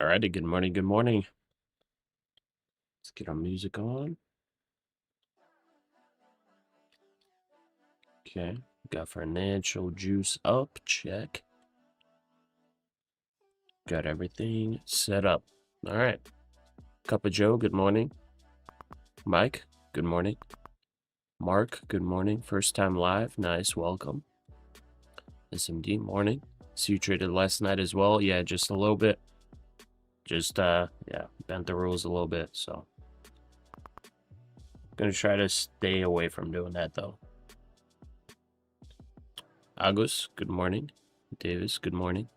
Alrighty, good morning, good morning. Let's get our music on. Okay, got financial juice up, check. Got everything set up. Alright. Cup of Joe, good morning. Mike, good morning. Mark, good morning. First time live, nice, welcome. SMD, morning. So you traded last night as well? Yeah, just a little bit. Just, yeah, bent the rules a little bit, so. Gonna try to stay away from doing that, though. Agus, good morning. Davis, good morning.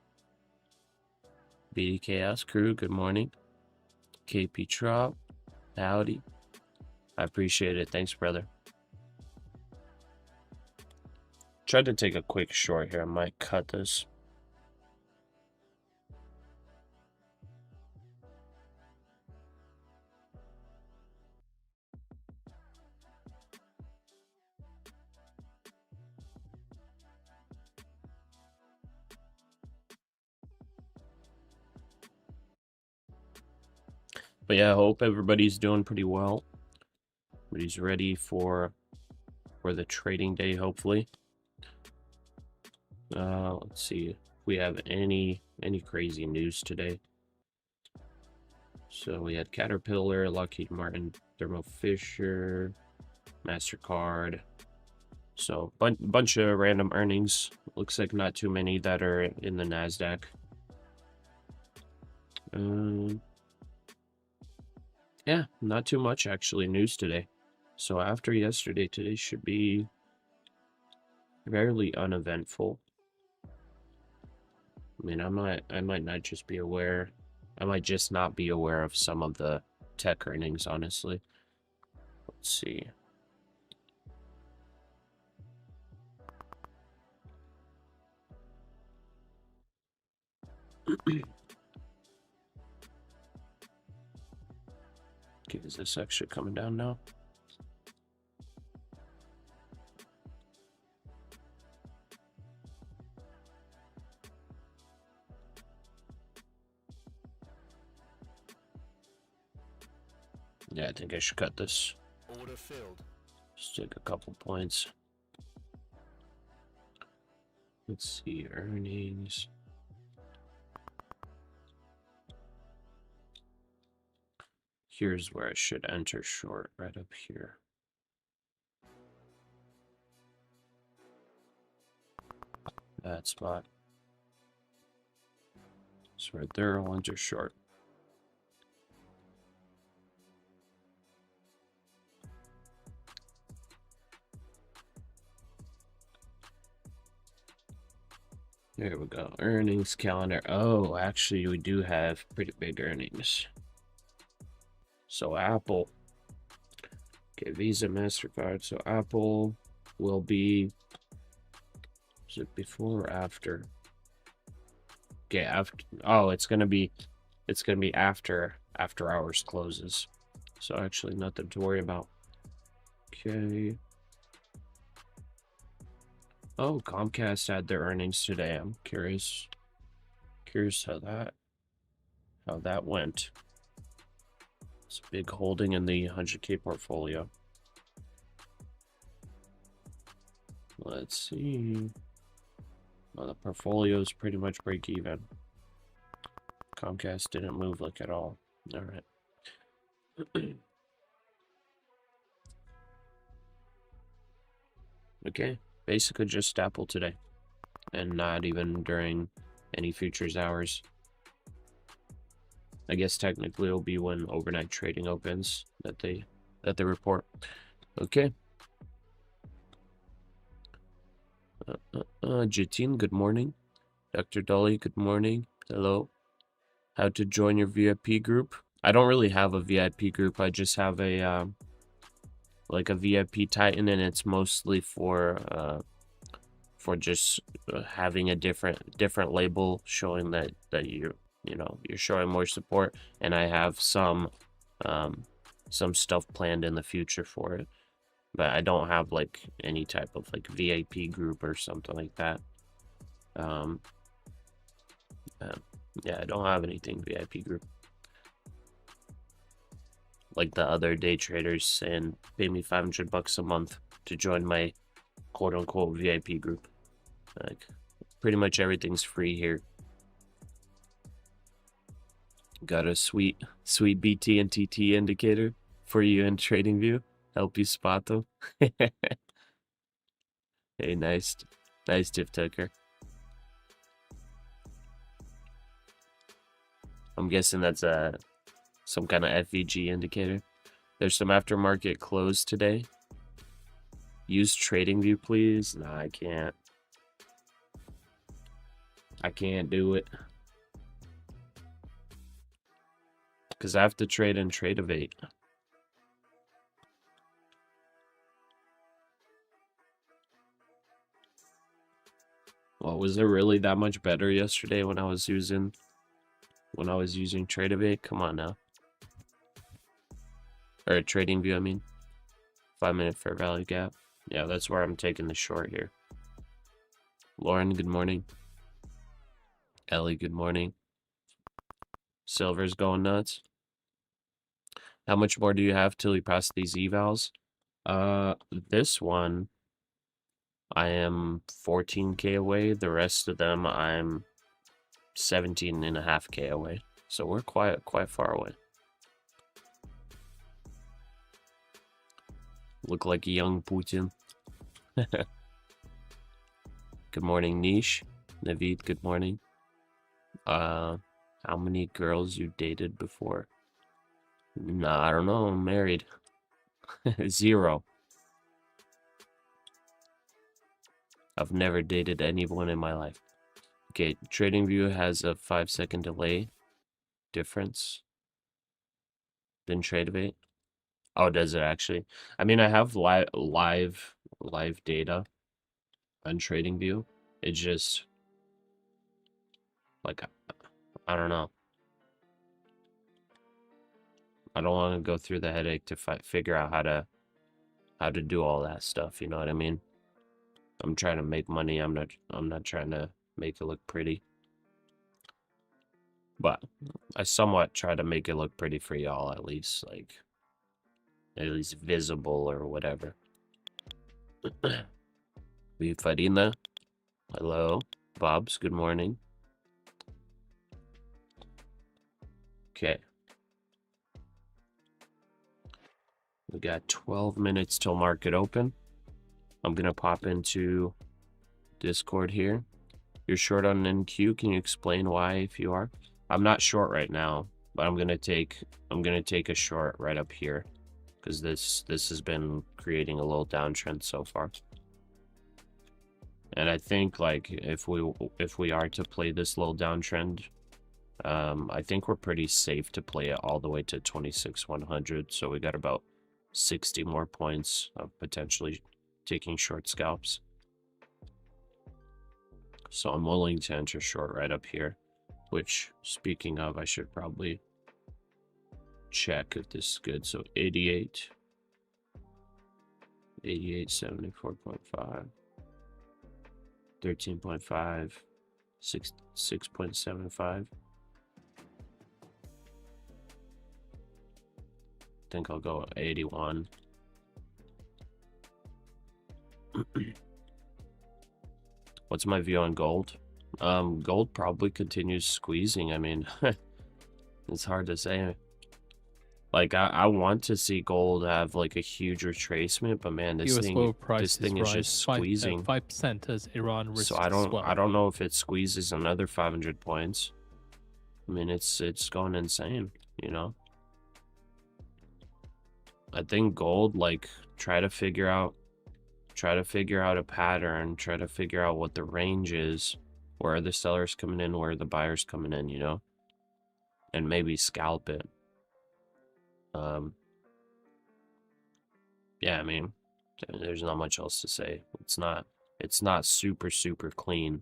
BD Chaos Crew, good morning. KP Trop, howdy. I appreciate it. Thanks, brother. Tried to take a quick short here. I might cut this. But yeah, I hope everybody's doing pretty well. Everybody's ready for the trading day, hopefully. Let's see if we have any crazy news today. So we had Caterpillar, Lockheed Martin, Thermo Fisher, MasterCard. So bunch of random earnings. Looks like not too many that are in the NASDAQ. Yeah, not too much actually news today. So after yesterday, today should be fairly uneventful. I mean, I might not just be aware. I might just not be aware of some of the tech earnings, honestly. Let's see. Okay, is this actually coming down now? Yeah, I think I should cut this. Order filled. Just take a couple points. Let's see, earnings. Here's where I should enter short, right up here. That spot. So right there, I'll enter short. There we go. Earnings calendar. Oh, actually, we do have pretty big earnings. So Apple. Okay, Visa, MasterCard. So Apple will be... Is it before or after? Okay, after... Oh, it's gonna be after hours closes. So actually nothing to worry about. Okay. Oh, Comcast had their earnings today. I'm curious how that went. It's a big holding in the 100K portfolio. Let's see. Well, the portfolio is pretty much break even. Comcast didn't move like at all. All right. Okay, basically just Apple today, and not even during any futures hours. I guess technically it'll be when overnight trading opens that they report. Okay. Jatine, good morning. Dr. Dolly, good morning. Hello. How to join your VIP group? I don't really have a VIP group. I just have a like a VIP Titan, and it's mostly for just having a different label showing that you're showing more support, and I have some stuff planned in the future for it, but I don't have like any type of like VIP group or something like that. Yeah, I don't have anything VIP group like the other day traders saying pay me $500 a month to join my quote-unquote VIP group. Like, pretty much everything's free here. Got a sweet BT and TT indicator for you in TradingView. Help you spot them. Hey, nice tip, Tucker. I'm guessing that's some kind of FVG indicator. There's some aftermarket close today. Use TradingView, please. Nah, I can't. I can't do it. Because I have to trade in Tradeovate. Well, was it really that much better yesterday when I was using Tradeovate? Come on now. Or TradingView, I mean. 5-minute fair value gap. Yeah, that's where I'm taking the short here. Lauren, good morning. Ellie, good morning. Silver's going nuts. How much more do you have till you pass these evals? This one, I am 14K away. The rest of them, I'm 17.5K away. So we're quite far away. Look like a young Putin. Good morning, Niche. Naveed, good morning. How many girls you dated before? Nah, I don't know. I'm married. 0. I've never dated anyone in my life. Okay, TradingView has a 5-second delay difference than Tradeovate. Oh, does it actually? I mean, I have live data on TradingView. It just like I don't know. I don't want to go through the headache to figure out how to do all that stuff. You know what I mean? I'm trying to make money. I'm not trying to make it look pretty. But I somewhat try to make it look pretty for y'all, at least, like, at least visible or whatever. Farina, hello. Bob's, good morning. Okay. We got 12 minutes till market open. I'm gonna pop into Discord here. You're short on NQ. Can you explain why if you are? I'm not short right now, but I'm gonna take a short right up here because this has been creating a little downtrend so far. And I think like if we are to play this little downtrend, I think we're pretty safe to play it all the way to 26,100. So we got about 60 more points of potentially taking short scalps. So I'm willing to enter short right up here, which, speaking of, I should probably check if this is good. So 88, 74.5, 13.5, 6.75. I think I'll go 81. What's my view on gold? Gold probably continues squeezing. I mean, it's hard to say. Like, I want to see gold have like a huge retracement, but man, this US thing oil price is just squeezing. 5% as Iran risks So I don't know if it squeezes another 500 points. I mean, it's going insane, you know. I think gold, like, try to figure out a pattern, try to figure out what the range is, where are the sellers coming in, where are the buyers coming in, you know, and maybe scalp it. Yeah, I mean, there's not much else to say. It's not super clean,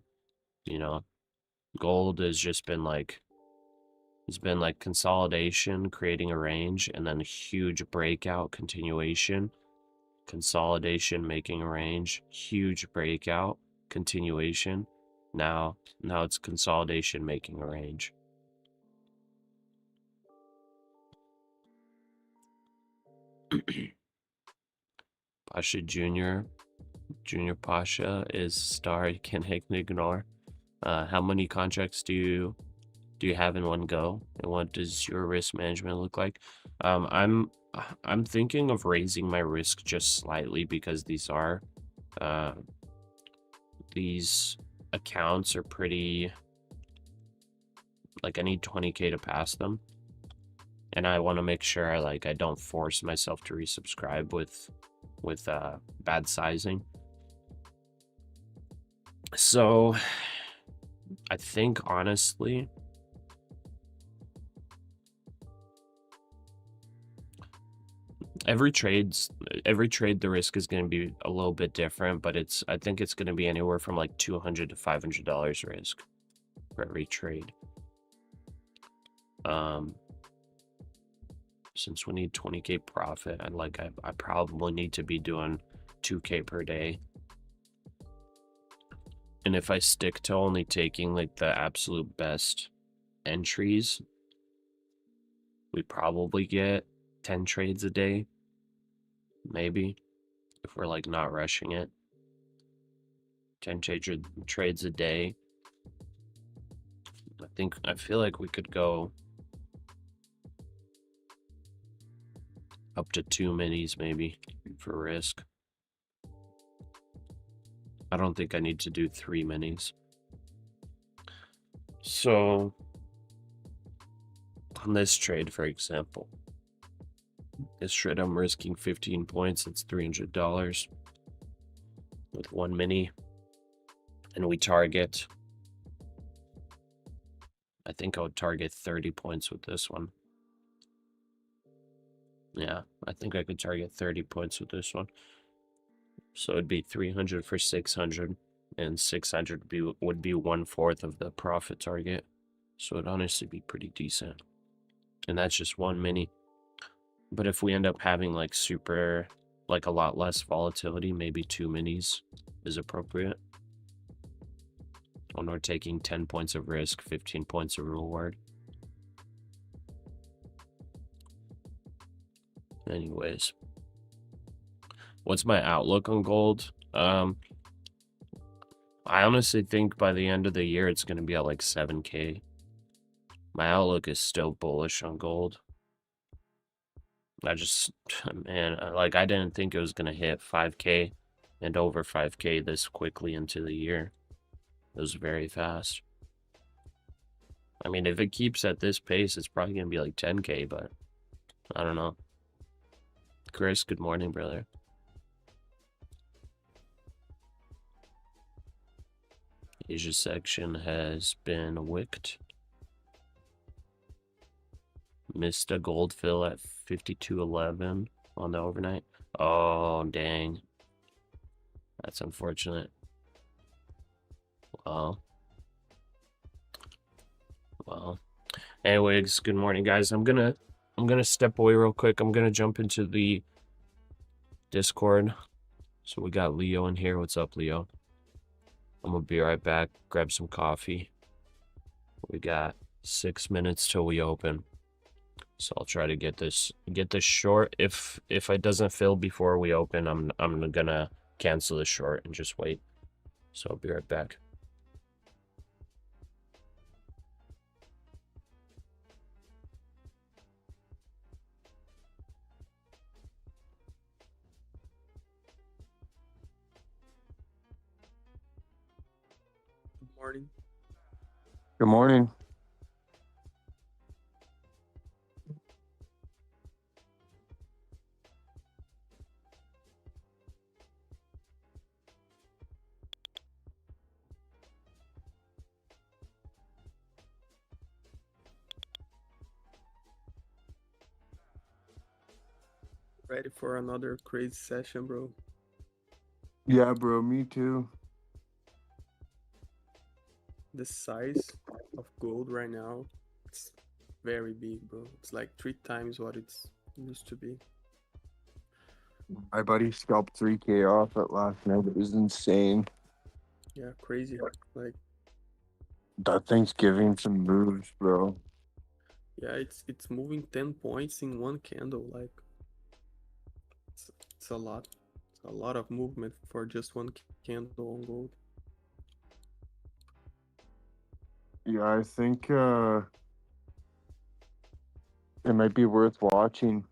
you know. Gold has just been like, it's been like consolidation, creating a range, and then a huge breakout, continuation, consolidation, making a range, huge breakout, continuation. Now it's consolidation, making a range. Pasha Junior Pasha is star you can't ignore. How many contracts do you have in one go, and what does your risk management look like? I'm thinking of raising my risk just slightly, because these accounts are pretty, like, I need 20K to pass them, and I want to make sure I don't force myself to resubscribe with bad sizing. So I think, honestly, every trade the risk is going to be a little bit different, but I think it's going to be anywhere from like $200 to $500 risk for every trade. Since we need 20K profit, I probably need to be doing 2K per day. And if I stick to only taking like the absolute best entries, we probably get 10 trades a day, maybe, if we're like not rushing it. 10 trades a day. I feel like we could go up to 2 minis maybe for risk. I don't think I need to do 3 minis. So on this trade, for example, this trade I'm risking 15 points. It's $300 with 1 mini, and we target, I think I would target 30 points with this one. Yeah, I think I could target 30 points with this one. So it'd be 300 for 600, and 600 would be 1/4 of the profit target. So it'd honestly be pretty decent. And that's just 1 mini. But if we end up having like a lot less volatility, maybe 2 minis is appropriate. When we're taking 10 points of risk, 15 points of reward. Anyways, what's my outlook on gold? I honestly think by the end of the year it's going to be at like 7K. My outlook is still bullish on gold. Man, I didn't think it was going to hit 5K and over 5K this quickly into the year. It was very fast. I mean, if it keeps at this pace, it's probably going to be like 10K, but I don't know. Chris, good morning, brother. Asia section has been wicked. Missed a gold fill at 52.11 on the overnight. Oh, dang. That's unfortunate. Well. Anyways, good morning, guys. I'm gonna step away real quick. I'm gonna jump into the Discord. So we got Leo in here. What's up, Leo? I'm gonna be right back. Grab some coffee. We got 6 minutes till we open. So I'll try to get this short. If it doesn't fill before we open, I'm gonna cancel the short and just wait. So I'll be right back. Good morning. Good morning. Ready for another crazy session, bro. Yeah, bro, me too. The size of gold right now, it's very big, bro. It's like 3 times what it used to be. My buddy scalped 3K off at last night. It was insane. Yeah, crazy. Like, That Thanksgiving some moves, bro. yeah, it's moving 10 points in one candle. Like, it's a lot. It's a lot of movement for just one candle on gold. Yeah, I think it might be worth watching.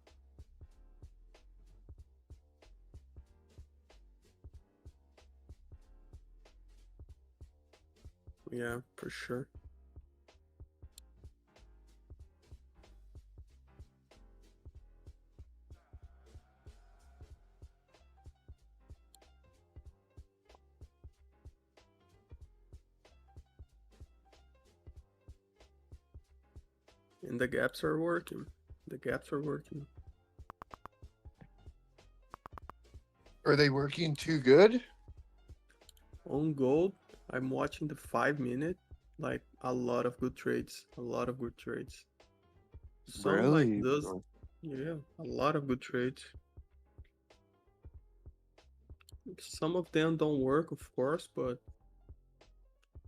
Yeah, for sure. And the gaps are working. The gaps are working. Are they working too good? On gold, I'm watching the 5-minute. Like, a lot of good trades. A lot of good trades. Some Really? like those, yeah, a lot of good trades. Some of them don't work, of course, but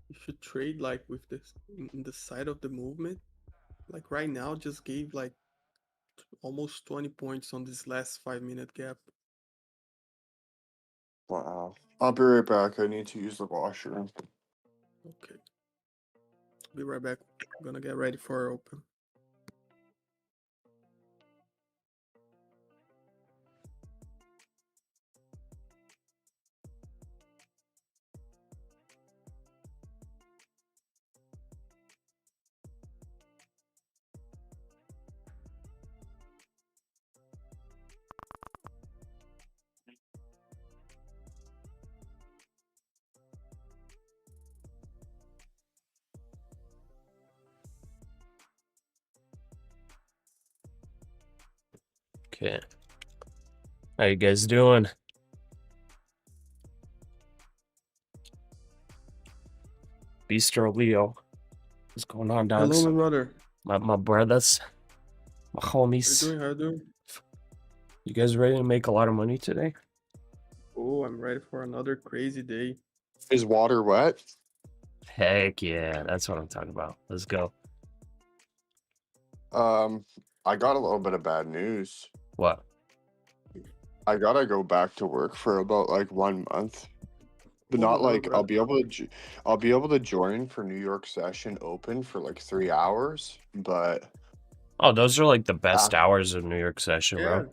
you should trade like with this in the side of the movement. Like right now, just gave like almost 20 points on this last 5-minute gap. Wow. I'll be right back. I need to use the washroom. Okay, be right back. I'm gonna get ready for our open. Okay. How you guys doing? Bistro Leo. What's going on, dogs? Hello, my brother. My brothers. My homies. How you doing? How you doing? You guys ready to make a lot of money today? Oh, I'm ready for another crazy day. Is water wet? Heck yeah, that's what I'm talking about. Let's go. I got a little bit of bad news. What? I gotta go back to work for about like 1 month. But Oh, not no, like bro. I'll be able to join for New York session open for like 3 hours, but Oh, those are like the best hours of New York session, Yeah. bro.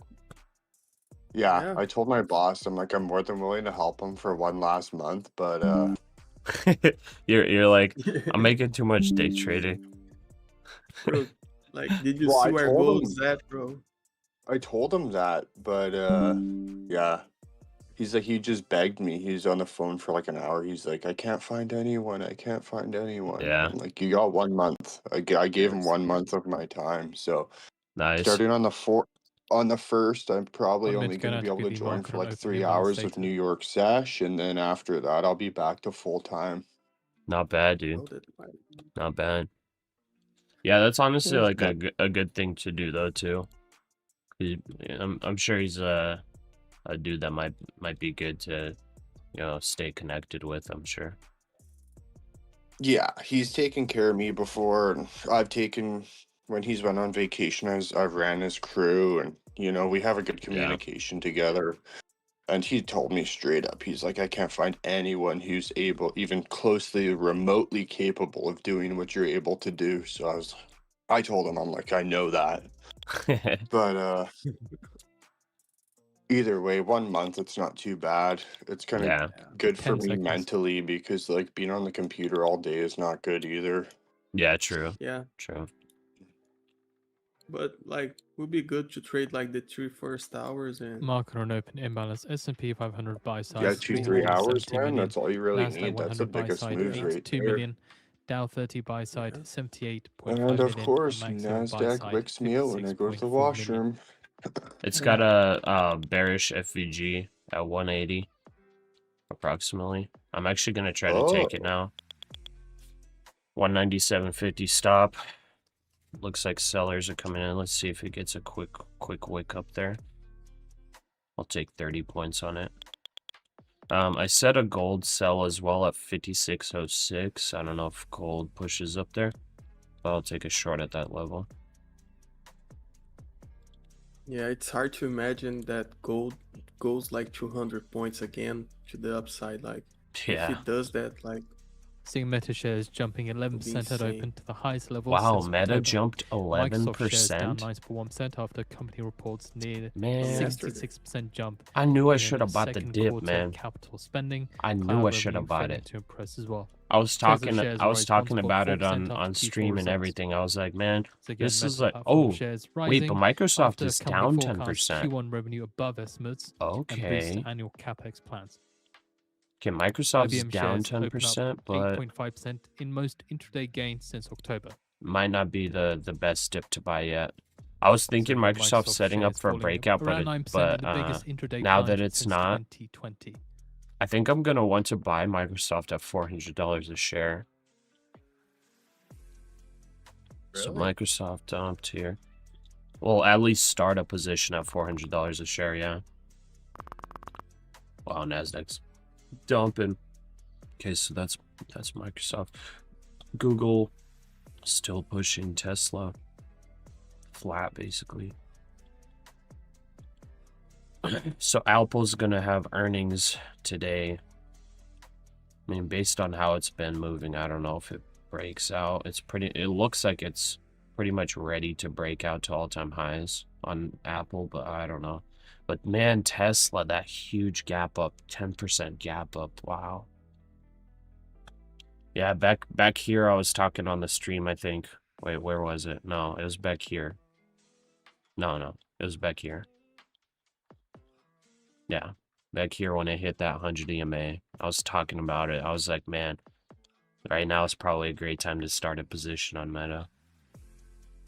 yeah, Yeah. I told my boss I'm more than willing to help him for one last month, but You're like, I'm making too much day trading. Bro, like, did you Well, see I where told gold's him- at, bro? I told him that, but yeah. He's like, he just begged me. He's on the phone for like an hour. He's like, I can't find anyone. I can't find anyone. Yeah, I'm like, you got 1 month. I gave him Yes. 1 month of my time. So nice. starting on the first, I'm probably 1 only minute's going to going be to able be to the join market for on like open 3 imbalance hours of New data. York sesh, and then after that, I'll be back to full time. Not bad, Oh, dude. that might. Not bad. Yeah, that's honestly It's like not- a good thing to do though too. I'm sure he's a dude that might be good to, you know, stay connected with. I'm sure. Yeah, he's taken care of me before, and I've taken when he's went on vacation. I've ran his crew, and we have a good Yeah. communication together. And he told me straight up, he's like, I can't find anyone who's able, even closely, remotely capable of doing what you're able to do. So I told him, I'm like, I know that. But either way, 1 month, it's not too bad. It's kind of Yeah. good for 10 me seconds. mentally because like being on the computer all day is not good either. Yeah. True. Yeah, True. but like would be good to trade like the 3 first hours and Market on open imbalance. S&P 500 buy side Yeah, Just 2-3 hold. hours, 370 man. million. That's all you really NASDAQ need. That's the 100 buy biggest side moves right 82 there. million. Dow 30 buy side Yeah. 78.5 And of million. course, And maximum buy NASDAQ side wicks me out when I go to the 56.4 million. washroom. It's got a bearish FVG at 180 approximately. I'm actually gonna try to take it now. 197.50 stop. Looks like sellers are coming in. Let's see if it gets a quick wick up there. I'll take 30 points on it. I set a gold sell as well at 56.06. I don't know if gold pushes up there, but I'll take a short at that level. Yeah, it's hard to imagine that gold goes like 200 points again to the upside. Like if Yeah. it does that, like Seeing Meta shares jumping 11% at insane. open to the highest level Wow, since Meta October. jumped Microsoft shares down 11%. 9.1% after company reports near Man, yesterday. 66% jump. I knew I in should have bought the second dip, quarter man. Capital spending. I knew Cloud I should revenue have bought failing it. to impress as well. I was Tesla talking shares I was rise talking 1.4% about it after on Q4 stream and results. everything. I was like, man, So again, this is Meta like, platform oh, shares wait, but rising Microsoft after is company down forecasts 10%. Q1 revenue above estimates and boost Okay. annual capex plans. Okay, Microsoft is IBM down shares open up 10%, but 8.5% in most intraday gains since October. might not be the best dip to buy yet. I was thinking again, Microsoft's setting up shares for a falling breakout, around 9% in the biggest intraday now that plunge it's since not, 2020. I think I'm gonna want to buy Microsoft at $400 a share. So Really? Microsoft dumped here. Well, at least start a position at $400 a share, yeah. Wow, Nasdaq's dumping. Okay, so that's Microsoft. Google still pushing. Tesla flat basically. So Apple's gonna have earnings today. I mean, based on how it's been moving, I don't know if it breaks out. It looks like it's pretty much ready to break out to all-time highs on Apple, but I don't know. But man, Tesla, that huge gap up, 10% gap up. Wow. Yeah, back here I was talking on the stream, I think. Wait, where was it? No, it was back here. No, it was back here. Yeah, back here when it hit that 100 EMA. I was talking about it. I was like, man, right now is probably a great time to start a position on Meta.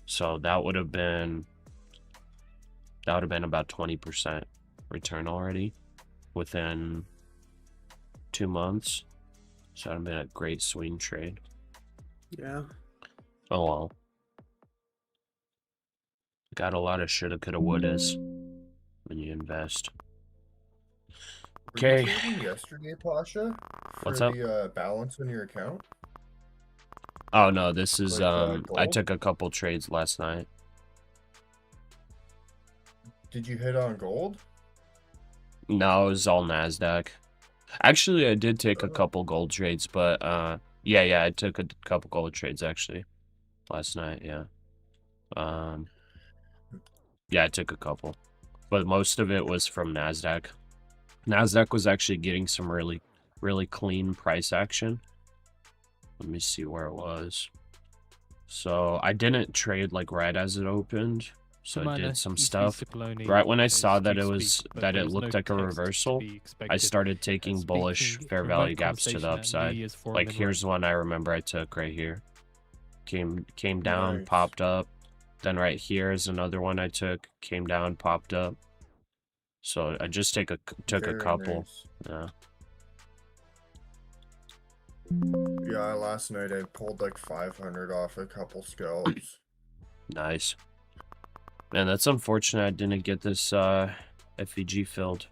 So that would have been about 20% return already within 2 months. So that would have been a great swing trade. Yeah. Oh well. Got a lot of shoulda, coulda, wouldas when you invest. Were you Okay. trading yesterday, Pasha? What's for up? the balance in your account? Oh no, this is Like, I gold? took a couple trades last night. Did you hit on gold? No, it was all NASDAQ. Actually, I did take a Oh. couple gold trades, but yeah, I took a couple gold trades actually last night, yeah. Yeah, I took a couple. But most of it was from NASDAQ. NASDAQ was actually getting some really clean price action. Let me see where it was. So I didn't trade like right as it opened. So it Minor did some ECB stuff. Cipollone Right when I is saw that to it was speak, but that there it was looked no like a text to reversal, be I expected. started taking bullish Speaking fair remote value gaps to the conversation at upside. New Year's forum Like in here's Rome. one I remember I took right here. Came down, Nice. popped up. Then right here is another one I took. Came down, popped up. So I just took a Very couple. nice. Yeah. Yeah, last night I pulled like 500 off a couple scalps. Nice. Man, that's unfortunate I didn't get this FVG filled.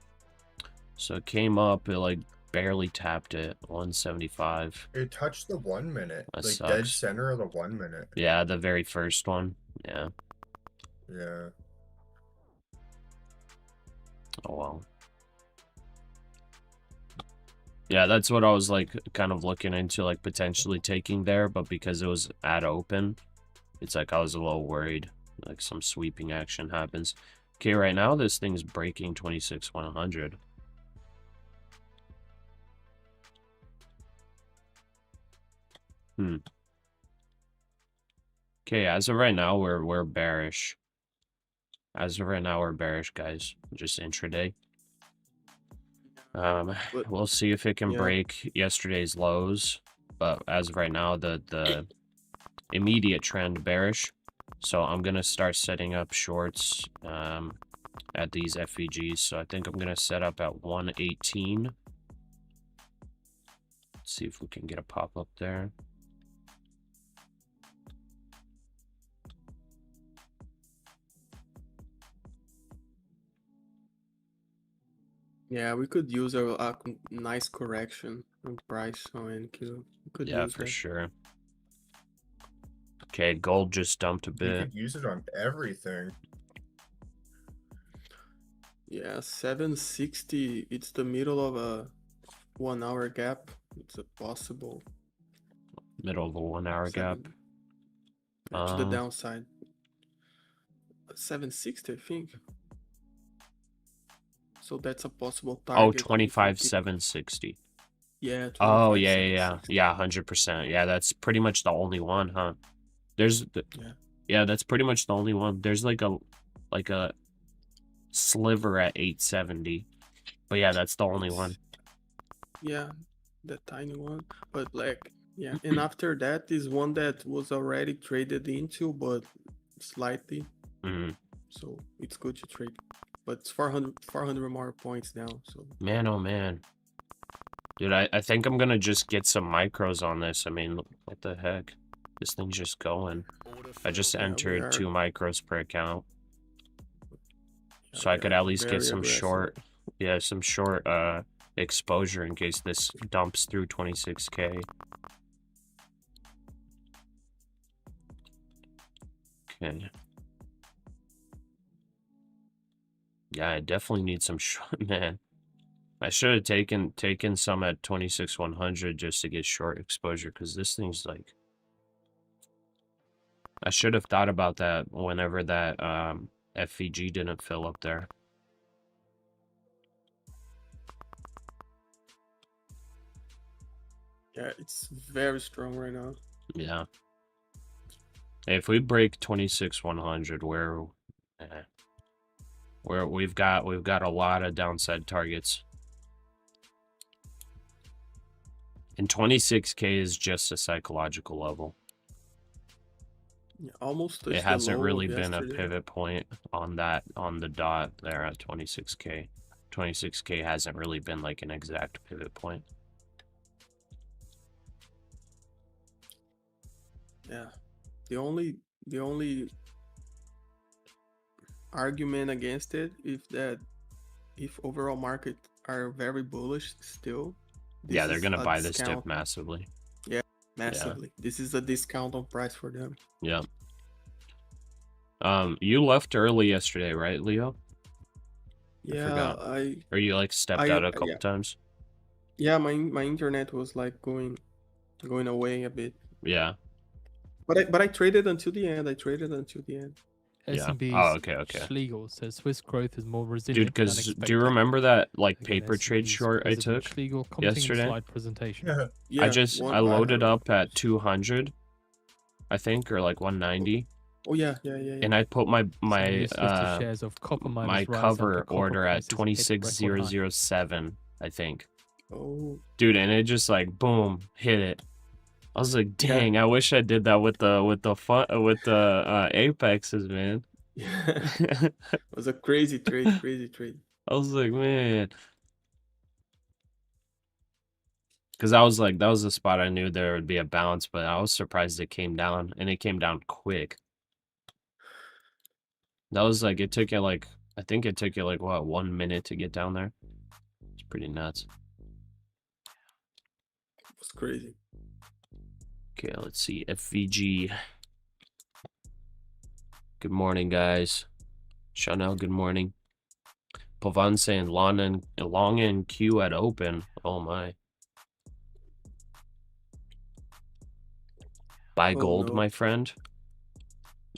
So it came up, it like barely tapped it, 175. It touched the 1 minute. That Like dead sucks. center of the 1 minute. Yeah, the very first one. Yeah. Yeah. Oh well. Yeah, that's what I was like kind of looking into, like potentially taking there, but because it was at open, it's like I was a little worried, like some sweeping action happens. Okay, right now this thing's breaking 26,100. Okay, as of right now we're bearish. As of right now we're bearish, guys. Just intraday. But We'll see if it can yeah, break yesterday's lows, but as of right now the immediate trend bearish. So I'm gonna start setting up shorts at these FVGs. So I think I'm gonna set up at 118. Let's see if we can get a pop up there. yeah, we could use a nice correction on price on NQ. We could Yeah, use for that. sure. Okay, gold just dumped a You bit. could use it on everything. Yeah, 760. It's the middle of a 1 hour gap. It's a possible Middle of a 1 hour gap. to the downside. 760, I think. So that's a possible target. Oh, if we 25 keep- 760. Yeah. Oh, 25, yeah, 760. 100%. Yeah, that's pretty much the only one, huh? There's Yeah. yeah, that's pretty much the only one. There's like a sliver at 870. But yeah, that's the only one. Yeah, the tiny one. But like, yeah. And after that is one that was already traded into, but slightly. So it's good to trade. But it's 400 more points now. So Man, oh man. Dude, I think I'm gonna just get some micros on this. I mean, what the heck? This thing's just going. I just Yeah, we entered are- 2 micros per account. yeah, So I we could are at least get very some aggressive. short, yeah, some short exposure in case this dumps through 26K. Okay. Yeah, I definitely need some short, man. I should have taken some at 26,100 just to get short exposure, because this thing's like, I should have thought about that whenever that FVG didn't fill up there. Yeah, it's very strong right now. Yeah. Hey, if we break 26,100, we've got a lot of downside targets. And 26K is just a psychological level. Yeah, almost. It hasn't really been a pivot point on the dot there at 26K. 26K hasn't really been like an exact pivot point. Yeah, the only argument against it if overall market are very bullish still. Yeah, they're is gonna a buy this dip discount. massively. Massively. This is a discount on price for them. Yeah. You left early yesterday, right, Leo? Yeah, forgot. Or you like stepped out a couple times? Yeah, my internet was like going away a bit. Yeah. But I traded until the end. S&P's Oh, okay. Schlegel says Swiss growth is more Dude, resilient than because expected. do you remember that like Again, paper trade S&P's short I President took Schlegel commenting on the yesterday? slide presentation. Yeah, I loaded up at 200, I think, or like 190, Oh yeah. and I put my Use listed shares of copper my miners rise cover after copper order at prices hit record high. 26007, I think. Oh Dude, and it just like boom, hit it. I was like, Yeah. dang, I wish I did that with the Apexes, man. yeah. It was a crazy trade. I was like, man. Because I was like, that was the spot I knew there would be a bounce, but I was surprised it came down, and it came down quick. That was like, it took you like, I think it took you like, what, 1 minute to get down there? It's pretty nuts. It was crazy. Okay, let's see. FVG. Good morning, guys. Chanel, good morning. Pavan saying long and Q at open. Oh my. Buy Oh, gold, no. my friend.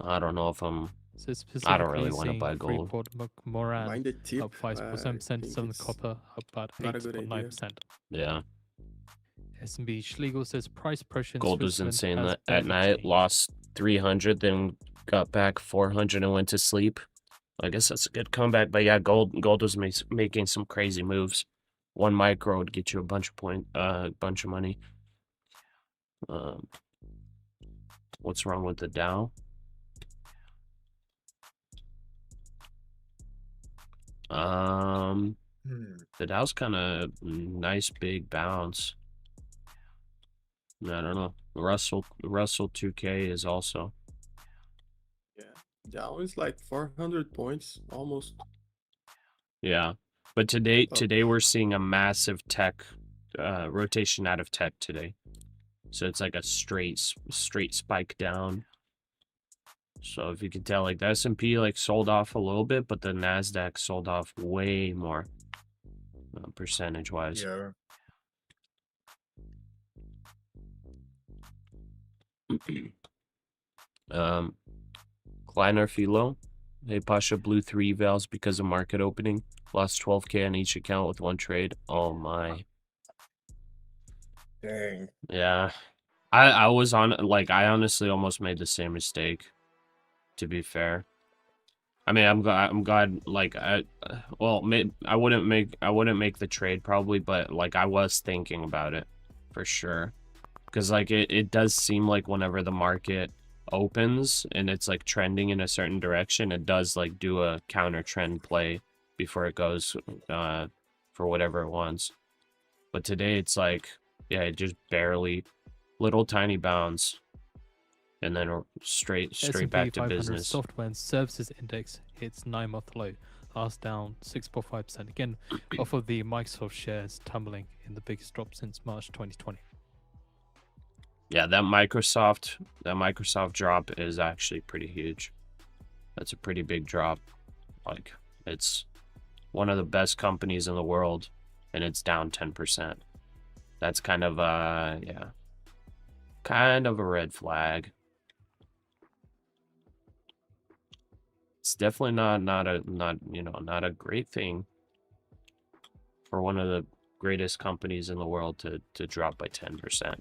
I don't know if I'm. So I don't really specifically want to seeing buy gold. Freeport Moran Buying the tip. up 5.7%, think Southern it's Copper up about not a good idea. 8.9%. Yeah, S&B Schlegel says price pressure in gold was Switzerland insane has that at barely night. changed. Lost 300, then got back 400 and went to sleep. I guess that's a good comeback. But yeah, gold was making some crazy moves. 1 micro would get you a bunch of money. What's wrong with the Dow? The Dow's kind of nice big bounce. I don't know. Russell 2K is also. Yeah. Down is like 400 points almost. Yeah, but today Oh. we're seeing a massive tech rotation out of tech today. So it's like a straight spike down. So if you can tell, like the S&P like sold off a little bit, but the NASDAQ sold off way more percentage wise. Yeah. Kleiner Philo. Hey, Pasha blew 3 evals because of market opening. Lost 12K on each account with 1 trade. Oh my. Dang. Yeah. I was on, like, I honestly almost made the same mistake, to be fair. I mean, I'm glad, like, I wouldn't make the trade probably, but like I was thinking about it for sure. Because like it does seem like whenever the market opens and it's like trending in a certain direction, it does like do a counter trend play before it goes for whatever it wants. But today it's like, yeah, it just barely, little tiny bounce, and then straight back to 500 business. Software and Services Index hits 9-month low, last down 6.5%. Again, off of the Microsoft shares tumbling in the biggest drop since March 2020. Yeah, that Microsoft drop is actually pretty huge. That's a pretty big drop. Like, it's one of the best companies in the world, and it's down 10%. That's kind of yeah, kind of a red flag. It's definitely not a great thing for one of the greatest companies in the world to drop by 10%.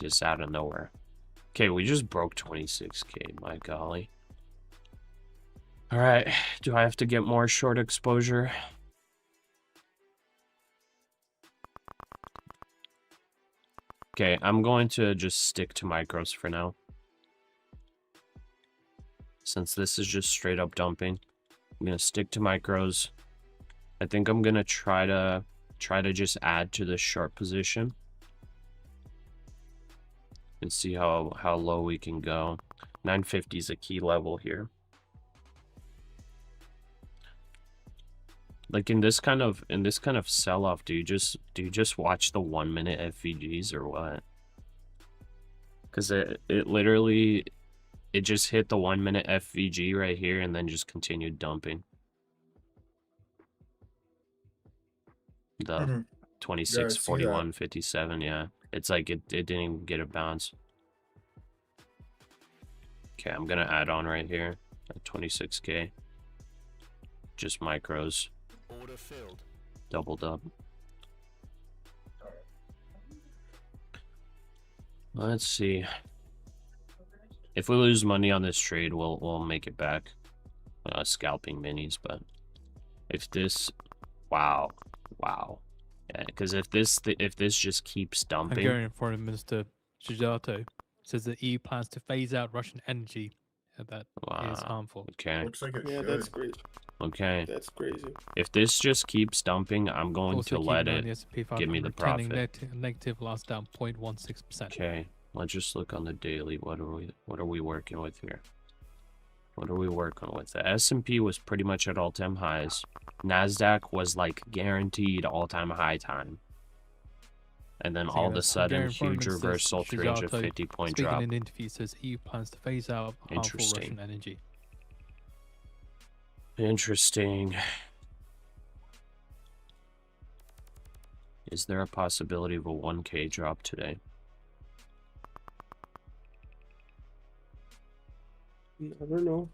Just out of nowhere. Okay, we just broke 26K, my golly. All right, do I have to get more short exposure? Okay, I'm going to just stick to micros for now. Since this is just straight up dumping, I'm gonna stick to micros. I think I'm gonna try to just add to the short position and see how low we can go. 950 is a key level here. Like in this kind of sell-off, do you just watch the 1 minute FVGs or what? Because it literally, it just hit the 1 minute FVG right here and then just continued dumping. The 26, 41, 57, yeah. It's like it didn't even get a bounce. Okay, I'm gonna add on right here at 26K. Just micros. Order filled. Doubled up. Let's see. If we lose money on this trade, we'll make it back. Scalping minis, but if this, wow. Yeah, because if this just keeps dumping, Hungarian Foreign Minister Sujato says that EU plans to phase out Russian energy that is wow. harmful. Okay. Looks like it Yeah, should. that's great. Okay. That's crazy. If this just keeps dumping, I'm going Also to let keeping on the it S&P give me 500 the turning profit. negative, last down 0.16%. Okay. Let's just look on the daily. What are we working with here? What are we working with? The S&P was pretty much at all-time highs. NASDAQ was like guaranteed all-time high time. And then all of a sudden, Hungarian Foreign huge Minister reversal, Sujato, 350-point speaking drop. in an interview, says EU plans to phase out harmful Interesting. Russian energy. Interesting. Is there a possibility of a 1K drop today? Never know.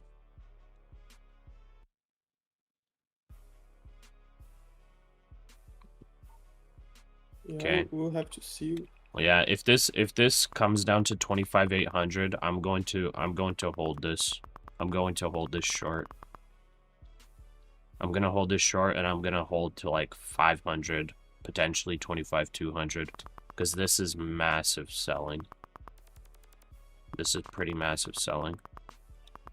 Yeah, Okay. we'll have to see. Well, yeah, if this comes down to 25,800, I'm going to hold this. I'm going to hold this short. I'm gonna hold this short, and I'm gonna hold to like 500, potentially 25,200, because this is massive selling. This is pretty massive selling.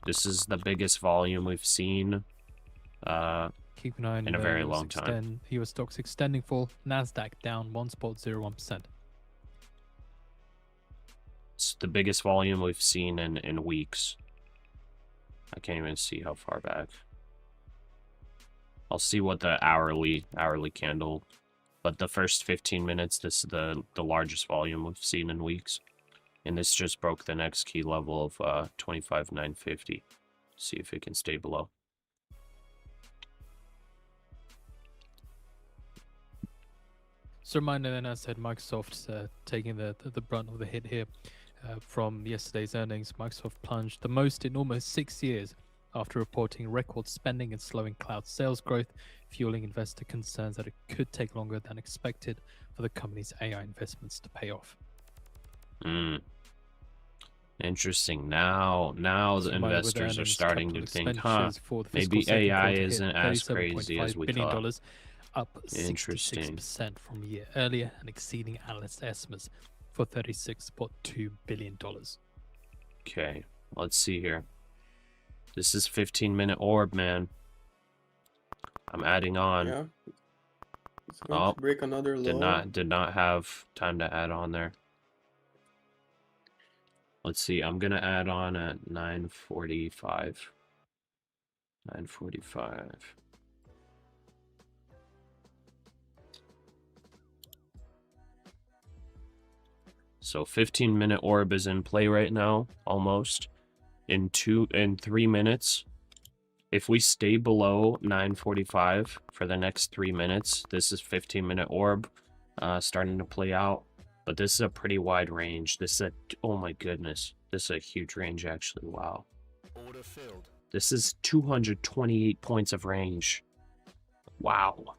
This is the biggest volume we've seen Keep an eye on in a very long time. US stocks extending fall. NASDAQ down 1.01%. It's the biggest volume we've seen in weeks. I can't even see how far back. I'll see what the hourly candle, but the first 15 minutes, this is the largest volume we've seen in weeks. And this just broke the next key level of 25,950. See if it can stay below. So reminder then, as I said, Microsoft's taking the brunt of the hit here from yesterday's earnings. Microsoft plunged the most in almost 6 years after reporting record spending and slowing cloud sales growth, fueling investor concerns that it could take longer than expected for the company's AI investments to pay off. Interesting. Now the investors are starting to think, huh, maybe AI isn't as crazy as we thought. Up 66% from a year earlier and exceeding analyst estimates for $36.2 billion. Okay, let's see here. This is 15-minute orb, man. I'm adding on. Yeah. It's going to break another low. Did not have time to add on there. Let's see. I'm gonna add on at 9:45. 9:45. So 15-minute orb is in play right now, almost. In 3 minutes, if we stay below 9:45 for the next 3 minutes, this is 15-minute orb starting to play out. But this is a pretty wide range. This is oh my goodness. This is a huge range, actually. Wow. Order filled. This is 228 points of range. Wow.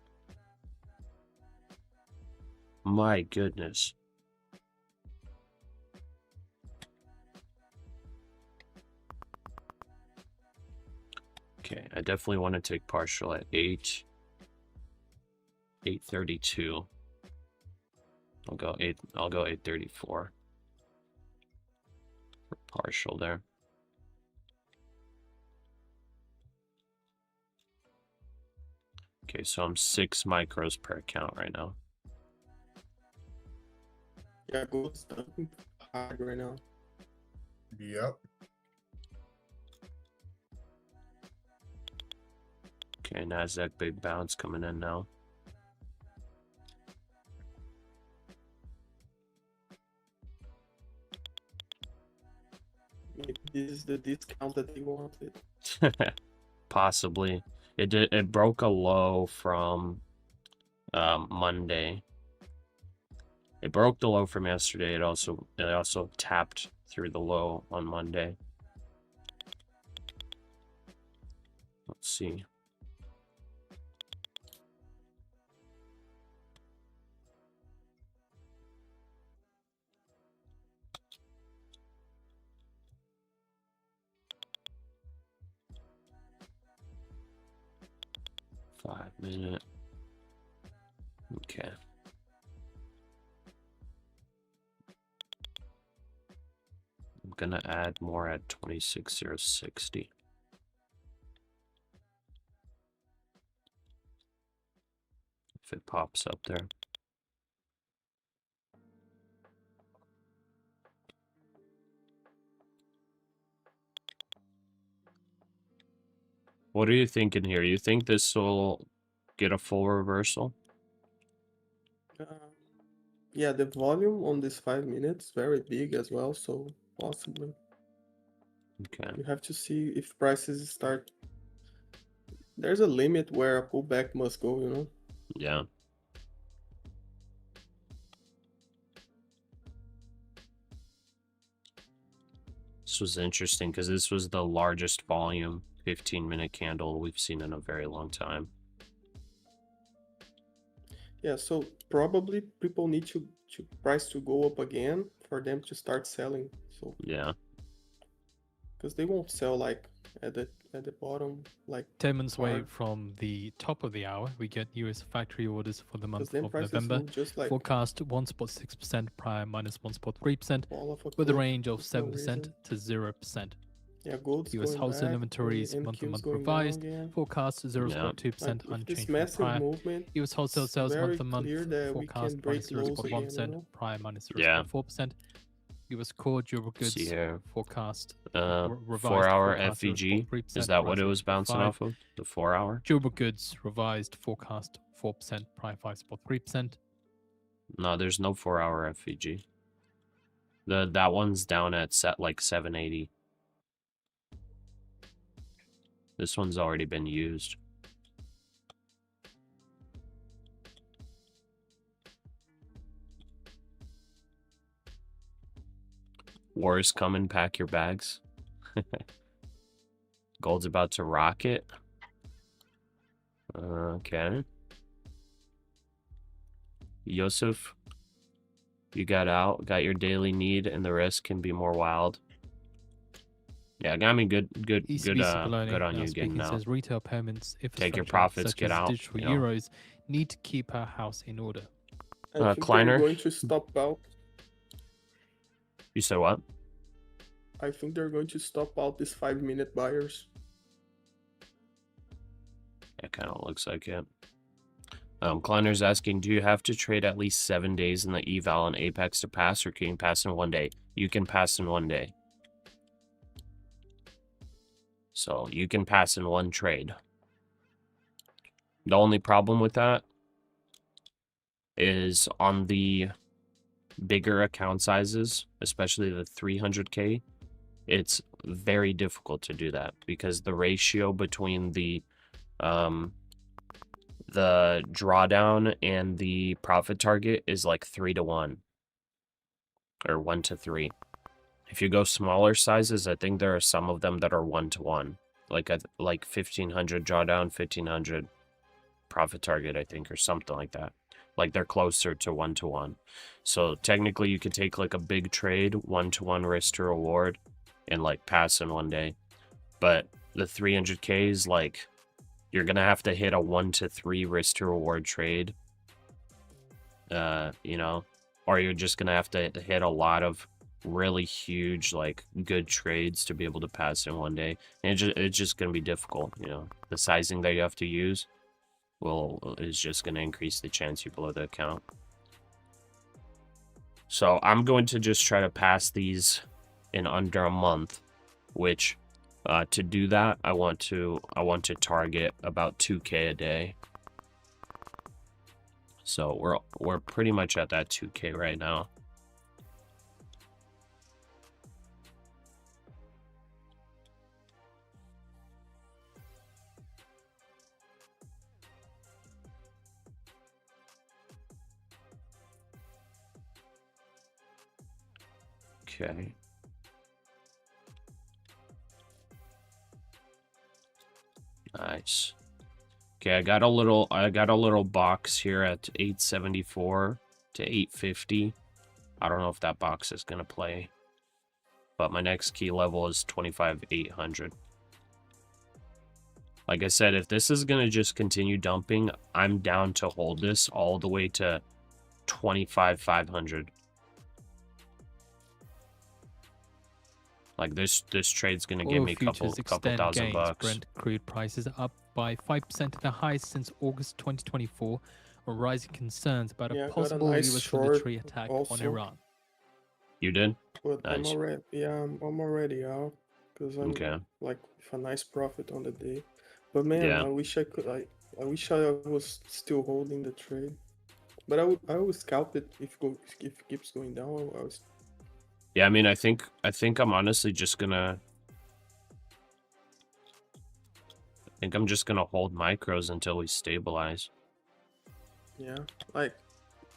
My goodness. Okay, I definitely want to take partial at 8:32. I'll go 8:34 for partial there. Okay, so I'm 6 micros per account right now. Yeah, gold's dumping hard right now. Yep. Okay, NASDAQ big bounce coming in now. Maybe this is the discount that they wanted. Possibly. It broke a low from Monday. It broke the low from yesterday. It also tapped through the low on Monday. Let's see. 5 minute. Okay. I'm gonna add more at 26,060. If it pops up there. What are you thinking here? You think this will get a full reversal? Yeah, the volume on this 5 minutes very big as well, so possibly. Okay. You have to see if prices start. There's a limit where a pullback must go, you know? Yeah. This was interesting because this was the largest volume 15-minute candle we've seen in a very long time. Yeah, so probably people need to price to go up again for them to start selling. So Yeah. because they won't sell like at the bottom, like 10 minutes away hard. from the top of the hour, we get US factory orders for the Because month then of prices November. will just like Forecast 1.6% prime minus 1.3%, fall off a with a cliff range of with no 7% reason. to 0%. Yeah, gold's US going wholesale back, inventories NQ's month-to-month going down revised. again. Forecast 0.2% Like with this unchanged from massive prior. movement, US wholesale it's sales very month-to-month clear that we forecast can break minus lows again, you 0.1%, know? prior minus Yeah. 0.4%. US core durable See goods here. forecast 4 revised hour forecast FVG. 0.3%, Is that prior what it was bouncing 0.5%. off of? The 4 hour? Durable goods revised forecast 4%, prior 5.3%. No, there's no 4 hour FVG. That one's down at like 780. This one's already been used. War is coming, pack your bags. Gold's about to rocket. Okay. Yosef, you got out, got your daily need, and the rest can be more wild. Yeah, got me good on you getting out. Says retail payments, Take your infrastructure, profits, such get as out. digital You know. euros, need to keep our house in order. I think they're Kleiner? going to stop out. You said what? I think they're going to stop out these 5 minute buyers. It kind of looks like it. Kleiner's asking, do you have to trade at least 7 days in the eval and apex to pass, or can you pass in 1 day? You can pass in 1 day. So you can pass in 1 trade. The only problem with that is on the bigger account sizes, especially the 300K, it's very difficult to do that because the ratio between the drawdown and the profit target is like 3 to 1 or 1 to 3. If you go smaller sizes, I think there are some of them that are 1 to 1, like 1500 drawdown, 1500 profit target, I think, or something like that. Like they're closer to 1 to 1. So technically you could take like a big trade, 1 to 1 risk to reward, and like pass in 1 day. But the 300K is like, you're gonna have to hit a 1 to 3 risk to reward trade, you know, or you're just gonna have to hit a lot of really huge, like, good trades to be able to pass in 1 day. And it's just gonna be difficult, you know. The sizing that you have to use is just gonna increase the chance you blow the account. So I'm going to just try to pass these in under a month, which to do that I want to target about 2K a day. So we're pretty much at that 2K right now. Okay. Nice. Okay, I got a little box here at 874 to 850. I don't know if that box is gonna play, but my next key level is 25,800. Like I said, if this is going to just continue dumping, I'm down to hold this all the way to 25,500. Like this trade's going to give Oil me a futures couple extend thousand gains. bucks. Brent crude prices are up by 5% at the highest since August 2024, on rising concerns about Yeah, I a got a possible nice US short military attack on also. Iran. You did? But I'm Nice. already, yeah, I'm already out because I'm Okay. like with a nice profit on the day. But man, Yeah. I wish I could. I wish I was still holding the trade. But I would scalp it if it keeps going down. I was, Yeah, I mean, I think I'm honestly just gonna. I think I'm just gonna hold micros until we stabilize. yeah, like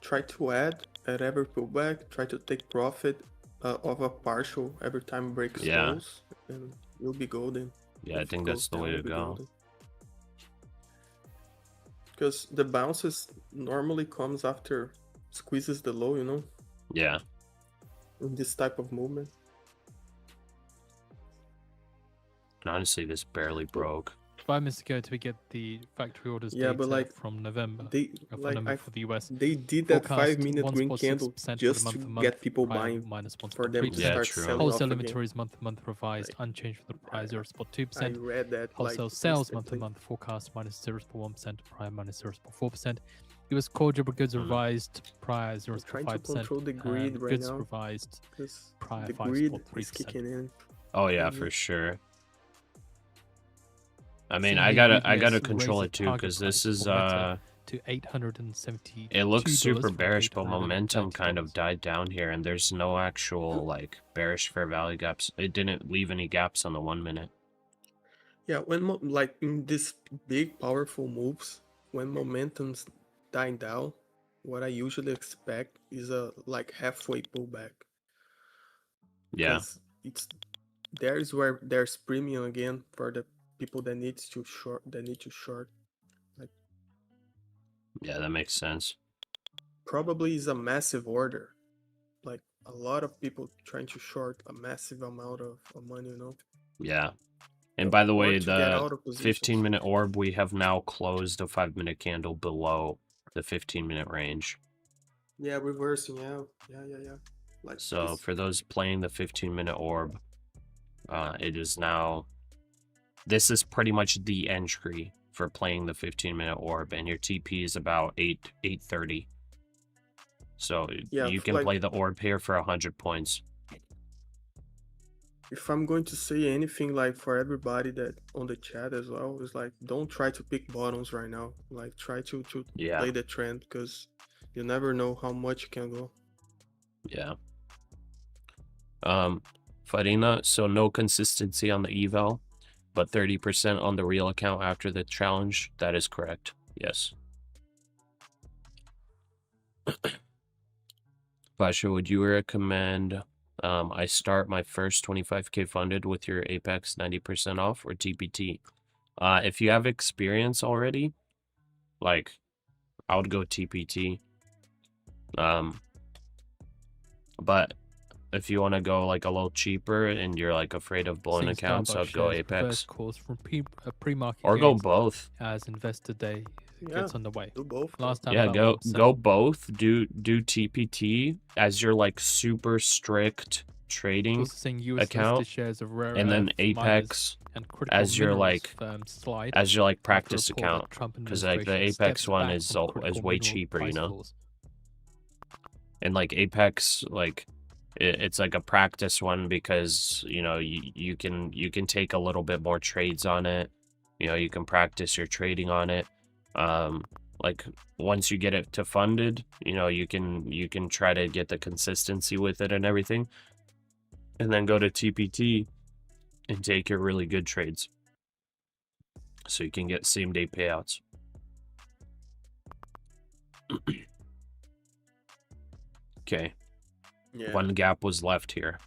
try to add at every pullback. Try to take profit of a partial every time it breaks Yeah. lows, and you'll be golden. Yeah, I If it think goes that's the down, way you'll to be go. golden. Because the bounces normally comes after squeezes the low, you know, Yeah. in this type of movement. And honestly, this barely broke. 5 minutes ago, to get the factory orders Yeah, data but like from November. they For like November for the US. they did that Forecast 5-minute green candle 1.6% for the just to month-to-month, get people prior buying minus for them to 1.3%. Yeah, start true. selling Wholesale off again. inventories month-to-month revised Like, unchanged for the prior I 0.2%. read that Wholesale like sales instantly. month-to-month forecast minus 0.1%, prior minus 0.4%. US core durable goods revised prior I'm trying to 0.5%. control the grid and right goods now revised because prior the grid is 5.3%. kicking in. Oh yeah, Mhm. for sure. I mean, CME I gotta UBS control raises it too, target because price this is for Meta to $872. it looks super from bearish, but momentum kind $830. of died down here, and there's no actual like bearish fair value gaps. It didn't leave any gaps on the 1 minute. Yeah, when like in these big powerful moves, when momentum's dying down, what I usually expect is a like halfway pullback. Yeah, Because it's there is where there's premium again for the people that need to short. Like yeah, that makes sense. probably is a massive order. Like a lot of people trying to short a massive amount of money, you know. Yeah. And by the Or way, to get the out of positions. 15-minute orb, we have now closed a 5-minute candle below the 15-minute range. Yeah, reversing. Yeah. Like So this. for those playing the 15-minute orb, it is now. This is pretty much the entry for playing the 15-minute orb, and your TP is about 830. So Yeah, you can like play the orb here for 100 points. if I'm going to say anything like for everybody that on the chat as well, is like don't try to pick bottoms right now. Like try to Yeah. play the trend because you never know how much you can go. Yeah. Farina, so no consistency on the eval, but 30% on the real account after the challenge. That is correct. Yes. Pasha, would you recommend I start my first 25K funded with your Apex 90% off or TPT? If you have experience already, like I would go TPT. But if you want to go like a little cheaper and you're like afraid of blowing Seeing accounts, Starbucks I'd go shares reverse Apex. course from pre-market Or go gains both. as Investor Day Yeah, gets underway. do both. Last time Yeah, about go 1%. both. Do TPT as your like super strict It's trading also seeing US account, listed shares of rare and then earth miners Apex and critical as your minerals like firms slide as your like after a practice report that account, Trump because like the administration Apex steps one back is from critical way mineral cheaper, you price know. floors. And like Apex, like it's like a practice one because you know you can take a little bit more trades on it. You know, you can practice your trading on it. Like once you get it to funded, you know, you can try to get the consistency with it and everything, and then go to TPT and take your really good trades so you can get same day payouts. Okay. Yeah. One gap was left here.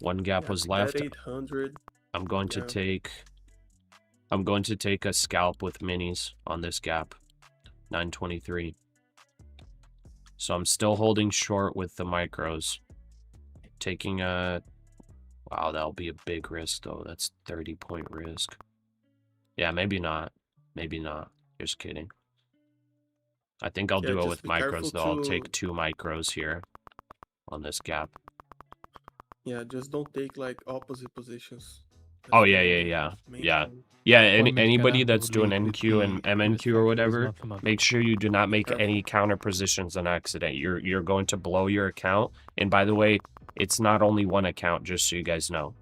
One gap Yeah, was at left. 800. I'm going to take a scalp with minis on this gap. 923. So I'm still holding short with the micros. Taking a wow, that'll be a big risk though. That's 30-point risk. Yeah, maybe not. Maybe not. Just kidding. I think I'll Yeah, do it just with be careful micros, though. I'll to. take 2 micros here on this gap. Yeah, just don't take like opposite positions. Oh, That's yeah, the yeah, yeah. main Yeah. thing. Yeah, One minute anybody candle that's doing lead with NQ and the US MNQ or factories whatever, month to month. make sure you do not make Careful. any counter positions on accident. You're going to blow your account. And by the way, it's not only one account, just so you guys know.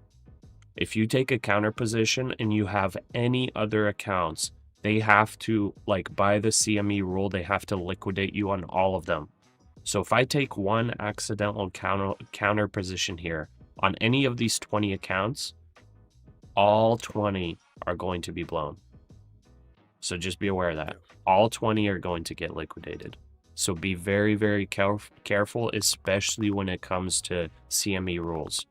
If you take a counter position and you have any other accounts, they have to, like, by the CME rule, they have to liquidate you on all of them. So if I take one accidental counter position here on any of these 20 accounts, all 20 are going to be blown. So just be aware of that. All 20 are going to get liquidated. So be very, very careful, especially when it comes to CME rules.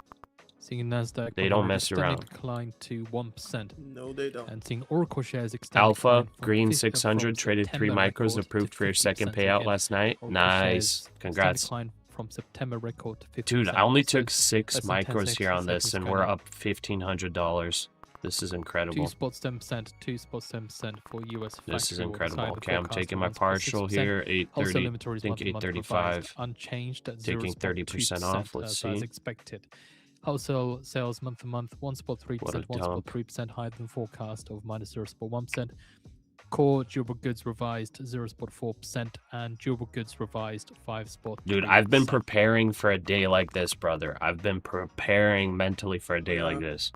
Seeing NASDAQ They don't mess extending around. decline to 1%. No, they don't. And seeing Oracle shares extend Alpha, decline from green 600 600, traded 3 micros, approved for your second payout last night. Nice. Congrats. Decline from September record to 50%. Dude, I only So took 6 less than 10 micros here on this, seconds and we're up $1,500. This is 2 incredible. spots 10%, 2 spots 10% for US factory. This is orders, incredible. higher than Okay, I'm forecast taking of my 1.6%. partial here, Wholesale 830. inventories think month-to-month 835. revised, unchanged at Taking 30% off. 0.2% Let's as see. expected. Wholesale sales month-to-month 1.3%, What a dump. 1.3% higher than forecast of minus 0.1%. Core durable goods revised 0.4% and durable goods revised 5.3%. Dude, I've been preparing for a day like this, brother. I've been preparing mentally for a day like this.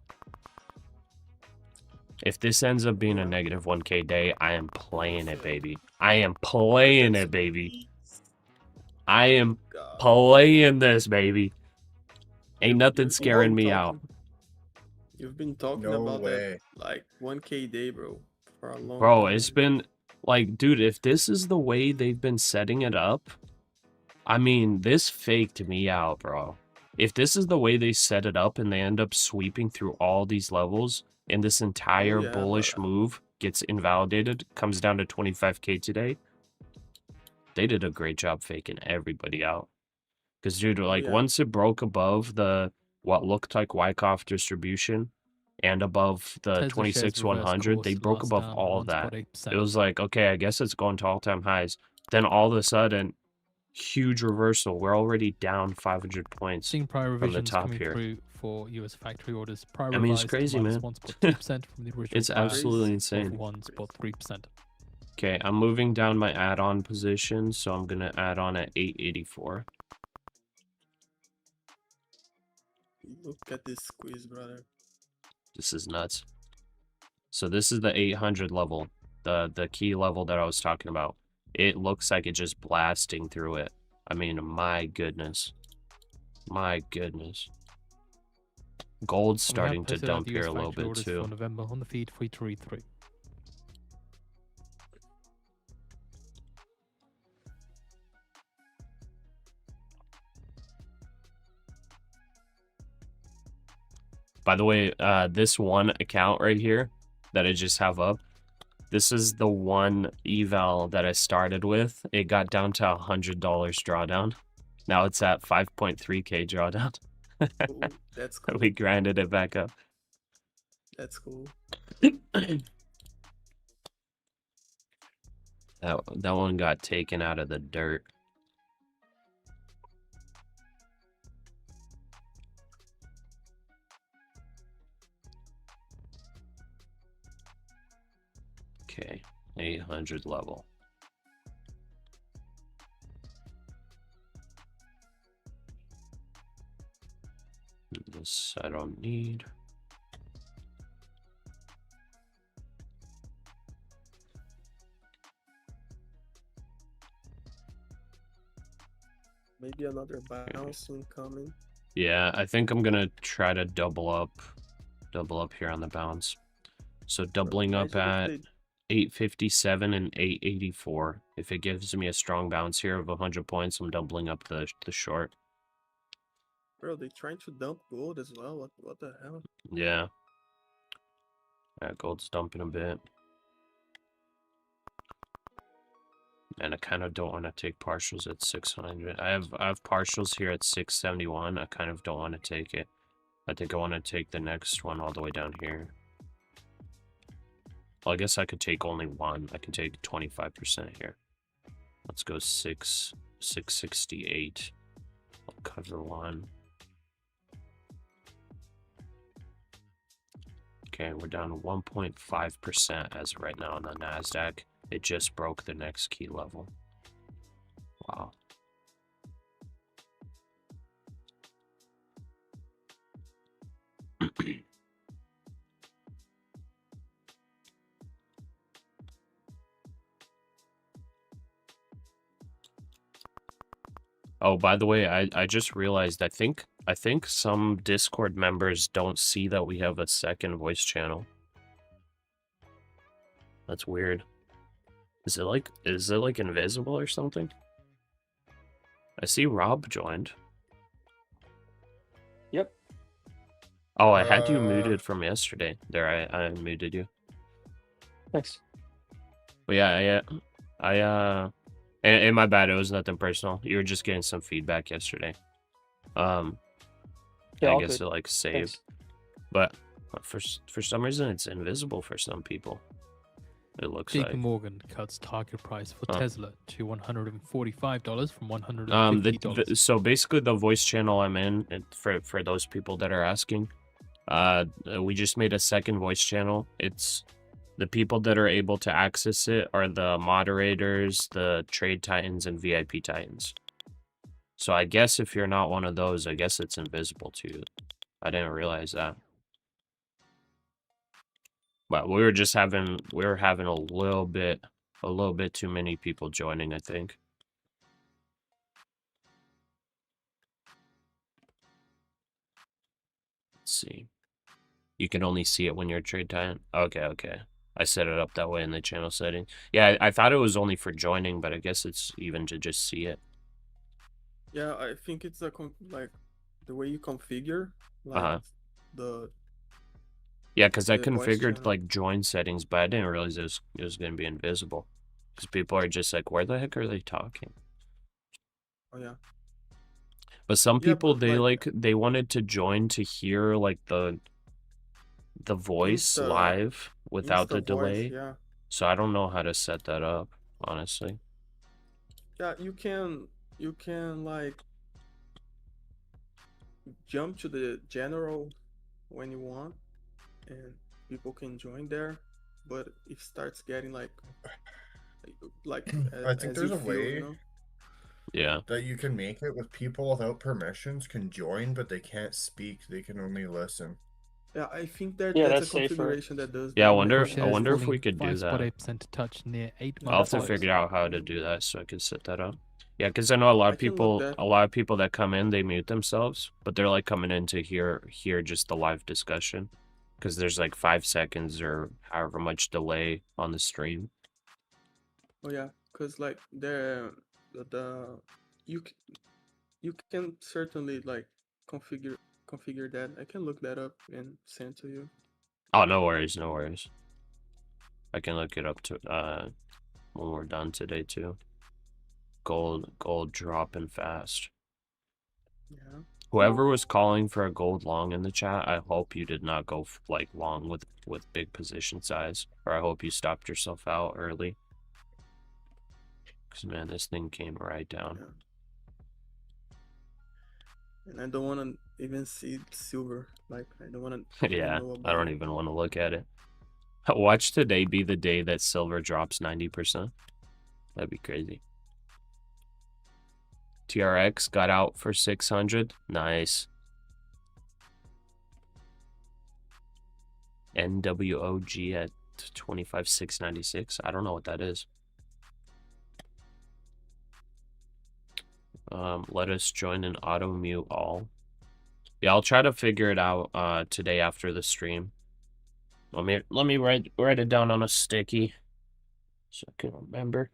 If this ends up being a negative 1K day, I am playing it, baby. I am playing it, baby. I am playing this, baby. Ain't nothing scaring me out. You've been talking No about way. that like 1K day, bro, for a long Bro, time. it's been like, dude, if this is the way they've been setting it up, I mean, this faked me out, bro. If this is the way they set it up and they end up sweeping through all these levels and this entire bullish move gets invalidated, comes down to 25K today, they did a great job faking everybody out. Because, dude, like, once it broke above the what looked like Wyckoff distribution and above the 26,100, they broke above all of that. It was like, okay, I guess it's going to all-time highs. Then all of a sudden, huge reversal. We're already down 500 points Seeing prior from the revisions top coming here. through for US factory orders. Prior I mean, it's revised crazy, man. 1.2% from the original It's absolutely insane. 1.3%. Okay, I'm moving down my add-on position, so I'm going to add on at 884. Look at this squeeze, brother. This is nuts. So this is the 800 level, the key level that I was talking about. It looks like it's just blasting through it. I mean, my goodness. My goodness. Gold's starting to dump here a little bit too. For November on the feed for you to read through. By the way, this one account right here that I just have up, this is the one eval that I started with. It got down to $100 drawdown. Now it's at 5.3K drawdown. Ooh, that's cool. We grinded it back up. That's cool. That one got taken out of the dirt. Okay, 800 level. This I don't need. Maybe another bounce incoming. Yeah, I think I'm gonna try to double up here on the bounce. So doubling up at 857 and 884. If it gives me a strong bounce here of 100 points, I'm doubling up the short. Bro, they trying to dump gold as well. What the hell? Yeah. Yeah, gold's dumping a bit. And I kind of don't want to take partials at 600. I have partials here at 671. I kind of don't want to take it. I think I want to take the next one all the way down here. Well, I guess I could take only one. I can take 25% here. Let's go 668. I'll cover one. Okay, we're down 1.5% as of right now on the NASDAQ. It just broke the next key level. Wow. Oh, by the way, I just realized I think some Discord members don't see that we have a second voice channel. That's weird. Is it like invisible or something? I see Rob joined. Yep. Oh, I had you muted from yesterday. There, I muted you. Thanks. But yeah, and my bad, it was nothing personal. You were just getting some feedback yesterday. Yeah, I all guess good. it like saved. Thanks. But for some reason it's invisible for some people. It looks JP like. Morgan cuts target price for Huh. Tesla to $145 from $150. So basically the voice channel I'm in, and for those people that are asking, we just made a second voice channel. It's the people that are able to access it are the moderators, the trade titans, and VIP titans. So I guess if you're not one of those, I guess it's invisible to you. I didn't realize that. But we were having a little bit too many people joining, I think. Let's see. You can only see it when you're a trade titan. Okay. I set it up that way in the channel setting. Yeah, I thought it was only for joining, but I guess it's even to just see it. Yeah, I think it's like the way you configure like the Yeah, because I the voice configured channel. like join settings, but I didn't realize it was going to be invisible. Because people are just like, where the heck are they talking? Oh yeah. But some Yeah, people but, they wanted to join to hear like the voice live without the Insta voice, delay. yeah. So I don't know how to set that up, honestly. Yeah, you can like jump to the general when you want, and people can join there, but it starts getting like I think as there's you a feel, you way know. Yeah. that you can make it with people without permissions can join, but they can't speak. They can only listen. Yeah, I think Yeah, that's a that's safer. configuration that does Yeah, I that. wonder Shares if we falling could do that. 5.8% to touch near 8-month I'll have to That's figure nice. out how to do that so I can set that up. Yeah, because I know a lot I of can look people that come in, they mute themselves, but they're like coming in to hear just the live discussion, because there's like 5 seconds or however much delay on the stream. Oh yeah, because like the you can certainly like configure that. I can look that up and send to you. Oh, no worries. I can look it up to when we're done today too. Gold dropping fast. Yeah. Whoever was calling for a gold long in the chat, I hope you did not go like long with big position size, or I hope you stopped yourself out early. Because man, this thing came right down. Yeah. And I don't want to even see silver. Like I don't want to Yeah, know about I don't it. even want to look at it. Watch today be the day that silver drops 90%. That'd be crazy. TRX got out for 600. Nice. NWOG at 25,696. I don't know what that is. Let us join an auto mute all. Yeah, I'll try to figure it out today after the stream. Let me write it down on a sticky so I can remember.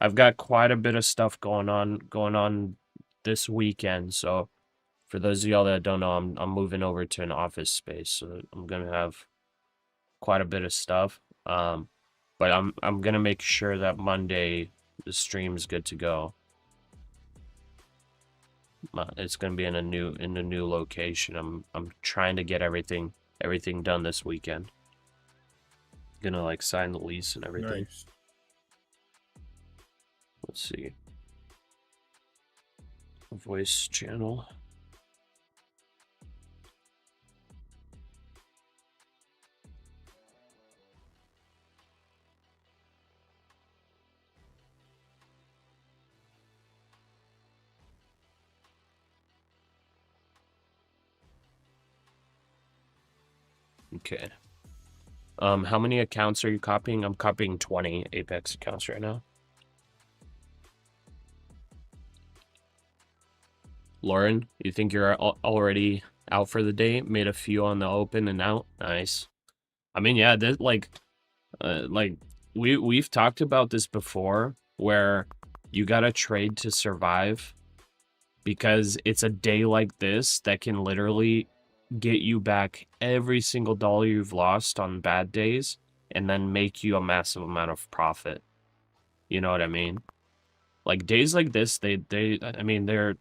I've got quite a bit of stuff going on this weekend, so for those of y'all that don't know, I'm moving over to an office space, so I'm gonna have quite a bit of stuff. But I'm gonna make sure that Monday the stream's good to go. It's gonna be in a new location. I'm trying to get everything done this weekend. gonna like sign the lease and everything. Nice. Let's see. Voice channel. Okay. How many accounts are you copying? I'm copying 20 Apex accounts right now. Lauren, you think you're already out for the day? Made a few on the open and out. Nice. I mean, yeah, this like we've talked about this before, where you gotta trade to survive, because it's a day like this that can literally get you back every single dollar you've lost on bad days, and then make you a massive amount of profit. You know what I mean? Like days like this, I mean, they're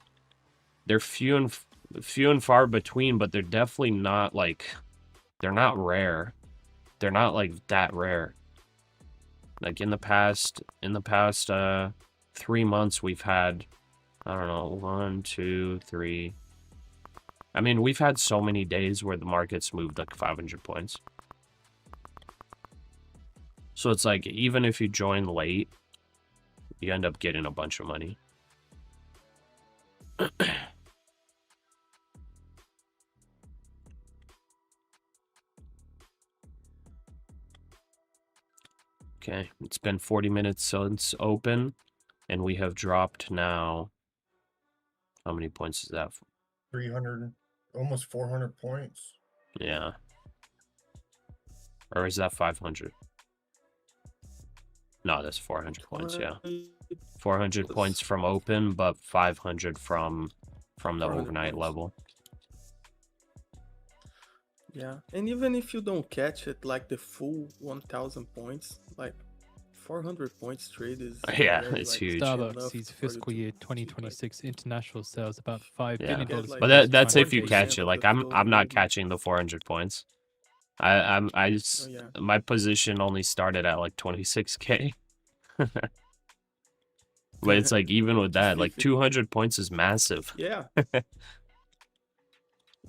few and far between, but they're definitely not like, they're not rare. They're not like that rare. Like in the past 3 months, we've had, I don't know, 1, 2, 3. I mean, we've had so many days where the market's moved like 500 points. So it's like, even if you join late, you end up getting a bunch of money. Okay, it's been 40 minutes since open, and we have dropped now. How many points is that? 300, almost 400 points. Yeah. Or is that 500? No, that's 400 points, yeah. 400 points from open, but 500 from the overnight level. Yeah, and even if you don't catch it, like the full 1,000 points, like 400 points trade is Yeah, very, it's like, huge. enough Starbucks sees for you fiscal to year like, 2026 international sales about $5 Yeah. billion. Get, like, But that's if you 40% catch it. of Like the I'm flow not movement. catching the 400 points. Oh, yeah. My position only started at like 26K. But it's like, even with that, like 200 points is massive. Yeah.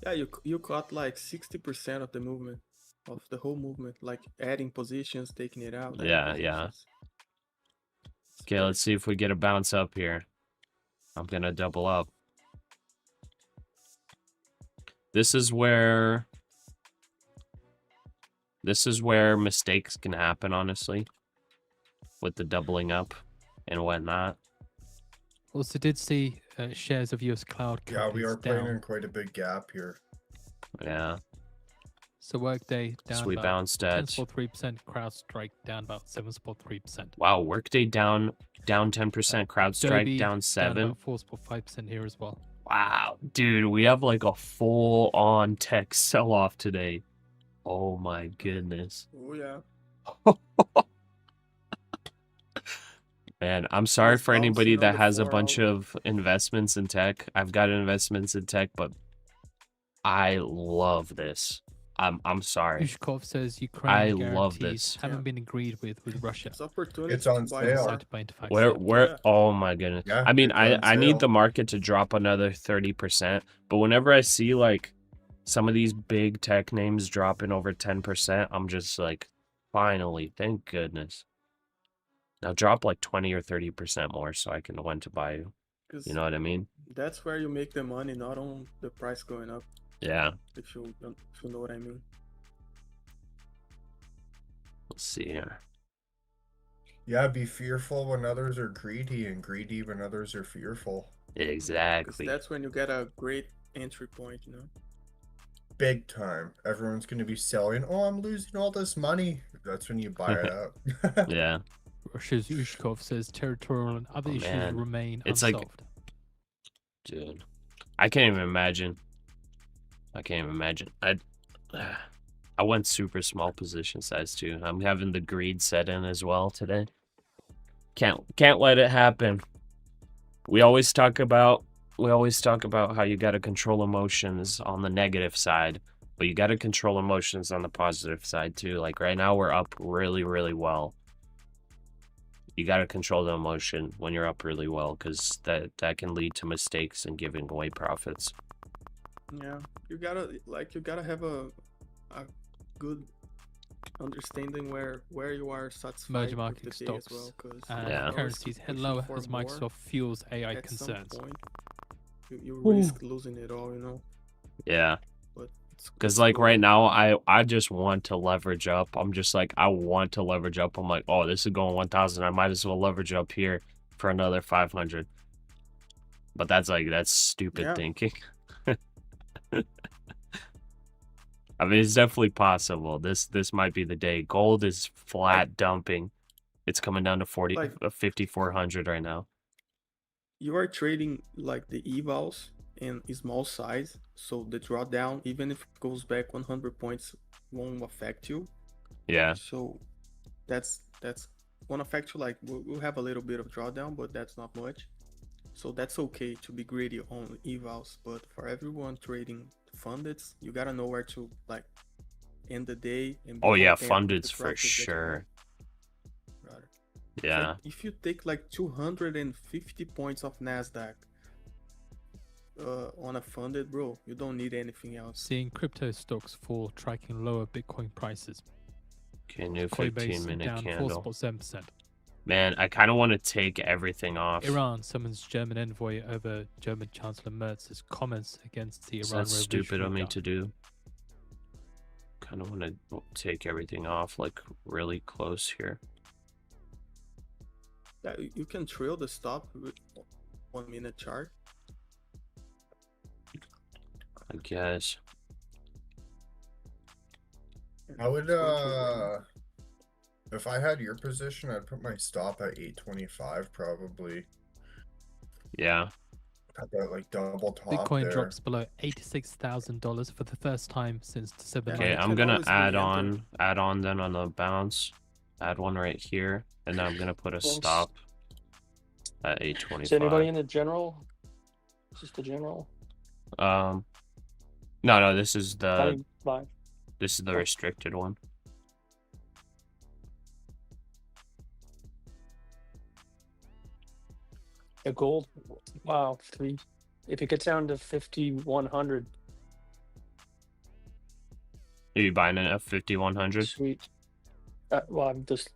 Yeah, you caught like 60% of the movement, of the whole movement, like adding positions, taking it out. adding Yeah, yeah. positions. It's Okay, very let's see if we get a bounce up here. I'm gonna double up. This is where mistakes can happen, honestly, with the doubling up and whatnot. Also did see shares of US cloud Yeah, we companies are playing down. in quite a big gap here. Yeah. So Workday down So we about bounced at 10.3%, CrowdStrike down about 7.3%. wow, Workday down 10%, CrowdStrike Adobe down 7. about 4.5% here as well. Wow, dude, we have like a full-on tech sell-off today. Oh my goodness. Oh, yeah. Man, I'm sorry It's for anybody bouncing on that the has a 4 bunch hour. of investments in tech. I've got investments in tech, but I love this. I'm sorry. Ushkov says I Ukraine love guarantees this. haven't Yeah. been agreed with Russia. It's opportunity It's on to buy sale. more. Cited by Interfax. Where Yeah. oh my goodness. Yeah, I mean, it's on I need sale. the market to drop another 30%, but whenever I see like some of these big tech names dropping over 10%, I'm just like, finally, thank goodness. Now drop like 20 or 30% more so I can know when to buy you. 'Cause You know what I mean? that's where you make the money, not on the price going up, Yeah. if you know what I mean. Let's see here. Yeah, be fearful when others are greedy, and greedy when others are fearful. 'Cause Exactly. that's when you get a great entry point, you know. Big time. Everyone's going to be selling, oh, I'm losing all this money. That's when you buy it up. Yeah. Russia's Ushkov says territorial and other Oh, issues man. remain It's like- unsolved. Dude. I can't even imagine. I went super small position size too. I'm having the greed set in as well today. Can't let it happen. We always talk about how you got to control emotions on the negative side, But you got to control emotions on the positive side too. Like right now we're up really, really well. You got to control the emotion when you're up really well, because that can lead to mistakes and giving away profits. Yeah, you gotta have a good understanding where you are satisfied Emerging with market the day as stocks well, because and Yeah. currencies head lower as Microsoft fuels AI at some concerns. point you risk losing it all, you know. Yeah. But Because like right now, I just want to leverage up. I'm just like, I want to leverage up. I'm like, oh, this is going 1,000. I might as well leverage up here for another 500. But that's stupid thinking. I mean, it's definitely possible. This might be the day. Gold is flat dumping. It's coming down to 5,400 right now. You are trading like the evals in small size, so the drawdown, even if it goes back 100 points, won't affect you. Yeah. So that's won't affect you. Like we'll have a little bit of drawdown, but that's not much. So that's okay to be greedy on evals, but for everyone trading fundeds, you gotta know where to like end the day and be Oh yeah, content with the fundeds for profit that you sure. have. Rather. Yeah. Like if you take like 250 points of NASDAQ on a funded, bro, you don't need anything else. Seeing crypto stocks fall, tracking lower Bitcoin prices. Okay, new Coinbase 15-minute down candle. 4.7%. Man, I kind of want to take everything off. Iran summons German envoy over German Chancellor Merz's comments against the Iran That's stupid of me Guard. to do. Kind of want to take everything off, like really close here. Yeah, you can trail the stop with 1 minute chart. I guess. I would if I had your position, I'd put my stop at 825 probably. Yeah. Got that like double top Bitcoin there. drops below $86,000 for the first time since December 9th. Okay, I'm gonna add on then on the bounce. Add one right here, and then I'm gonna put a stop at 825. Is anybody in the general? Is this the general? No, this is the Live. This is the restricted one. The gold, wow, if it gets down to 5,100. Are you buying it at 5,100? Sweet. Well, I'm just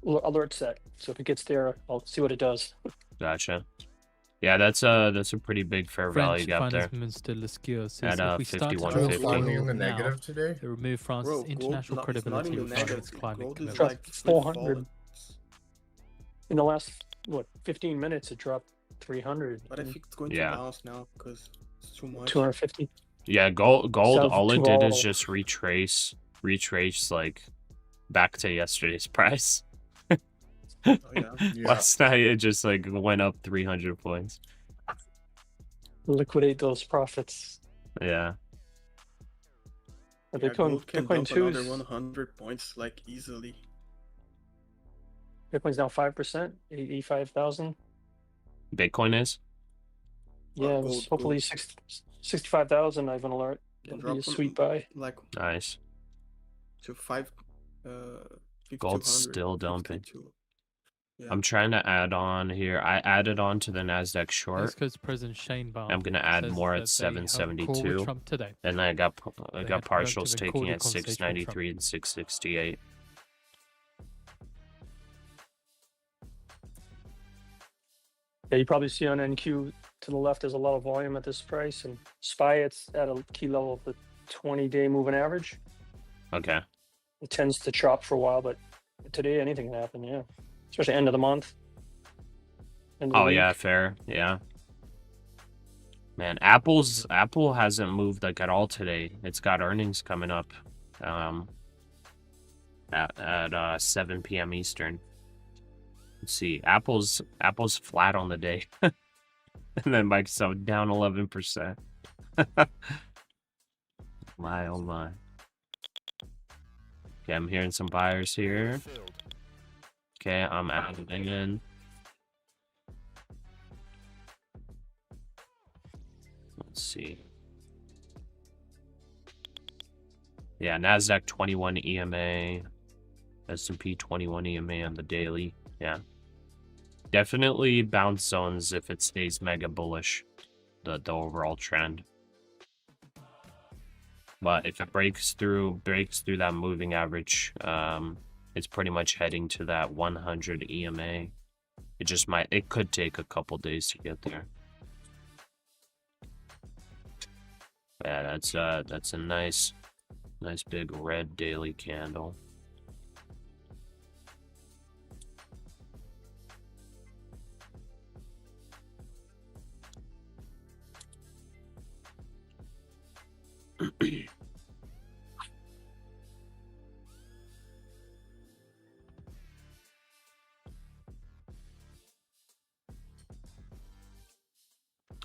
alert set, so if it gets there, I'll see what it does. Gotcha. Yeah, that's a pretty big fair value gap there. Finance Minister Lescure At says if we start to drill 51.50. Finally in oil the now, negative today. they remove France's Bro, international gold, credibility it's not in the regarding its negative. climate Gold is commitment. like 400. In the last 15 minutes, it dropped 300. But I think it's going to bounce now because it's too much. 250. Yeah, gold Sounds all it too did is volatile. just retrace like back to yesterday's price. Oh, yeah. Last night it just like went up 300 points. Liquidate those profits. Yeah. Gold can Bitcoin dump 2 another is 100 points like easily. Bitcoin's down 5%, 85,000. Bitcoin is? Yeah, it was hopefully 65,000. I have an alert. That'll be a sweet buy. Like Nice. to 5. Gold's still dumping. 52. Yeah. I'm trying to add on here. I added on to the NASDAQ short. Mexico's President Shane Baum I'm gonna add says more that at they held a call with 772. Trump today. And I got had partials productive and taking cordial at conversation with 693 and 668. Yeah, you probably see on NQ to the left, there's a lot of volume at this price, and SPY, it's at a key level of the 20-day moving average. Okay. It tends to chop for a while, but today anything can happen, yeah. Especially end of the month. End of the Oh week. yeah, fair. Yeah. Man, Apple hasn't moved like at all today. It's got earnings coming up at 7 p.m. Eastern. Let's see. Apple's flat on the day. And then Microsoft down 11%. My oh my. Okay, I'm hearing some buyers here. Okay, I'm adding in. Let's see. Yeah, NASDAQ 21 EMA, S&P 21 EMA on the daily. Yeah. Definitely bounce zones if it stays mega bullish, the overall trend. But if it breaks through that moving average, it's pretty much heading to that 100 EMA. It could take a couple days to get there. Yeah, that's a nice big red daily candle.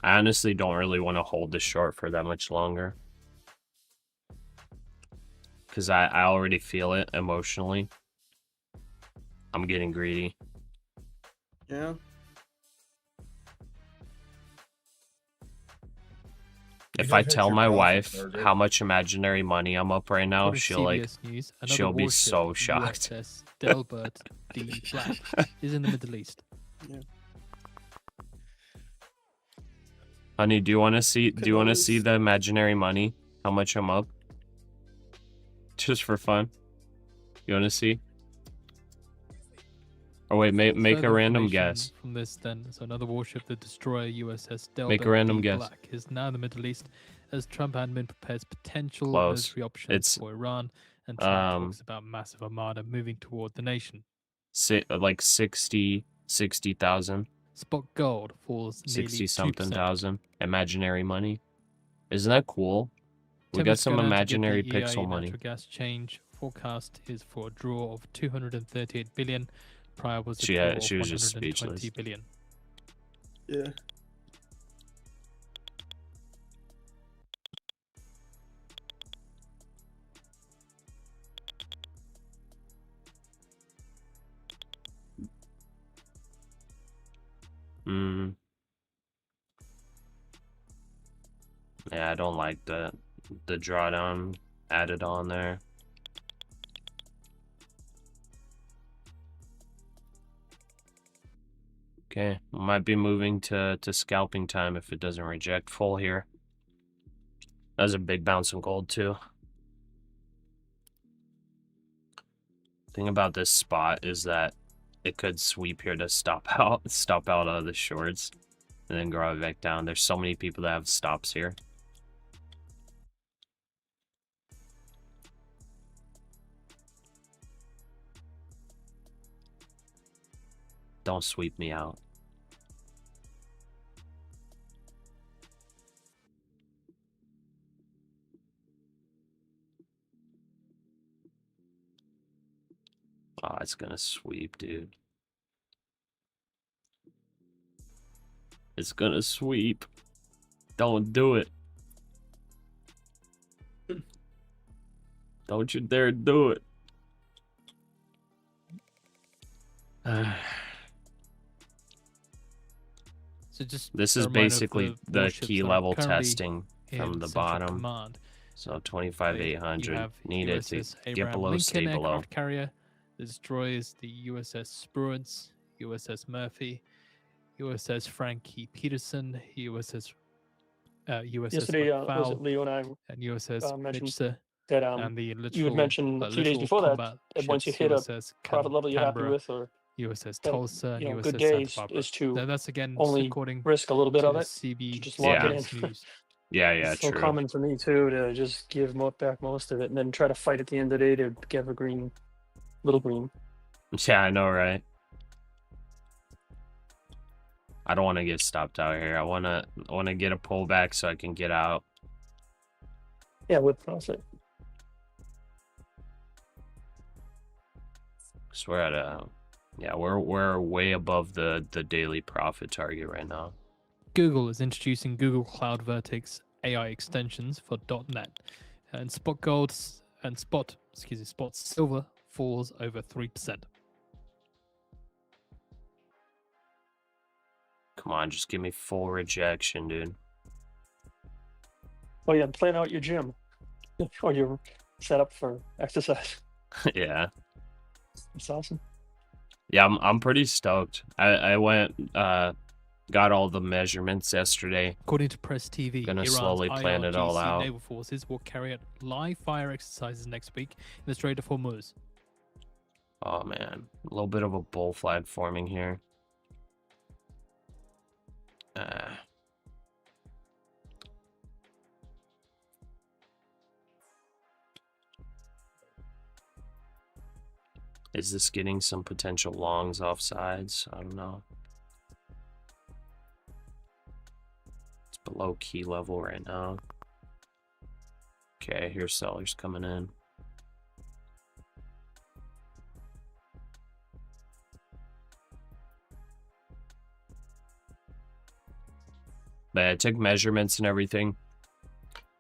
I honestly don't really want to hold the short for that much longer. Because I already feel it emotionally. I'm getting greedy. Yeah. If You I did hit tell your my profit wife target. how much imaginary money I'm up right now, According to she'll CBS News, another she'll be warship, so shocked. USS Delbert D. Black, is in the Middle East. Yeah. Honey, do you want to see Could the always- imaginary money? How much I'm up? Just for fun. You want to see? Or wait, make a Further random information guess. From this, then, so another warship, the destroyer USS Delbert Make a random D. guess. Black, is now in the Middle East as Trump admin prepares potential Close. military options It's, for Iran, and Trump talks about massive armada moving toward the nation. Like 60,000, Spot gold falls nearly 60 something 2%. thousand. Imaginary money. Isn't that cool? We got Tempest some going out to get imaginary the EIA pixel money. natural gas change forecast is for a draw of 238 billion. Prior was a She draw was of just 120 speechless. billion. Yeah. Yeah, I don't like the drawdown added on there. Okay, might be moving to scalping time if it doesn't reject full here. That's a big bounce in gold too. Thing about this spot is that it could sweep here to stop out of the shorts and then grow it back down. There's so many people that have stops here. Don't sweep me out. Oh, it's gonna sweep, dude. It's gonna sweep. Don't do it. Don't you dare do it. So just This a is reminder of basically the warships key that are level currently testing in from the Central bottom. Command. So You 25,800. have Need it to USS get Abraham below, Lincoln stay below. aircraft carrier, the destroyers, the USS Spruance, USS Murphy, USS Frankie Peterson, USS Yesterday, was McFowl, it Leo and I and USS mentioned Mitchell, that and the you literal, had mentioned a few days little before that combat once you ships, hit a USS profit level you're happy Canberra, with or USS had a, Tulsa, and USS good Santa days Barbara. is to That's again only according risk a little bit to of it to CB, just lock it CBS in. News. Yeah, It's so true. common for me too to just give back most of it and then try to fight at the end of the day to give a little green. Yeah, I know, right? I don't want to get stopped out here. I want to get a pullback so I can get out. Yeah, with profit. So we're at we're way above the daily profit target right now. Google is introducing Google Cloud Vertex AI extensions for .NET, and spot gold and spot silver falls over 3%. Come on, just give me full rejection, dude. Oh yeah, plan out your gym or your setup for exercise. Yeah. It's awesome. Yeah, I'm pretty stoked. I went got all the measurements yesterday. According to Press TV, Gonna Iran's slowly plan it all IRGC out. naval forces will carry out live fire exercises next week in the Strait of Hormuz. Oh man, a little bit of a bull flag forming here. Is this getting some potential longs off sides? I don't know. It's below key level right now. Okay, here's sellers coming in. But I took measurements and everything,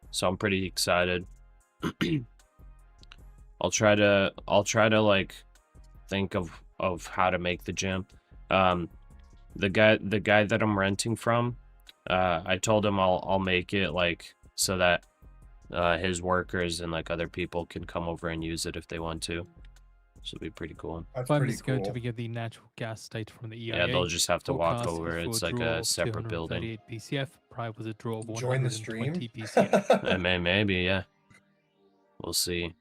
so I'm pretty excited. I'll try to like think of how to make the gym. The guy that I'm renting from, I told him I'll make it like so that his workers and like other people can come over and use it if they want to. So it'll be pretty cool. That's Fund pretty is going to cool. be the natural gas data from the EIA. Yeah, they'll just have to walk Forecast over. is for It's like draw a of separate building. 238 BCF. Prior was a draw of Join the stream. 120 BCF. Maybe, yeah. We'll see.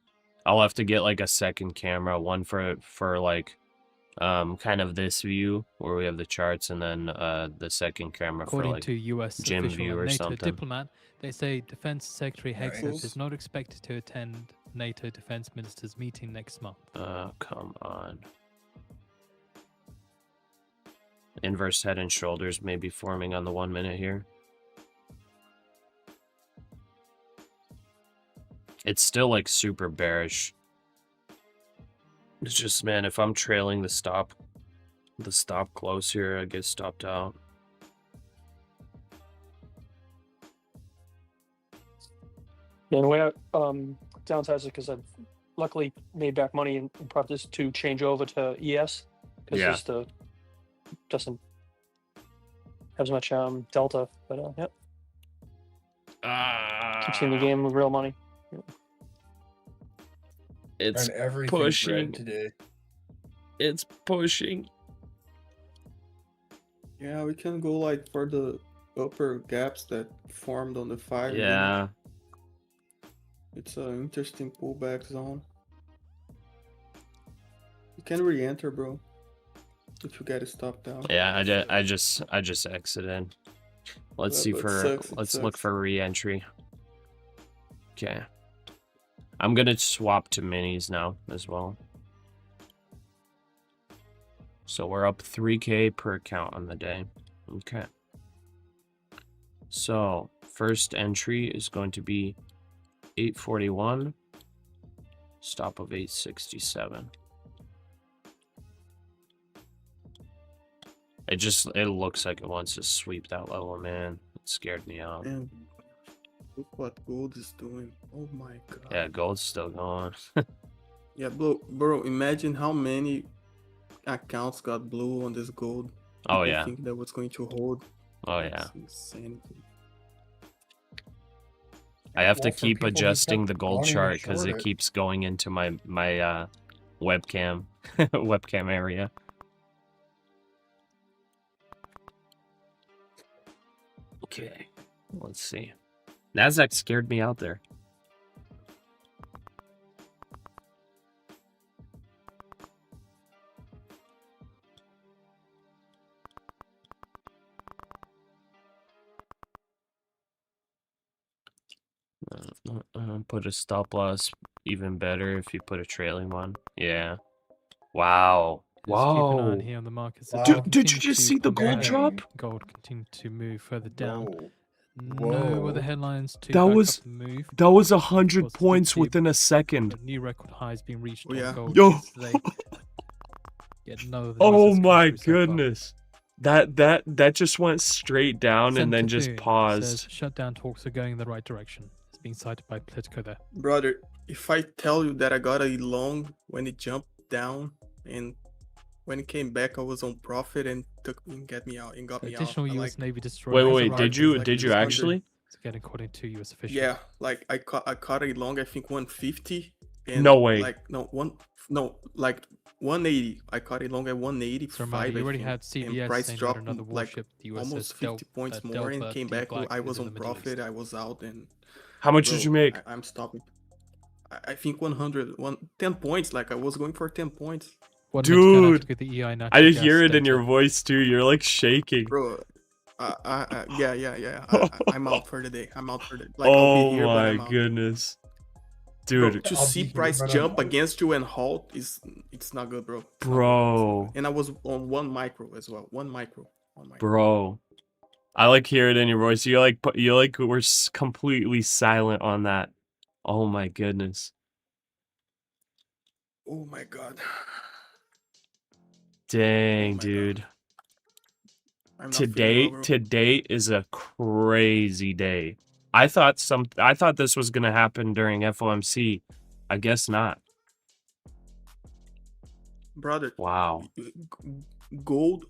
I'll have to get like a second camera, one for like kind of this view where we have the charts, and then the second camera for According like to U.S. gym official view and or NATO something. diplomat, they say Defense Secretary Hegseth Nice. is not expected to attend NATO defense ministers meeting next month. Come on. Inverse head and shoulders may be forming on the 1 minute here. It's still like super bearish. It's just, man, if I'm trailing the stop close here, I get stopped out. Yeah, the way I downsize it because I've luckily made back money and brought this to change over to ES because Yeah. this doesn't have as much delta. But yep, keep seeing the game with real money. It's And everything's pushing. red today. It's pushing. Yeah, we can go like for the upper gaps that formed on the 5 minute. Yeah. It's an interesting pullback zone. You can re-enter, bro. If you get it stopped down. Yeah, I just exited. Let's Yeah, see but for sucks, it let's look sucks. for re-entry. Okay. I'm gonna swap to minis now as well. So we're up 3K per account on the day. Okay. So first entry is going to be 841. Stop of 867. It looks like it wants to sweep that level, man. It scared me out. And look what gold is doing. Oh my god. Yeah, gold's still going. Yeah, bro, imagine how many accounts got blue on this gold. Oh People yeah. think that was going to hold. Oh yeah. It's insanity. I have to Well, for keep people who adjusting kept the gold wanting to chart because short it keeps going into my webcam webcam area. Okay, let's see. NASDAQ scared me out there. Put a stop loss even better if you put a trailing one. Yeah. Wow. Just keep an eye Wow. on here on the markets. Wow. As Dude, they did you continue just to see the gold overhead, drop? Gold continue to move further down. Whoa. No other Whoa. headlines to That back was- up the move. That was 100 Was points deep. within a second. A new record high has been reached Oh, on yeah. gold Yo. yesterday. Yet no other Oh news has come my through so far. goodness. That just went straight down and then just Sentitude paused. says shutdown talks are going in the right direction. It's being cited by Politico there. Brother, if I tell you that I got a long when it jumped down and when it came back I was on profit and got me out. Additional I U.S. like Navy destroyer. Wait, has wait, arrived did it's you like did you 600. actually? Again, according to US officials. Yeah, like I caught it long. I think 150. And No way. Like like 180. I caught it long at 185. So reminder, you I already think, had CBS and price saying dropped about another like warship, the USS almost 50 points more and Delta came D back. Black I is was in the on Middle profit. East. I was out, and How much bro, did you make? I'm stopping. I think 10 points. Like I was going for 10 points, 1 minute to Dude, get the EI I natural gas hear it in data. your voice too. You're like shaking. bro. Yeah. I'm out for the day. I'm out for the. Like I'll Oh be here, but my I'm out. goodness. Bro, Dude, to I'll see be here, price but I'm jump out. against you and halt it's not good, bro. It's not good, it's not bro, good. And I was on 1 micro as well. 1 micro. 1 micro. bro. I like hear it in your voice. You like we're completely silent on that. Oh my goodness. Oh my god. Dang, my God. dude. I'm not feeling well, bro. Today is a crazy day. I thought this was gonna happen during FOMC. I guess not. Brother, Wow. gold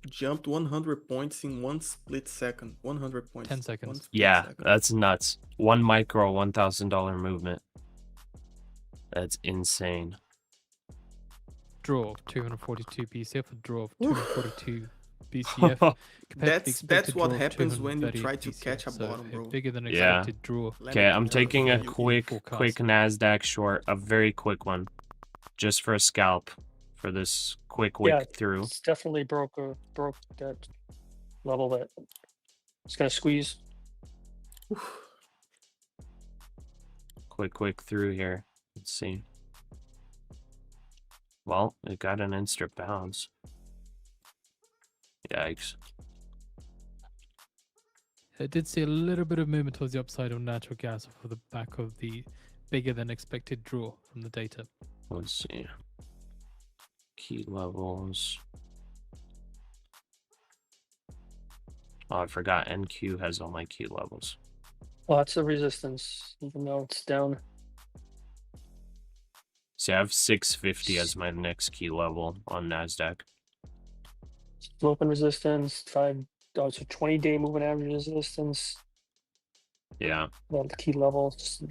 jumped 100 points in 1 split second. 100 points. 10 seconds. 1 split Yeah, second. that's nuts. 1 micro, $1,000 movement. That's insane. Draw of 242 BCF, a draw of 242 BCF. That's what happens when you try to catch a bottom, bro. Bigger than Yeah. expected draw. Let Okay, me I'm tell you, taking a you- quick forecast. NASDAQ short, a very quick one, just for a scalp, for this quick wick Yeah, through. It's definitely broke that level that it's gonna squeeze. Quick through here. Let's see. Well, it got an instant bounce. Yikes. It did see a little bit of movement towards the upside on natural gas off of the back of the bigger than expected draw from the data. Let's see. Key levels. Oh, I forgot NQ has all my key levels. Lots of resistance, even though it's down. See, I have 650 as my next key level on NASDAQ. Slope and resistance, so 20-day moving average resistance. Yeah. Well, the key levels.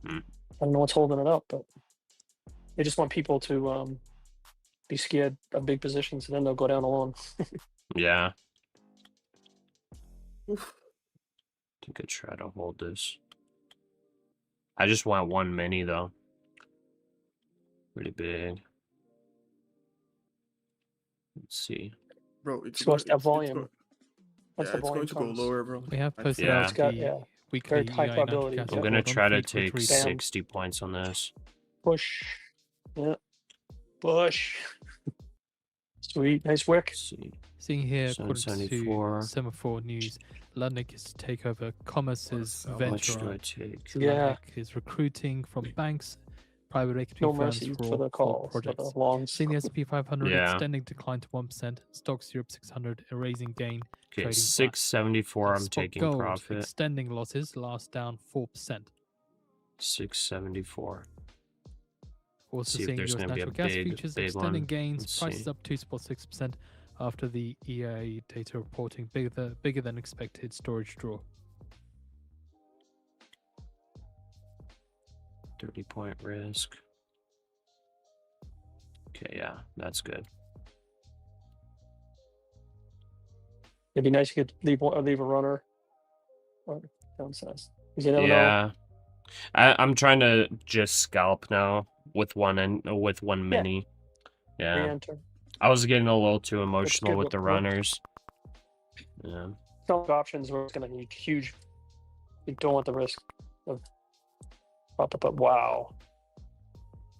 Hmm. I don't know what's holding it up, but they just want people to be scared of big positions, and then they'll go down alone. Yeah. I think I try to hold this. I just want 1 mini though. Pretty big. Let's see. Bro, it's So what's that it's volume? going, Once yeah, the it's volume going to go comes, lower, bro. We have I posted feel Yeah. out It's got, the yeah, weekly very high EI natural probability. gas I'm I'm report gonna on try to frequent take reads. Bam. 60 points on this. push. Yeah. Push. Sweet. Nice wick. Let's see. Seeing here, according to 774. Semaphore News, London is to take over Commerce's How How much venture do I arm. take? Yeah. Lundbeck is recruiting from banks, private equity No firms mercy for for the calls, for projects. the longs. Seeing the S&P 500 Yeah. extending decline to 1%, Stocks Europe 600 erasing gain, Okay, trading flat. 674. I'm Spot taking gold profit. extending losses, last down 4%. 674. Also See if seeing there's US gonna be a natural gas big futures one. extending gains, Let's prices see. up 2.6% after the EA data reporting bigger than expected storage draw. 30-point risk. Okay, yeah, that's good. It'd be nice if you could leave a runner or downsize. Because you never know. Yeah. I'm trying to just scalp now with one mini. Yeah. Re-enter. I was getting a little too emotional good with with the work. runners. Yeah. Some options where it's going to be huge. You don't want the risk of pop up. Wow.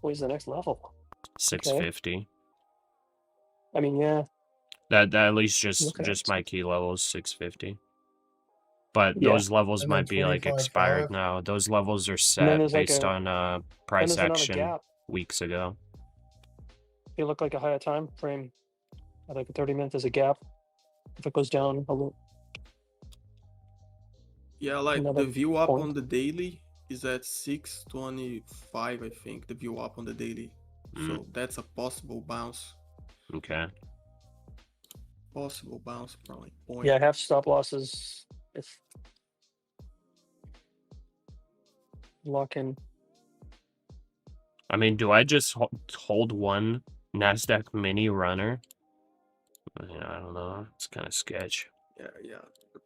Where's the next level? 650. I mean, yeah. That at least Look at just it. my key level is 650. But Yeah. those levels And then might be like 25.5. expired now. Those levels are then set there's like based a- on Then price there's another action gap. weeks ago. They look like a higher time frame. I think 30 minutes is a gap. If it goes down a little. Yeah, like Another the view up point. on the daily is at 625, I think. The view up on the daily. So that's a possible bounce. Okay. Possible bounce, probably point. Yeah, I have stop losses if lock in. I mean, do I just hold one NASDAQ mini runner? I don't know. It's kind of sketch. Yeah.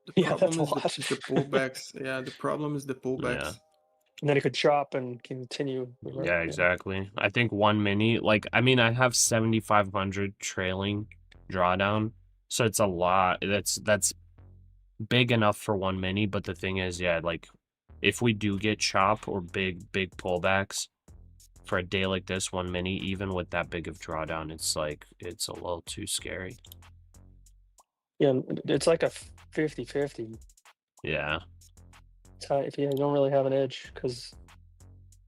The Yeah, problem that's a is lot. the pullbacks. Yeah, the problem is the pullbacks. Yeah. And then it could chop and continue. Right? Yeah, exactly. I think one mini, like, I mean, I have 7,500 trailing drawdown, so it's a lot. That's big enough for one mini, but the thing is, yeah, like, if we do get chop or big pullbacks for a day like this, one mini, even with that big of drawdown, it's like, it's a little too scary. Yeah, it's like a 50-50. Yeah. It's high, if you don't really have an edge because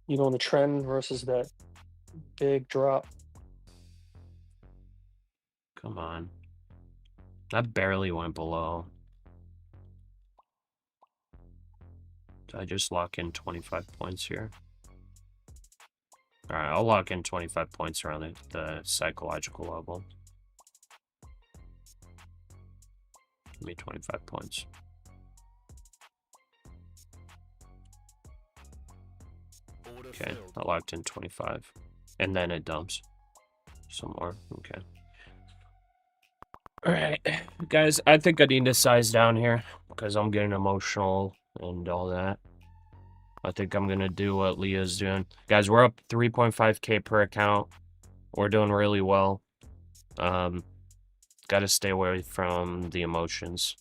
you go on the trend versus that big drop. Come on. That barely went below. Did I just lock in 25 points here? Alright, I'll lock in 25 points around the psychological level. Give me 25 points. Okay, I locked in 25. And then it dumps. Some more. Okay. Alright, guys, I think I need to size down here because I'm getting emotional and all that. I think I'm going to do what Leah's doing. Guys, we're up 3.5K per account. We're doing really well. Got to stay away from the emotions.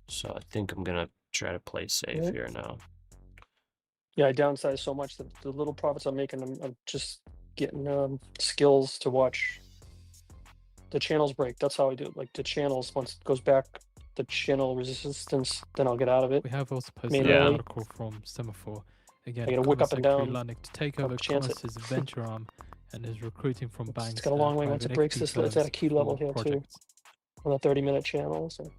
So I think I'm going to try to play safe here now. Yeah, I downsized so much that the little profits I'm making, I'm just getting skills to watch the channels break. That's how I do it. Like the channels, once it goes back, the channel resistance, then I'll get out of it. We have also posted Manually. an article from Semaphore. Again, I gotta wick up and down, Atlantic to take I'll over chance it. Commerce's venture arm and is recruiting from banks. It's got a long way. Once it breaks this, it's at a key level here too, on the 30-minute channel. So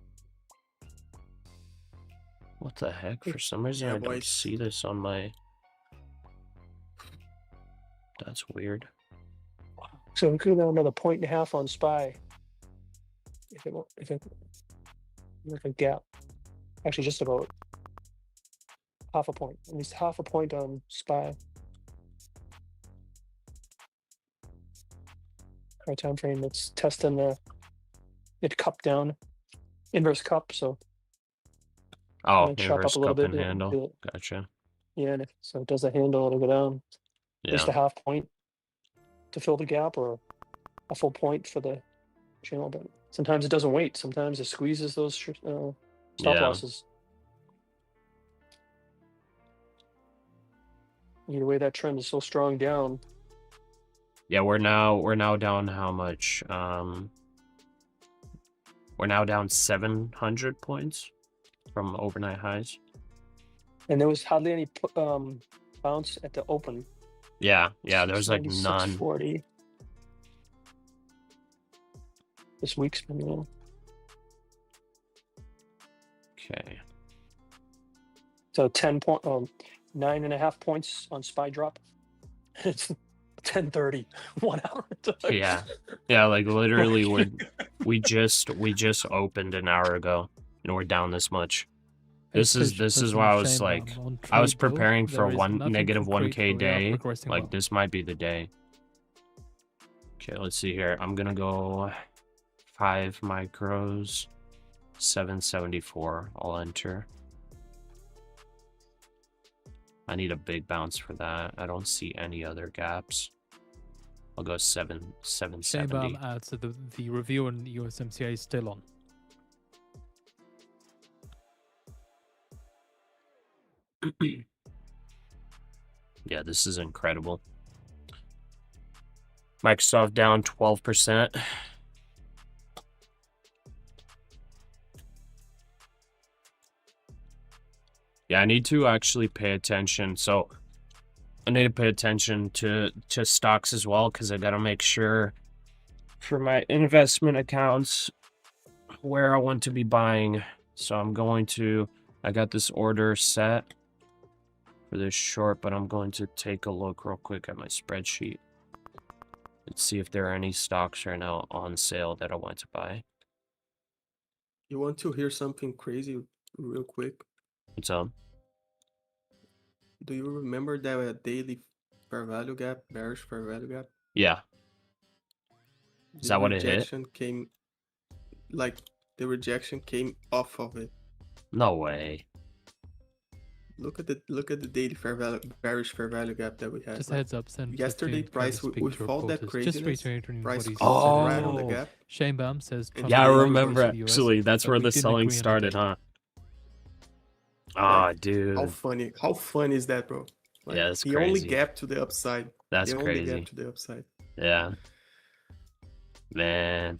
What the heck? For some reason, Yeah, I don't boys. see this on my... That's weird. So we could have another 1.5 on SPY. If a gap, actually just about half a point, at least half a point on SPY. Our time frame, it's testing it cup down, inverse cup. So Oh, chop up inverse a little cup bit. and handle. Gotcha. Yeah, and so it does a handle, it'll go down. At least Yeah. a half point to fill the gap, or a full point for the channel. But sometimes it doesn't wait. Sometimes it squeezes those stop Yeah. losses. Either way, that trend is so strong down. Yeah, we're now down how much? We're now down 700 points from overnight highs. And there was hardly any bounce at the open. Yeah, there's like none. 696.40. This week's been low. Okay. So 9.5 points on SPY drop. It's 10:30, 1 hour. Yeah, like literally we just opened an hour ago and we're down this much. This is why I was like, I was preparing for negative 1K day. Like this might be the day. Okay, let's see here. I'm gonna go 5 micros, 774. I'll enter. I need a big bounce for that. I don't see any other gaps. I'll go 770. Shane adds that the review on USMCA is still on. Yeah, this is incredible. Microsoft down 12%. Yeah, I need to actually pay attention. So I need to pay attention to stocks as well, because I got to make sure for my investment accounts where I want to be buying. So I got this order set for this short, but I'm going to take a look real quick at my spreadsheet and see if there are any stocks right now on sale that I want to buy. You want to hear something crazy? real quick. What's up? Do you remember that daily fair value gap, bearish fair value gap? Yeah. Is that what it hit? Rejection came, like the rejection came off of it. No way. Look at the daily fair value, bearish fair value gap that we had. Just like, heads up, Sen. yesterday price with all that Just craziness, reiterating price what he closed said. right on the Oh. gap. Shane Baum says And Trump Yeah, I today is remember for the US, actually. That's but where we the didn't selling agree on a started, date. huh? Ah, Like, dude. How funny is that, bro? Like, Yeah, that's he only crazy. gapped to the upside. That's He only crazy. gapped to the upside. Yeah. Man.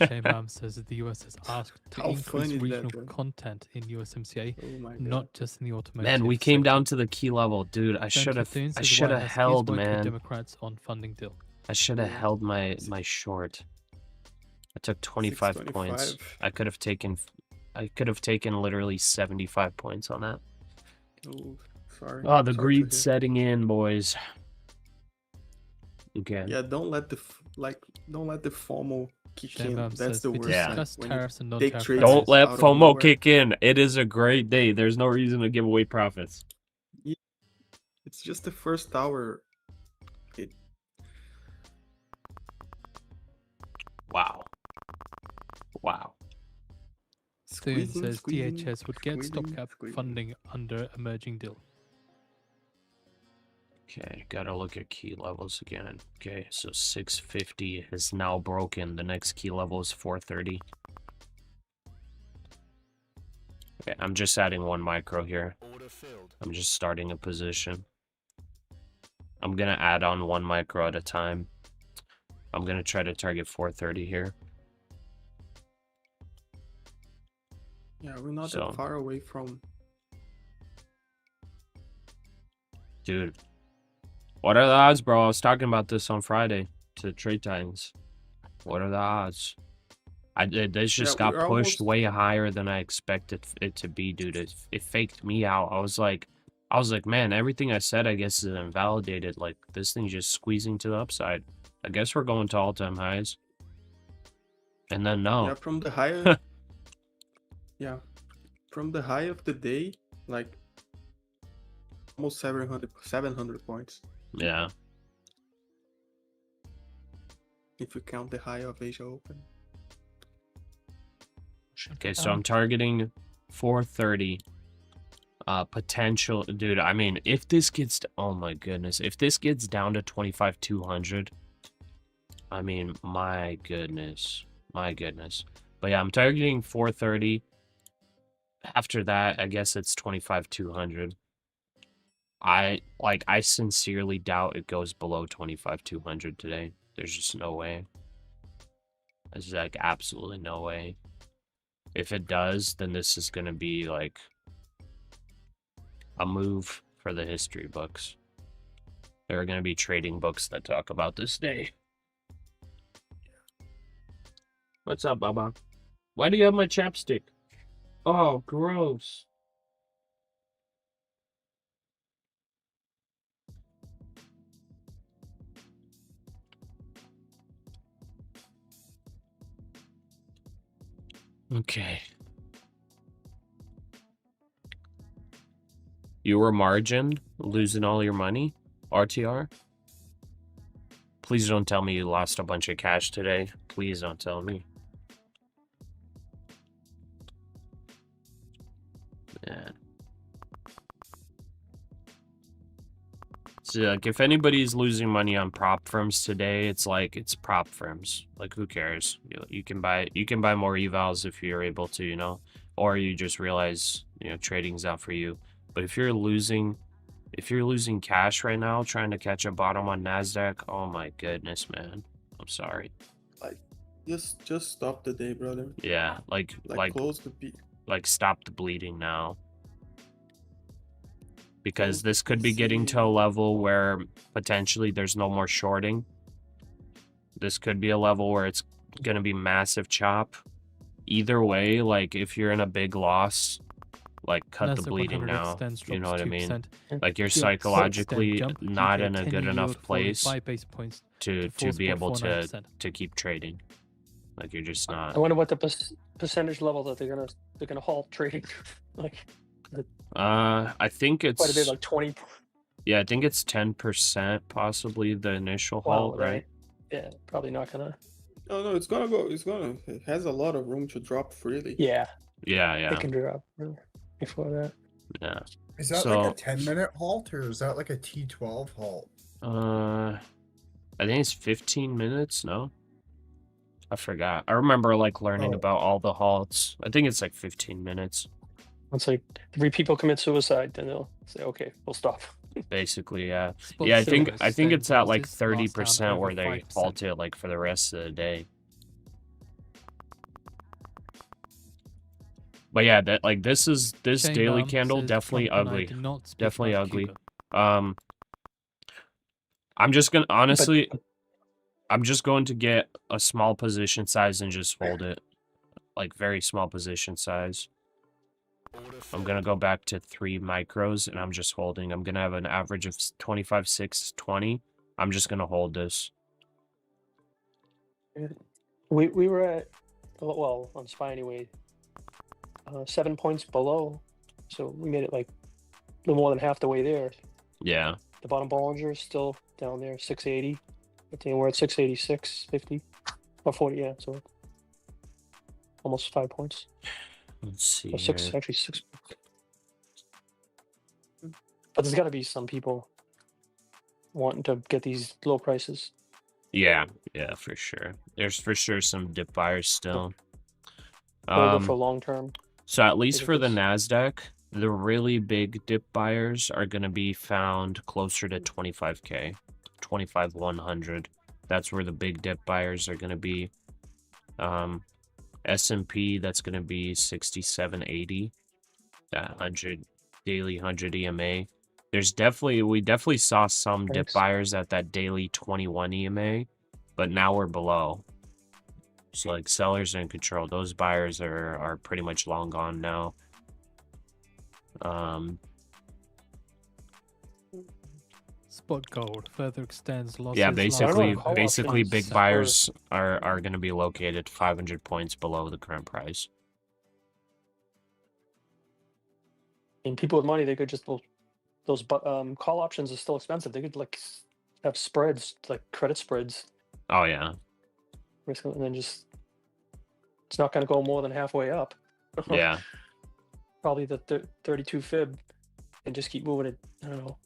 Shane Baum says that the US has asked to How increase fun is that, regional bro? content in USMCA, Oh my god. not just in the automotive. Man, we came sector. down to the key level, dude. I Sen should have. Fatoon I says should White have House is held, working with man. Democrats on funding deal. I should have Yeah. held my short. I took 25 points. 625. I could have taken. I could have taken literally 75 points on that. Oh, sorry. Oh, the Sorry to greed hear. setting in, boys. Okay. Yeah, don't let the FOMO kick Shane in. Baum That's says the we worst. Yeah. sign, discussed when you tariffs and take non-tariff trades barriers. Don't let out of FOMO nowhere. kick in. It is a great day. There's no reason to give away profits. It's just the first hour. Wow. Wow. Thune Squeezing, says squeezing, DHS would get squeezing, stopgap squeezing. funding under emerging deal. Okay, gotta look at key levels again. Okay, so 650 is now broken. The next key level is 430. Okay, I'm just adding one micro here. I'm just starting a position. I'm gonna add on one micro at a time. I'm gonna try to target 430 here. Yeah, we're not So- that far away from. Dude, what are the odds, bro? I was talking about this on Friday to Trade Titans. What are the odds? This just Yeah, got we're pushed almost- way higher than I expected it to be, dude. It faked me out. I was like, man, everything I said, I guess, is invalidated. Like, this thing's just squeezing to the upside. I guess we're going to all-time highs. And then no. Yeah, from the high. Yeah, from the high of the day, like almost 700 points. Yeah. If you count the high of Asia Open. Okay, so I'm targeting 430. Potential, dude. I mean, if this gets to, oh my goodness, if this gets down to 25,200, I mean, my goodness. But yeah, I'm targeting 430. After that, I guess it's 25,200. I sincerely doubt it goes below 25,200 today. There's just no way. There's like absolutely no way. If it does, then this is gonna be like a move for the history books. There are gonna be trading books that talk about this day. What's up, Baba? Why do you have my chapstick? Oh, gross. Okay. You were margin, losing all your money? RTR? Please don't tell me you lost a bunch of cash today. Please don't tell me. Man. So, like, if anybody's losing money on prop firms today, it's like, it's prop firms. Like, who cares? You can buy more evals if you're able to, you know, or you just realize, you know, trading's out for you. But if you're losing cash right now, trying to catch a bottom on NASDAQ, oh my goodness, man. I'm sorry. Like, just stop the day, brother. Yeah, like Close the beat. like stop the bleeding now. Because Close this the could be getting PC. to a level where potentially there's no more shorting. This could be a level where it's going to be massive chop. Either way, like if you're in a big loss, like cut the NASDAQ bleeding 100 now. extends You know what I mean? 2%. Like you're Still, psychologically jump, not UK in a 10-year good enough yield falling place 5 basis points to to be able to 4.49%. keep trading. Like you're just not. I wonder what the percentage level that they're gonna halt trading. Like I think quite a bit, it's like 20. yeah, I think it's 10% possibly the initial Wow, halt, that right? ain't- Yeah, probably not gonna. Oh no, it's gonna go. It has a lot of room to drop freely. Yeah, Yeah, it yeah, can drop before that. yeah. Is that like a So 10-minute halt or is that like a T12 halt? I think it's 15 minutes, no? I forgot. I remember like learning Oh. about all the halts. I think it's like 15 minutes. Once like 3 people commit suicide, then they'll say, "Okay, we'll stop." Basically, yeah. Spot Yeah, I silver think it's at like sustained losses, last down 30% where over they 5%. halt it like for the rest of the day. But yeah, that like this Shane daily Brown candle says, definitely "Trump and I ugly. did not speak Definitely about ugly. Cuba." I'm just gonna honestly I'm just going to get a small position size and just hold it. Like very small position size. I'm gonna go back to 3 micros and I'm just holding. I'm gonna have an average of 25, 6, 20. I'm just gonna hold this. We were at, well, on SPY anyway, 7 points below, so we made it like a little more than half the way there. Yeah. The bottom Bollinger is still down there, 680. I think we're at 686.50 or 40. Yeah, so almost 5 points. Let's see. Or 6, here. actually 6. But there's got to be some people wanting to get these low prices. Yeah, yeah, for sure. There's for sure some dip buyers still. Hold it for long term. So at least Look at for the this. NASDAQ, the really big dip buyers are going to be found closer to 25K, 25,100. That's where the big dip buyers are going to be. S&P, that's going to be 6780. That 100 daily 100 EMA. We definitely saw some dip Thanks. buyers at that daily 21 EMA, but now we're below. So like sellers are in control. Those buyers are pretty much long gone now. Spot gold further extends losses. Yeah, last basically call big options buyers are going to be located 500 points below the current price. And people with money, they could just those call options are still expensive. They could like have spreads, like credit spreads, Oh yeah. and then just it's not going to go more than halfway up. Yeah. Probably the 32 fib, and just keep moving it. I don't know.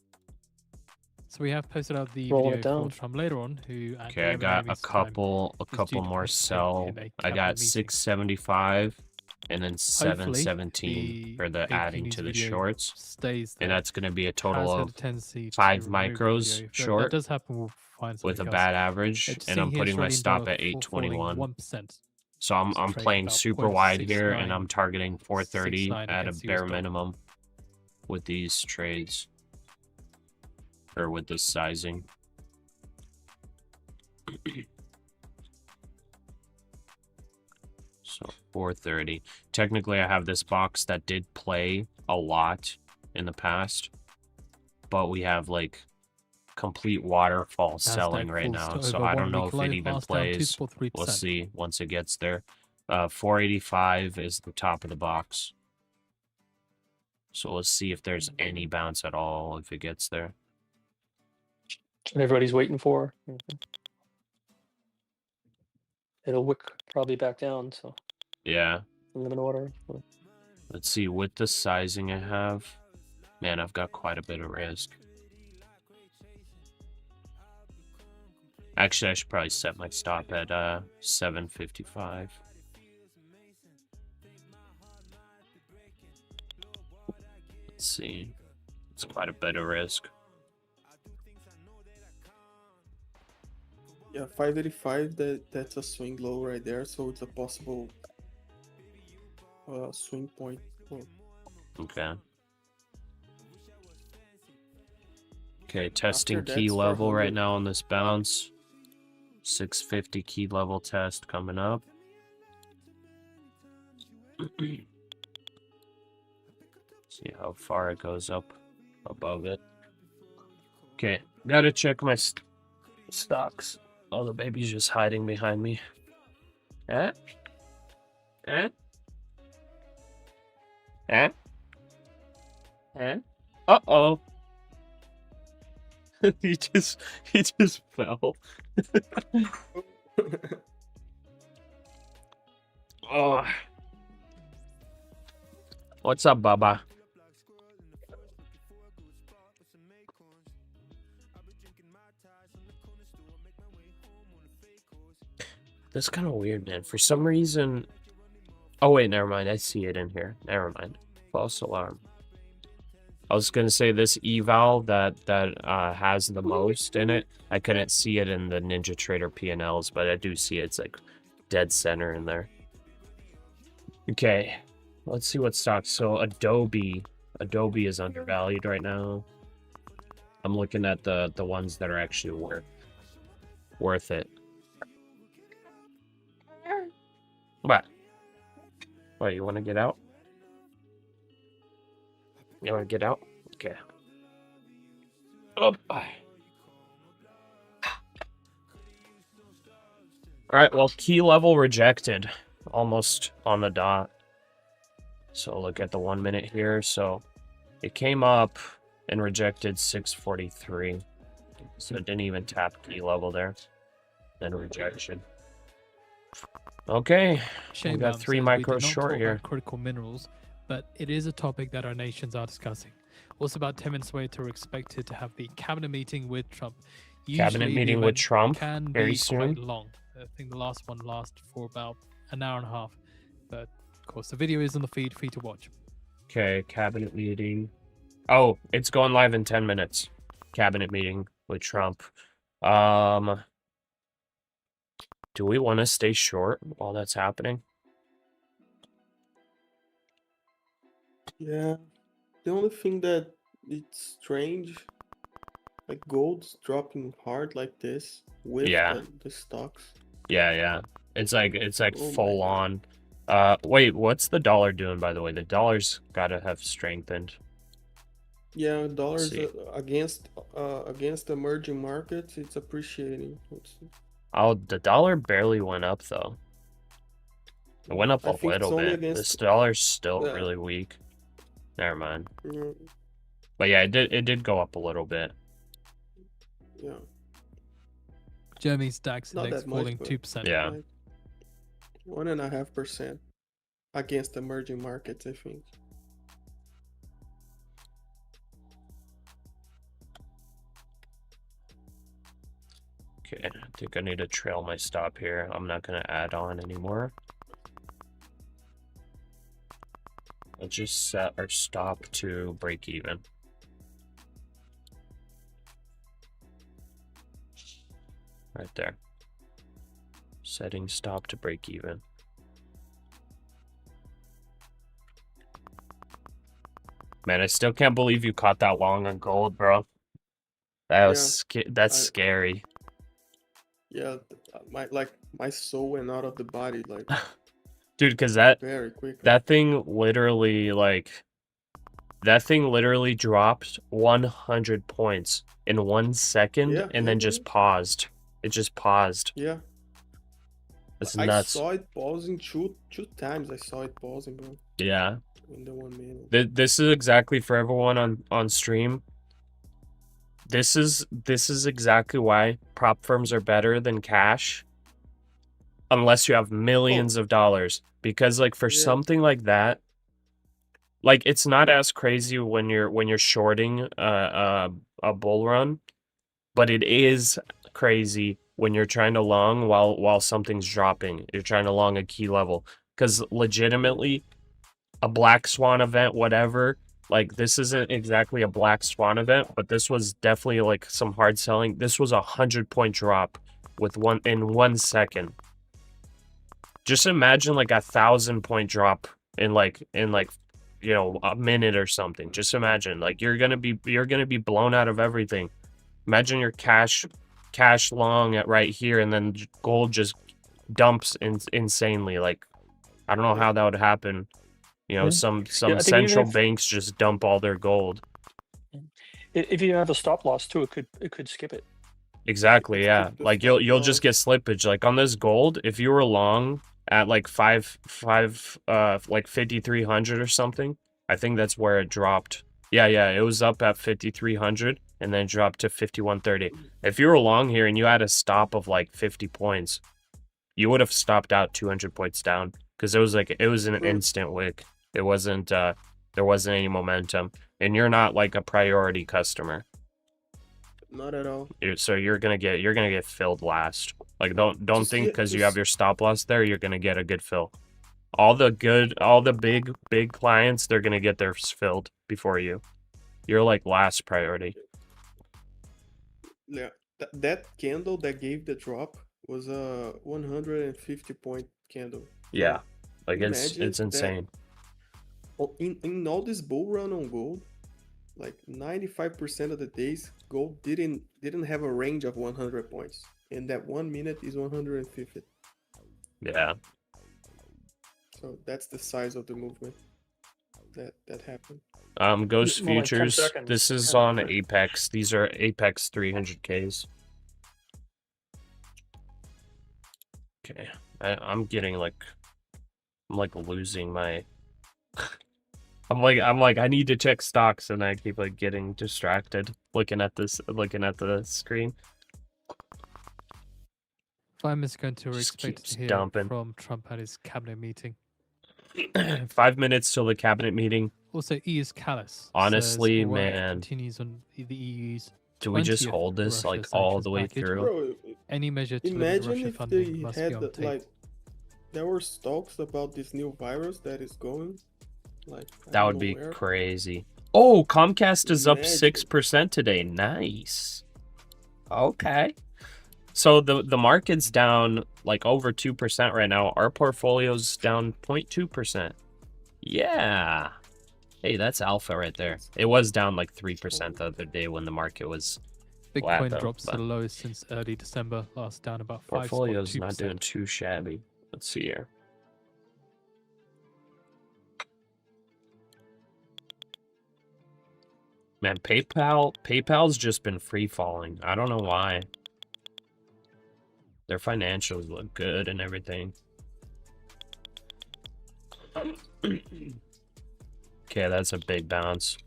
So we have posted out the Rolling it video for down. Trump later on. Who at Okay, I 11 got a.m. a Eastern time couple is due to more participate sell. in a I cabinet got meeting. 675 and then Hopefully, 717 for the KQQ adding news to the video shorts. stays there. And that's going to be a total Has had of a tendency to 5 remove the micros video. If short that does happen, we'll find with a something bad else. average, It's and seeing I'm here putting my Australian stop dollar at 821. 1%. So I'm It's trading playing about super wide here, and 0.69 I'm targeting 430 69 at a against bare US dollar. minimum with these trades, or with this sizing. So 430. Technically, I have this box that did play a lot in the past, but we have like complete waterfall selling right falls now, to so over I 1 don't know week if low, it even last down plays. 2.3%. We'll see once it gets there. 485 is the top of the box, so let's see if there's any bounce at all if it gets there. And everybody's waiting for. It'll wick probably back down. So Yeah, limit order. let's see. With the sizing I have, man, I've got quite a bit of risk. Actually, I should probably set my stop at 755. Let's see. It's quite a bit of risk. Yeah, 585. That's a swing low right there. So it's a possible swing point. Okay. Okay, testing After key that's level right 400. now on this bounce. 650 key level test coming up. See how far it goes up above it. Okay, gotta check my stocks. Oh, the baby's just hiding behind me. Eh? Eh? Eh? Huh? Uh-oh. he just fell. Oh. What's up, Baba? That's kind of weird, man. For some reason... Oh, wait, never mind. I see it in here. Never mind. False alarm. I was going to say this eval that has the most in it. I couldn't see it in the Ninja Trader P&Ls, but I do see it's like dead center in there. Okay. Let's see what stocks. So Adobe is undervalued right now. I'm looking at the ones that are actually worth it. What? What, you want to get out? You want to get out? Okay. Oh. Alright, well, key level rejected. Almost on the dot. So look at the 1 minute here. So it came up and rejected 643. So it didn't even tap key level there. Then rejection. Okay. We got 3 micros short here. Critical minerals, but it is a topic that our nations are discussing. Also, about 10 minutes later, we're expected to have the cabinet meeting with Trump. Cabinet meeting with Trump can very be soon. quite long. I think the last one lasted for about an hour and a half. But of course, the video is on the feed for you to watch. Okay, cabinet meeting. Oh, it's going live in 10 minutes. Cabinet meeting with Trump. Do we want to stay short while that's happening? Yeah. The only thing that it's strange, like gold's dropping hard like this with the stocks. Yeah. It's like Oh full my on. Wait, what's the dollar doing, by the way? The dollar's gotta have strengthened. Yeah, dollars against emerging markets, it's appreciating. Oh, the dollar barely went up though. It went up a little bit. This dollar's still really weak. Never mind. But yeah, it did go up a little bit. Yeah. Germany's DAX index falling 2%. Yeah. Like 1.5% against emerging markets, I think. Okay, I think I need to trail my stop here. I'm not gonna add on anymore. Let's just set our stop to break even. Right there. Setting stop to break even. Man, I still can't believe you caught that long on gold, bro. That was that's scary. Yeah, my soul went out of the body, like dude, because that very quick. That thing literally dropped 100 points in 1 second and then just paused. It just paused. Yeah. It's nuts. I saw it pausing two times. I saw it pausing, bro. Yeah. In the 1 minute. This is exactly for everyone on stream. This is exactly why prop firms are better than cash, unless you have millions of dollars. Because like for something like that, like it's not as crazy when you're shorting a bull run, but it is crazy when you're trying to long while something's dropping. You're trying to long a key level, because legitimately a black swan event, whatever. Like, this isn't exactly a black swan event, but this was definitely like some hard selling. This was 100-point drop in 1 second. Just imagine like 1,000-point drop in like you know, a minute or something. Just imagine, like you're gonna be blown out of everything. Imagine your cash long at right here, and then gold just dumps insanely. Like, I don't know how that would happen. You know, some central banks just dump all their gold. If you have a stop loss too, it could skip it. Exactly, yeah. Like you'll just get slippage. Like on this gold, if you were long at like 5,300 or something, I think that's where it dropped. Yeah, it was up at 5,300 and then dropped to 5,130. If you were long here and you had a stop of like 50 points, you would have stopped out 200 points down because it was an instant wick. It wasn't there wasn't any momentum, and you're not like a priority customer. Not at all. So you're gonna get filled last. Like don't Just think get- because you have just- your stop loss there, you're gonna get a good fill. All the big clients, they're gonna get theirs filled before you. You're like last priority. Yeah, that candle that gave the drop was a 150 point candle. Yeah, like Imagine it's that- insane. In all this bull run on gold, like 95% of the days, gold didn't have a range of 100 points, and that 1 minute is 150. Yeah. So that's the size of the movement that happened. Ghost More like 10 Futures. seconds, This is 10 on seconds. Apex. These are Apex 300Ks. Okay, I'm getting like, I'm like losing my. I'm like I need to check stocks and I keep like getting distracted looking at the screen. 5 minutes ago until we're Just expected keeps to hear dumping. from Trump at his cabinet meeting. 5 minutes till the cabinet meeting. Also, E is callous. Honestly, says, "All right," man. continues on the EU's Do we just 20th hold this Russia like all sanctions the way package. through? Bro, Any measure to limit imagine Russia if funding they must be had on tape. like there were talks about this new virus that is going. Like That would be crazy. Oh, Comcast is up Imagine. 6% today. Nice. Okay. So the market's down like over 2% right now. Our portfolio's down 0.2%. Yeah. Hey, that's alpha right there. It was down like 3% the other day when the market was flat, Bitcoin though, drops to but the lowest since early December, last down about 5.2%. portfolio's not doing too shabby. Let's see here. Man, PayPal's just been free falling. I don't know why. Their financials look good and everything. Okay, that's a big bounce.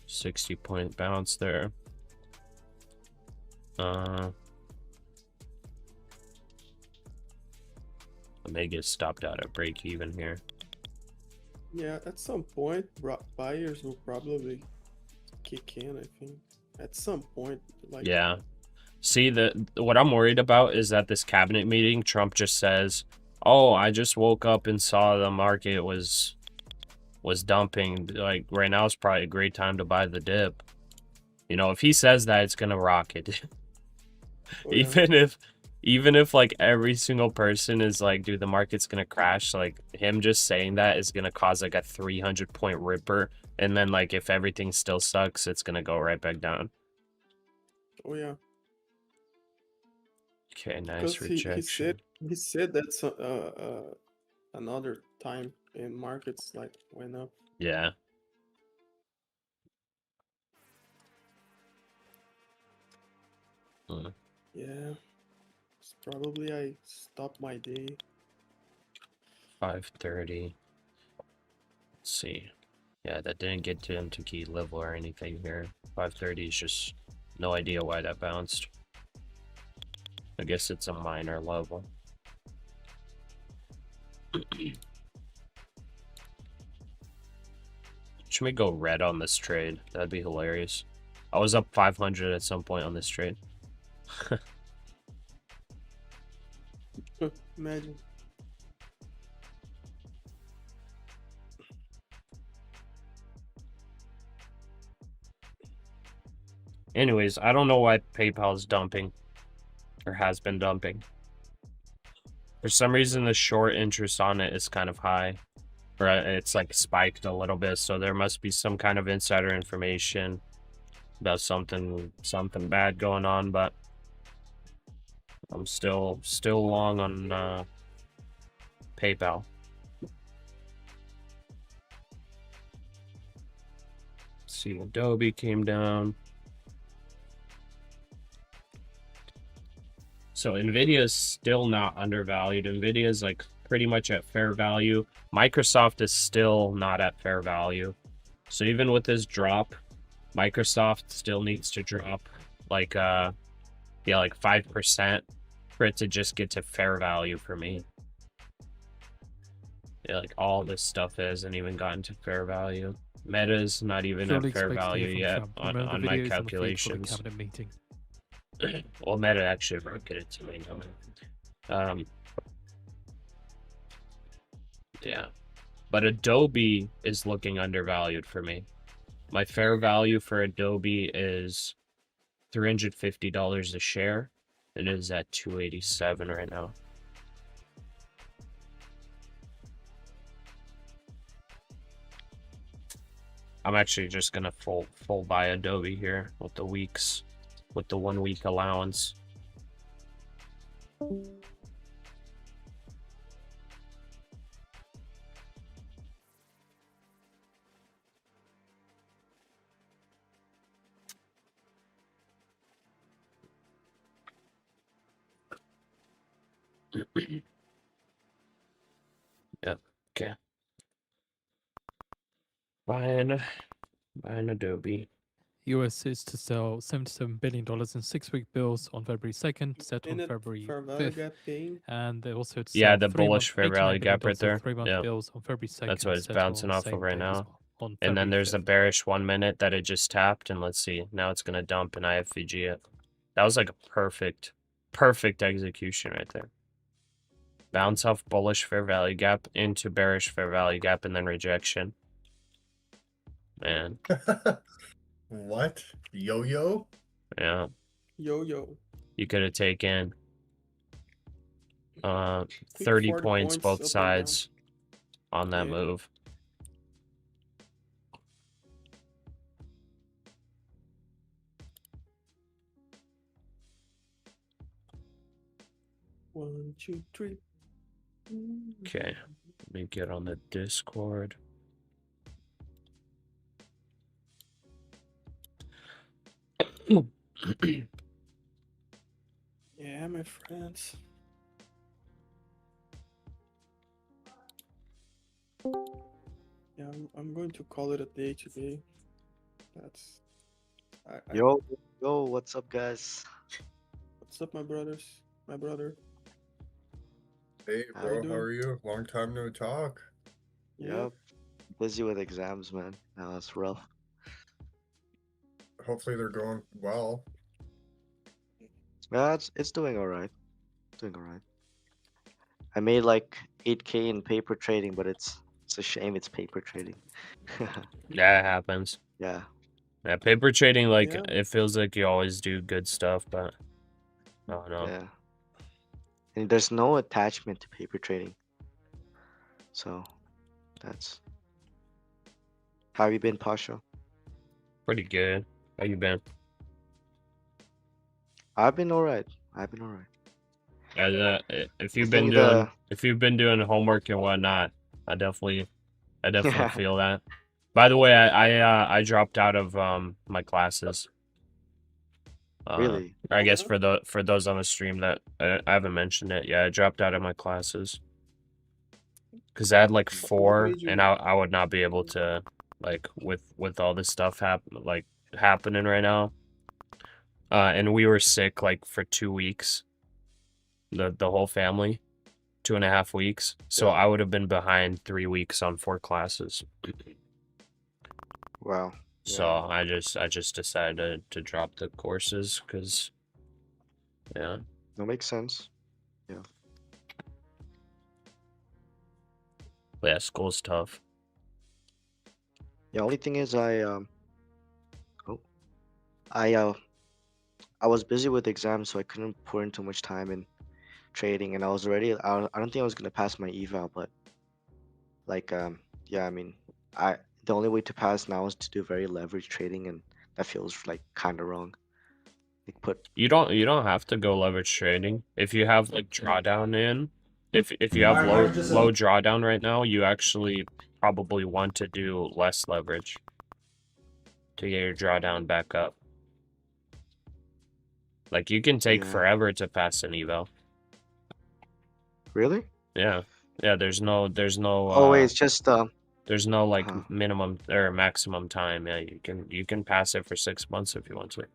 $60-point bounce there. I may get stopped out at break even here. Yeah, at some point, buyers will probably kick in. I think at some point, like Yeah. See, what I'm worried about is that this cabinet meeting, Trump just says, "Oh, I just woke up and saw the market was dumping. Like right now is probably a great time to buy the dip." You know, if he says that, it's gonna rocket. oh, yeah. Even if like every single person is like, dude, the market's gonna crash, like him just saying that is gonna cause like a 300-point ripper, and then like if everything still sucks, it's gonna go right back down. Oh yeah. Okay, nice Because rejection. he said that's another time in markets like went up. Yeah. Yeah. It's probably I stopped my day. 530. Let's see. Yeah, that didn't get to into key level or anything here. 530 is just no idea why that bounced. I guess it's a minor level. Should we go red on this trade? That'd be hilarious. I was up 500 at some point on this trade. Imagine. Anyways, I don't know why PayPal is dumping or has been dumping. For some reason, the short interest on it is kind of high, or it's like spiked a little bit. So there must be some kind of insider information about something bad going on. But I'm still long on PayPal. Let's see, Adobe came down. So Nvidia is still not undervalued. Nvidia is like pretty much at fair value. Microsoft is still not at fair value. So even with this drop, Microsoft still needs to drop like like 5% for it to just get to fair value for me. Yeah, like all this stuff hasn't even gotten to fair value. Meta's not even Surely at fair expect to hear value from yet Trump. on Remember the my videos on the feed for the calculations. cabinet meeting. Well, Meta actually marketed to me. Yeah. But Adobe is looking undervalued for me. My fair value for Adobe is $350 a share. It is at 287 right now. I'm actually just gonna full buy Adobe here with the 1 week allowance. Yep. Okay. Buying Adobe. US is to sell $77 billion in 6-week bills on February 2nd, set on And it February fair value 5th. gap paying. And they also to Yeah, sell the bullish fair value $89 gap right there. of 3-month Yeah, bills on February 2nd. that's what it's set bouncing on off of same right date as now. well, on And then February there's 5th. the bearish 1 minute that it just tapped, and let's see. Now it's gonna dump an IFVG it. That was like a perfect execution right there. Bounce off bullish fair value gap into bearish fair value gap and then rejection. Man, What? Yo-yo? yeah. Yo-yo. You could have taken Quick 30 40 points both up and down. sides on that Yeah. move. One, two, three. Okay, let me get on the Discord. Yeah, my friends. Yeah, I'm going to call it a day today. That's. Yo, what's up, guys? What's up, my brothers? My brother. Hey, How bro, you how doing? are you? Long time no talk. Yeah. Yep. Busy with exams, man. Now it's rough. Hopefully they're going well. Yeah, it's doing all right. Doing all right. I made like 8K in paper trading, but it's a shame it's paper trading. That happens. Yeah. Yeah, paper trading, like, Yeah. it feels like you always do good stuff, but I don't know. Yeah. And there's no attachment to paper trading. So that's. How have you been, Pasha? Pretty good. How you been? I've been all right. If you've I been think doing homework and whatnot, I definitely Yeah. feel that. By the way, I dropped out of my classes. Really? I guess Yeah. for those on the stream that I haven't mentioned it. Yeah, I dropped out of my classes because I had like What 4, made you? and I would not be able to, like, with all this stuff happening right now. And we were sick like for 2 weeks. The whole family, 2.5 weeks. So Yeah. I would have been behind 3 weeks on 4 classes. Wow. So Yeah. I just decided to drop the courses because, yeah. That makes sense. But yeah, school's tough. The only thing is I was busy with exams, so I couldn't pour in too much time in trading, and I don't think I was gonna pass my eval, but like yeah, I mean, the only way to pass now is to do very leveraged trading, and that feels like kind of wrong. Like You don't have to go leverage trading if you have like drawdown in. If you have low drawdown right now, you actually probably want to do less leverage to get your drawdown back up. Like you can take Yeah. forever to pass an eval. Really? Yeah. Yeah, there's no Oh wait, it's just there's no like uh-huh. minimum or maximum time. Yeah, you can pass it for 6 months if you want to.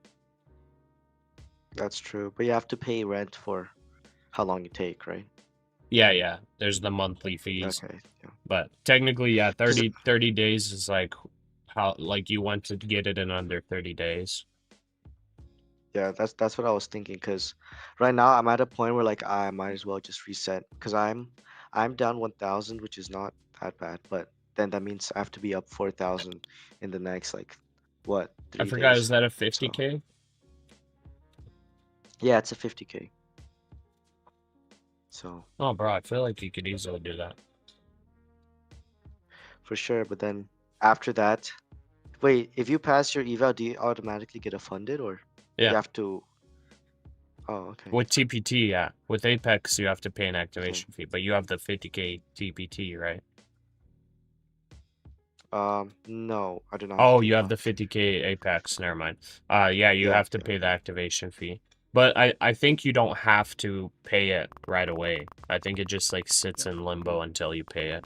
That's true. But you have to pay rent for how long you take, right? Yeah. There's the monthly fees. Okay. Yeah. But technically, yeah, 'Cause 30 days is like how like you want to get it in under 30 days. yeah, that's what I was thinking. Cause right now I'm at a point where like I might as well just reset. Cause I'm down 1,000, which is not that bad. But then that means I have to be up 4,000 in the next like what I 3 forgot, days. is that a So 50K? yeah, it's a 50K. So Oh, bro, I feel like you could easily do that. for sure. But then after that, wait, if you pass your eval, do you automatically get a funded or you Yeah. have to? Oh, okay. With TPT, yeah. With Apex, you have to pay an Okay. activation fee, but you have the 50K TPT, right? No, I do not. Oh, the you have eval. the 50K Apex. Never mind. Yeah, you Yeah, have to yeah, pay the okay. activation fee. But I think you don't have to pay it right away. I think it just like sits in limbo until you pay it.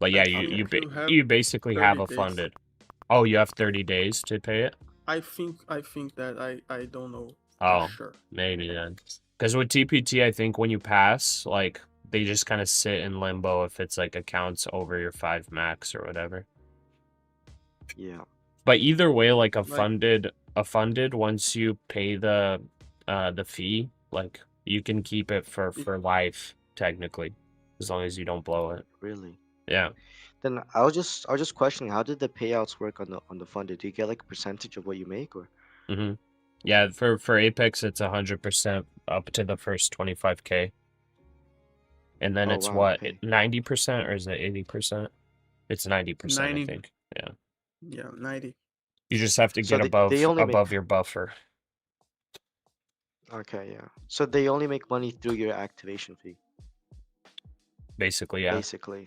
But yeah, I you think you have you basically have 30 a days. funded. Oh, you have 30 days to pay it? I think that I don't know Oh, for sure. maybe then. Because with TPT, I think when you pass, like they just kind of sit in limbo if it's like accounts over your 5 max or whatever. Yeah. But either way, like a Like funded once you pay the fee, like you can keep it for life technically, as long as you don't blow it. Really? Yeah. Then I was just questioning how did the payouts work on the funded? Do you get like a percentage of what you make or? Mm-hmm. Yeah, for Apex it's 100% up to the first 25K. And then Oh it's wow, what, okay. 90% or is it 80%? It's 90%, I 90. think. Yeah. Yeah, 90. You just have to So get they only make above your buffer. okay, yeah. So they only make money through your activation fee, Basically, yeah. basically.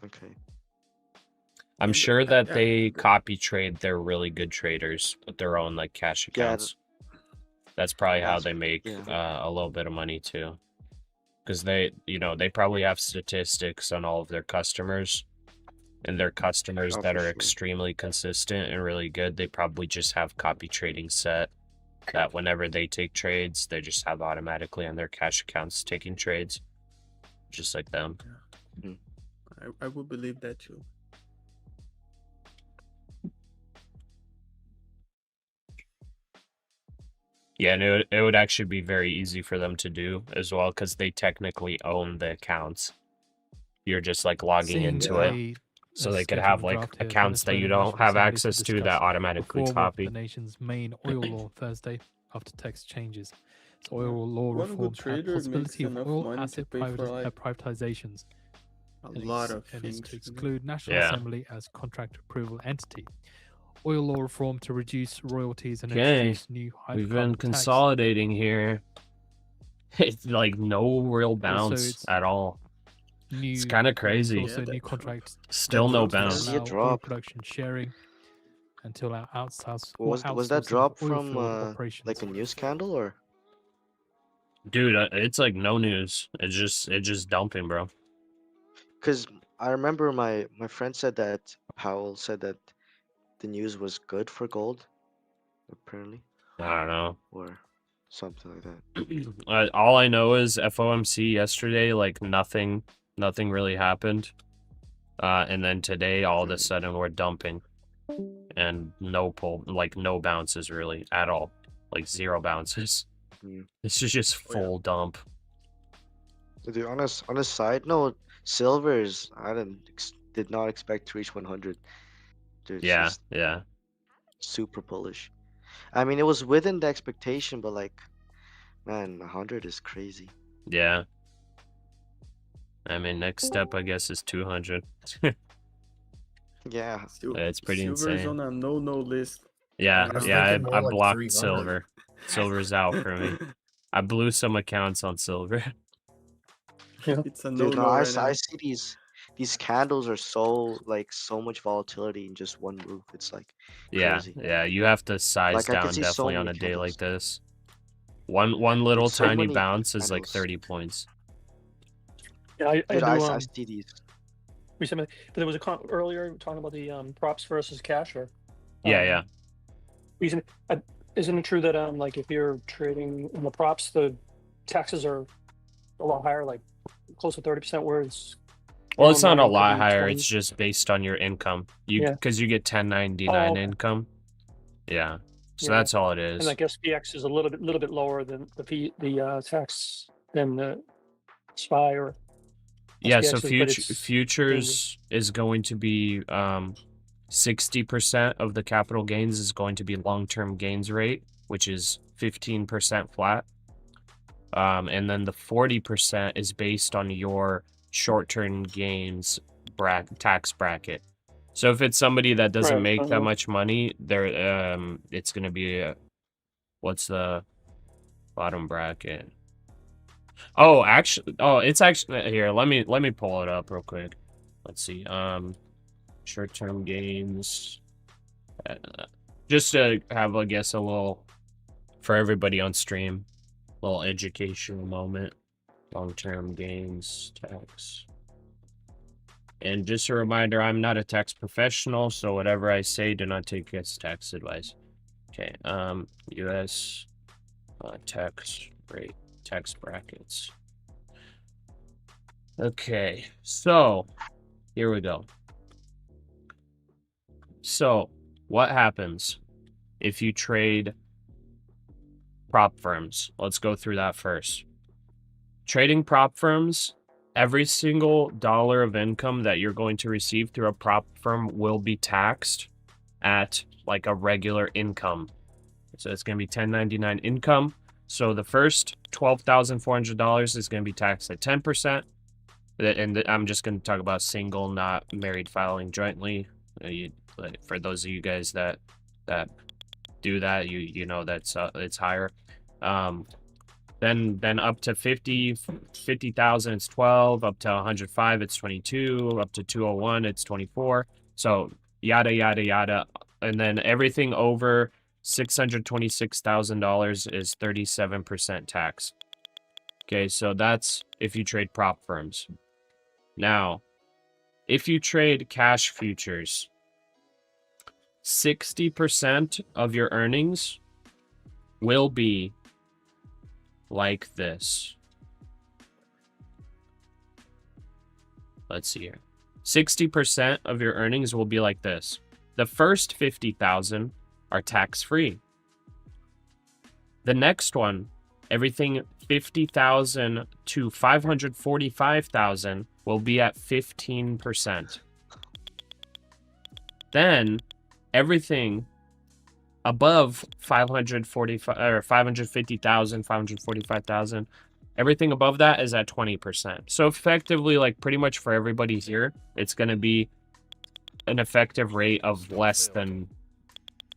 Okay. I'm And sure that they the- copy trade. They're really good traders with their own like cash Yeah, accounts. That's probably how that's they make yeah. a little bit of money too. Because they probably have statistics on all of their customers, and their customers Oh, that for are sure. extremely consistent and really good, they probably just have copy trading set that whenever they take trades, they just have automatically on their cash accounts taking trades, just like them. Mhm. I would believe that too. Yeah, and it would actually be very easy for them to do as well because they technically own the accounts. You're just like logging Seeing into it. So they could have scheduling like draft here, accounts that you Venezuelan don't National have Assembly to access to discuss that automatically reform of copy. the nation's main oil law Thursday after text changes. So oil law One good reforms have trader makes possibility of enough oil money to asset pay for like privatizations. a And lot of and is things. to you know? exclude National Yeah. Assembly as contract approval entity. Oil law reform to reduce royalties and Okay, introduce new we've been hydrocarbon tax. consolidating here. It's like no real bounce it's at all. New, It's kind of it's crazy. also Yeah, new that contracts Still that no dropped hard. bounce. See a allow oil drop. production sharing until our Was that drop oil from field operations. like a news scandal or? Dude, it's like no news. It's just dumping, bro. Because I remember my friend said that Powell said that the news was good for gold, apparently, I don't know. or something like that. All I know is FOMC yesterday, like nothing really happened. And then today, all of a Right. sudden, we're dumping, and no bounces really at all, like 0 bounces. Mm. This is just Oh, yeah. full dump. Dude, on a side note, silvers did not expect to reach 100. Dude, it's Yeah, just yeah, super bullish. I mean, it was within the expectation, but like, man, 100 is crazy. yeah. I mean, next step, I guess, is 200. Yeah. It's pretty Silver is insane. on a no list. Yeah, I was yeah. thinking I more like blocked 300. silver. Silver's out for me. I blew some accounts on silver. It's a Dude, no no, I right now. see these candles are so so much volatility in just one move. It's like Yeah, crazy. yeah, you have to size Like I can down see so definitely on many a day like candles. this. One little So tiny many bounce is like candles. 30 points. Yeah, I Dude, do I see these. recently, but there was a earlier talking about the props versus cash, or Yeah, yeah. reason. Isn't it true that like if you're trading in the props, the taxes are a lot higher, like close to 30%, whereas Well, it's not a online could lot be higher. 20. It's just based on your income. Yeah. Because you get Oh, 1099 okay. income. Yeah. So Yeah. that's all it And is. I guess PX is a little bit lower than the tax than the SPY or Yeah, so SPXs, but it's futures is going to be 60% of the capital gains is going to be long-term gains rate, which is 15% flat. And then the 40% is based on your short-term gains tax bracket. So if it's somebody that doesn't make that much money, it's going to be what's the bottom bracket? Oh, actually, it's actually here. Let me pull it up real quick. Let's see. Short-term gains. Just to have, I guess, a little for everybody on stream, little educational moment. Long-term gains tax. And just a reminder, I'm not a tax professional, so whatever I say, do not take as tax advice. Okay. U.S. Tax rate, tax brackets. Okay, so here we go. So what happens if you trade prop firms? Let's go through that first. Trading prop firms, every single dollar of income that you're going to receive through a prop firm will be taxed at like a regular income. So it's going to be 1099 income. So the first $12,400 is going to be taxed at 10%. And I'm just going to talk about single, not married filing jointly. For those of you guys that do that, you know that's it's higher. Then up to 50,000 it's 12, up to 105 it's 22, up to 201 it's 24. So yada yada yada, and then everything over $626,000 is 37% tax. Okay, so that's if you trade prop firms. Now, if you trade cash futures, 60% of your earnings will be like this. Let's see here. 60% of your earnings will be like this. The first 50,000 are tax-free. The next one, everything 50,000 to 545,000 will be at 15%. Then everything above 545 or 550,000, 545,000, everything above that is at 20%. So effectively, like pretty much for everybody here, it's going to be an effective rate of less than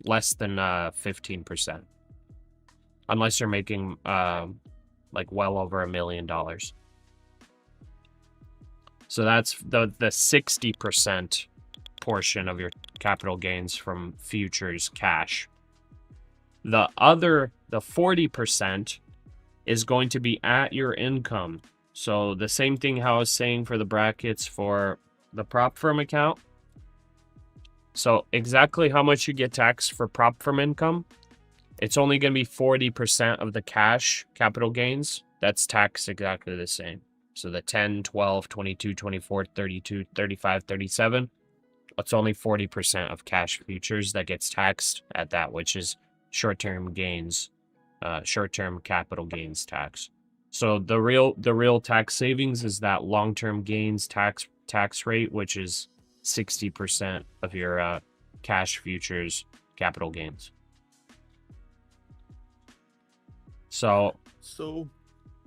15%. Unless you're making like well over $1 million. So that's the 60% portion of your capital gains from futures cash. The 40% is going to be at your income. So the same thing how I was saying for the brackets for the prop firm account. So exactly how much you get taxed for prop firm income, it's only going to be 40% of the cash capital gains. That's taxed exactly the same. So the 10, 12, 22, 24, 32, 35, 37, it's only 40% of cash futures that gets taxed at that, which is short-term gains, short-term capital gains tax. So the real tax savings is that long-term gains tax rate, which is 60% of your cash futures capital gains. So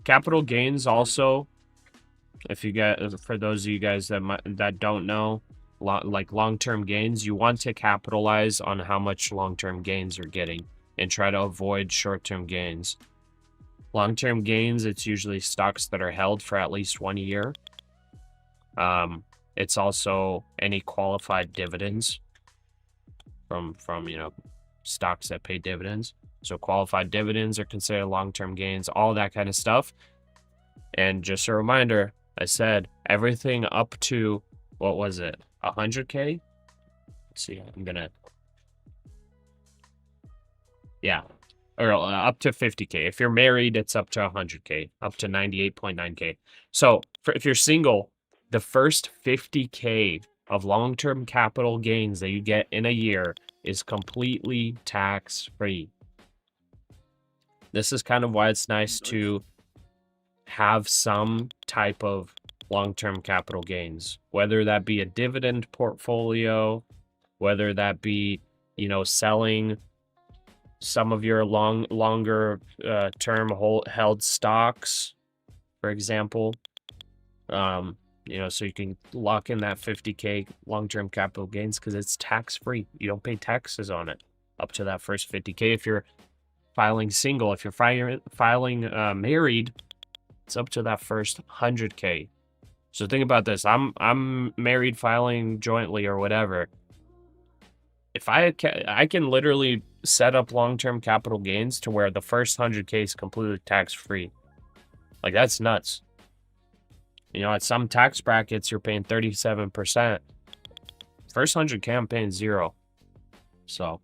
capital gains also, if you get, for those of you guys that don't know, like long-term gains, you want to capitalize on how much long-term gains you're getting and try to avoid short-term gains. Long-term gains, it's usually stocks that are held for at least 1 year. it's also any qualified dividends from you know, stocks that pay dividends. So qualified dividends are considered long-term gains, all that kind of stuff. And just a reminder, I said everything up to, what was it, 100K? Let's see, I'm gonna, yeah, or up to 50K. If you're married, it's up to 100K, up to 98.9K. So if you're single, the first 50K of long-term capital gains that you get in a year is completely tax-free. This is kind of why it's nice to have some type of long-term capital gains, whether that be a dividend portfolio, whether that be, you know, selling some of your longer term held stocks, for example, you know, so you can lock in that 50K long-term capital gains because it's tax-free. You don't pay taxes on it up to that first 50K. If you're filing single, if you're filing married, it's up to that first 100K. So think about this. I'm married, filing jointly or whatever. If I can literally set up long-term capital gains to where the first 100K is completely tax-free. Like, that's nuts. You know, at some tax brackets, you're paying 37%. First 100K, I'm paying 0. So,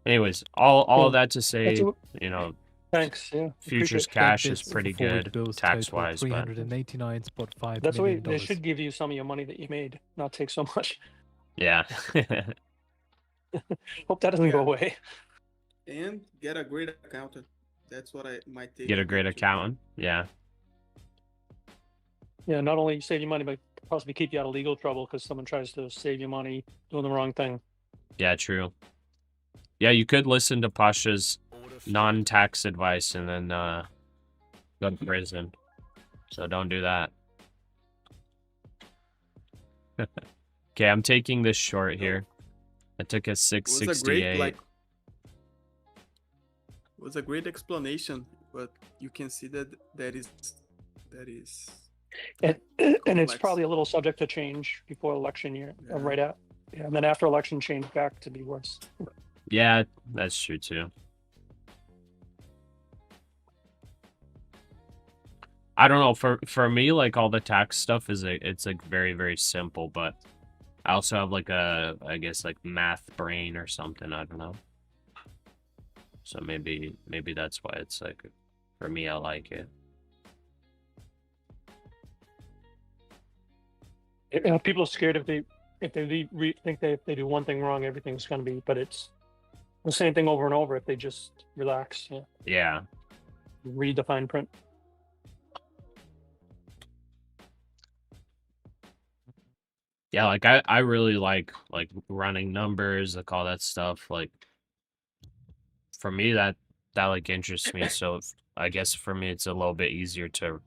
anyways, all of that to say, you know, Thanks. Yeah. futures Appreciate it. cash is Bits pretty for forward good bills tax-wise, total but 389.5 That's the way million they dollars. should give you some of your money that you made, not take so much. yeah. Hope that doesn't go Yeah. away. And get a great accountant. That's what I might take. Get a great accountant. Yeah. Yeah, not only save you money, but possibly keep you out of legal trouble because someone tries to save you money doing the wrong thing. Yeah, true. Yeah, you could listen to Pasha's non-tax advice and then go to prison. So don't do that. Okay, I'm taking this short here. I took a It was a 668. great, it was a great explanation, but you can see that that is And it's complex. probably a little subject to change before election year, Yeah. right at. Yeah, and then after election, change back to be worse. Yeah, that's true too. I don't know, for me, like, all the tax stuff is it's like very, very simple, but I also have like I guess like math brain or something, I don't know. So maybe that's why it's like, for me, I like it. You know, people are scared if they think if they do one thing wrong, everything's going to be. But it's the same thing over and over if they just relax. Yeah, Yeah. read the fine print. Yeah, like I really like running numbers, like all that stuff. Like, for me, that like interests me. So I guess for me, it's a little bit easier to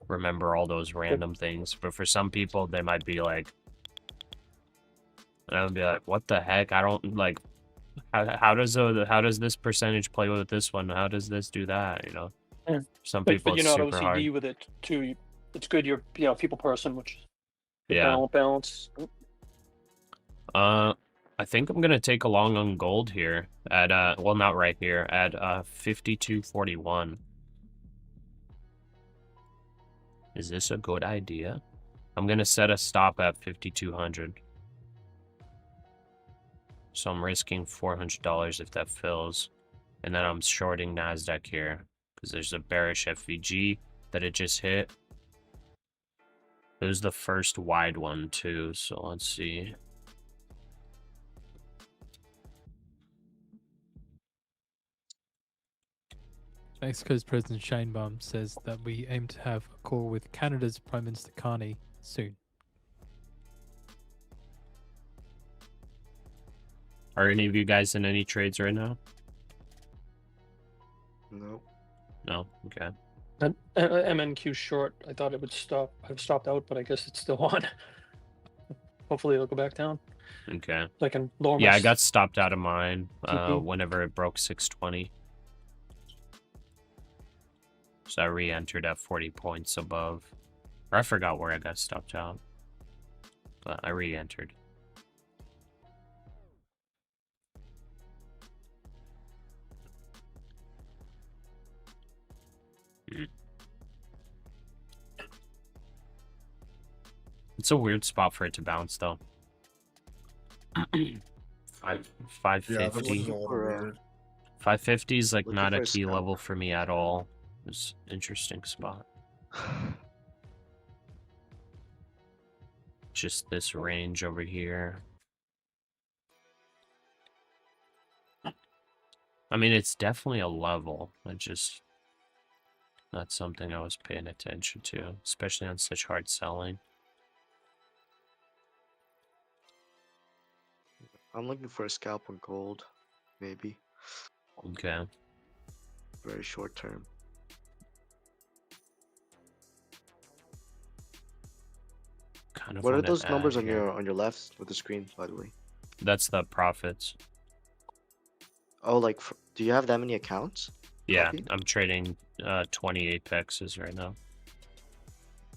remember all those random things. But for some people, they might be like, and I would be like, what the heck? I don't like. How does this percentage play with this one? How does this do that? You know, Yeah. some But people you're it's not super OCD hard. with it too. It's good you're a people person, which is Yeah. balance. I think I'm gonna take a long on gold here at well, not right here, at 52.41. Is this a good idea? I'm gonna set a stop at 5,200. So I'm risking $400 if that fills, and then I'm shorting NASDAQ here because there's a bearish FVG that it just hit. It was the first wide one too, so let's see. Mexico's President Sheinbaum says that we aim to have a call with Canada's Prime Minister Carney soon. Are any of you guys in any trades right now? Nope. No? Okay. And MNQ short. I thought it would stop. I've stopped out, but I guess it's still on. Hopefully it'll go back down. Okay. So I can lower Yeah, my I got stopped out of mine TP. whenever it broke 620. So I re-entered at 40 points above. Or I forgot where I got stopped out. but I re-entered. It's a weird spot for it to bounce, though. 550. Yeah, this is a little For, weird. 550 is like Looking not for a a key scalp. level for me at all. It's an interesting spot. Just this range over here. I mean, it's definitely a level. It's just not something I was paying attention to, especially on such hard selling. I'm looking for a scalp on gold, maybe. Okay. Very short term. Kind of What are want to those numbers add on here. your left of the screen, by the way? That's the profits. Oh, like, do you have that many accounts? Yeah, Copied? I'm trading 20 Apexes right now.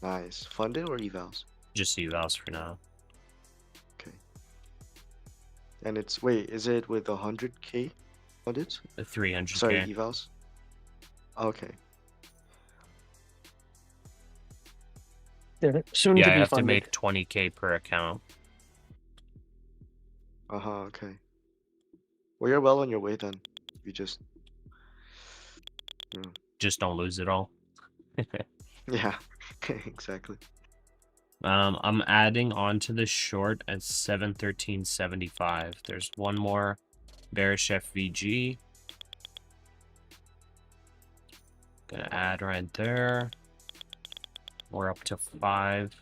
Nice. Funded or evals? Just evals for now. Okay. And it's, wait, is it with 100k funded? The 300K. Sorry, evals? Okay. They're soon Yeah, to I be have to funded. make 20K per account. Okay. Well, you're well on your way then. You just, Just don't lose it all. yeah, exactly. I'm adding on to the short at 713.75. There's one more bearish FVG. Gonna add right there. We're up to 5.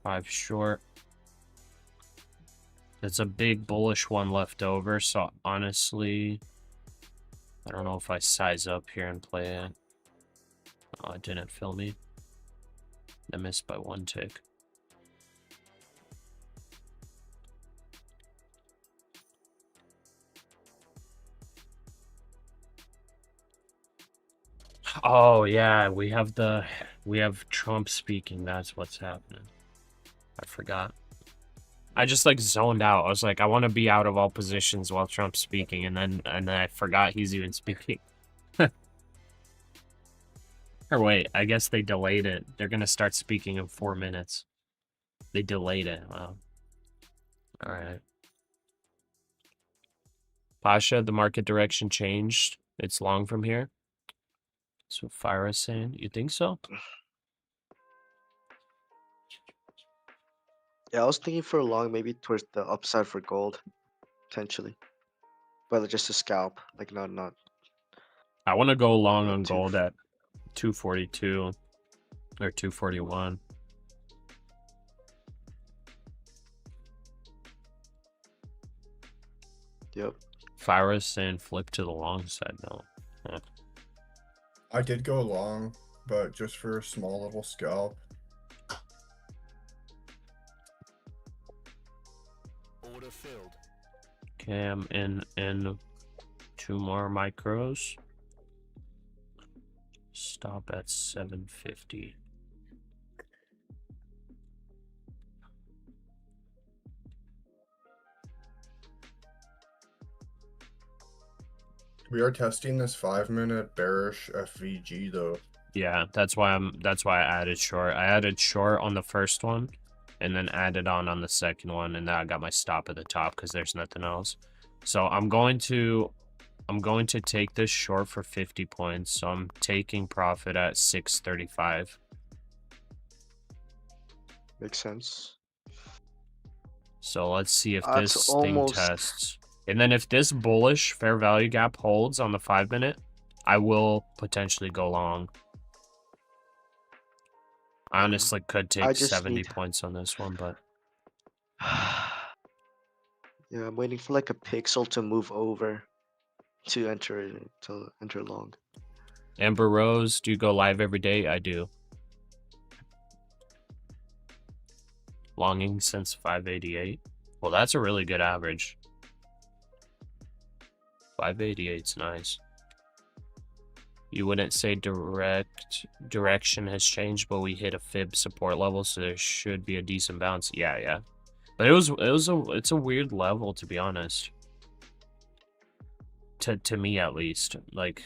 5 short. There's a big bullish one left over, so honestly, I don't know if I size up here and play it. Oh, it didn't fill me. I missed by 1 tick. Oh yeah, we have Trump speaking. That's what's happening. I forgot. I just like zoned out. I was like, I want to be out of all positions while Trump's speaking, and then I forgot he's even speaking. Or wait, I guess they delayed it. They're gonna start speaking in 4 minutes. They delayed it. Wow. All right. Pasha, the market direction changed. It's long from here. That's what Fira's saying. You think so? Yeah, I was thinking for a long, maybe towards the upside for gold, potentially. But just a scalp, like not. I want to go long Not on too gold at 242 or 241. Yep. Fira's saying flip to the long side now. I did go long, but just for a small little scalp. Order filled. Okay, I'm in 2 more micros. Stop at 750. We are testing this 5-minute bearish FVG though. Yeah, that's why I added short. I added short on the first one, and then added on the second one, and then I got my stop at the top because there's nothing else. So I'm going to take this short for 50 points. So I'm taking profit at 635. Makes sense. So let's see if That's this thing almost- tests. And then if this bullish fair value gap holds on the 5-minute, I will potentially go long. I honestly could I take just 70 need- points on this one, but Yeah, I'm waiting for like a pixel to move over to enter long. Amber Rose, do you go live every day? I do. Longing since 588. Well, that's a really good average. 588's nice. You wouldn't say direction has changed, but we hit a fib support level, so there should be a decent bounce. Yeah. But it's a weird level, to be honest. To me at least. Like,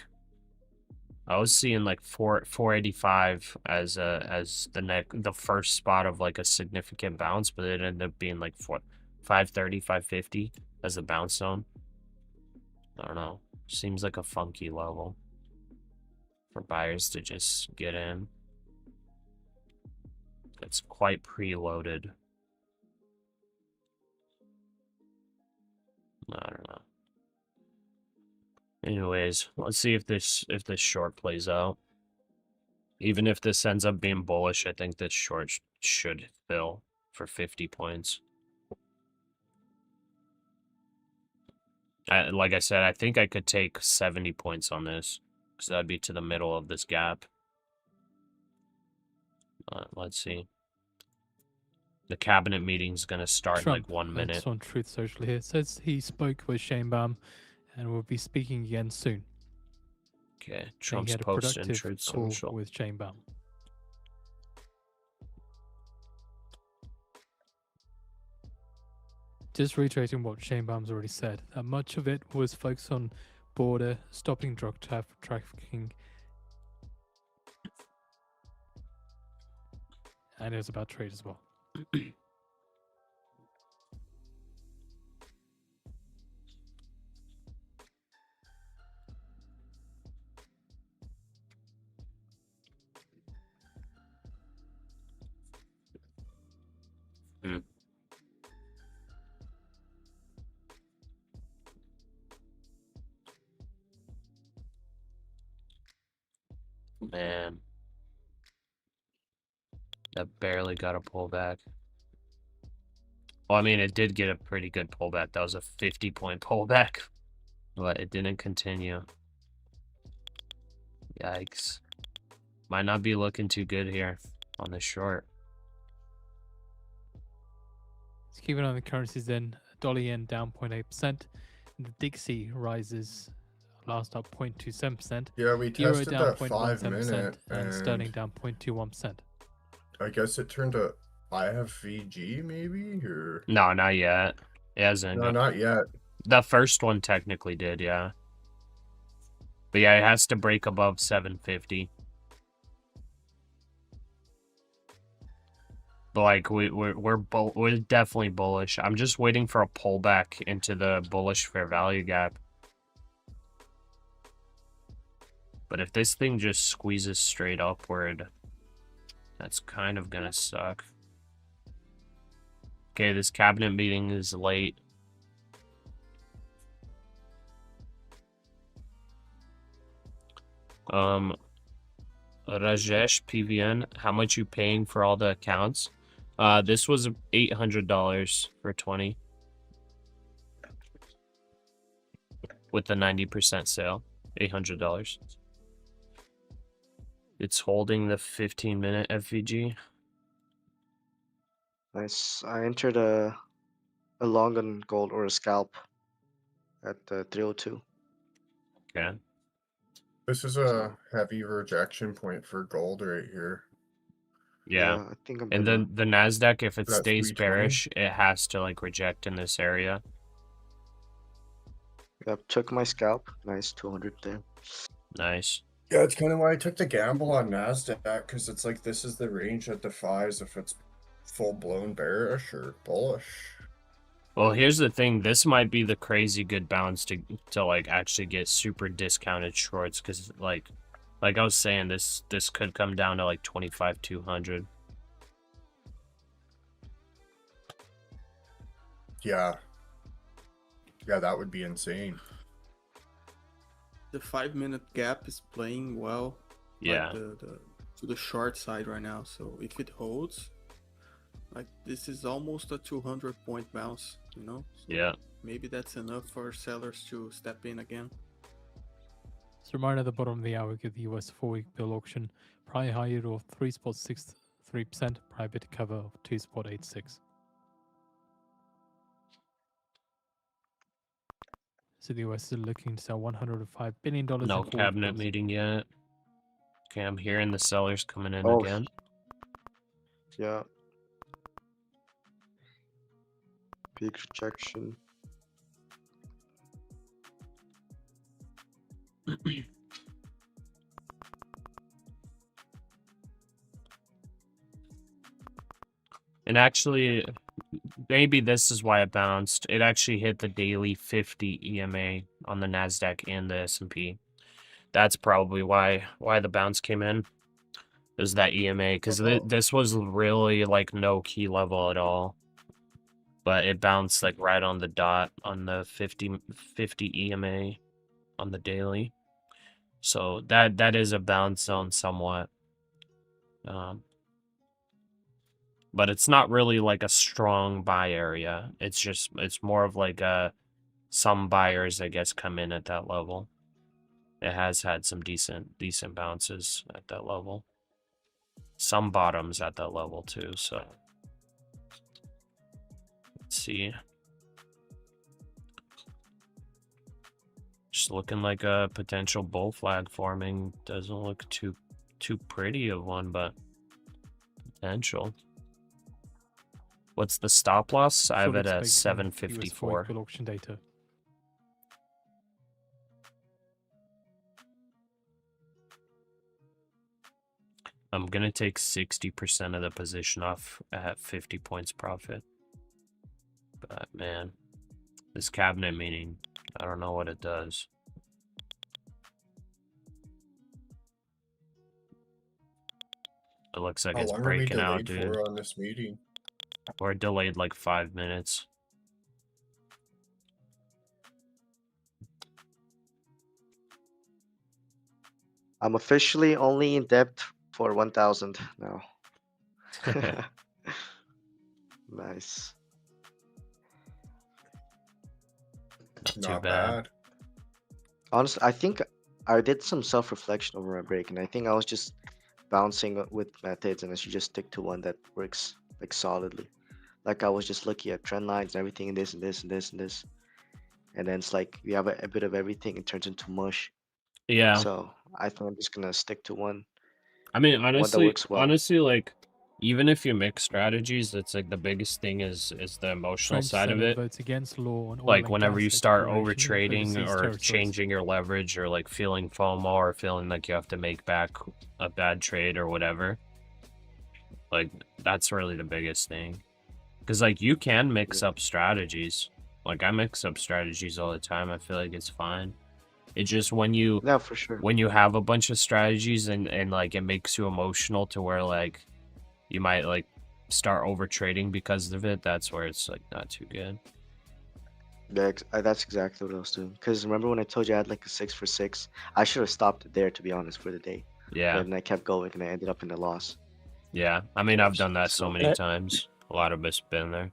I was seeing like 485 as the first spot of like a significant bounce, but it ended up being like 530, 550 as the bounce zone. I don't know. Seems like a funky level for buyers to just get in. It's quite preloaded. I don't know. Anyways, let's see if this short plays out. Even if this ends up being bullish, I think this short should fill for 50 points. Like I said, I think I could take 70 points on this, because that'd be to the middle of this gap. Let's see. The cabinet meeting's going to start in like 1 minute. It's on Truth Social here. It says he spoke with Shane Baum and will be speaking again soon. Okay, He Trump's had a posting productive Truth call Social. with Shane Baum. Just reiterating what Shane Baum's already said, much of it was focused on border, stopping drug trafficking, and it was about trade as well. Man. That barely got a pullback. Well, I mean, it did get a pretty good pullback. That was a 50-point pullback. But it didn't continue. Yikes. Might not be looking too good here on the short. Let's keep it on the currencies then. Dollar yen down 0.8%. The Dixie rises last up 0.27%. Yeah, we Euro tested down that 5 0.17%, minute, and sterling down 0.21%. I guess it turned to IFVG maybe, or No, not yet. It hasn't. no, not yet. The first one technically did, yeah. But yeah, it has to break above 750. But like we're definitely bullish. I'm just waiting for a pullback into the bullish fair value gap. But if this thing just squeezes straight upward, that's kind of gonna suck. Okay, this cabinet meeting is late. Rajesh PVN, how much you paying for all the accounts? This was $800 for 20 with the 90% sale. $800. It's holding the 15-minute FVG. Nice. I entered a long on gold or a scalp at 302. Okay. This is a heavy rejection point for gold right here. Yeah. I think I'm And gonna. then the NASDAQ, if it That stays 320? bearish, it has to like reject in this area. Yep, took my scalp. Nice, 200 there. Nice. Yeah, it's kind of why I took the gamble on NASDAQ, because it's like this is the range that defies if it's full-blown bearish or bullish. Well, here's the thing. This might be the crazy good bounce to like actually get super discounted shorts, because like I was saying, this could come down to like 25,200. Yeah. Yeah, that would be insane. The 5 minute gap is playing well. Yeah. Like to the short side right now. So if it holds, like this is almost a 200 point bounce, you know? So Yeah. maybe that's enough for sellers to step in again. So reminder at the bottom of the hour, give the US 4-week bill auction. Prior high yield of 3.63%, prior bid cover of 2.86. So the US is looking to sell $105 billion No in forward cabinet bills. meeting yet. Okay, I'm hearing the sellers coming in Oh, again. yeah. Big rejection. And actually, maybe this is why it bounced. It actually hit the daily 50 EMA on the NASDAQ and the S&P. That's probably why the bounce came in. Is that EMA, because this was really like no key level at all. But it bounced like right on the dot on the 50 EMA on the daily. So that is a bounce zone somewhat. But it's not really like a strong buy area. It's more of like some buyers, I guess, come in at that level. It has had some decent bounces at that level. Some bottoms at that level too, so let's see. Just looking like a potential bull flag forming. Doesn't look too pretty of one, but potential. What's the stop loss? I have it at 754. Auction data. I'm gonna take 60% of the position off at 50 points profit. But man, this cabinet meeting, I don't know what it does. It looks like How it's long are we breaking out, delayed dude. for on this meeting? We're delayed like 5 minutes. I'm officially only in debt for 1,000 now. Nice. Not bad. bad. Honestly, I think I did some self-reflection over my break, and I think I was just bouncing with methods, and I should just stick to one that works like solidly. Like I was just looking at trend lines and everything, and this and this and this and this, and then it's like you have a bit of everything, it turns into mush. Yeah. So I think I'm just gonna stick to one. I mean, One that honestly, works well. like, even if you mix strategies, it's like the biggest thing is the emotional French side of Senate it. votes against law on oil Like and whenever you gas start exploration in overtrading overseas or territories. changing your leverage or like feeling FOMO or feeling like you have to make back a bad trade or whatever. Like that's really the biggest thing. Because like you can mix up strategies. Like I mix up strategies all the time. I feel like it's fine. It's just when you Yeah, for sure. when you have a bunch of strategies and like it makes you emotional to where like you might like start over trading because of it, that's where it's like not too good. Yeah, that's exactly what I was doing. Because remember when I told you I had like a 6 for 6? I should have stopped it there, to be honest, for the day. Yeah. But then I kept going and I ended up in the loss. Yeah. I mean, I've done that so So- many times. A lot of us been there.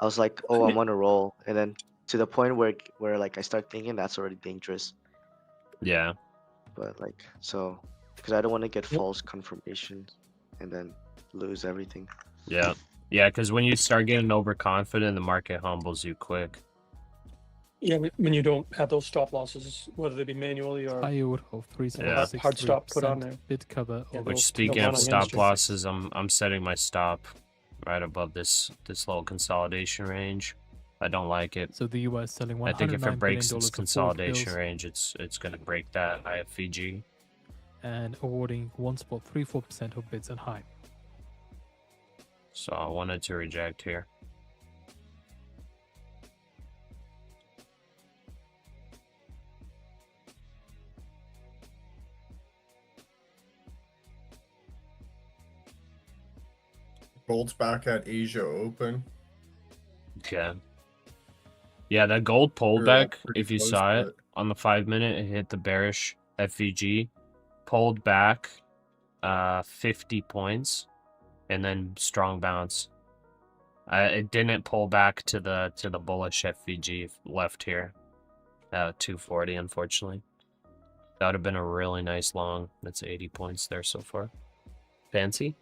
I was like, oh, I'm on a roll. And then to the point where like I start thinking that's already dangerous. Yeah. But like, so, because I don't want to get Yep. false confirmation and then lose everything. Yeah. Yeah, because when you start getting overconfident, the market humbles you quick. Yeah, when you don't have those stop losses, whether they be manually or High yield of Yeah. hard stop put on 3.63%, there. bid cover Yeah, of Which, those speaking don't of run on stop industry. losses, I'm setting my stop right above this little consolidation range. I don't like it. So the US selling I think if $109 it breaks billion its of forward consolidation bills range, it's gonna break that IFVG. and awarding 1.34% of bids and high. So I wanted to reject here. Gold's back at Asia Open. Okay. Yeah, that gold We were pullback, pretty if you close, saw it but on the 5-minute, it hit the bearish FVG, pulled back 50 points, and then strong bounce. It didn't pull back to the bullish FVG left here. 240, unfortunately. That would have been a really nice long. That's 80 points there so far. Fancy?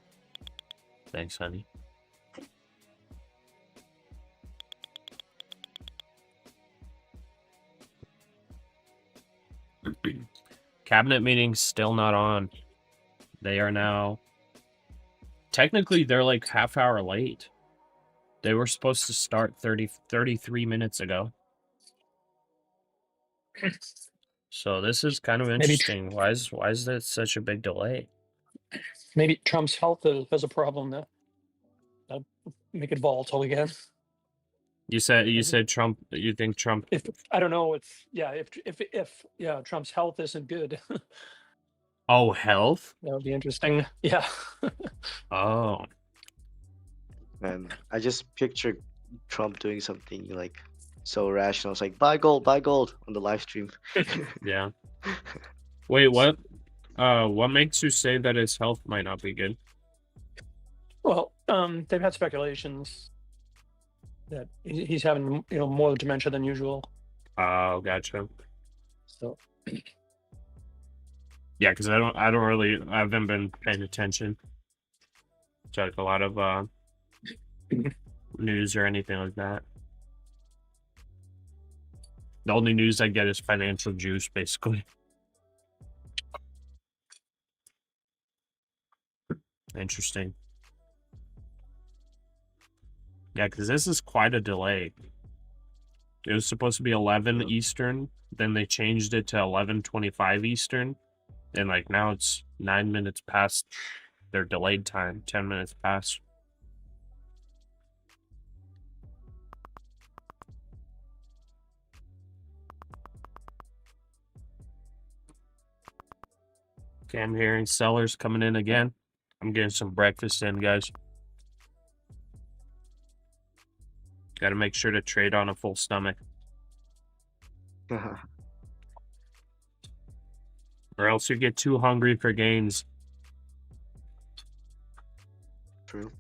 Thanks, honey. Cabinet meeting's still not on. They are now... Technically, they're like half hour late. They were supposed to start 33 minutes ago. So this is kind of interesting. Why is that such a big delay? Maybe Trump's health has a problem that make it volatile again. You said Trump. You think Trump? If I don't know, if Trump's health isn't good, Oh, health. that would be interesting. Yeah. Oh, And I just picture Trump doing something like so rational. It's like buy gold on the live stream. yeah. Wait, what? What makes you say that his health might not be good? Well, they've had speculations that he's having more dementia than usual. Oh, gotcha. So Yeah, because I haven't been paying attention to like a lot of news or anything like that. The only news I get is financial juice, basically. Interesting. Yeah, because this is quite a delay. It was supposed to be 11 Eastern, then they changed it to 11:25 Eastern, and like now it's 9 minutes past their delayed time, 10 minutes past. Okay, I'm hearing sellers coming in again. I'm getting some breakfast in, guys. Got to make sure to trade on a full stomach, or else you get too hungry for gains. True.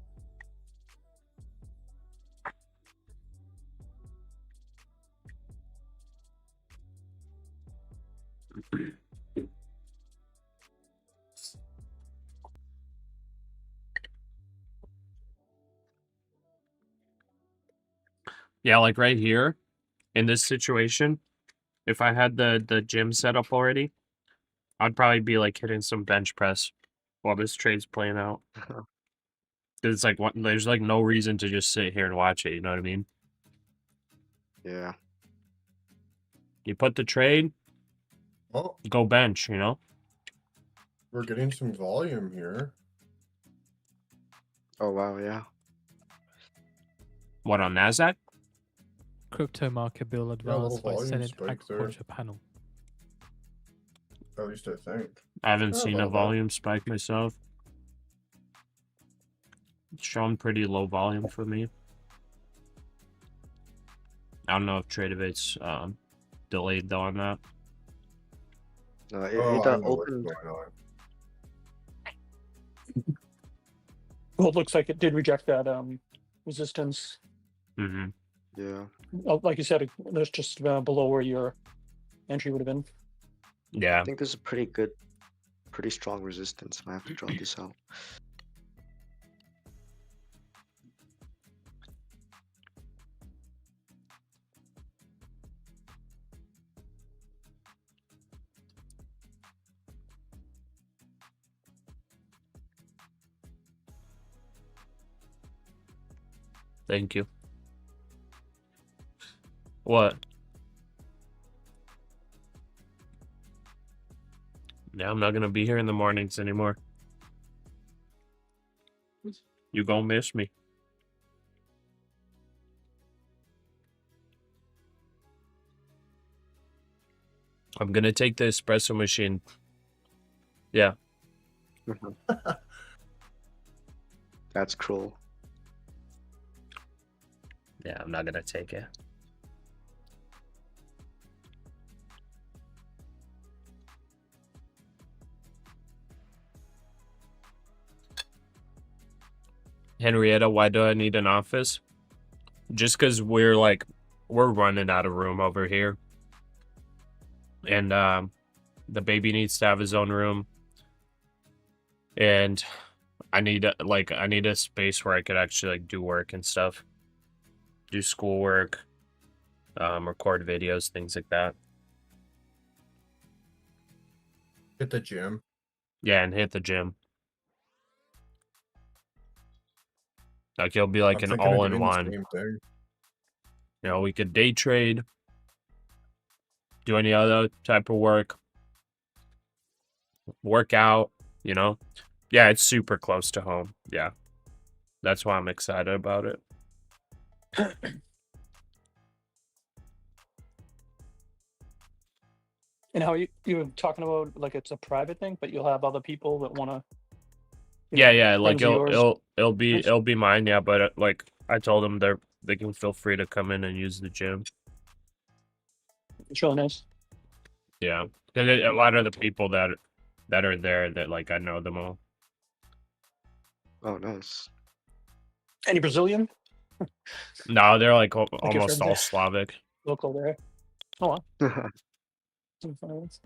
Yeah, like right here, in this situation, if I had the gym set up already, I'd probably be like hitting some bench press while this trade's playing out. It's like there's like no reason to just sit here and watch it. You know what I mean? Yeah. You put the trade, Oh, go bench. You know? we're getting some volume here. Oh wow, yeah. What, on NASDAQ? Crypto market bill little advanced by volume Senate spike there. Agriculture panel. At least I think. I haven't Yeah, seen a little bit. volume spike myself. It's showing pretty low volume for me. I don't know if Tradeabait's delayed though on that. No, it, Oh, it I know what's opened. going on. well, it looks like it did reject that resistance. Mm-hmm. Yeah. Like you said, that's just below where your entry would have been. Yeah. I think there's a pretty strong resistance. I have to draw this out. Thank you. What? Yeah, I'm not gonna be here in the mornings anymore. You gonna miss me. I'm gonna take the espresso machine. Yeah. That's cruel. Yeah, I'm not gonna take it. Henrietta, why do I need an office? Just because we're running out of room over here. And the baby needs to have his own room. And I need a space where I could actually do work and stuff. Do schoolwork, record videos, things like that. Hit the gym. Yeah, and hit the gym. Like it'll be like I'm an thinking of doing the all-in-one. same thing. You know, we could day trade, do any other type of work out, you know. Yeah, it's super close to home. Yeah. That's why I'm excited about it. And how you were talking about like it's a private thing, but you'll have other people that want to. Yeah, like friends of yours. it'll be Nice. mine, yeah, but like I told them they can feel free to come in and use the gym. It's really nice. Yeah. 'Cause a lot of the people that are there that like I know them all. Oh, nice. Any Brazilian? No, they're like your almost friends all there? Slavic. Local there. Oh wow. Some fun ones.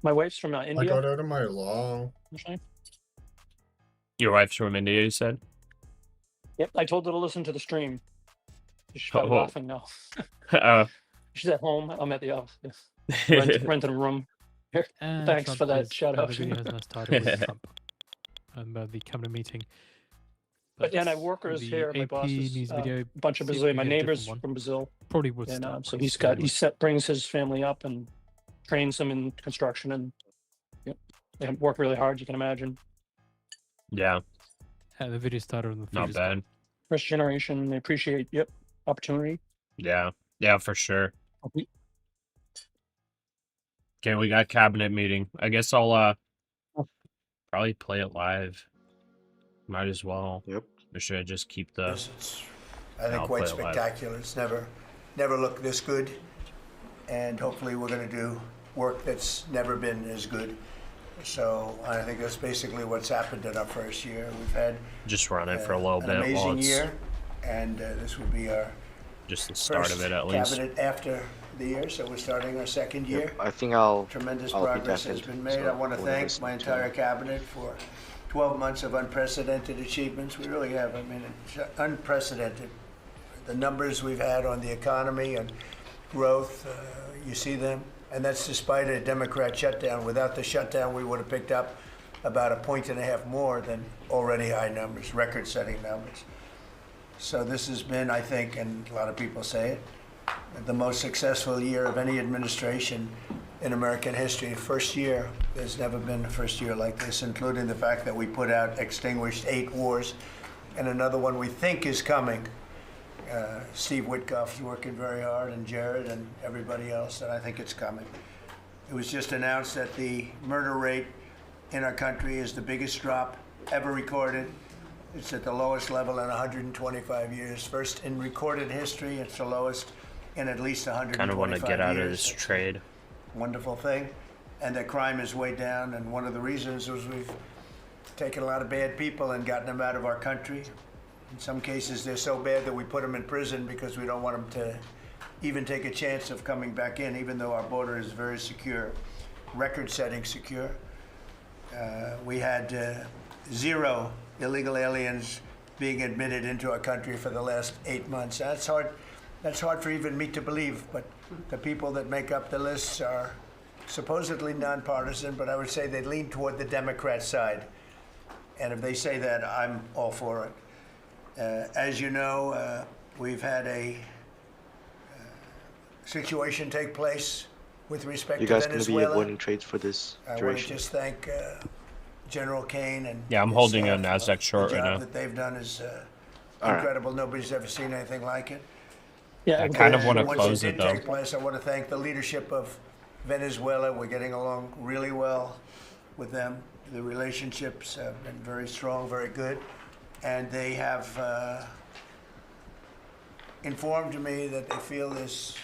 My wife's from I India. got out of my law. Actually. Your wife's from India, you said? Yep, I told her to listen to the stream. She started Oh. laughing now. She's at home. I'm at the office. Renting a room. Here. And Thanks Trump for that has- shout the out. video has now started with Trump and the cabinet meeting. But yeah, and I have workers the here. My AP boss is news a video bunch of seems to Brazilian. My be a different neighbor's one. from Brazil, Probably would and start so quite slowly. brings his family up and trains them in construction, and yep, they work really hard. You can imagine. Yeah, The video started on the not Futures. bad. First generation, they appreciate opportunity. Yeah, for sure. Okay. Okay, we got cabinet meeting. I guess I'll probably play it live. Might as well. Yep. Or should I just keep the? It's, I think, I'll quite play it live. spectacular. It's never looked this good, and hopefully we're going to do work that's never been as good. So I think that's basically what's happened in our first year. We've had Just run it for a little an bit while amazing it's year, and this would be our just the start first of it at least. cabinet after the year. So we're starting our second year. Yep. I think I'll. Tremendous I'll be progress has deafened, been made. so I want to whoever thank listens my to entire it. cabinet for 12 months of unprecedented achievements. We really have. I mean, it's unprecedented. The numbers we've had on the economy and growth, you see them. And that's despite a Democrat shutdown. Without the shutdown, we would have picked up about 1.5 points more than already high numbers, record-setting numbers. So this has been, I think, and a lot of people say it, the most successful year of any administration in American history. First year, there's never been a first year like this, including the fact that we extinguished 8 wars, and another one we think is coming. Steve Witkoff's working very hard, and Jared and everybody else, and I think it's coming. It was just announced that the murder rate in our country is the biggest drop ever recorded. It's at the lowest level in 125 years. First in recorded history, it's the lowest in at least 125 years. Kind of want to get out of this trade. Wonderful thing. And that crime is way down, and one of the reasons was we've taken a lot of bad people and gotten them out of our country. In some cases, they're so bad that we put them in prison because we don't want them to even take a chance of coming back in, even though our border is very secure, record-setting secure. We had 0 illegal aliens being admitted into our country for the last 8 months. That's hard for even me to believe, but the people that make up the lists are supposedly nonpartisan, but I would say they lean toward the Democrat side. And if they say that, I'm all for it. As you know, we've had a situation take place with respect You to guys going to be Venezuela. avoiding trades for this I want to duration? just thank General Kane and Yeah, I'm his holding a staff. NASDAQ short The right job now. that they've done is All right. incredible. Nobody's ever seen anything like it. Yeah, I kind of want to Once close it it did though. take place, I want to thank the leadership of Venezuela. We're getting along really well with them. The relationships have been very strong, very good, and they have informed me that they feel there's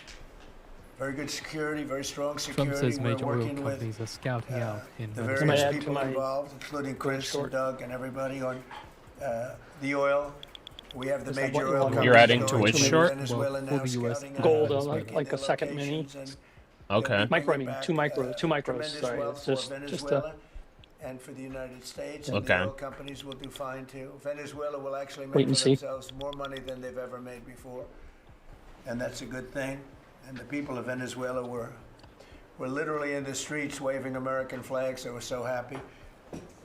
very good security, very strong security. Trump says We're major oil working with companies are scouting out in the Venezuela. Can I various add to people my involved, including Chris and short? Doug and everybody on the oil. We have the Is that major what you oil want? companies. You're adding to going which to short? Venezuela Well, now, for the US scouting out Gold, their like a second mini. locations and, Okay. Micro, I mean, bringing two back, micros. tremendous Sorry, wealth it's for just Venezuela and for the United States, and Okay. the oil companies will do fine too. Venezuela will actually Wait make and for see. themselves more money than they've ever made before, and that's a good thing. And the people of Venezuela were literally in the streets waving American flags. They were so happy.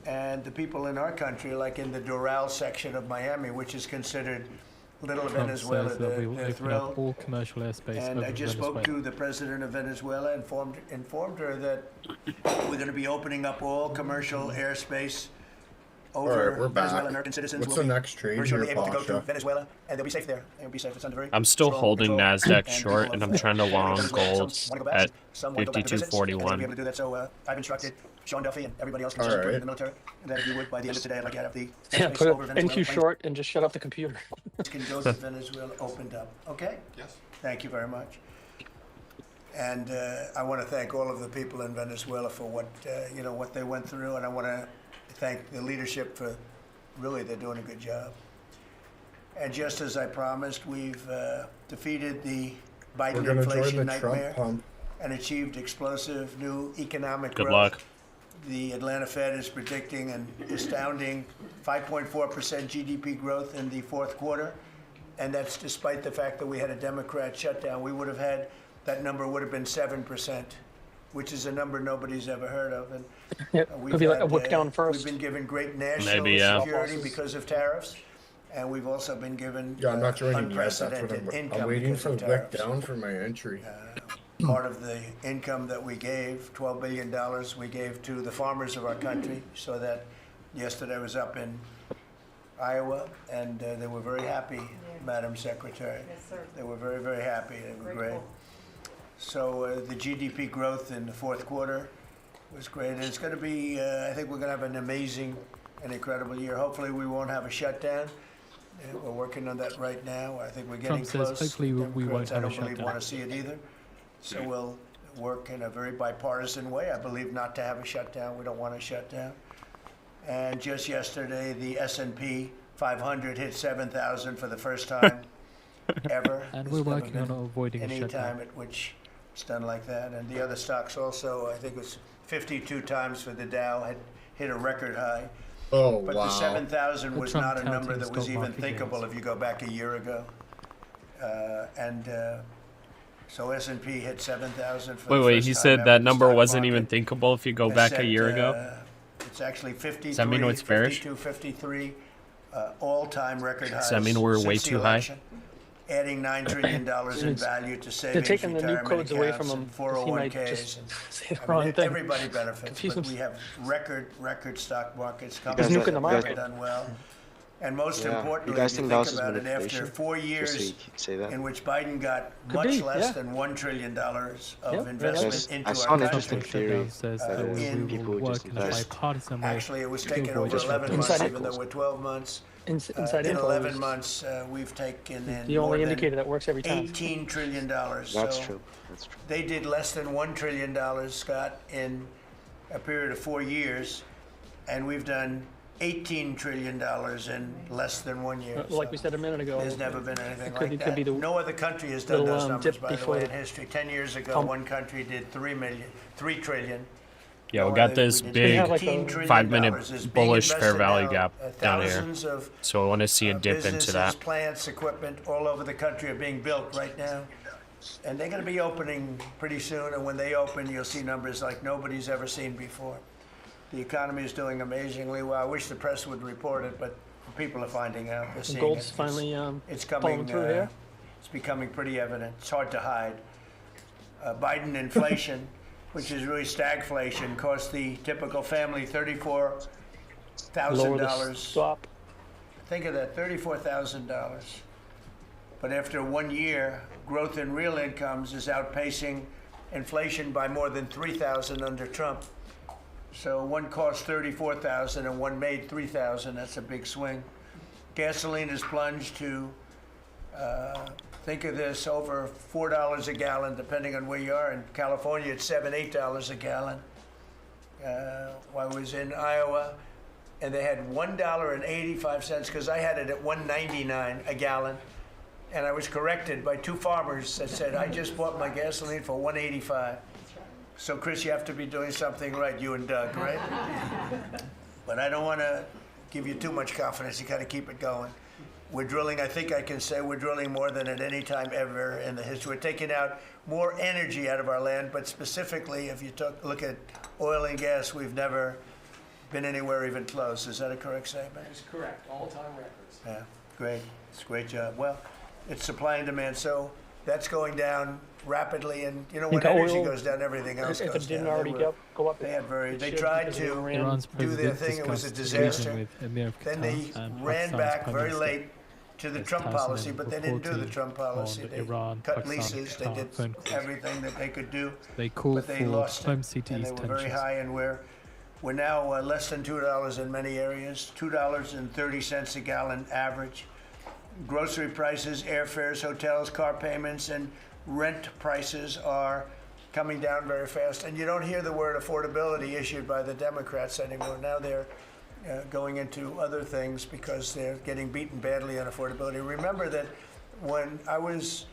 And the people in our country, like in the Doral section of Miami, which is considered Little Trump Venezuela, says that we will they're open thrilled. up all commercial airspace And over I just Venezuela. spoke to the president of Venezuela, informed her that we're going to be opening up all commercial airspace over Alright, we're back. Venezuela. American citizens What's will the be next trade virtually here, able to go Pasha? to Venezuela, and they'll be safe there. They'll be safe. It's under very I'm still strong holding control, NASDAQ and short, people and of I'm trying to long Venezuela, gold some wanna go back, at some wanna go back to visit, and they'll be 52.41. able to do that. So I've instructed Sean Duffy and everybody else All concerned right. in the military that if you would, by the end of today, I'd like to have the Yeah, airspace put over it Venezuela. NQ short and just shut off the computer. Can go to Venezuela opened up. Okay? Yes. Thank you very much. And I want to thank all of the people in Venezuela for what what they went through, and I want to thank the leadership for really they're doing a good job. And just as I promised, we've defeated the We're Biden gonna join inflation the Trump nightmare pump. and achieved explosive new economic Good growth. luck. The Atlanta Fed is predicting an astounding 5.4% GDP growth in the fourth quarter, and that's despite the fact that we had a Democrat shutdown. We would have had, that number would have been 7%, which is a number nobody's ever heard of. And Yeah, could be like a had, whip down we've first. been given great national Maybe, yeah. security because of tariffs, and we've also been given Yeah, I'm not joining yet. That's what unprecedented income I'm waiting because for of the wick tariffs. down for my entry. Part of the income that we gave, $12 billion, we gave to the farmers of our country, so that yesterday I was up in Iowa, and they were very happy, Madam Secretary. Yes, sir. They were very, very happy. They were great. Grateful. So the GDP growth in the fourth quarter was great. And it's going to be, I think we're going to have an amazing and incredible year. Hopefully we won't have a shutdown. We're working on that right now. I think we're getting Trump says close. hopefully we won't Democrats, I have a don't believe shutdown. want to see it either. So we'll work in a very bipartisan way. I believe not to have a shutdown. We don't want a shutdown. And just yesterday, the S&P 500 hit 7,000 for the first time ever. And There's we're never working on been avoiding a any shutdown. time at which it's done like that. And the other stocks also, I think it was 52 times for the Dow, had hit a record high. Oh, But wow. the 7,000 The was Trump not a number counting that was stock even market thinkable gains. if you go back a year ago. So S&P hit 7,000 for the Wait, first he time said ever that in the number stock wasn't even market. thinkable if you go I back a said, year ago? It's actually 53, that mean it's bearish? 52, 53, all-time record highs. Does that mean we're way since the too high? election, adding $9 trillion in value to savings, taking the new retirement codes away accounts, from and him, 'cause he might 401ks. just and- say the I wrong mean, thing. everybody benefits, Confuse but him. we have record stock markets. guys Companies are- nuking the have market. done well. And most Yeah. importantly, You guys if think you that was think just about it, after manipulation? 4 Just so years you could say that. in which Biden got Could much be, less yeah. than $1 trillion of Yep, investment Yes, into I saw our an country. interesting theory Shutdown says uh, that we in will people who work just in a invest. bipartisan way. Actually, it was to taken avoid over a 11 shutdown. months, Inside even though we're 12 months. Inside In info 11 is months, we've taken in the more only than indicator that works every time. $18 trillion. That's So true. That's true. they did less than $1 trillion, Scott, in a period of 4 years, and we've done $18 trillion in less than 1 year. Like we said a minute ago, There's never been anything it could- like it that. could be the No other country has done little, those numbers, dip by the before way, the in history. 10 years ago, pump. one country did $3 trillion. Yeah, we No got other- this we did big have like a $18 trillion 5-minute is being bullish fair invested value now. gap down here. Thousands of So I want to see a dip into businesses, that. plants, equipment all over the country are being built right now. And they're going to be opening pretty soon. And when they open, you'll see numbers like nobody's ever seen before. The economy is doing amazingly well. I wish the press would report it, but people are finding out. They're seeing gold's it. finally It's following coming through here. It's becoming pretty evident. It's hard to hide. Biden inflation, which is really stagflation, cost the typical family Lower the $34,000. stop. Think of that, $34,000. But after 1 year, growth in real incomes is outpacing inflation by more than $3,000 under Trump. So one cost $34,000 and one made $3,000. That's a big swing. Gasoline has plunged to, think of this, over $4 a gallon, depending on where you are. In California, it's $7, $8 a gallon. While I was in Iowa, and they had $1.85 because I had it at $1.99 a gallon, and I was corrected by two farmers that said I just bought my gasoline for $1.85. So Chris, you have to be doing something right, you and Doug, right? But I don't want to give you too much confidence. You got to keep it going. We're drilling. I think I can say we're drilling more than at any time ever in the history. We're taking out more energy out of our land, but specifically, if you look at oil and gas, we've never been anywhere even close. Is that a correct statement? That is correct. All-time records. Yeah, great. It's a great job. Well, it's supply and demand. So that's going down rapidly, and you know when Think energy oil, goes down, everything else if goes it didn't down. already go up, They had it they should tried because to Iran- Iran's do their president thing. It was a discussed disaster. engaging with Emir of Then they Qatar and ran Pakistan's back Prime very Minister. late to the Ms. Trump Tyson policy, but they didn't do the reporting Trump policy. on They Iran, cut Pakistan, leases. They Qatar did phone calls. everything that they could do, They called but they for lost home it. city And they east were very tensions. high, and we're now less than $2 in many areas, $2.30 a gallon average. Grocery prices, airfares, hotels, car payments, and rent prices are coming down very fast. And you don't hear the word affordability issued by the Democrats anymore. Now they're going into other things because they're getting beaten badly on affordability. Remember that when I was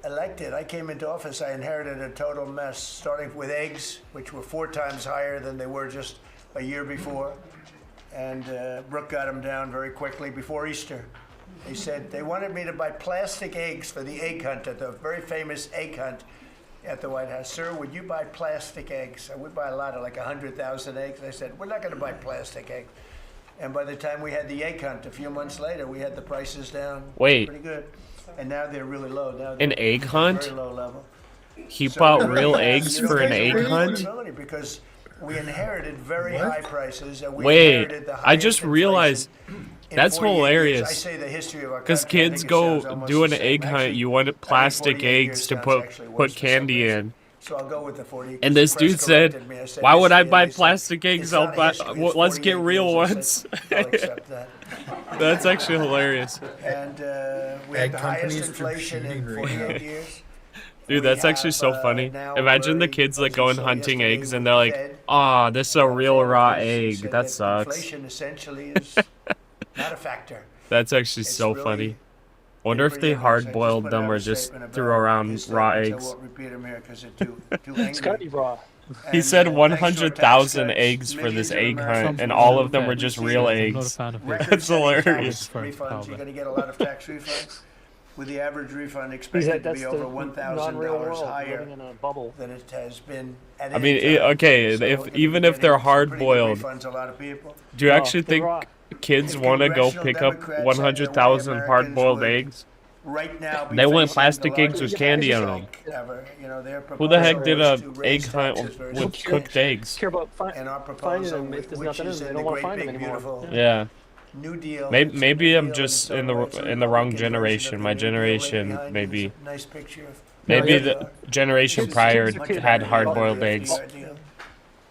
elected, I came into office, I inherited a total mess, starting with eggs, which were 4 times higher than they were just a year before. And Brooke got them down very quickly before Easter. They said they wanted me to buy plastic eggs for the egg hunt, at the very famous egg hunt at the White House. Sir, would you buy plastic eggs? I would buy a lot, of like 100,000 eggs. I said, we're not going to buy plastic eggs. And by the time we had the egg hunt, a few months later, we had the prices down Wait. pretty good. And now they're really low. Now An they're egg very hunt? low level. He So bought we really real have, eggs you know, for an there's a egg hunt? affordability because we inherited very high prices, and we Wait, inherited the I highest just inflation realized in that's 48 years. I hilarious. say the history of our Because country, I kids think it go sounds almost do an the same. egg hunt, Actually, you want I think plastic 48 years eggs to sounds put actually worse put for some candy reason. in. So I'll go with the 40. And The this press dude said, corrected me. I said "Why would I history, and buy they said, plastic eggs? "It's I'll not buy. history, it's Let's get 48 real years." I ones." said, I'll accept that. That's actually hilarious. And we Egg had the highest companies for inflation in cheating right 48 now. years. Dude, We that's actually have, so funny. now Imagine the very- kids like as you going saw hunting yesterday eggs with and they're the like, Fed, "Ah, this is a real raw She egg. said That sucks." Inflation essentially is not a factor. That's actually It's so really funny. Wonder if pretty they obvious. I hard just boiled put them out or a just statement threw about around his raw statements. I eggs. won't repeat them here because they're too angry. It's gotta be raw. He And, said thanks to our tax 100,000 cuts, eggs for millions this of egg Americans hunt, and will all have of them were received just real I'm not a eggs. fan of it. record-setting That's hilarious. tax Very refunds. powerful. You're going to get a lot of tax refunds, with the average refund That's expected to be the over non-real $1,000 world, higher living in a bubble. than it has been at I any mean, time. okay, So if we're gonna even be if they're getting some pretty good hard-boiled, refunds, a lot of people. do you No, actually they're think raw. kids If want to go congressional pick up Democrats had their way, 100,000 Americans hard-boiled would eggs? Right now, be They want facing plastic the eggs with largest candy tax on 'em. hike ever. You know, their Who the heck proposal did was a to egg raise hunt taxes very with substantially. cooked eggs? Care about And our finding proposal, them if there's which nothing in is them. They in don't the want to great find them big anymore. beautiful Yeah. New Deal. Maybe, It's a maybe new I'm deal just so in the it's a in the wrong Republican version generation. of My the New Deal. Right generation, behind you maybe is a nice picture of maybe yeah. the generation Kids- prior kids are kids. had All- hard-boiled the eggs. FDR deal.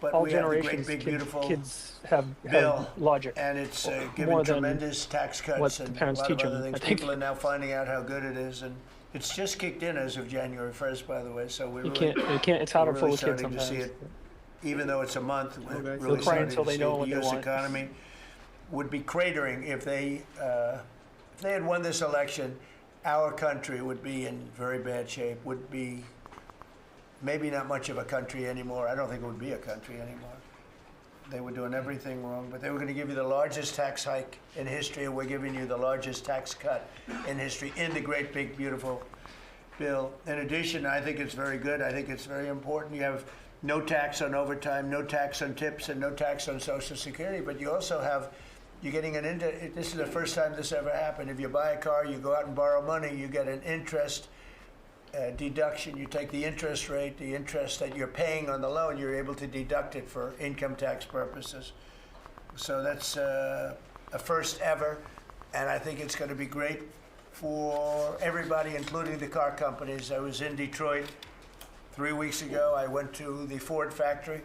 But All we have the great generations, big beautiful kids have bill, logic. and it's more giving than tremendous tax cuts what the and a parents lot of teach other them, things. I think. People are now finding out how good it is, and it's just kicked in as of January 1st, by the way. So we're You really, can't. It's harder we're for really the kids starting to see sometimes. it. Even though it's a month, we're Okay. really They'll cry starting until to they see know it. what The they U.S. want. economy would be cratering if they had won this election. Our country would be in very bad shape. Would be maybe not much of a country anymore. I don't think it would be a country anymore. They were doing everything wrong, but they were going to give you the largest tax hike in history, and we're giving you the largest tax cut in history in the great big beautiful bill. In addition, I think it's very good. I think it's very important. You have no tax on overtime, no tax on tips, and no tax on Social Security, but you also have, you're getting this is the first time this ever happened. If you buy a car, you go out and borrow money, you get an interest deduction. You take the interest rate, the interest that you're paying on the loan, you're able to deduct it for income tax purposes. So that's a first ever, and I think it's going to be great for everybody, including the car companies. I was in Detroit 3 weeks ago. I went to the Ford factory,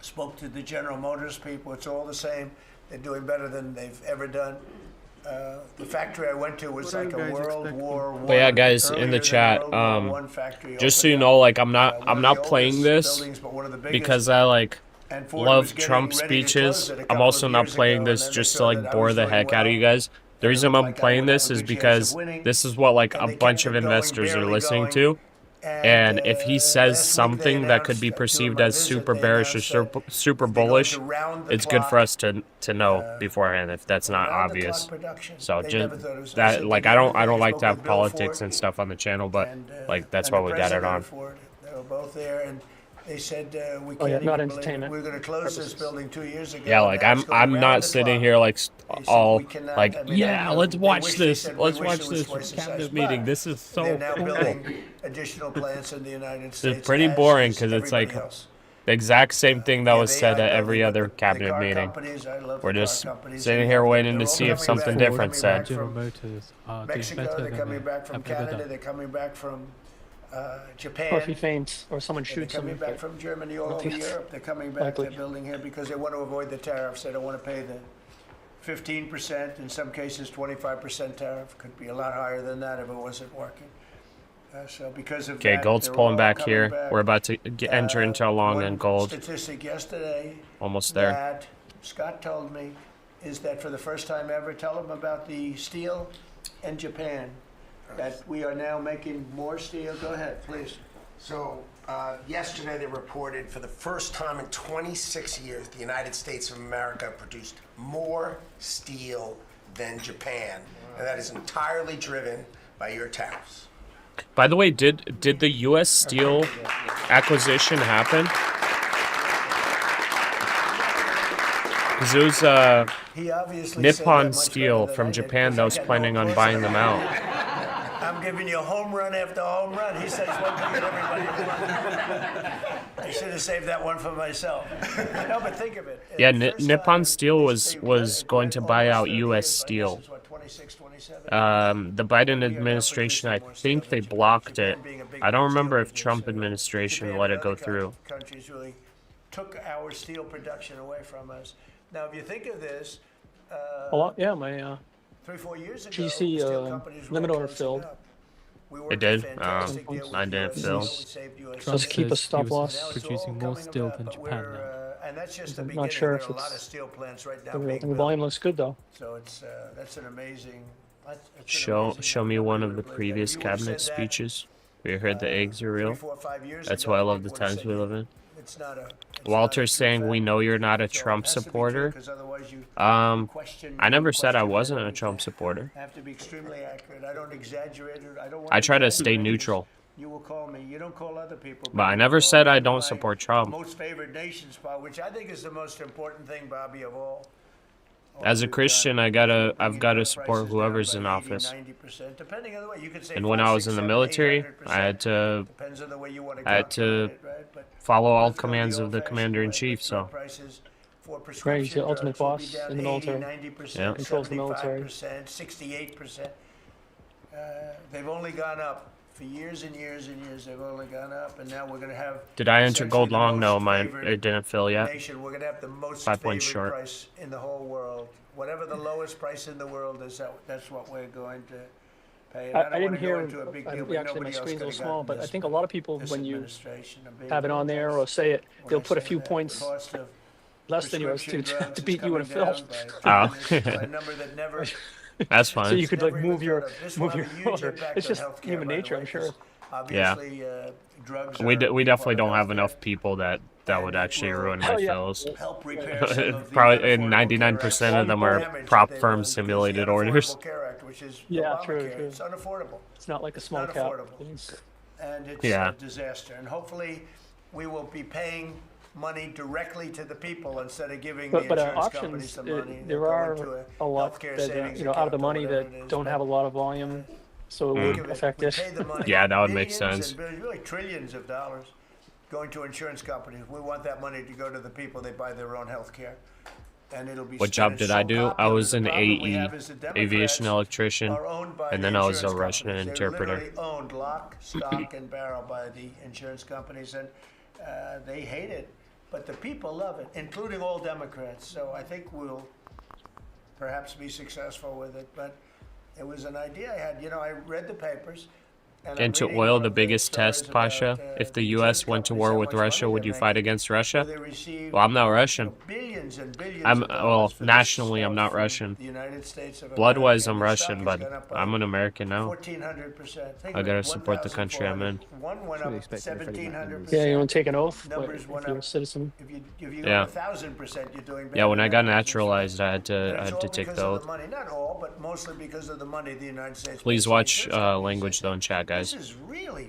spoke to the General Motors people. It's all the same. They're doing better than they've ever done. The factory I went to was What are like you a guys World expecting? War One. But yeah, guys, in earlier the than chat, World War I factory just so opened you up. know, like I'm One of not the playing oldest this buildings, but one of the biggest. because I like And Ford was love getting Trump ready to close speeches. it a I'm couple also of not years playing ago, this and then just they to saw like that I bore was the doing heck out of well, you guys. The it reason looked I'm like I playing would have this a is good chance of because winning, this is what like and a they bunch kept of it going, investors are barely listening going. to. And if he says last week they something that could be announced, perceived during my as visit, super they bearish or announced that super they're going bullish, to round the it's good for clock, us to know beforehand if that's not round-the-clock obvious. production. So They just never thought it was- I that said like they I never don't thought it like was to have Bill Ford politics and stuff on the channel, but and, like that's and why the we got it president on. of Ford. They were both there, and They said we Oh, yeah, can't not even believe it. entertainment We were going to close this purposes. building 2 years ago. Yeah, like Now it's going I'm round not the sitting clock. here like They said all we cannot- like I mean, yeah, you let's know, watch they wish they this. said we Let's wish watch it was this twice the cabinet size, meeting. but This is so they're now cool. building additional plants in the United States. It's pretty as boring is because it's like everybody else. the exact same thing that Yeah, was the said AI at every building, other the cabinet car meeting. companies, I love We're the car just companies. sitting They here have- waiting they're to all see if coming something back. different They're said. coming General back Motors are doing Mexico, better they're than coming they back from have ever Canada, done. they're coming back from Japan. Or if he faints or someone They're shoots him. coming back from Germany, all over think it's Europe. They're coming back. likely. They're building here because they want to avoid the tariffs. They don't want to pay the 15%, in some cases 25% tariff. Could be a lot higher than that if it wasn't working. So because of Okay, that, gold's they're pulling all back coming here. back. We're about to enter into a long One end gold. statistic yesterday Almost there. that Scott told me is that for the first time ever, tell them about the steel in Japan, that we are now making more steel. Go ahead, please. So yesterday they reported for the first time in 26 years, the United States of America produced more steel than Japan. And that is entirely driven by your tariffs. By the way, did the U.S. Steel acquisition happen? Because it was He obviously said that Nippon much Steel better than I from did, Japan because that I was got no planning on clue. buying them out. I'm giving you home run after home run. He says one thing and everybody one. I should have saved that one for myself. No, but think of it. Yeah, The first Nippon time Steel they was going to buy almost out 30 U.S. years, but I guess Steel. it's what, 26, 27? The Biden We are now administration, I producing more think steel they than Japan. blocked it. Japan being a big I don't steel remember if business, Trump so administration Japan let and it go other through. countries really took our steel production away from us. Now, if you think of this, A lot, yeah. My 3-4 years ago, GC, the steel companies were limit all order closing filled. up. We It worked a did. fantastic deal with Mine didn't US fill. Steel. We saved US Trump Just keep a says stop he was loss. Now it's all producing more coming steel about, than but Japan we're, now. and that's just the I'm beginning. not sure There if are a lot of it's steel plants right now the, being the built. volume looks good though. So it's that's an amazing. That's an Show amazing me number. one I of the would've believed that. If previous you would've cabinet said that, speeches. We heard the eggs are real. 3, 4, 5 years That's ago, why I love the people would've times said, we live in. It's not a. It's Walter's not a true saying we fact. know you're not a So it Trump has to be true, supporter. 'cause otherwise you question- I you never said I question wasn't a everything. Trump supporter. I have to be extremely accurate. I don't exaggerate it. I don't want I try to stay exaggerate it. neutral. You will call me. You don't call other people. But I you never call said me I don't my support Trump. Most favored nation spot, which I think is the most important thing, Bobby, of all. As a We've Christian, done I've bringing got to oil support prices down whoever's by in 80, office. 90%, depending on the way. You could say And when 5, I was 6, in the 7, military, 800%. I had to Depends on the way you want to I had to calculate it, right? But follow all let's go the commands of the old-fashioned commander in way. chief. Let's drop So prices for Right, he's prescription the ultimate drugs will be boss down in the military. 80, 90%, Yeah. Controls the military. 75%, 68%. They've only gone up for years and years and years. They've only gone up, and now we're going to have. did I enter essentially gold the long? most No, mine favored it didn't fill yet. Nation. We're going to have the most 5 points favored short. price in the whole world. Whatever the lowest price in the world is, that's what we're going to pay. And I don't didn't wanna go hear. into a big deal, Actually, but my nobody else screen's a coulda little small, gotten but I this think a lot of people, this when you administration, a big have it on there or say it, when they'll I put a say few that, the points cost of less than yours to, prescription drugs to is beat you in a coming fill. down Oh. by a number that never. That's So fine. you could like never move even your thought of. This will move your have a huge order. impact It's on just healthcare, human by the nature, way, I'm 'cause sure. Obviously, drugs We are a we big definitely part of don't have healthcare. enough people that would And actually it will ruin my Hell yeah. fills. help repair some of the Probably and Unaffordable 99% Care of them Act are damage prop that they've firm done, because the simulated orders. Unaffordable Care Act, which is Yeah, Obamacare, true, true. It's unaffordable. It's not like a small not cap. affordable. It's- And it's Yeah. a disaster. And hopefully, we will be paying money directly to the people instead of giving the But insurance companies options, some money. there They'll go are into a lot healthcare that savings out of the account or money whatever that it is, don't but have a lot of volume, so it think would of it, affect we it. pay the money, Yeah, that would make billions sense. and billions, really trillions of dollars going to insurance companies. We want that money to go to the people. They buy their own health care. And it'll be What job spent did so I do? I popular. was The an problem we AE, have is the Democrats aviation electrician, are owned by and the then I was a insurance Russian companies. interpreter. They're literally owned lock, stock, and barrel by the insurance companies, and they hate it. But the people love it, including all Democrats. So I think we'll perhaps be successful with it. But it was an idea I had. You know, I read the papers. And I'm Into reading oil, one the of biggest stories test, Pasha. about, If the the U.S. insurance went to companies, war how with much money Russia, would they're you making. fight against So Russia? they received, Well, I'm not Russian. billions and billions I'm of dollars well, for this nationally, I'm not from Russian. the United States of Blood-wise, America, I'm and the Russian, stock but has gone up by I'm an American now. 1,400%. Think I of gotta it, support the country I'm in. 1,400. One went up 1,700%. Yeah, you want to take an oath Numbers if went you're a up. citizen. If you Yeah. go 1,000%, you're doing better. Yeah, when I than got that. naturalized, I had And to it's all take because the of oath. the money. Not all, but mostly because of the money the United States. Please pays to watch insurance companies. language though in chat, This guys. is really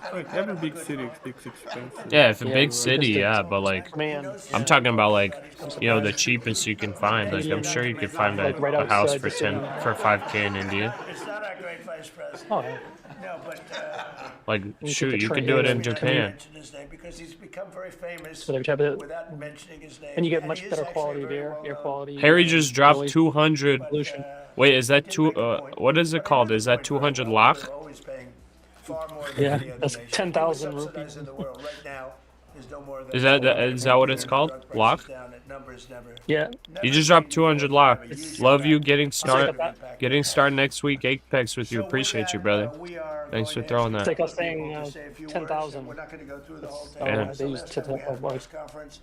Like every big city, it's expensive. Yeah, if a Yeah, big because city, the- yeah, but like Man, I'm talking about like I'm you know the surprised. cheapest you can find. Like I'm Indian, sure you could find like right a house outside for the city. 5K in India. It's not our great vice president. Oh, yeah. No, but Like, You take shoot, the you train can do it here in and Japan. mention his name because he's become very famous So they would have it, without mentioning his name. and you get he much is better actually quality of very air well-known quality. Harry just dropped noise 200. but, pollution. Wait, is that he did two? make a point. What is it But he called? made Is the that point very 200 well. lakh? They're always paying far more than Yeah, any other that's nation. 10,000 He was subsidized rupees. in the world. Right now, there's no more than Is that what it's 400 called? drug prices Lakh? down. That number's never, Yeah, never You just dropped seen before. 200 lakh. Have a huge Love you impact. getting like started. a, Getting started next week. Apex with you. So with Appreciate you, that, brother. we are Thanks going for to throwing ask that. it's like us people saying to say a few words, 10,000. and we're not going to go through the whole It's, thing. Yeah. It's they the use last to time we had a like press conference.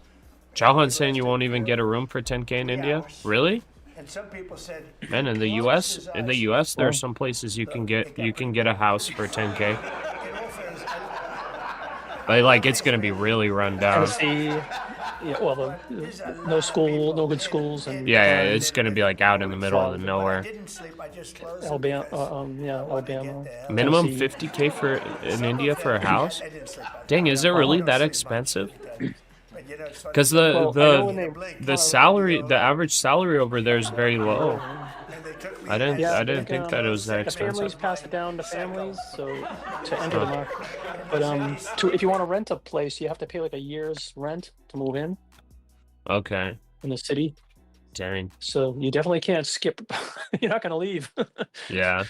Chauhan's saying you won't even get a room for 10K in 3 India. hours. Really? And some people said, Man, in the "Close U.S., his in the eyes." U.S., there are Well, some places you can It get got you can pretty get a bad. house for 10K. In all fairness, But like, it's gonna be really run down. Tennessee, yeah, well, no school, no good schools, and Yeah, it's gonna be like out in the middle of Florida. nowhere. didn't sleep. I just closed it Alabama, because yeah, I wanted to Alabama, get the hell Minimum Tennessee. 50K for in India for a house. I didn't sleep much. Dang, is it I really don't that sleep much, expensive? but, you know, it's funny. Because Well, I know when they the kinda- salary, the average salary over there is very low. And they took me I didn't Yeah, I didn't think that it was that the families expensive. pass it down to families, so to enter the market. But if you want to rent a place, you have to pay like a year's rent to move in Okay, the city. dang, So you definitely can't skip. You're not going to leave. yeah.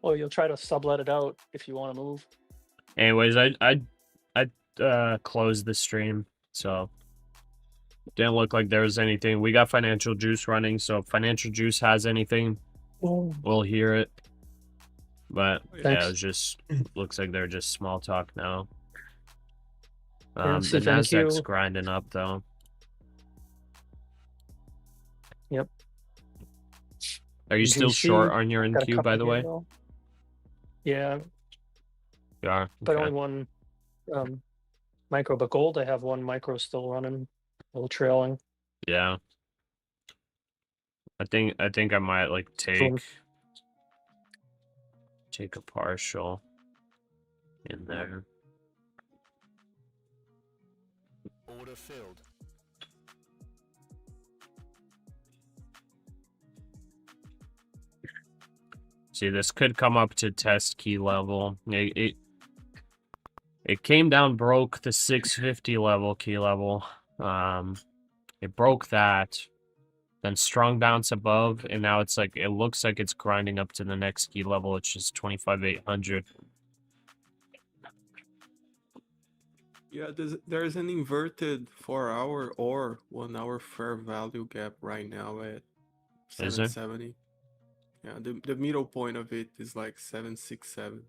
Or you'll try to sublet it out if you want to move. Anyways, I closed the stream, so didn't look like there was anything. We got Financial Juice running, so if Financial Juice has anything, we'll hear it. But yeah, Thanks. it was just looks like they're just small talk now. Yeah, The see if NQ NASDAQ's grinding up though. Yep. Are you still short GC, on your got a NQ, by couple the here, way? though. Yeah, You are? but Okay. only one micro. But gold, I have one micro still running, a little trailing. Yeah. I think I might like take a partial in there. Order filled. See, this could come up to test key level. It came down, broke the 650 level, key level. It broke that. Then strong bounce above, and now it's like, it looks like it's grinding up to the next key level, which is 25,800. Yeah, there's an inverted 4-hour or 1-hour fair value gap right now at Is there? 770. Yeah, the middle point of it is like 767.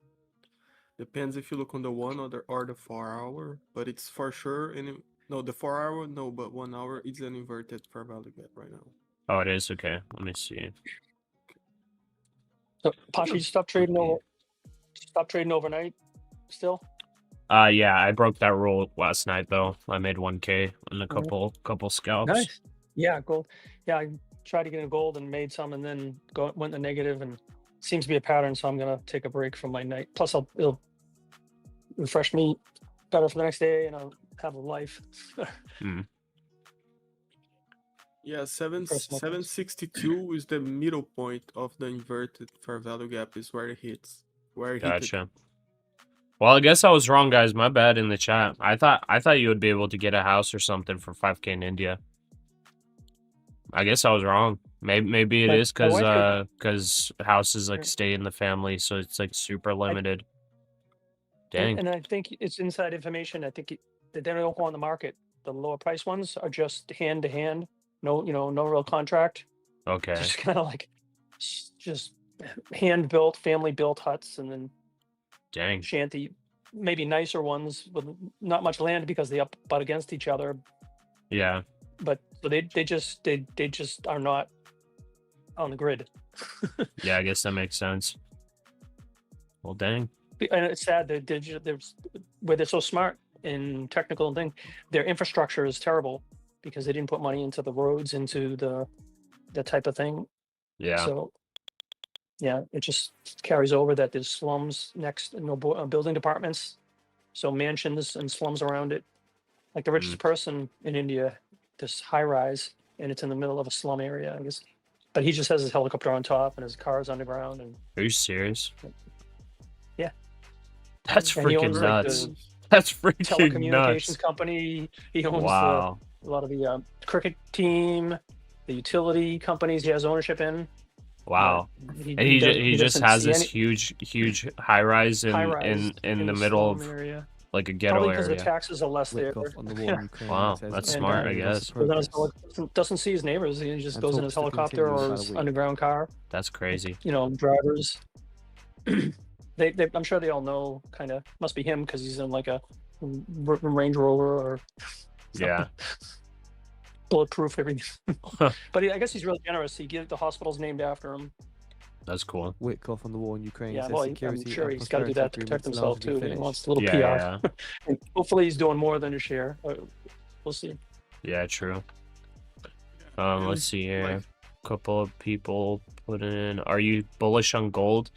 Depends if you look on the 1 or the 4-hour, but it's for sure. No, the 4-hour, no, but 1 hour is an inverted fair value gap right now. Oh, it is? Okay, let me see. So, Pasha, you stop trading overnight still? Yeah, I broke that rule last night though. I made 1K on a couple scalps. Nice. Yeah, gold. Yeah, I tried to get in gold and made some, and then went in the negative, and seems to be a pattern. So I'm gonna take a break from my night. Plus, it'll refresh me better for the next day, and I'll have a life. Yeah, Personal 762 is the middle point of the inverted fair value gap. Is where it hits. Where it hit it. Gotcha. Well, I guess I was wrong, guys. My bad in the chat. I thought you would be able to get a house or something for 5K in India. I guess I was wrong. Maybe it My- is my wife because houses like stay in the family, so it's like super limited. Dang. And I think it's inside information. I think they don't go on the market. The lower price ones are just hand to hand. No, no real contract. Okay. Just kind of like just hand built, family built huts, and then Dang. shanty, maybe nicer ones with not much land because they butt against each other. Yeah. But so they just are not on the grid. Yeah, I guess that makes sense. Well, dang. And it's sad that where they're so smart and technical and thing, their infrastructure is terrible because they didn't put money into the roads, into the type of thing. Yeah. So yeah, it just carries over that there's slums next, no building departments, so mansions and slums around it. Like the richest person in India, this high rise, and it's in the middle of a slum area. I guess But he just has his helicopter on top and his cars underground, and Are you serious? Yeah. That's and he freaking owns like nuts. the That's freaking telecommunications nuts. company. He owns Wow. a lot of the cricket team, the utility companies he has ownership in. Wow. He, And he, does, he he just doesn't has see this any huge high rise high rise in the the middle slum of area. like a ghetto Probably because the area. taxes are less there. Wickoff on the wall Yeah. in Ukraine Wow, says that's And, smart, I Ukraine has lost guess. the Goes on his progress doesn't see his neighbors. He just and goes in talks his to helicopter continue in or about a his week. underground car. That's crazy. You know, drivers. I'm sure they all know. Kind of must be him because he's in like a Range Rover or Yeah. bulletproof everything. But I guess he's really generous. He gives the hospital's named after him. That's cool. Wickoff on the war in Ukraine Yeah, says well, security I'm sure and he's got to do prosperity that to protect agreements himself largely too. He finished. wants a little Yeah, PR. And hopefully, he's doing more than his share. We'll see. yeah, true. And Let's see here. like, Couple of people put in. Are you bullish on gold?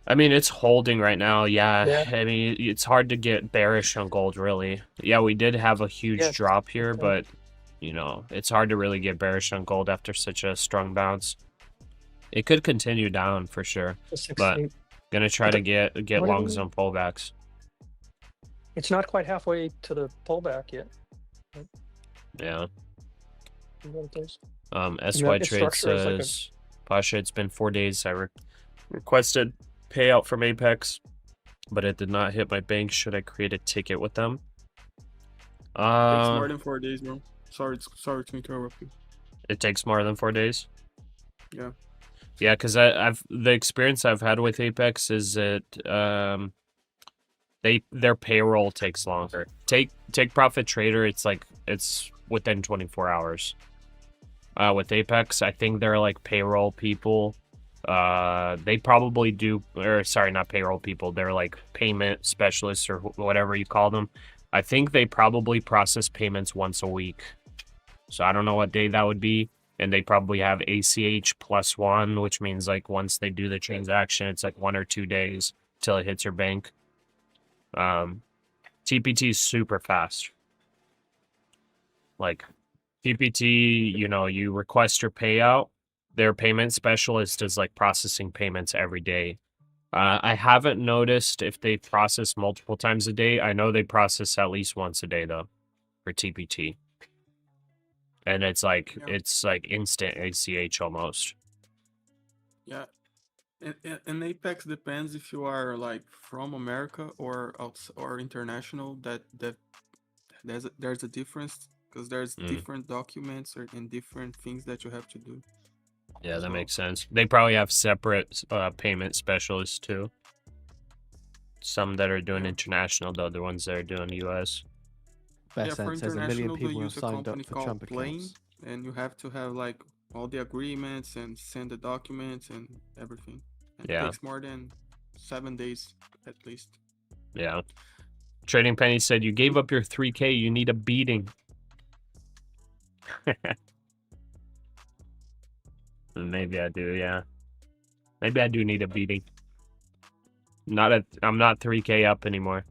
I mean, it's holding right now. Yeah. Yeah. I mean, it's hard to get bearish on gold, really. Yeah, we did have a huge Yeah, drop here, okay. but you know, it's hard to really get bearish on gold after such a strong bounce. It could continue down for sure, but gonna try to get what longs do you- on pullbacks. It's not quite halfway to the pullback yet. Yeah. You know what it is? SY its Trade structure is like a- says, Pasha, it's been 4 days. I requested payout from Apex, but it did not hit my bank. Should I create a ticket with them? takes more than 4 days, bro. Sorry to interrupt you. It takes more than 4 days. Yeah. Yeah, because the experience I've had with Apex is that their payroll takes longer. Take Profit Trader, it's within 24 hours. With Apex, I think they're like payroll people. They probably do, or sorry, not payroll people. They're like payment specialists or whatever you call them. I think they probably process payments once a week. So I don't know what day that would be. And they probably have ACH +1, which means like once they do the transaction, it's like 1 or 2 days till it hits your bank. TPT is super fast. Like TPT, you know, you request your payout. Their payment specialist is like processing payments every day. I haven't noticed if they process multiple times a day. I know they process at least once a day though for TPT. And it's like instant ACH almost. Yeah. And Apex depends if you are like from America or international. There's a difference because there's different documents and different things that you have to do. Yeah, that makes sense. They probably have separate payment specialists too. Some that are doing international, the other ones that are doing US. Best For says 1 million international, they people have use a signed up company for called Trump Plane, accounts. and you have to have like all the agreements and send the documents and everything. And Yeah. It takes more than 7 days at least. Yeah. Trading Penny said, you gave up your 3K, you need a beating. Maybe I do, yeah. Maybe I do need a beating. I'm not 3K up anymore.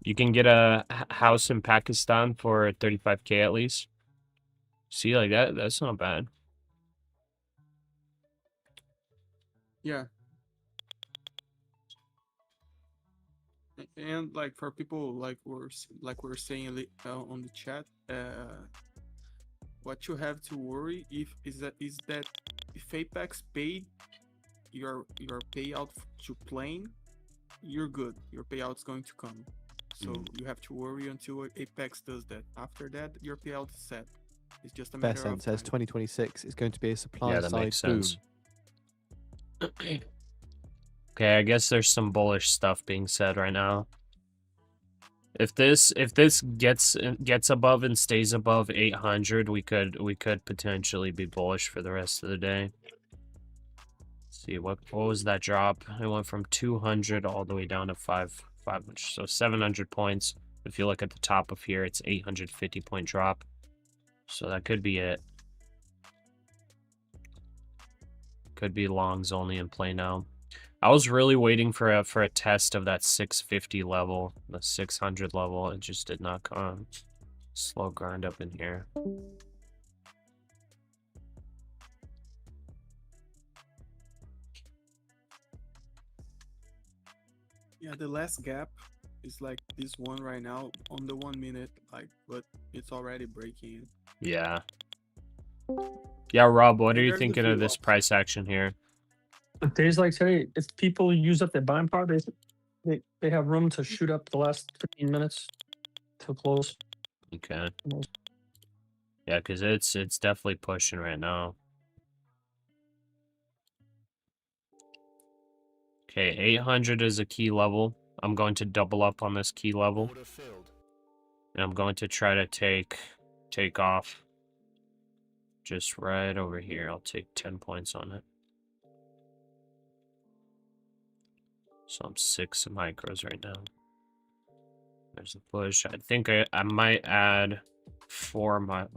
You can get a house in Pakistan for 35K at least. See, like that's not bad. Yeah. And like for people like we're saying on the chat, what you have to worry is that if Apex paid your payout to Plane, you're good. Your payout's going to come. So you have to worry until Apex does that. After that, your payout is set. It's just a matter Best of says time. 2026 is going to be a supply Yeah, that side makes boom. sense. Okay, I guess there's some bullish stuff being said right now. If this gets above and stays above 800, we could potentially be bullish for the rest of the day. Let's see what was that drop? It went from 200 all the way down to 500, so 700 points. If you look at the top of here, it's 850 point drop. So that could be it. Could be longs only in play now. I was really waiting for a test of that 650 level, the 600 level. It just did not come. Slow grind up in here. Yeah, the last gap is like this one right now on the 1 minute, like, but it's already breaking. Yeah. Yeah, Rob, what are And you there's the thinking of few this ups. price action here? But days like today, if people use up their buying power, they have room to shoot up the last 15 minutes to close. Okay. Almost. Yeah, because it's definitely pushing right now. Okay, 800 is a key level. I'm going to double up on this key level. Order filled. And I'm going to try to take off just right over here. I'll take 10 points on it. So I'm 6 micros right now. There's a push. I think I might add 4 more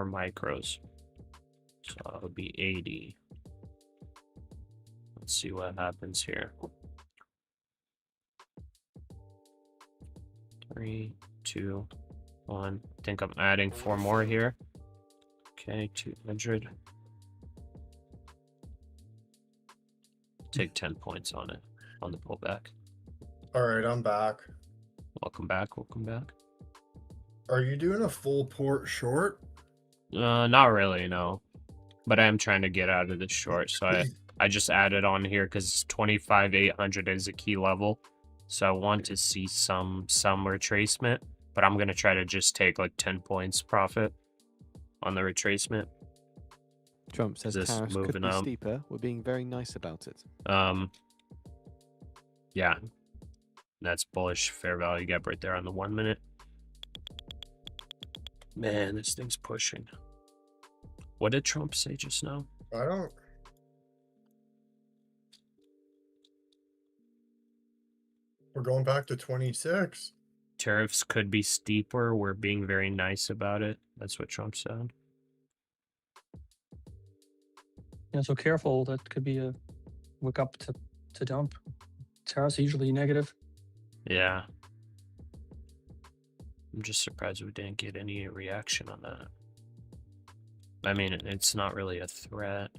micros. So that'll be 80. Let's see what happens here. 3, 2, 1. I think I'm adding 4 more here. Okay, 200. Take 10 points on it, on the pullback. All right, I'm back. Welcome back, welcome back. Are you doing a full port short? Not really, no. But I am trying to get out of this short, so I just added on here because 25,800 is a key level. So I want to see some retracement, but I'm gonna try to just take like 10 points profit on the retracement. Trump says This tariffs could moving be up. steeper. We're being very nice about it. Yeah, that's bullish fair value gap right there on the 1 minute. Man, this thing's pushing. What did Trump say just now? I don't. We're going back to 26. Tariffs could be steeper. We're being very nice about it. That's what Trump said. Yeah, so careful. That could be a wick up to dump. Tariffs are usually negative. Yeah. I'm just surprised we didn't get any reaction on that. I mean, it's not really a threat.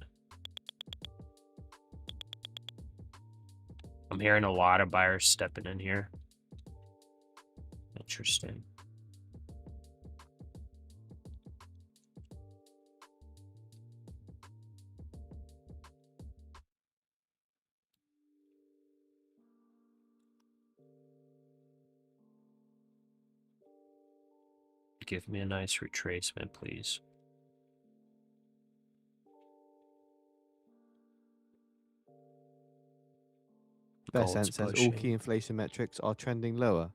I'm hearing a lot of buyers stepping in here. Interesting. Give me a nice retracement, please. Best Gold's says all key pushing. inflation metrics are trending lower.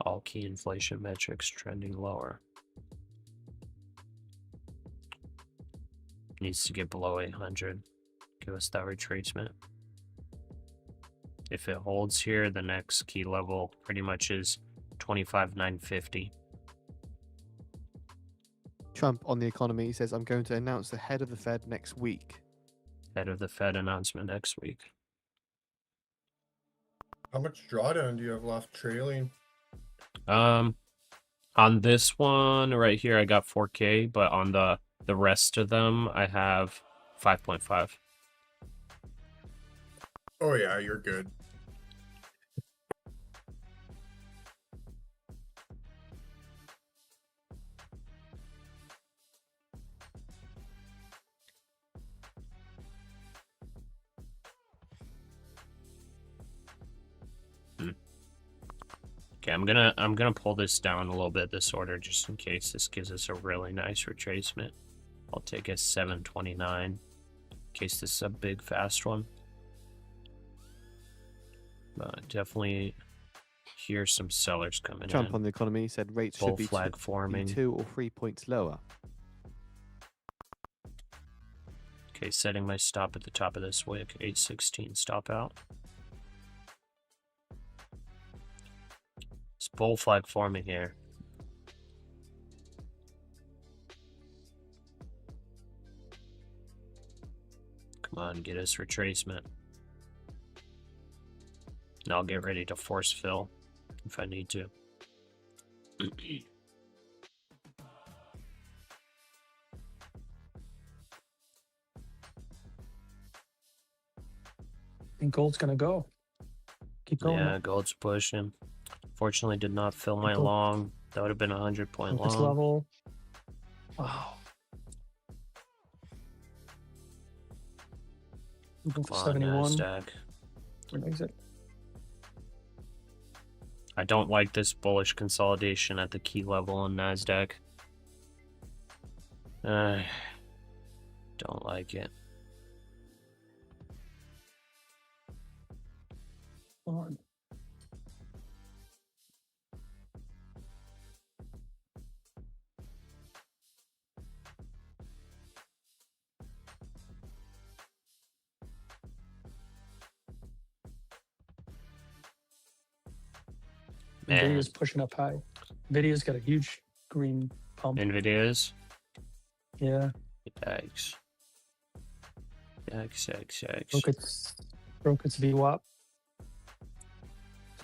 All key inflation metrics trending lower. Needs to get below 800. Give us that retracement. If it holds here, the next key level pretty much is 25,950. Trump on the economy says, I'm going to announce the head of the Fed next week. Head of the Fed announcement next week. How much drawdown do you have left trailing? On this one right here, I got 4K, but on the rest of them, I have 5.5. Oh yeah, you're good. Okay, I'm gonna pull this down a little bit, this order, just in case this gives us a really nice retracement. I'll take a 729 in case this is a big fast one. But definitely hear some sellers coming Trump in. on the economy said rates Bull should be flag forming. 2 or 3 points lower. Okay, setting my stop at the top of this wick, 816 stop out. It's bull flag forming here. Come on, get us retracement. And I'll get ready to force fill if I need to. I think gold's gonna go. Keep going. Yeah, gold's pushing. Fortunately, did not fill my Gold. long. That would have been a 100-point Focus long. level. Wow. Moving for Come on, 71. NASDAQ. An exit. I don't like this bullish consolidation at the key level on NASDAQ. Don't like it. On. Man. Nvidia's pushing up high. Nvidia's got a huge green pump. NVIDIA's? Yeah. Yikes. Yikes. Broke its VWAP.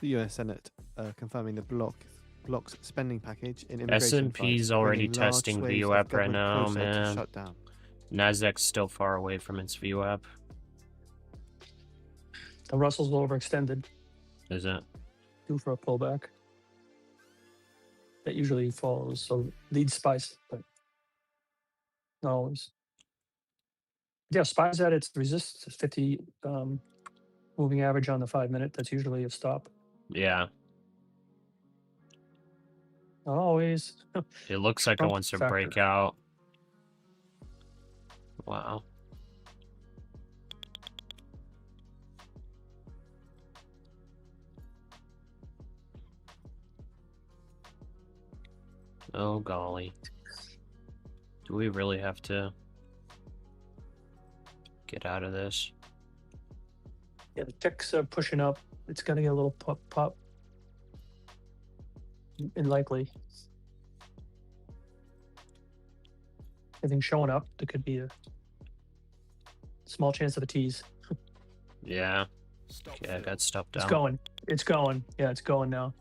The US Senate confirming the bloc's spending package in immigration S&P's funds, already bringing large testing swathes of VWAP right government now, closer to man. shutdown. NASDAQ's still far away from its VWAP. The Russell's overextended, Is it? due for a pullback. That usually follows, so lead spice, but not always. Yeah, spies at its resistance 50 moving average on the 5-minute. That's usually a stop. Yeah. Not always. It looks like it Trump wants to factor. break out. Wow. Oh, golly. Do we really have to get out of this? Yeah, the ticks are pushing up. It's gonna get a little pop. And likely. Anything showing up, there could be a small chance of a tease. Yeah. Okay, I got stopped It's out. going. It's going. Yeah, it's going now.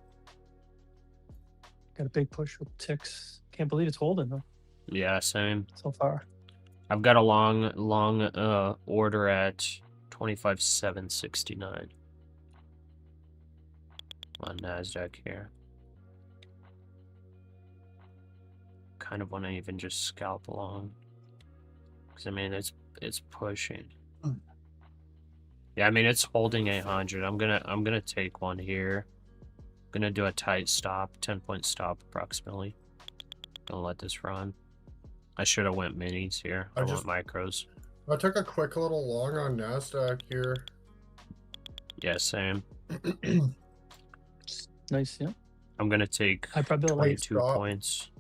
Got a big push with ticks. Can't believe it's holding though Yeah, same. so far. I've got a long order at 25,769 on NASDAQ here. Kind of want to even just scalp along, because I mean it's pushing. Yeah, I mean it's holding 800. I'm gonna take one here. I'm gonna do a tight stop, 10-point stop approximately. Gonna let this run. I should have went minis here. I want micros. I took a quick little long on NASDAQ here. Yeah, same. Nice, yeah. I'm gonna take High probability. 22 points.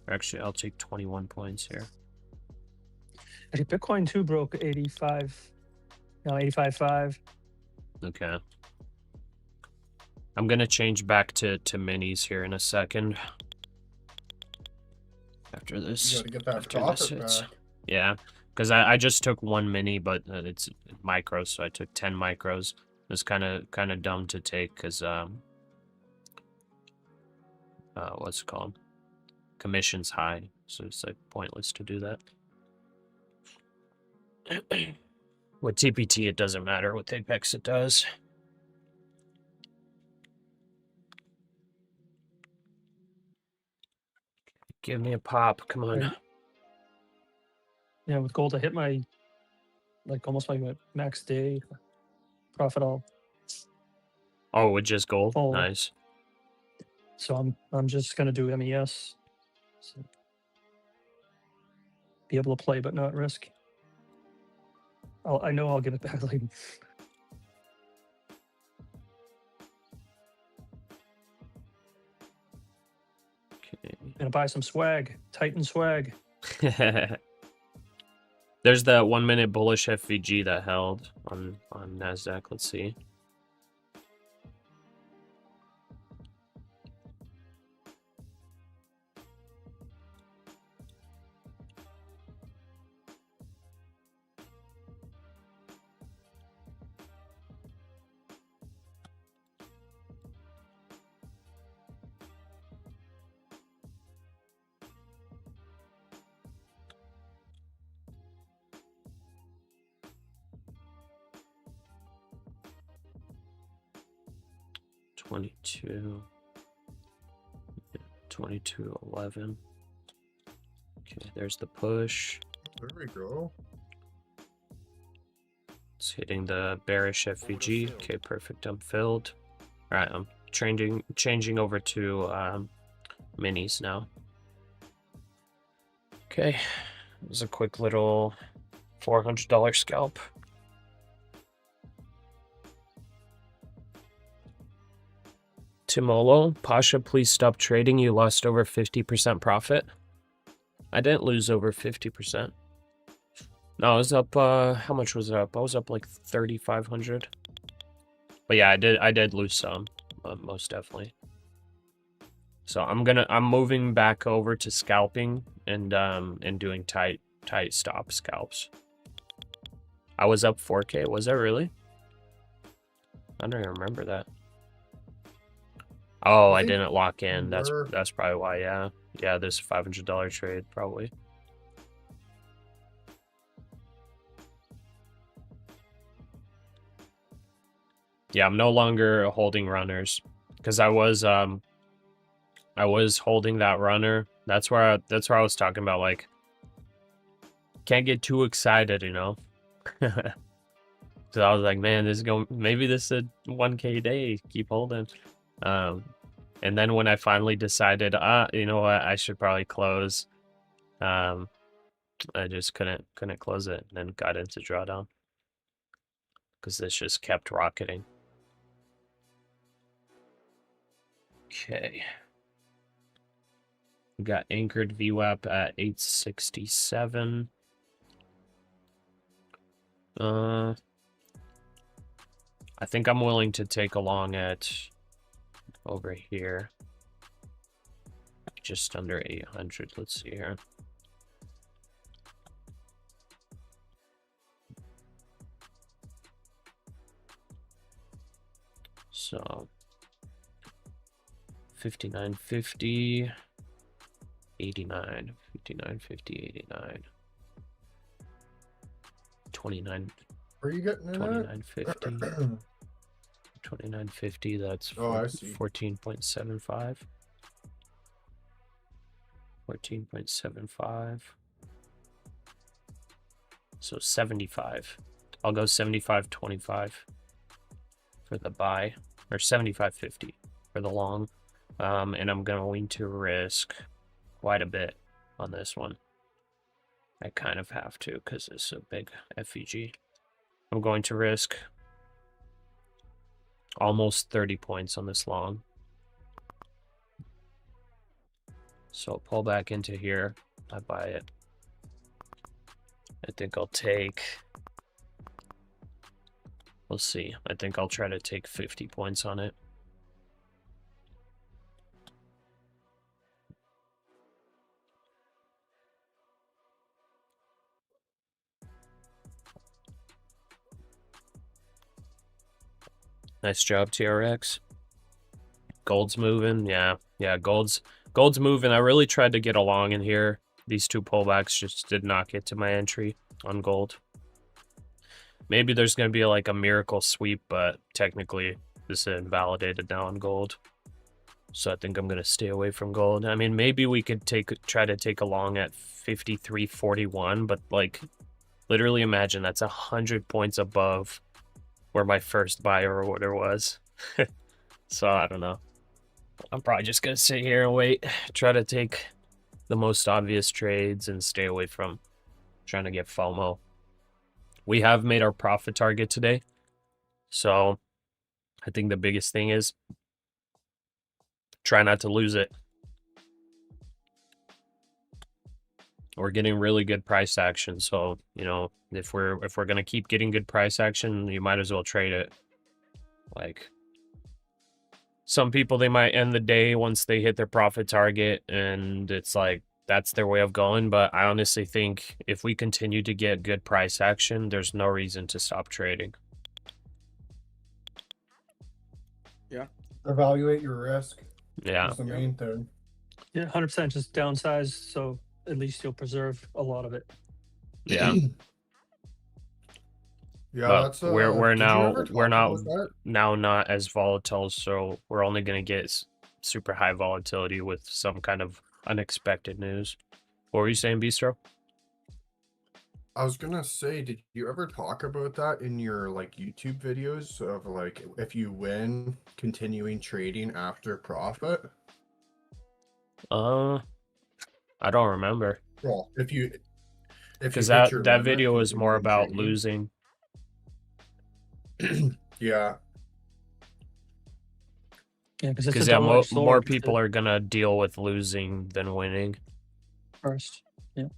Or actually, I'll take 21 points here. Actually, Bitcoin too broke 85. Now 85.5. Okay. I'm gonna change back to minis here in a second. After this. You gotta get that after profit this hits. back. Yeah, because I just took one mini, but it's micros, so I took 10 micros. It was kind of dumb to take because what's it called? Commission's high, so it's like pointless to do that. With TPT, it doesn't matter. With Apex, it does. Give me a pop. Come on. Right. Yeah, with gold, I hit my almost my max day profit all. Oh, with just gold? Oh. Nice. So I'm just gonna do MES. So be able to play but not risk. I know I'll get it back later. Okay. Gonna buy some swag, Titan swag. There's that 1-minute bullish FVG that held on NASDAQ. Let's see. 22. 22.11. Okay, there's the push. There we go. It's hitting the bearish FVG. Okay, perfect. I'm filled. All right, I'm changing over to minis now. Okay, it was a quick little $400 scalp. Timolo, Pasha, please stop trading. You lost over 50% profit. I didn't lose over 50%. No, I was up, how much was it up? I was up like 3,500. But yeah, I did lose some, most definitely. So I'm moving back over to scalping and doing tight stop scalps. I was up 4K, was that really? I don't even remember that. Oh, I didn't lock in. That's probably why, yeah. Yeah, this $500 trade, probably. Yeah, I'm no longer holding runners. Because I was holding that runner. That's where I was talking about, like, can't get too excited, you know? So I was like, man, maybe this is a 1K day. Keep holding. And then when I finally decided, you know what, I should probably close. I just couldn't close it, and then got into drawdown because this just kept rocketing. Okay. We got anchored VWAP at 867. I think I'm willing to take a long at over here. Just under 800. Let's see here. So 59.50, 89, 59.50, 89, 29. Are you getting in 29.50. 29.50. That's 14.75. 14.75. So 75. I'll go 75.25 for the buy, or 75.50 for the long. And I'm going to risk quite a bit on this one. I kind of have to because it's a big FVG. I'm going to risk almost 30 points on this long. So pull back into here. I buy it. I think I'll take... We'll see. I think I'll try to take 50 points on it. Nice job, TRX. Gold's moving. Yeah, gold's moving. I really tried to get along in here. These two pullbacks just did not get to my entry on gold. Maybe there's going to be like a miracle sweep, but technically this is invalidated now on gold. So I think I'm going to stay away from gold. I mean, maybe we could try to take a long at 53.41, but like literally imagine that's 100 points above where my first buy or order was. So I don't know. I'm probably just going to sit here and wait. Try to take the most obvious trades and stay away from trying to get FOMO. We have made our profit target today. So I think the biggest thing is try not to lose it. We're getting really good price action. So, you know, if we're going to keep getting good price action, you might as well trade it. Like, some people, they might end the day once they hit their profit target and it's like that's their way of going. But I honestly think if we continue to get good price action, there's no reason to stop trading. Yeah. Evaluate your risk. Yeah. That's the main thing. Yeah, 100%. Just downsize, so at least you'll preserve a lot of it. Yeah. Yeah, But that's we're did you now ever talk about that? not as volatile, so we're only gonna get super high volatility with some kind of unexpected news. What were you saying, Bistro? I was gonna say, did you ever talk about that in your like YouTube videos of like if you win, continuing trading after profit? I don't remember. Well, if you Because hit your that limit, video was more continuing about trading. losing. Yeah. Yeah, because it's a Because yeah, double-edged sword. more 'cause people the are gonna deal with losing than winning. first. Yeah.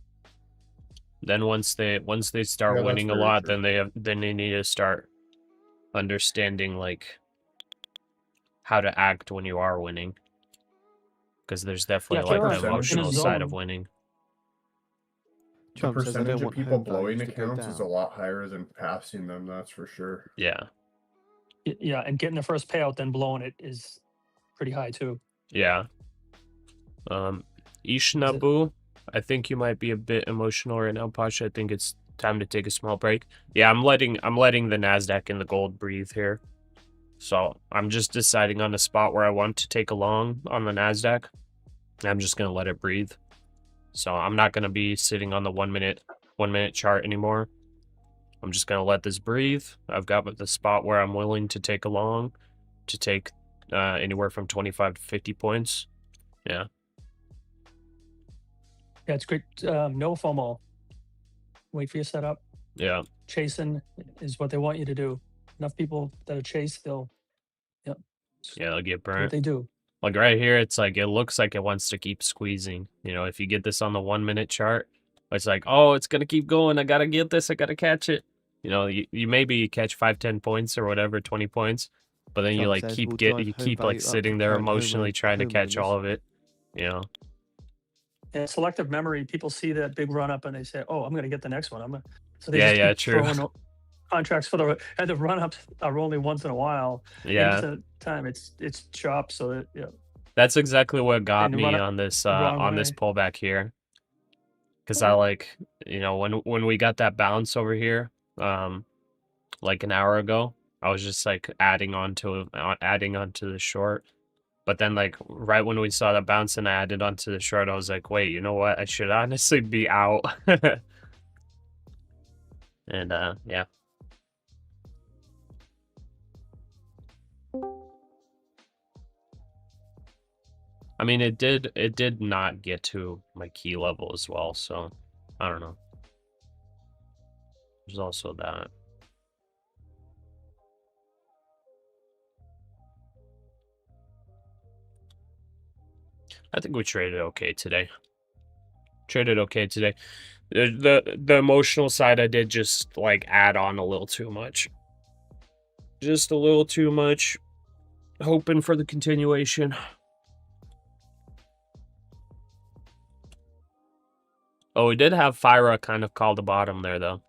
Then once they start Yeah, that's winning a very lot, true. then they need to start understanding like how to act when you are winning. Because there's Yeah, definitely if like you're the in a emotional side of zone, winning. The Trump says I percentage don't of want people home blowing values to go accounts is a down. lot higher than passing them, that's for sure. Yeah, yeah, and getting the first payout, then blowing it is pretty high too. yeah. Is it? Ishnabu, I think you might be a bit emotional right now, Pasha. I think it's time to take a small break. Yeah, I'm letting the NASDAQ and the gold breathe here. So I'm just deciding on a spot where I want to take a long on the NASDAQ. I'm just gonna let it breathe. So I'm not gonna be sitting on the 1 minute chart anymore. I'm just gonna let this breathe. I've got the spot where I'm willing to take a long, to take anywhere from 25 to 50 points. Yeah. Yeah, it's great. No FOMO. Wait for your setup. Yeah. Chasing is what they want you to do. Enough people that are chased, they'll Yeah, they'll get do what burnt. they do. Like right here, it's like it looks like it wants to keep squeezing. You know, if you get this on the 1 minute chart, it's like, oh, it's gonna keep going. I gotta get this. I gotta catch it. You know, you maybe catch 5-10 points or whatever, 20 points, but then you Trump like says keep we'll get drive you home keep like value up to sitting there current emotionally trying to home catch all numbers. of it. You know. And selective memory, people see that big run up and they say, "Oh, I'm going to get the next one." So they Yeah, just yeah, keep true. throwing contracts for and the run ups are only once in a while. Yeah. 80% of the time, it's chopped. So that That's exactly what got and you run me up on this the wrong way. pullback here. Because I like, you know, when we got that bounce over here, like an hour ago, I was just like adding onto the short. But then like right when we saw that bounce and I added onto the short, I was like, wait, you know what? I should honestly be out. And yeah. I mean, it did not get to my key level as well, so I don't know. There's also that. I think we traded okay today. The emotional side, I did just like add on a little too much. Just a little too much. Hoping for the continuation. Oh, we did have Fyra kind of call the bottom there though.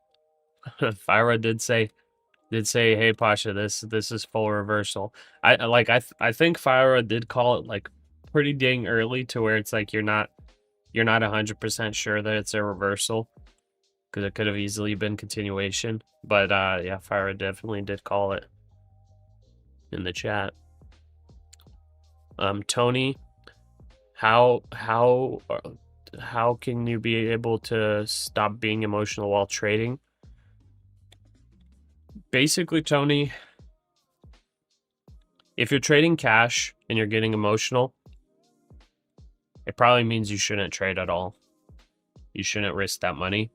Fyra did say, "Hey Pasha, this is full reversal." I think Fyra did call it like pretty dang early to where it's like you're not 100% sure that it's a reversal because it could have easily been continuation. But yeah, Fyra definitely did call it in the chat. Tony, how can you be able to stop being emotional while trading? Basically, Tony, if you're trading cash and you're getting emotional, it probably means you shouldn't trade at all. You shouldn't risk that money.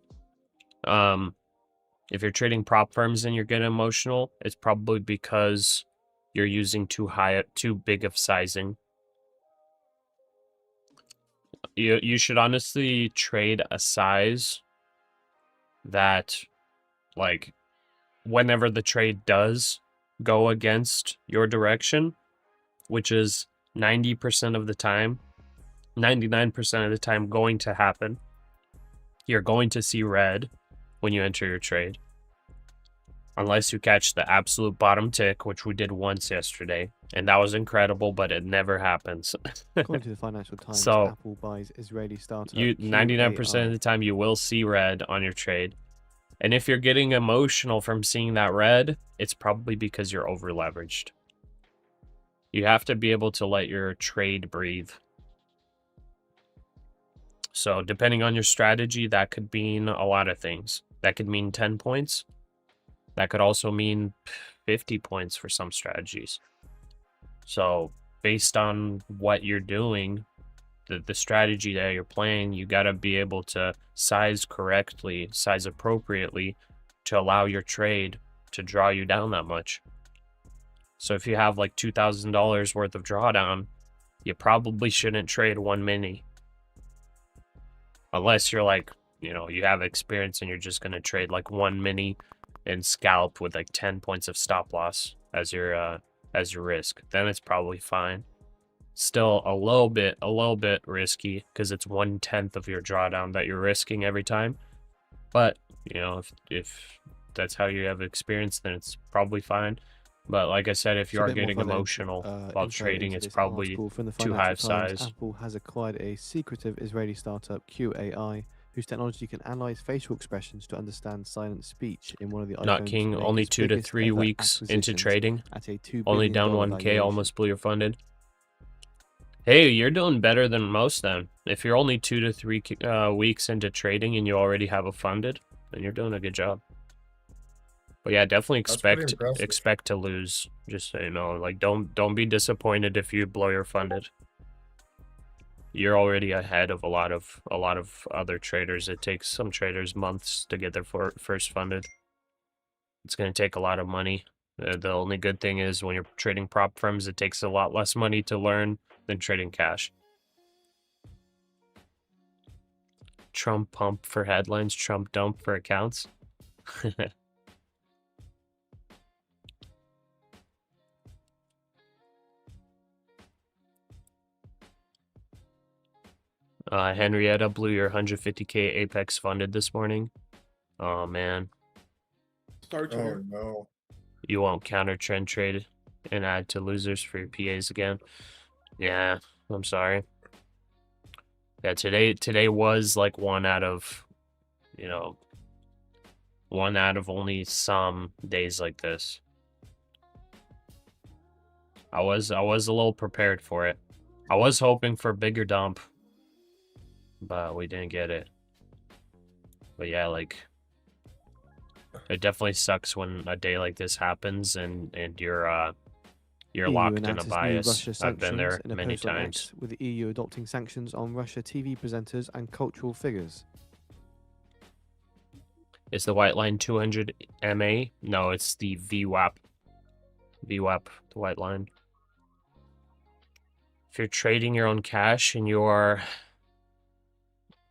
If you're trading prop firms and you're getting emotional, it's probably because you're using too big of sizing. You should honestly trade a size that, like, whenever the trade does go against your direction, which is 90% of the time, 99% of the time going to happen, you're going to see red when you enter your trade. Unless you catch the absolute bottom tick, which we did once yesterday, and that was incredible, but it never happens. According to the Financial Times, So, Apple buys Israeli startup you 99% of QAI. the time you will see red on your trade. And if you're getting emotional from seeing that red, it's probably because you're over leveraged. You have to be able to let your trade breathe. So depending on your strategy, that could mean a lot of things. That could mean 10 points. That could also mean 50 points for some strategies. So based on what you're doing, the strategy that you're playing, you got to be able to size correctly, size appropriately to allow your trade to draw you down that much. So if you have like $2,000 worth of drawdown, you probably shouldn't trade one mini. Unless you're like, you know, you have experience and you're just going to trade like one mini and scalp with like 10 points of stop loss as your risk. Then it's probably fine. Still a little bit risky because it's 1/10 of your drawdown that you're risking every time. But, you know, if that's how you have experience, then it's probably fine. But like I said, if you So a are bit more getting further emotional while info trading, into it's this probably article from the too Financial high Times. size. Apple has acquired a secretive Israeli startup, QAI, whose technology can analyze facial expressions to understand silent speech in one of the Not iPhone's King, only latest 2 to biggest 3 ever weeks into acquisitions trading. at a $2 Only billion down 1K, valuation. almost blew your funded. Hey, you're doing better than most then. If you're only 2 to 3 weeks into trading and you already have a funded, then you're doing a good job. But yeah, definitely That's pretty expect impressive. to lose. Just so you know, like don't be disappointed if you blow your funded. You're already ahead of a lot of other traders. It takes some traders months to get their first funded. It's going to take a lot of money. The only good thing is when you're trading prop firms, it takes a lot less money to learn than trading cash. Trump pump for headlines, Trump dump for accounts. Henrietta blew your 150K Apex funded this morning. Oh man. Sorry to hear. Oh no. You won't counter trend trade and add to losers for your PAs again. Yeah, I'm sorry. Yeah, today was like one out of only some days like this. I was a little prepared for it. I was hoping for a bigger dump, but we didn't get it. But yeah, like it definitely sucks when a day like this happens and you're locked in a announces new bias. Russia I've been there sanctions in a many post on times. X, with the EU adopting sanctions on Russia TV presenters and cultural figures. Is the white line 200 MA? No, it's the VWAP. VWAP, the white line. If you're trading your own cash and you're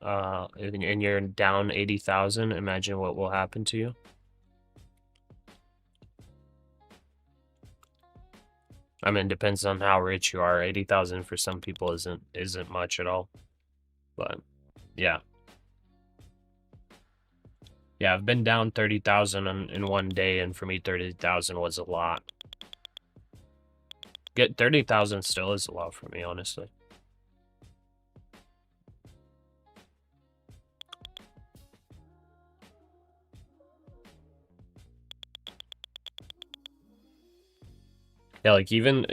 down 80,000, imagine what will happen to you. I mean, it depends on how rich you are. 80,000 for some people isn't much at all. But yeah. Yeah, I've been down 30,000 in one day, and for me 30,000 was a lot. Get 30,000 still is a lot for me, honestly. Yeah, like even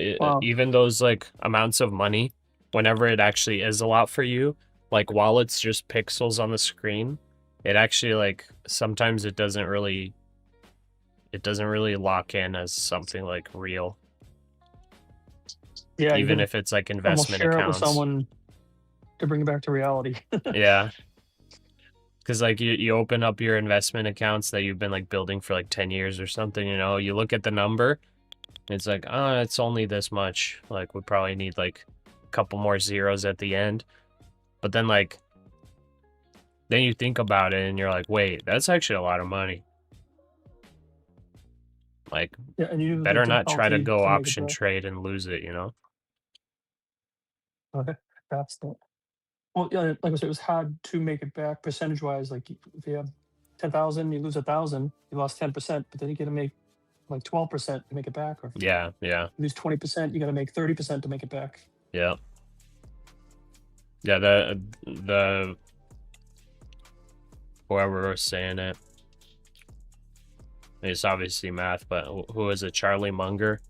those like amounts of money, whenever it actually is a lot for you, like while it's just pixels on the screen, it actually like sometimes it doesn't really lock in as something like real. Yeah, Even if it's like almost investment share accounts. it with someone to bring it back to reality. Yeah. Because like you open up your investment accounts that you've been like building for like 10 years or something, you know, you look at the number, it's like, oh, it's only this much. Like we probably need like a couple more zeros at the end. But then like, then you think about it and you're like, wait, that's actually a lot of money. Like, Yeah, and you better not try to difficulty go to make it option back. trade and lose it, you know? Okay, that's the. Well, yeah, like I said, it was hard to make it back percentage-wise. Like if you have 10,000, you lose 1,000, you lost 10%, but then you got to make like 12% to make it back, or Yeah. you lose 20%, you got to make 30% to make it back. Yeah. Yeah, the whoever was saying it, It's obviously math, but who is it? Charlie Munger?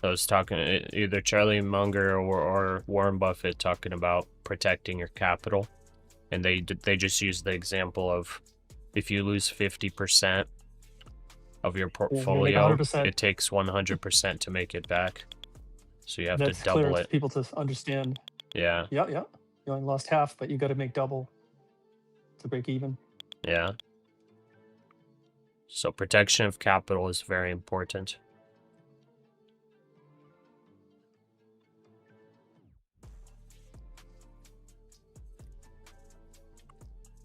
I was talking either Charlie Munger or Warren Buffett talking about protecting your capital, and they just used the example of if you lose 50% of your Yeah, you're gonna make portfolio, 100%. it takes 100% to make it back. So you have That's to clear double to it. people to understand. Yeah. Yeah, yeah. You only lost half, but you got to make double to break even. Yeah. So protection of capital is very important.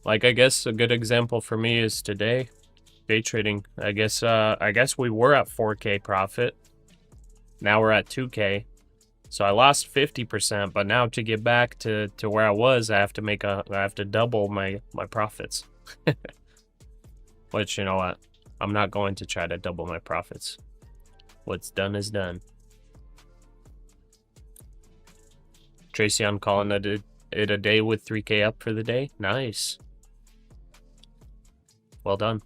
Like, I guess a good example for me is today, day trading. I guess we were at 4K profit. Now we're at 2K. So I lost 50%, but now to get back to where I was, I have to double my profits. Which, you know what? I'm not going to try to double my profits. What's done is done. Tracy, I'm calling it a day with 3K up for the day. Nice. Well done.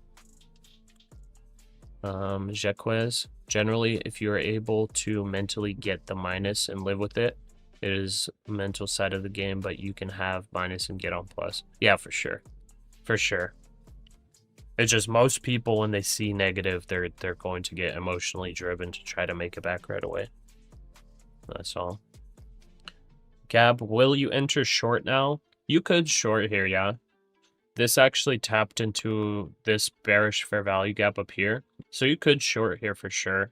Jaquez, generally, if you are able to mentally get the minus and live with it, it is a mental side of the game, but you can have minus and get on plus. Yeah, for sure. For sure. It's just most people, when they see negative, they're going to get emotionally driven to try to make it back right away. That's all. Gab, will you enter short now? You could short here, yeah. This actually tapped into this bearish fair value gap up here. So you could short here for sure.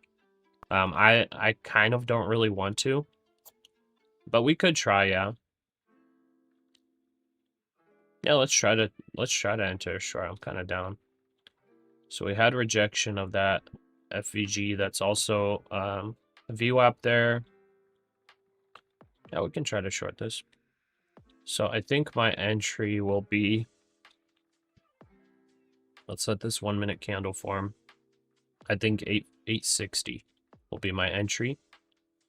I kind of don't really want to. But we could try, yeah. Yeah, let's try to enter short. I'm kind of down. So we had rejection of that FVG. That's also a VWAP there. Yeah, we can try to short this. So I think my entry will be, let's let this 1 minute candle form. I think 860 will be my entry.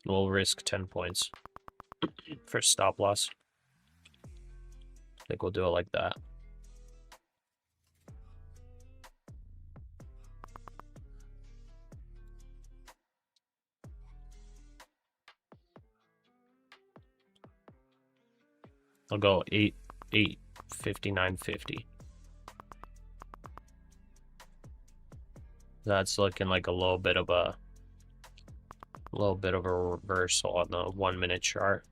We'll risk 10 points for stop loss. I think we'll do it like that. I'll go 859.50. That's looking like a little bit of a reversal on the 1 minute chart.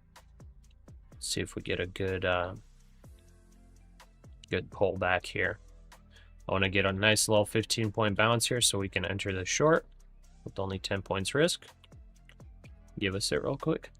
Let's see if we get a good pullback here. I want to get a nice little 15-point bounce here so we can enter the short with only 10 points risk. Give us it real quick.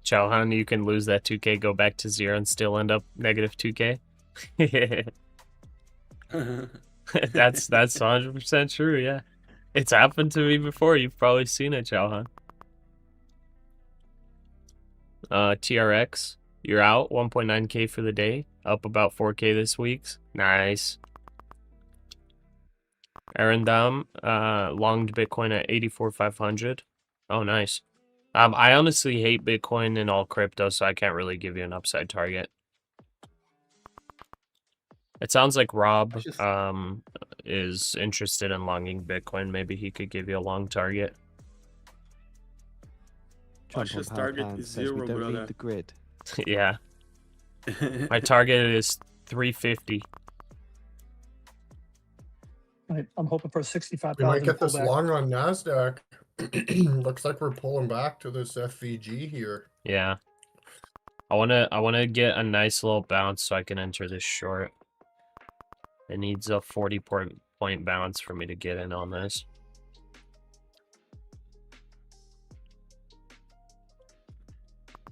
Chauhan, you can lose that 2K, go back to 0, and still end up negative 2K. That's 100% true, yeah. It's happened to me before. You've probably seen it, Chauhan. TRX, you're out. 1.9K for the day. Up about 4K this week. Nice. Arendam, longed Bitcoin at 84,500. Oh, nice. I honestly hate Bitcoin and all crypto, so I can't really give you an upside target. It sounds like Rob is interested in longing Bitcoin. Maybe he could give you a long target. Pasha's target is 0, we don't brother. read the grid. Yeah. My target is 350. I'm hoping for a 65,000 We might get this pullback. long on NASDAQ. Looks like we're pulling back to this FVG here. Yeah. I wanna get a nice little bounce so I can enter this short. It needs a 40-point bounce for me to get in on this.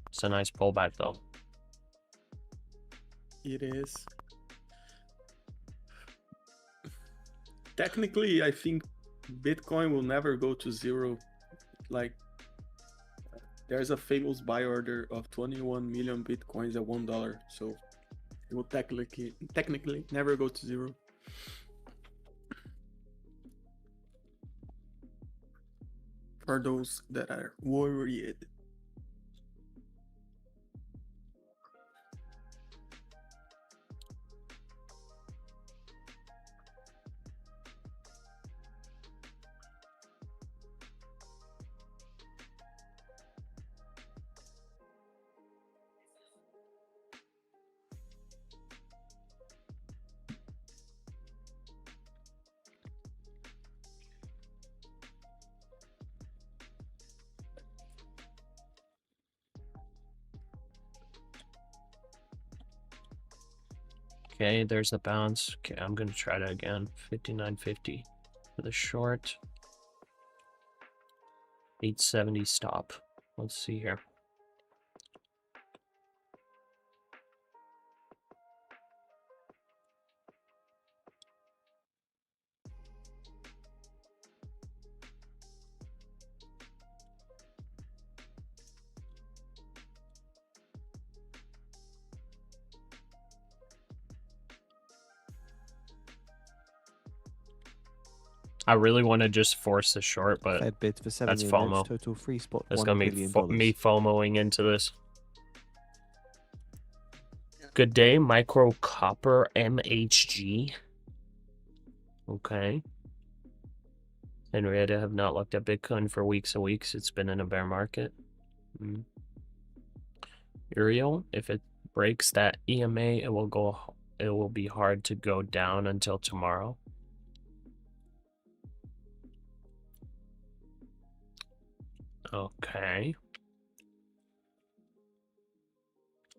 It's a nice pullback though. It is. Technically, I think Bitcoin will never go to zero. Like, there's a famous buy order of 21 million Bitcoins at $1. So it will technically never go to zero. For those that are worried. Okay, there's the bounce. Okay, I'm gonna try that again. 59.50 for the short. 870 stop. Let's see here. I really want to just force the short, but Fed bids for that's 7-year notes FOMO. total free spot That's $1 gonna be billion. me FOMOing into this. Good day, Micro Copper MHG. Okay. Henrietta have not looked at Bitcoin for weeks and weeks. It's been in a bear market. Uriel, if it breaks that EMA, it will be hard to go down until tomorrow. Okay.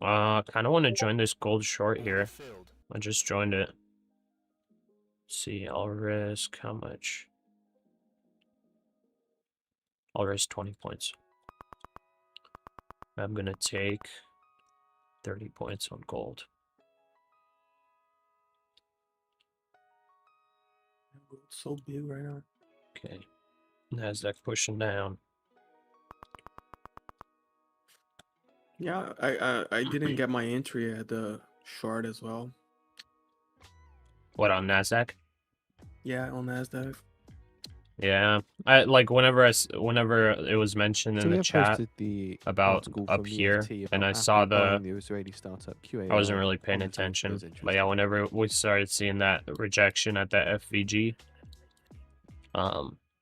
Kind of want to join this gold short here. I just joined it. See, I'll risk how much? I'll risk 20 points. I'm gonna take 30 points on gold. It's so big right now. Okay. NASDAQ pushing down. Yeah, I didn't get my entry at the short as well. What, on NASDAQ? Yeah, on NASDAQ. Yeah, I like whenever it was mentioned So in we the have chat posted the about article up from the here, FT and about I saw Apple buying the. the Israeli startup QAI. I wasn't really paying on the feed. It attention, was but yeah, interesting. whenever we started seeing that rejection at the FVG,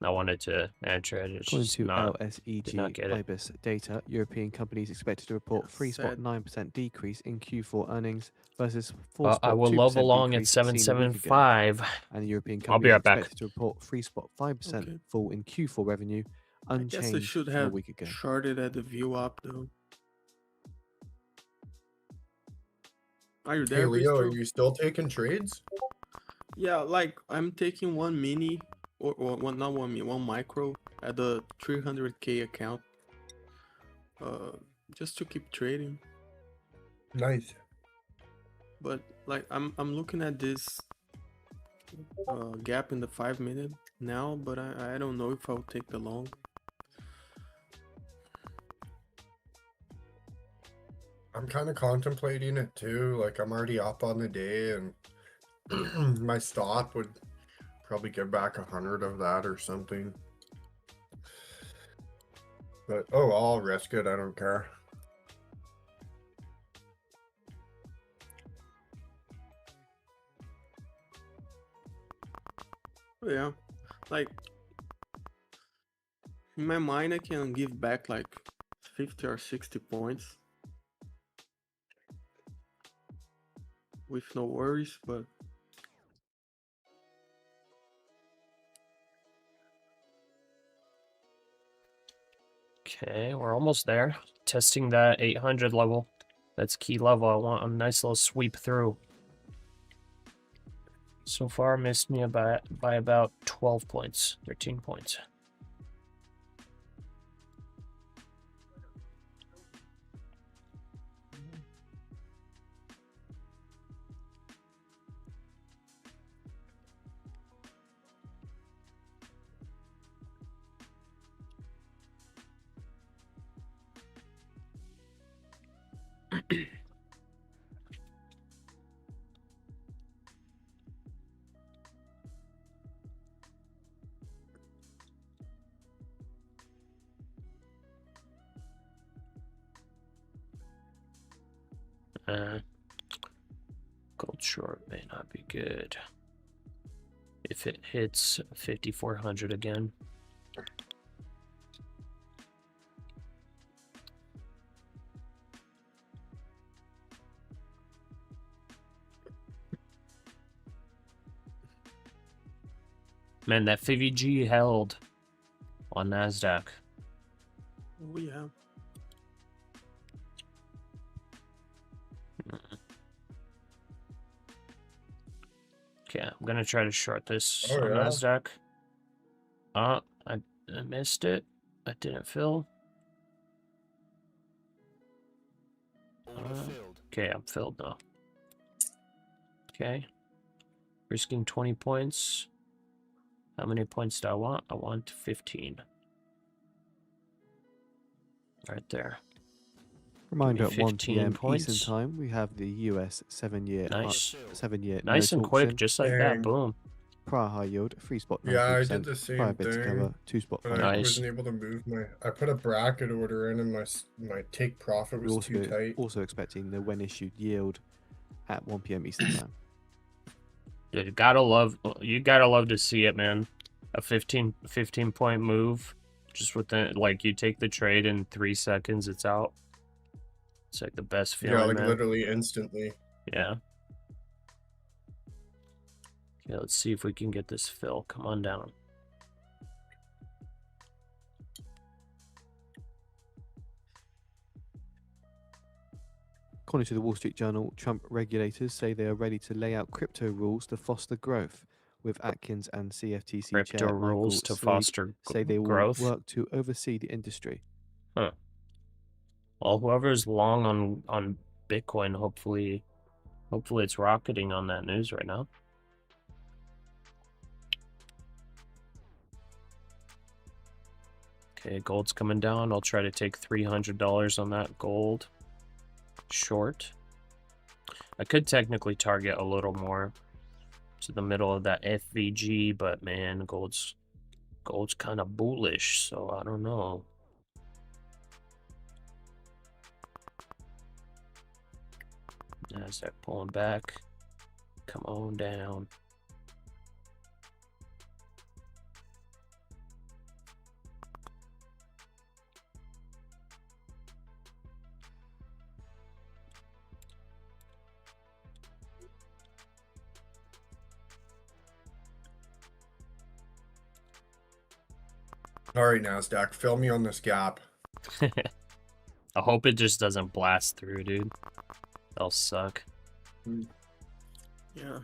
I wanted to enter it. It's According just to did not LSEG get it. IBIS data, European companies expected to report 3.9% decrease in Q4 earnings versus Well, I will 4.2% love along at decrease seen a week ago. 775. And the European I'll be companies right back. expected to report 3.5% Okay. fall in Q4 revenue, I guess I unchanged should from a have week ago. shorted at the view up though. Are you Hey there, Leo, are Bistro? you still taking trades? Yeah, like I'm taking one mini or one, not one mini, one micro at the 300K account. Just to keep trading. Nice. But like I'm looking at this gap in the 5-minute now, but I don't know if I'll take the long. I'm kind of contemplating it too. Like I'm already up on the day, and my stop would probably get back 100 of that or something. But oh, I'll risk it. I don't care. Yeah, like in my mind, I can give back like 50 or 60 points with no worries, but Okay, we're almost there. Testing that 800 level. That's key level. I want a nice little sweep through. So far, missed me by about 12 points, 13 points. Gold short may not be good. If it hits 5,400 again. Man, that FVG held on NASDAQ. Oh, yeah. Okay, I'm gonna try to short this Oh, on yeah? NASDAQ. I missed it. I didn't fill. Order filled. Okay, I'm filled now. Okay. Risking 20 points. How many points do I want? I want 15. Right there. Reminder at 1 15 p.m. points. Eastern Time, we have the US 7-year Nice. note Nice and quick, auction. just like that. Dang. Boom. Prior high yield, 3 spot 19%. Yeah, I did the Prior same bid to thing, cover, 2 spot but 5. I Nice. wasn't able to move my. I put a bracket order in, and my take profit We're was too tight. also expecting the when issued yield at 1 p.m. Eastern Time. Dude, you gotta love to see it, man. A 15 point move. Just within, like, you take the trade in 3 seconds, it's out. It's like the best feeling, Yeah, like man. literally instantly. Yeah. Okay, let's see if we can get this fill. Come on down. According to the Wall Street Journal, Trump regulators say they are ready to lay out crypto rules to foster growth, with Atkins and CFTC Crypto chair Michael rules to Slade foster say they will growth. work to oversee the industry. Huh. Well, whoever's long on Bitcoin, hopefully it's rocketing on that news right now. Okay, gold's coming down. I'll try to take $300 on that gold short. I could technically target a little more to the middle of that FVG, but man, gold's kind of bullish, so I don't know. NASDAQ pulling back. Come on down. All right, NASDAQ, fill me on this gap. I hope it just doesn't blast through, dude. That'll suck. Yeah.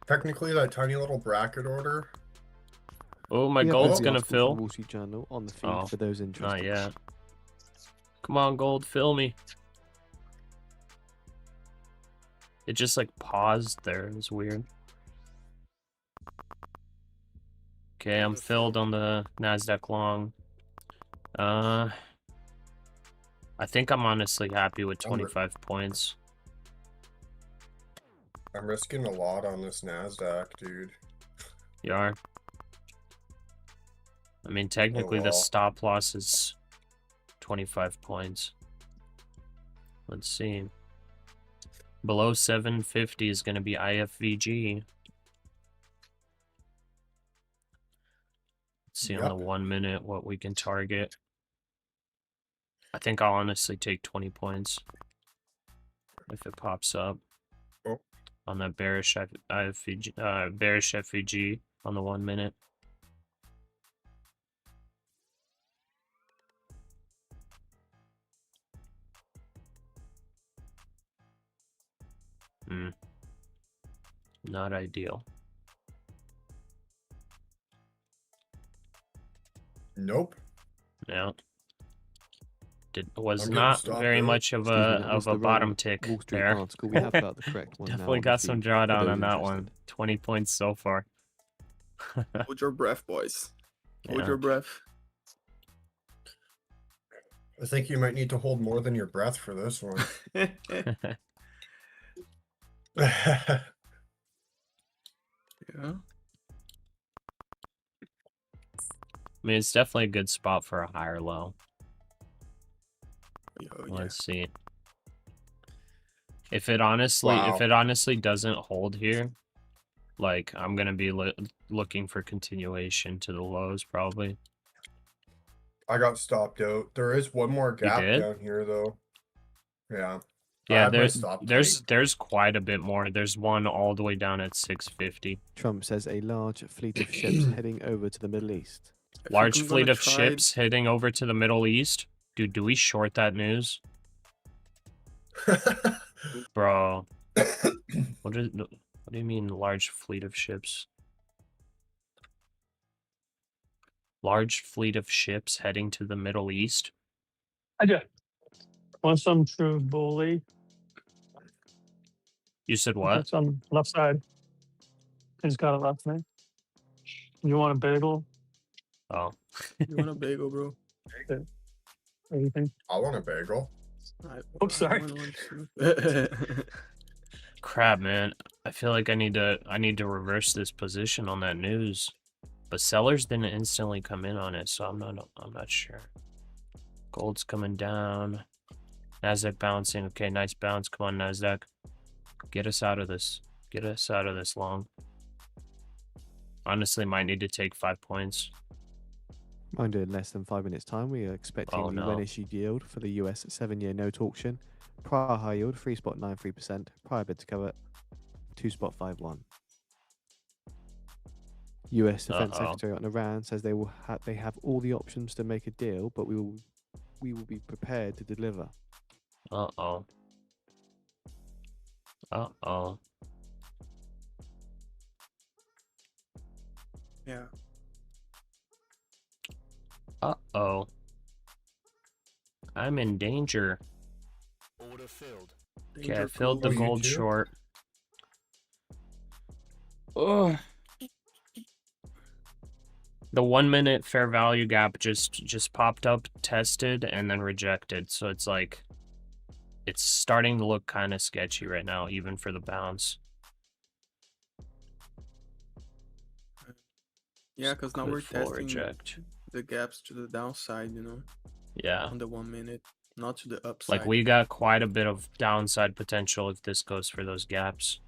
Technically, that tiny little bracket order. Oh, my We have gold's the gonna article from fill. the Wall Street Journal on the feed Oh, for those interested. Not yet. Come on, gold, fill me. It just like paused there. It was weird. Okay, I'm filled on the NASDAQ long. I think I'm honestly happy with 25 points. I'm risking a lot on this NASDAQ, dude. You are? I mean, technically the well. stop loss is 25 points. Let's see. Below 750 is going to be IFVG. Let's see on the 1 minute what we can target. I think I'll honestly take 20 points if it pops up on that bearish FVG on the 1 minute. Not ideal. Nope. Yeah. Was I'm getting not stopped very out. much of Excuse me, that a was the bottom wrong tick Wall Street there. article. We have got the correct one now Definitely on the got some feed for drawdown those on that interested. one. 20 points so far. Hold your breath, boys. Hold Yeah. your breath. I think you might need to hold more than your breath for this one. Yeah. I mean, it's definitely a good spot for a higher low. Oh, yeah. Let's see. If it honestly doesn't hold here, like I'm gonna be looking for continuation to the lows probably. I got stopped out. There is one more gap did? down here though. Yeah. I Yeah, had my stop there's quite a bit more. There's one all the way down at 650. Trump says a large fleet of ships heading over to the Middle East. I Large think I'm fleet gonna of try- ships heading over to the Middle East. Dude, do we short that news? Bro. What do you mean large fleet of ships? Large fleet of ships heading to the Middle East? I do. Want some true bully? You said what? It's on left side. He's got it left me. You want a bagel? Oh. You want a bagel, bro? Anything? I want a bagel. Oops, sorry. Crap, man. I feel like I need to reverse this position on that news. But sellers didn't instantly come in on it, so I'm not sure. Gold's coming down. NASDAQ bouncing. Okay, nice bounce. Come on, NASDAQ. Get us out of this. Get us out of this long. Honestly, might need to take 5 points. Mind you, in less than 5 minutes' time, we are expecting Oh, the no. when issued yield for the US 7-year note auction. Prior high yield 3.93%. Prior bid to cover 2.51. US Defense Secretary on Iran says they have all the options to make a deal, but we will be prepared to deliver. Uh-oh. Uh-oh. Yeah. Uh-oh. I'm in danger. Order filled. Okay, I filled the you gold too? short. Ugh. The 1 minute fair value gap just popped up, tested, and then rejected. So it's like, it's starting to look kind of sketchy right now, even for the bounce. Yeah, because now Good we're full testing reject. the gaps to the downside, you know, Yeah. on the 1 minute, not to the upside. Like we got quite a bit of downside potential if this goes for those gaps.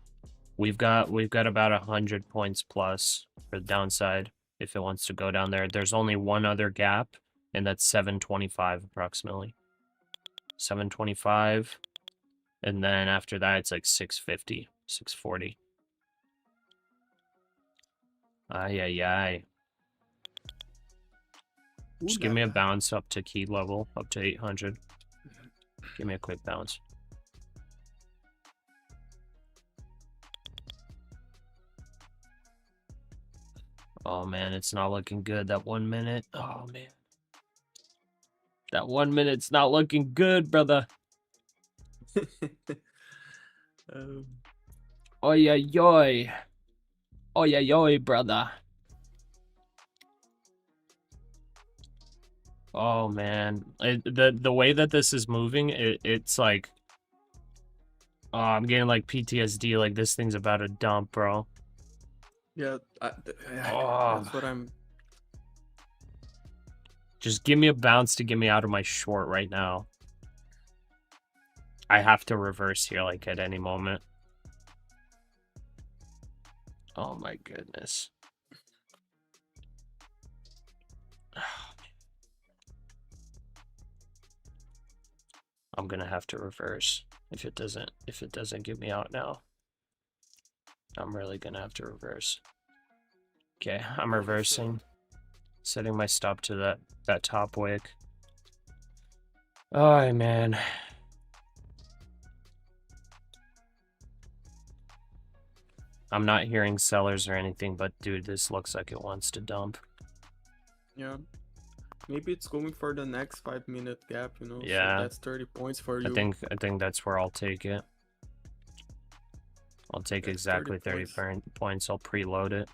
We've got about 100 points plus for the downside if it wants to go down there. There's only one other gap, and that's 725 approximately. 725, and then after that it's like 650, 640. Ay ay ay. Just give me a bounce up to key level, up to 800. Give me a quick bounce. Oh man, it's not looking good. That 1 minute. Oh man. That 1 minute's not looking good, brother. Oi, oi, oi. Oi, oi, oi, brother. Oh man, the way that this is moving, it's like, oh, I'm getting like PTSD. Like this thing's about to dump, bro. Yeah, Oh. that's what I'm. Just give me a bounce to get me out of my short right now. I have to reverse here, like at any moment. Oh my goodness. I'm gonna have to reverse if it doesn't get me out now. I'm really gonna have to reverse. Okay, I'm reversing. Setting my stop to that top wick. Oh man. I'm not hearing sellers or anything, but dude, this looks like it wants to dump. Yeah. Maybe it's going for the next 5-minute gap, you know. Yeah. So that's 30 points for you. I think that's where I'll take it. I'll take That's exactly 30 points. I'll preload it.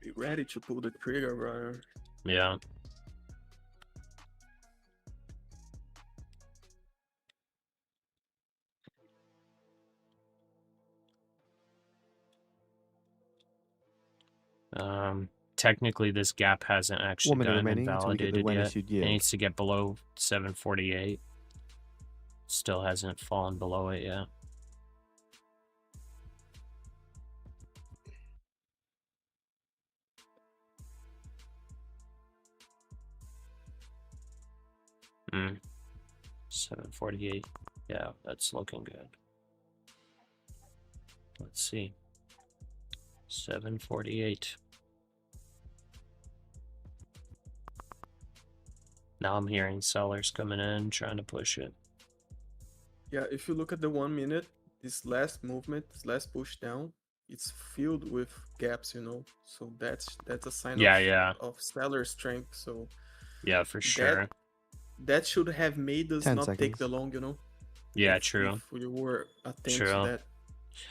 Be ready to pull the trigger, brother. Yeah. Technically this gap hasn't actually 1 minute gotten remaining until we get the invalidated when yet. issued It yield. needs to get below 748. Still hasn't fallen below it yet. Hmm. 748. Yeah, that's looking good. Let's see. 748. Now I'm hearing sellers coming in trying to push it. Yeah, if you look at the 1 minute, this last movement, this last push down, it's filled with gaps, you know. So that's a sign of seller strength. So yeah, for sure. That should have made us 10 not take seconds. the long, you know. Yeah, true. If we were attentive True. to that.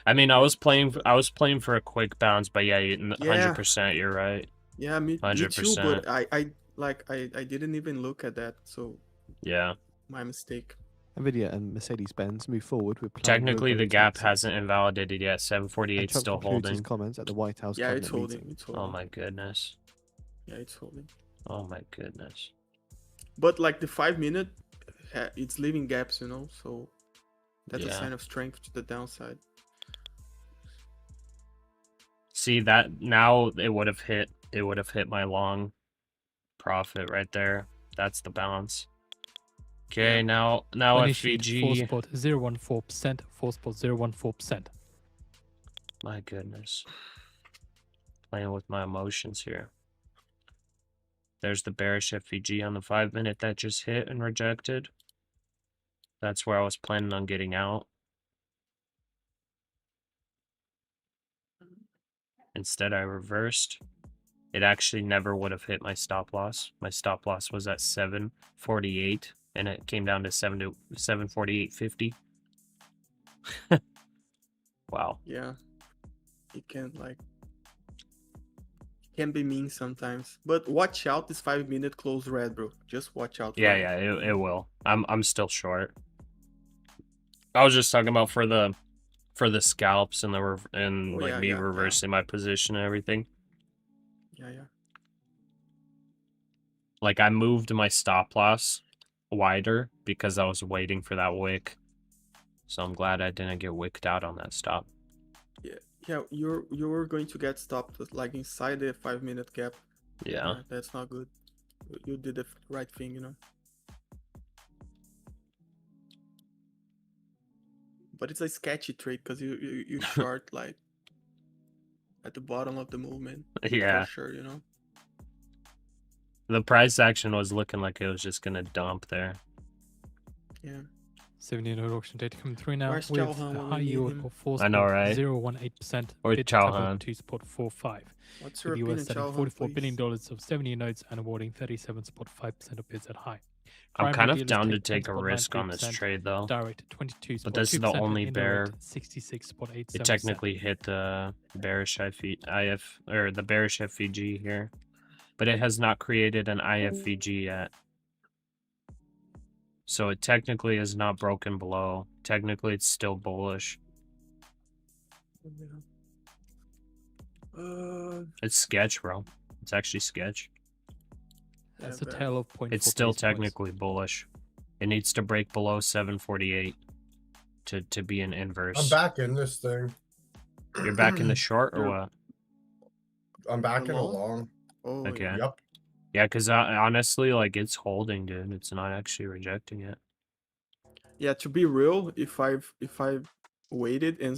I mean, I was playing for a quick bounce, but yeah, 100%, you're right. Yeah, me too. 100%. But I didn't even look at that. So Yeah. my mistake. Nvidia and Mercedes-Benz move forward with planned Technically, road the votes gap next hasn't invalidated yet. 748 and Trump still concludes his holding. comments at the White House Yeah, cabinet it's holding. meeting. It's holding. Oh my goodness. Yeah, it's holding. Oh my goodness. But like the 5 minute, it's leaving gaps, you know. So that's a Yeah. sign of strength to the downside. See that now it would have hit my long profit right there. That's the bounce. Okay, Yeah. now When issued, FVG. 4.014%, 4.014%. My goodness. Playing with my emotions here. There's the bearish FVG on the 5 minute that just hit and rejected. That's where I was planning on getting out. Instead, I reversed. It actually never would have hit my stop loss. My stop loss was at 748, and it came down to 748.50. Wow. Yeah. It can be mean sometimes. But watch out this 5 minute close red, bro. Just watch out. Yeah, it will. I'm still short. I was just talking about for the scalps and reversing my position and everything. Yeah. Like I moved my stop loss wider because I was waiting for that wick. So I'm glad I didn't get wicked out on that stop. Yeah, you're going to get stopped like inside the 5 minute gap. Yeah. That's not good. You did the right thing, you know. But it's a sketchy trade because you short like at the bottom of the movement. Yeah. For sure, you know. The price action was looking like it was just gonna dump there. Yeah. 70-year auction data coming through now Where's with Chauhan a when high we need yield him? of I know, right? 4.018%. Or bid cover Chauhan. to support 4.5. What's your The opinion, US selling Chauhan, $44 billion please? of 70-year notes and awarding 37.5% of bids at high. I'm Primary kind of dealers down to take take a risk on this 10.93%, trade though. direct 22.2%, But this is the only and bear. indirect 66.87%. It technically hit the bearish IF or the bearish FVG here, but it has not created an IFVG yet. So it technically is not broken below. Technically, it's still bullish. It's sketch, bro. It's actually sketch. That's a tail of 0.4 It's still basis points. technically bullish. It needs to break below 748 to be an inverse. I'm back in this thing. You're back in the short or what? I'm back in a long? long. Oh, Okay. Yep. Yeah, because honestly, like, it's holding, dude. It's not actually rejecting it. Yeah, to be real, if I've waited and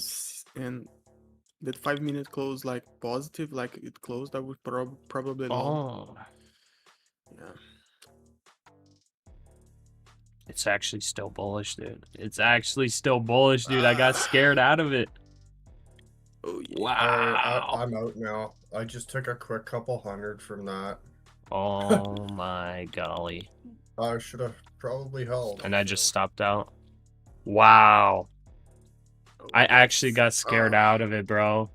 that 5 minute close like positive, like it closed, I would probably long. Oh. Yeah. It's actually still bullish, dude. It's actually still bullish, dude. I got scared out of it. Oh yeah. Wow. I'm out now. I just took a quick couple hundred from that. Oh my golly. I should have probably held. And I just stopped out. Wow. Oh, I actually got scared out of it, bro.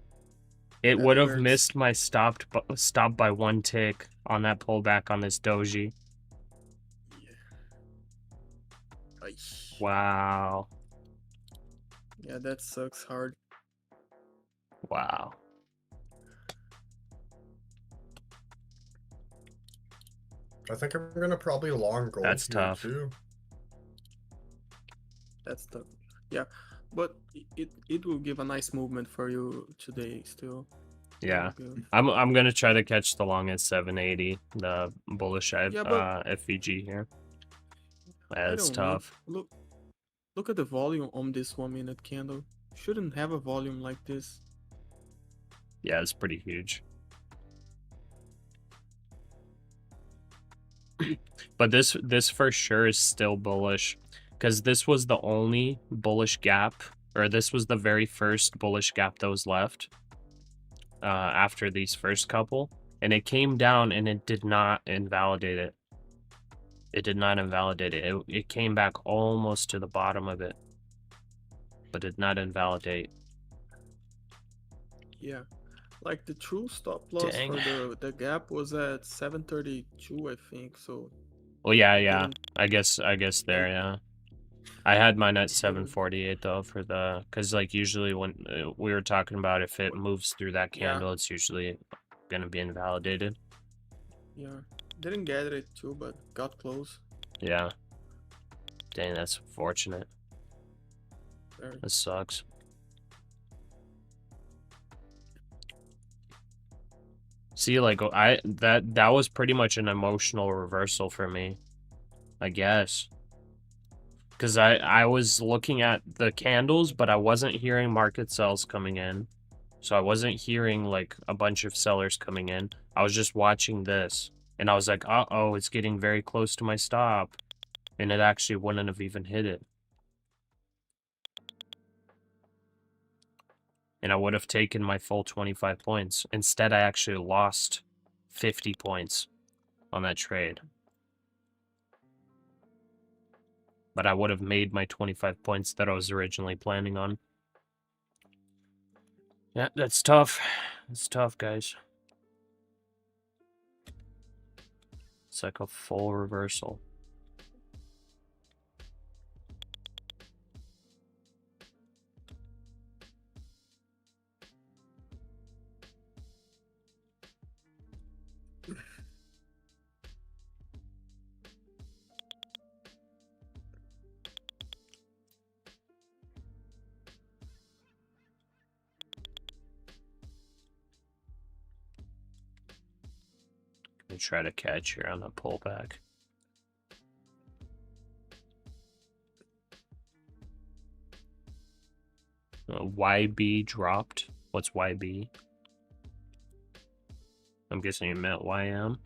It That would have hurts. missed my stop by one tick on that pullback on this doji. Ay. Wow. Yeah, that sucks hard. Wow. I think I'm gonna probably long gold That's here tough. too. That's tough. Yeah, but it will give a nice movement for you today still. Yeah. Good. I'm gonna try to catch the long at 780, the bullish Yeah, but FVG here. I That's don't know. tough. Look at the volume on this 1 minute candle. Shouldn't have a volume like this. Yeah, it's pretty huge. But this for sure is still bullish, because this was the only bullish gap, or this was the very first bullish gap that was left after these first couple, and it came down and it did not invalidate it. It did not invalidate it. It came back almost to the bottom of it, but did not invalidate. Yeah, like the true stop loss Dang. for the gap was at 732, I think. So. Well, yeah. didn't- I guess there, yeah. I had mine at didn't- 748 though for the, because like usually when we were talking about if it moves through that Yeah. candle, it's usually gonna be invalidated. Yeah, didn't get it too, but got close. Yeah. Dang, that's unfortunate. Very. This sucks. See, like that was pretty much an emotional reversal for me, I guess. Because I was looking at the candles, but I wasn't hearing market sells coming in. So I wasn't hearing like a bunch of sellers coming in. I was just watching this. And I was like, uh-oh, it's getting very close to my stop. And it actually wouldn't have even hit it. And I would have taken my full 25 points. Instead, I actually lost 50 points on that trade. But I would have made my 25 points that I was originally planning on. Yeah, that's tough. It's tough, guys. It's like a full reversal. Gonna try to catch here on a pullback. YB dropped. What's YB? I'm guessing you meant YM.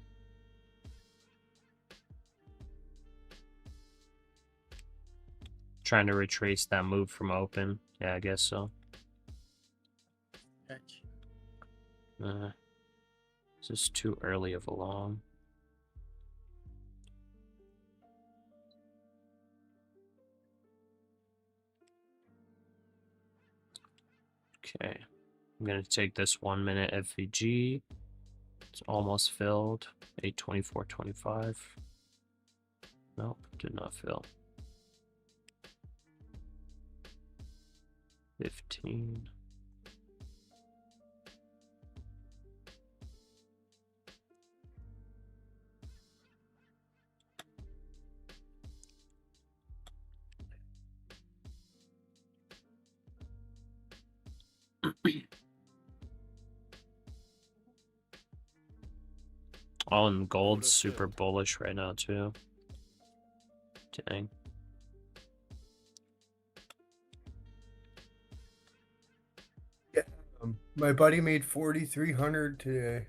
Trying to retrace that move from open. Yeah, I guess so. This is too early of a long. Okay, I'm gonna take this 1 minute FVG. It's almost filled. 824.25. Nope, did not fill. 15. Oh, and gold's super bullish right now too. Dang. Yeah, my buddy made 4,300 today.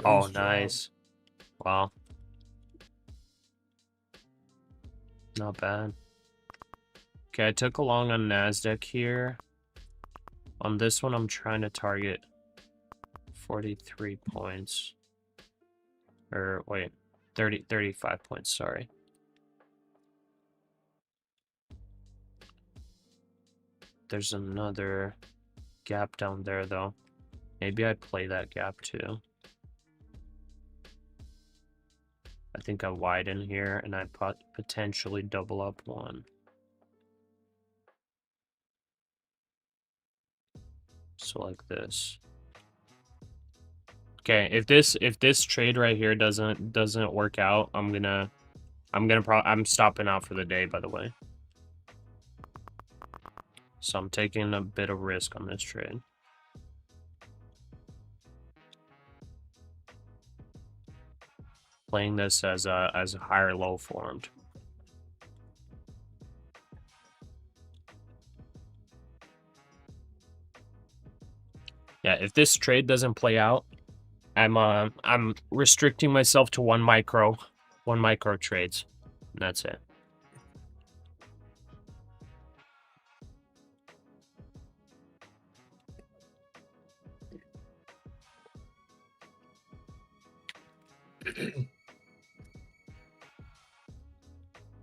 Oh, Nice job. nice. Wow. Not bad. Okay, I took a long on NASDAQ here. On this one, I'm trying to target 43 points. Or, wait, 35 points, sorry. There's another gap down there, though. Maybe I'd play that gap, too. I think I widen here, and I potentially double up one. So like this. Okay, if this trade right here doesn't work out, I'm stopping out for the day, by the way. So I'm taking a bit of risk on this trade. Playing this as a higher low formed. Yeah, if this trade doesn't play out, I'm restricting myself to one micro trades. And that's it.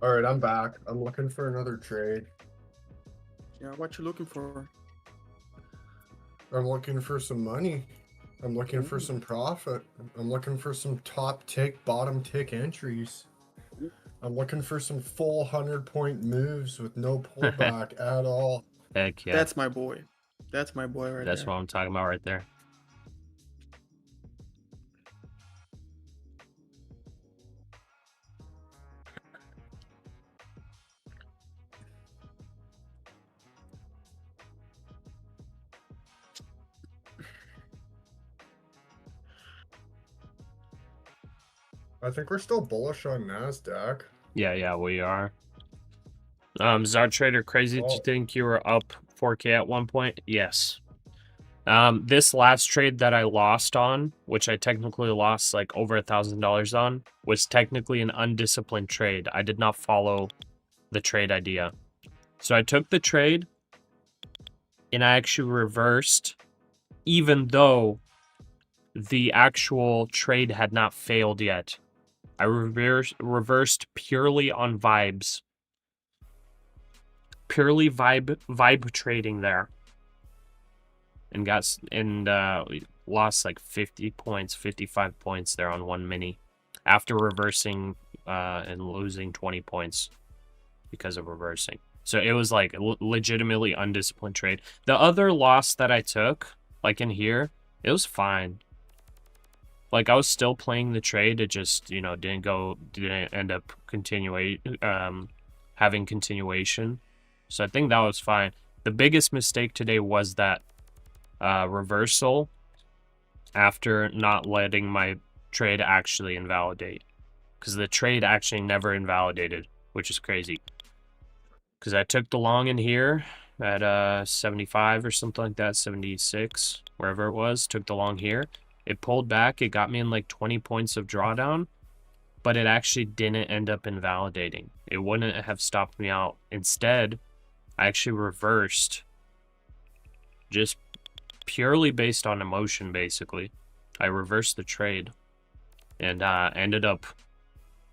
All right, I'm back. I'm looking for another trade. Yeah, what you looking for? I'm looking for some money. I'm looking for some profit. I'm looking for some top tick, bottom tick entries. I'm looking for some full 100-point moves with no pullback at all. Heck yeah. That's my boy. That's my boy right That's there. what I'm talking about right there. I think we're still bullish on NASDAQ. Yeah, we are. Zard Trader, crazy to think you were up 4K at one point? Yes. This last trade that I lost on, which I technically lost like over $1,000 on, was technically an undisciplined trade. I did not follow the trade idea. So I took the trade and I actually reversed, even though the actual trade had not failed yet. I reversed purely on vibes. Purely vibe trading there. And lost like 50 points, 55 points there on one mini after reversing and losing 20 points because of reversing. So it was like legitimately undisciplined trade. The other loss that I took, like in here, it was fine. Like I was still playing the trade. It just, didn't end up having continuation. So I think that was fine. The biggest mistake today was that reversal after not letting my trade actually invalidate, because the trade actually never invalidated, which is crazy. Because I took the long in here at 75 or something like that, 76, wherever it was, took the long here. It pulled back, it got me in like 20 points of drawdown, but it actually didn't end up invalidating. It wouldn't have stopped me out. Instead, I actually reversed, just purely based on emotion, basically. I reversed the trade and ended up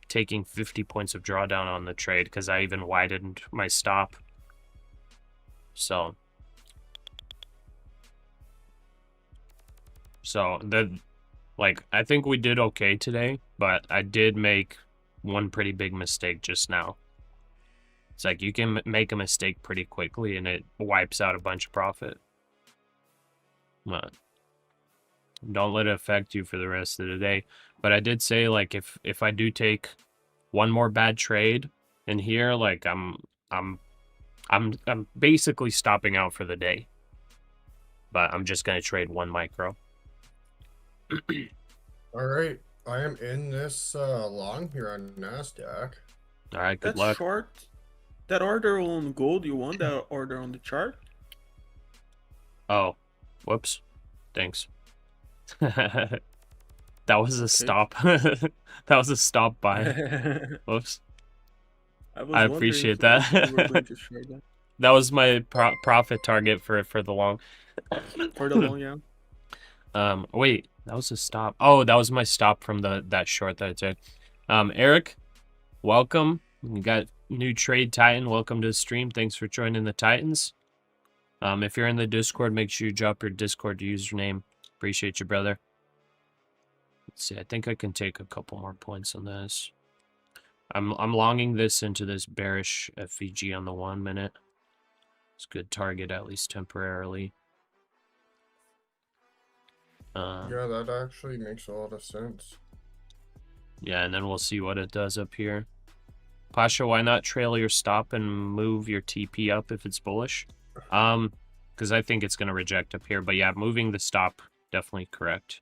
taking 50 points of drawdown on the trade because I even widened my stop. So I think we did okay today, but I did make one pretty big mistake just now. It's like you can make a mistake pretty quickly and it wipes out a bunch of profit. But don't let it affect you for the rest of the day. But I did say, like, if I do take one more bad trade in here, like I'm basically stopping out for the day. But I'm just gonna trade one micro. All right, I am in this long here on NASDAQ. All right, good That luck. short, that order on gold, you want that order on the chart? Oh, whoops. Thanks. That was a stop. That was a stop buy. Whoops. I was I wondering appreciate if you were that. going to short that That was my profit target for the long. for the long, yeah. Wait, that was a stop. Oh, that was my stop from that short that I took. Eric, welcome. You got new trade Titan. Welcome to the stream. Thanks for joining the Titans. If you're in the Discord, make sure you drop your Discord username. Appreciate you, brother. Let's see. I think I can take a couple more points on this. I'm longing this into this bearish FVG on the 1 minute. It's a good target, at least temporarily. Yeah, that actually makes a lot of sense. Yeah, and then we'll see what it does up here. Pasha, why not trail your stop and move your TP up if it's bullish? Because I think it's going to reject up here. But yeah, moving the stop, definitely correct.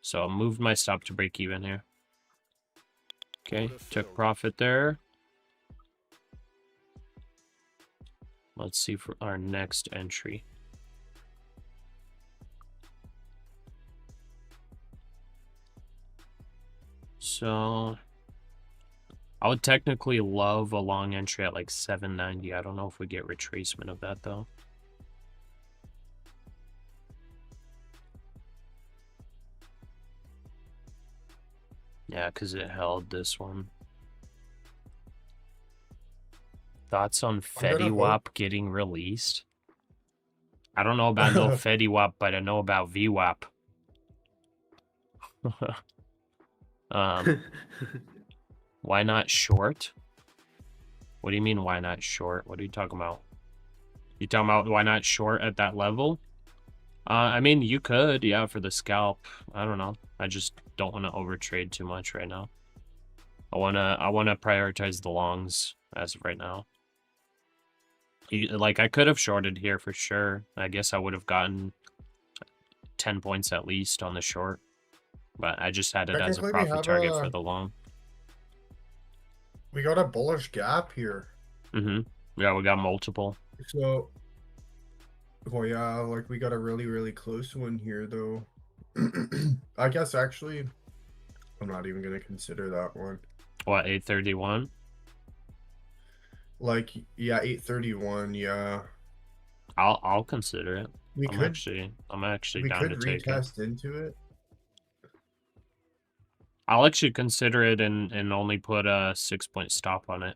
So I moved my stop to break even here. Okay, took profit there. Let's see for our next entry. So I would technically love a long entry at like 790. I don't know if we get retracement of that though. Yeah, because it held this one. Thoughts on FediWap getting released? I don't know about no FediWap, but I know about VWAP. Why not short? What do you mean, why not short? What are you talking about? You talking about why not short at that level? I mean, you could, yeah, for the scalp. I don't know. I just don't want to overtrade too much right now. I wanna prioritize the longs as of right now. Like, I could have shorted here for sure. I guess I would have gotten 10 points at least on the short. But I just had it as a profit target for the long. We got a bullish gap here. Yeah, we got multiple. So, well, yeah, like we got a really, really close one here, though. I guess actually, I'm not even gonna consider that one. What, 831? Like, yeah, 831. Yeah, I'll consider it. we I'm could actually down to take it. retest into it. I'll actually consider it and only put a 6-point stop on it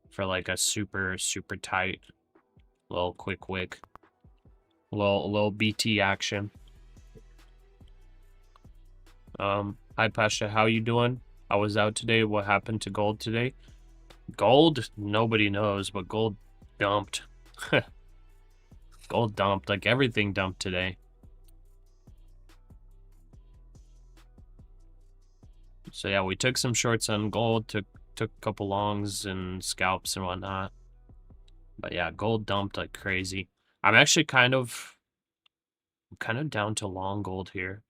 for like a super tight little quick wick, little BT action. Hi Pasha, how you doing? I was out today. What happened to gold today? Gold, nobody knows, but gold dumped. Gold dumped, like everything dumped today. So yeah, we took some shorts on gold, took a couple longs and scalps and whatnot. But yeah, gold dumped like crazy. I'm actually kind of down to long gold here.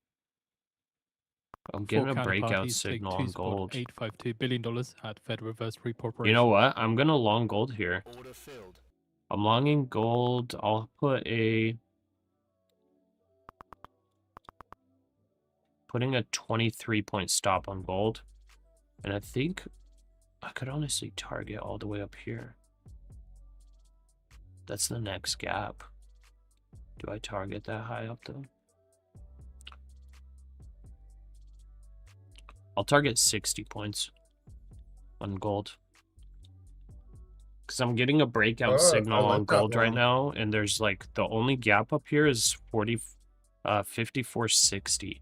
I'm getting a breakout signal on gold. $852 billion at Fed Reverse Repo. You know what? I'm gonna long gold here. Order filled. I'm longing gold. I'll put putting a 23-point stop on gold. And I think I could honestly target all the way up here. That's the next gap. Do I target that high up though? I'll target 60 points on gold. Because I'm getting a breakout signal on gold right now. And there's like, the only gap up here is 54.60.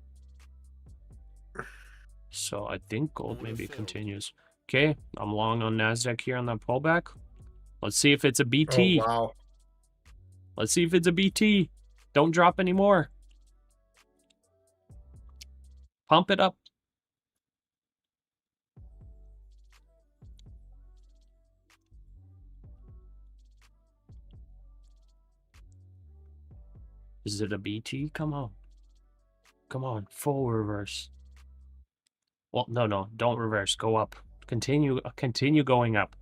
So I think gold maybe continues. Okay, I'm long on NASDAQ here on that pullback. Let's see if it's a BT. Oh, wow. Let's see if it's a BT. Don't drop anymore. Pump it up. Is it a BT? Come on. Come on, full reverse. Well, no, don't reverse. Go up. Continue going up.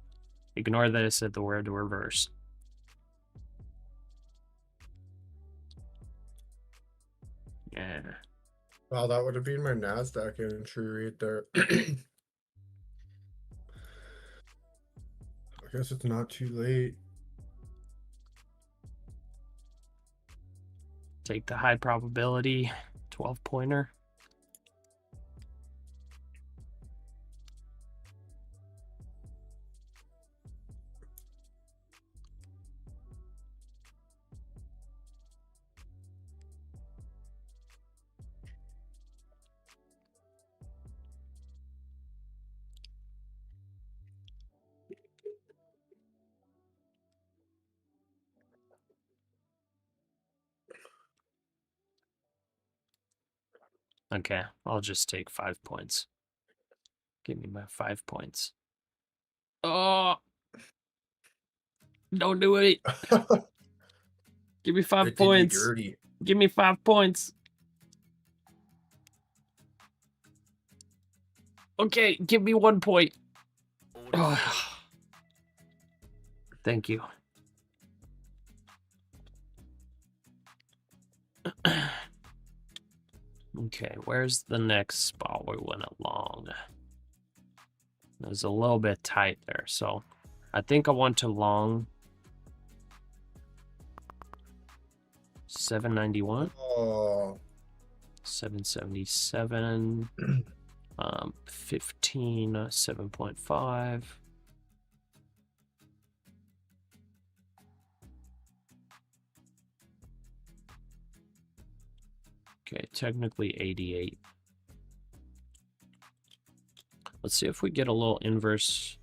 Ignore that I said the word reverse. Yeah. Wow, that would have been my NASDAQ entry right there. I guess it's not too late. Take the high probability 12-pointer. Okay, I'll just take 5 points. Give me my 5 points. Oh, don't do it. Give me 5 It did you points. dirty. Give me 5 points. Okay, give me 1 point. Oh. Thank you. Okay, where's the next spot we went along? It was a little bit tight there, so I think I want to long 791, Oh, 777, 15, 7.5. Okay, technically 88. Let's see if we get a little inverse,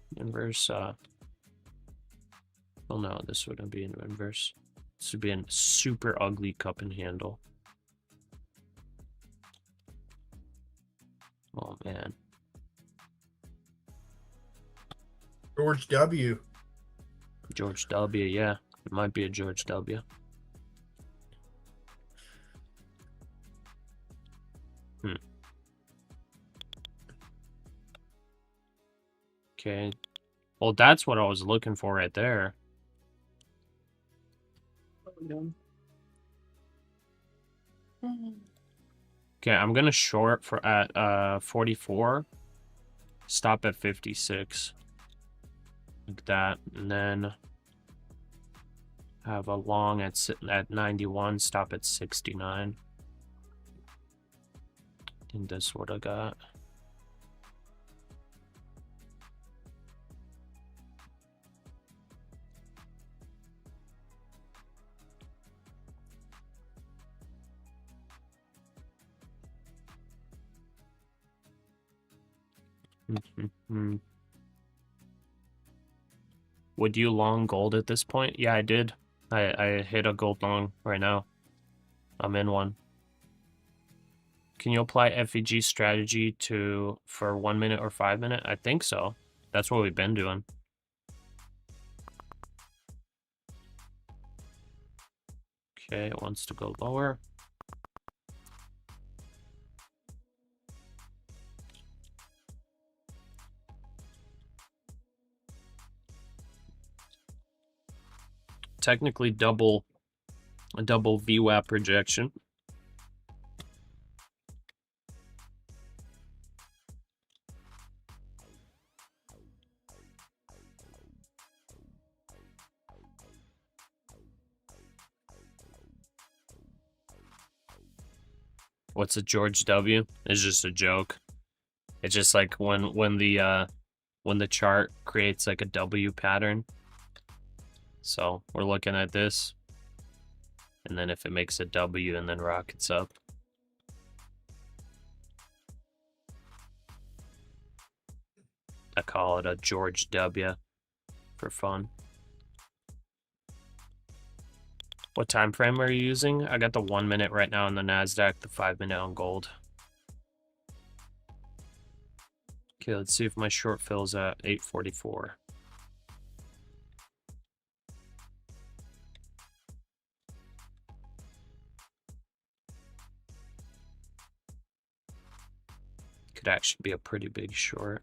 oh no, this wouldn't be an inverse. This would be a super ugly cup and handle. Oh man. George W. George W, yeah. It might be a George W. Okay. Well, that's what I was looking for right there. Okay, I'm gonna short for at 44. Stop at 56. Like that. And then have a long at 91, stop at 69. I think that's what I got. Would you long gold at this point? Yeah, I did. I hit a gold long right now. I'm in one. Can you apply FEG strategy for 1 minute or 5 minute? I think so. That's what we've been doing. Okay, it wants to go lower. Technically a double VWAP projection. What's a George W? It's just a joke. It's just like when the chart creates like a W pattern. So we're looking at this, and then if it makes a W and then rockets up. I call it a George W for fun. What time frame are you using? I got the 1 minute right now on the NASDAQ, the 5 minute on gold. Okay, let's see if my short fills at 844. Could actually be a pretty big short.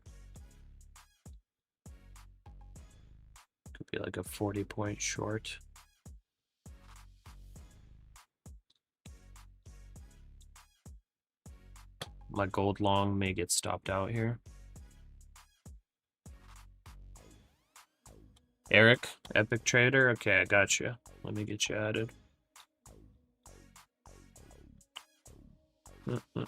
Could be like a 40-point short. My gold long may get stopped out here. Eric, Epic Trader. Okay, I got you. Let me get you added. Epic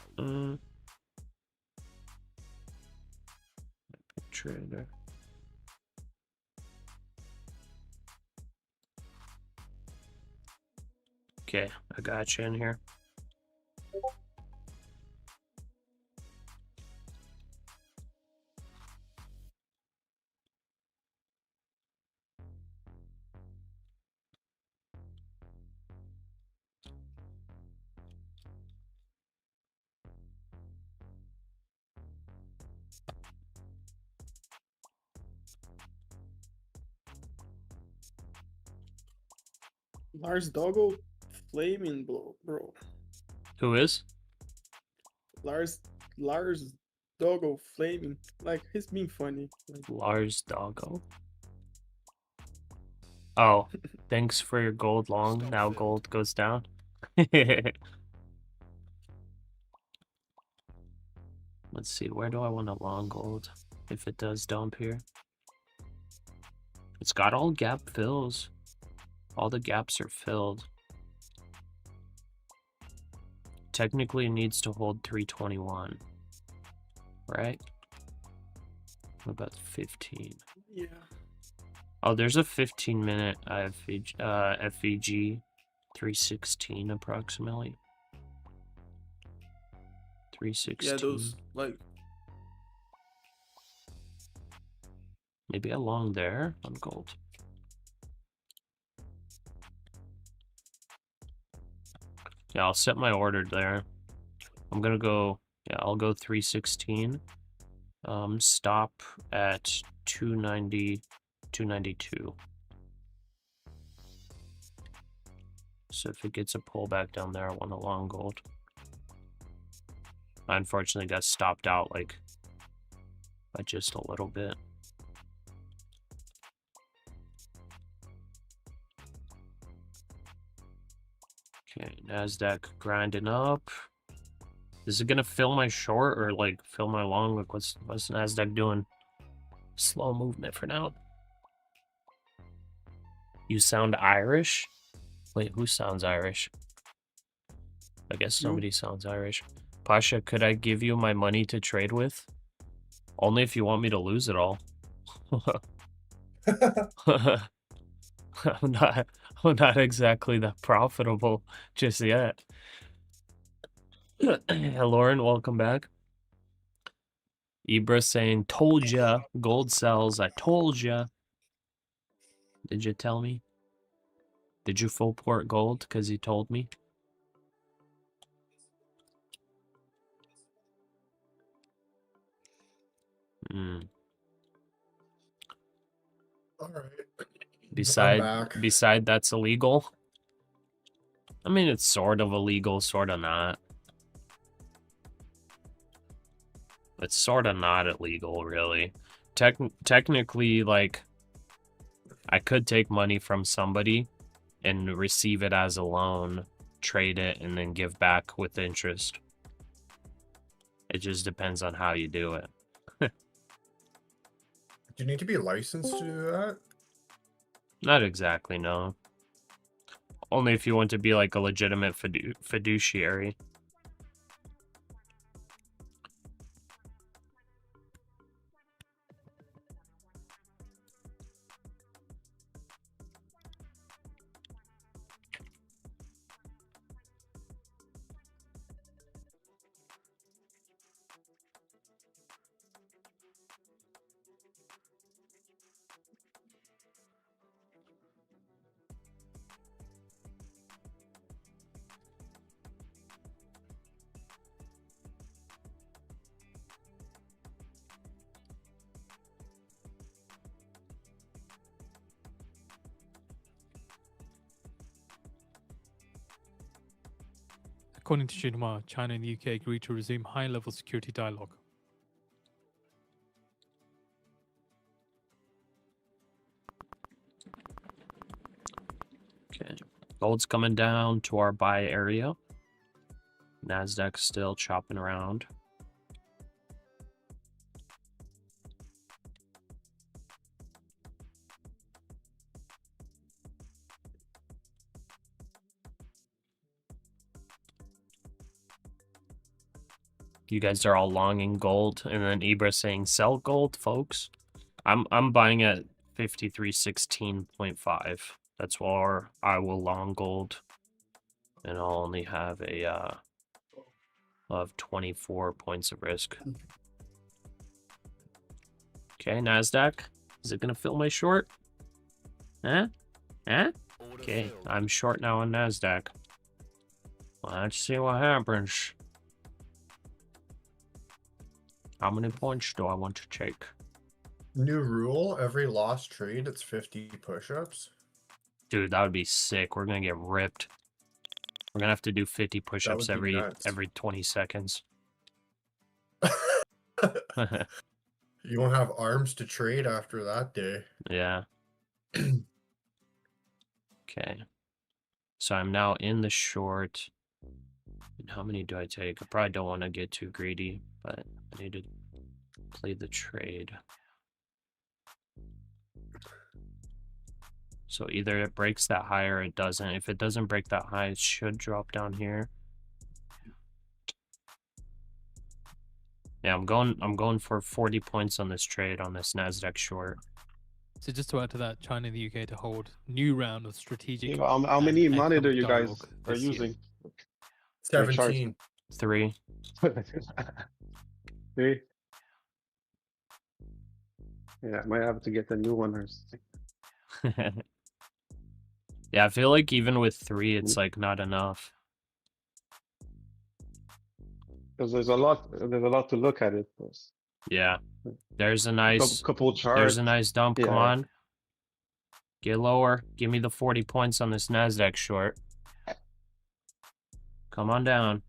Trader. Okay, I got you in here. Lars Doggo flaming bro. Who is? Lars Doggo flaming. Like he's being funny. Like, Lars Doggo. Oh, thanks for your gold long. Now gold goes down. Let's see, where do I want a long gold? If it does dump here. It's got all gap fills. All the gaps are filled. Technically it needs to hold 321. Right? What about 15? yeah. Oh, there's a 15-minute FVG 316 approximately. 316. Yeah, those like Maybe along there on gold. Yeah, I'll set my order there. I'm gonna go, yeah, I'll go 316. Stop at 290, 292. So if it gets a pullback down there, I want a long gold. I unfortunately got stopped out like by just a little bit. Okay, NASDAQ grinding up. Is it gonna fill my short or like fill my long? Like what's NASDAQ doing? Slow movement for now. You sound Irish? Wait, who sounds Irish? I guess somebody sounds Irish. Pasha, could I give you my money to trade with? Only if you want me to lose it all. I'm not exactly that profitable just yet. Lauren, welcome back. Ibra saying, told ya, gold sells, I told ya. Did you tell me? Did you full port gold because you told me? All right. Beside that's illegal. I mean, it's sort of illegal, sort of not. It's sort of not illegal, really. Technically, like, I could take money from somebody and receive it as a loan, trade it, and then give back with interest. It just depends on how you do it. Do you need to be licensed to do that? Not exactly, no. Only if you want to be like a legitimate fiduciary. According to Xinhua, China and the UK agreed to resume high-level security dialogue. Okay, gold's coming down to our buy area. NASDAQ still chopping around. You guys are all longing gold, and then Ibra saying sell gold, folks. I'm buying at 53.16.5. That's where I will long gold, and I'll only have a I'll have 24 points of risk. Okay, NASDAQ. Is it gonna fill my short? Huh? Huh? Okay, I'm short now on NASDAQ. Let's see what happens. How many points do I want to take? New rule: every lost trade, it's 50 push-ups. Dude, that would be sick. We're gonna get ripped. We're gonna have to do 50 push-ups would be nuts. every 20 seconds. You won't have arms to trade after that day. Yeah. Okay. So I'm now in the short. And how many do I take? I probably don't want to get too greedy, but I need to play the trade. So either it breaks that high or it doesn't. If it doesn't break that high, it should drop down here. Yeah, I'm going for 40 points on this trade on this NASDAQ short. So just to add to that, China and the UK to hold new round of strategic. How and many monitor economic you guys dialogue are this year. using? 17. 3. 3. Yeah, I might have to get a new one or something. Yeah, I feel like even with 3, it's like not enough. Because there's a lot to look at it. Yeah, there's a nice couple charts. There's a nice dump. Yeah. Come on, get lower. Give me the 40 points on this NASDAQ short. Come on down.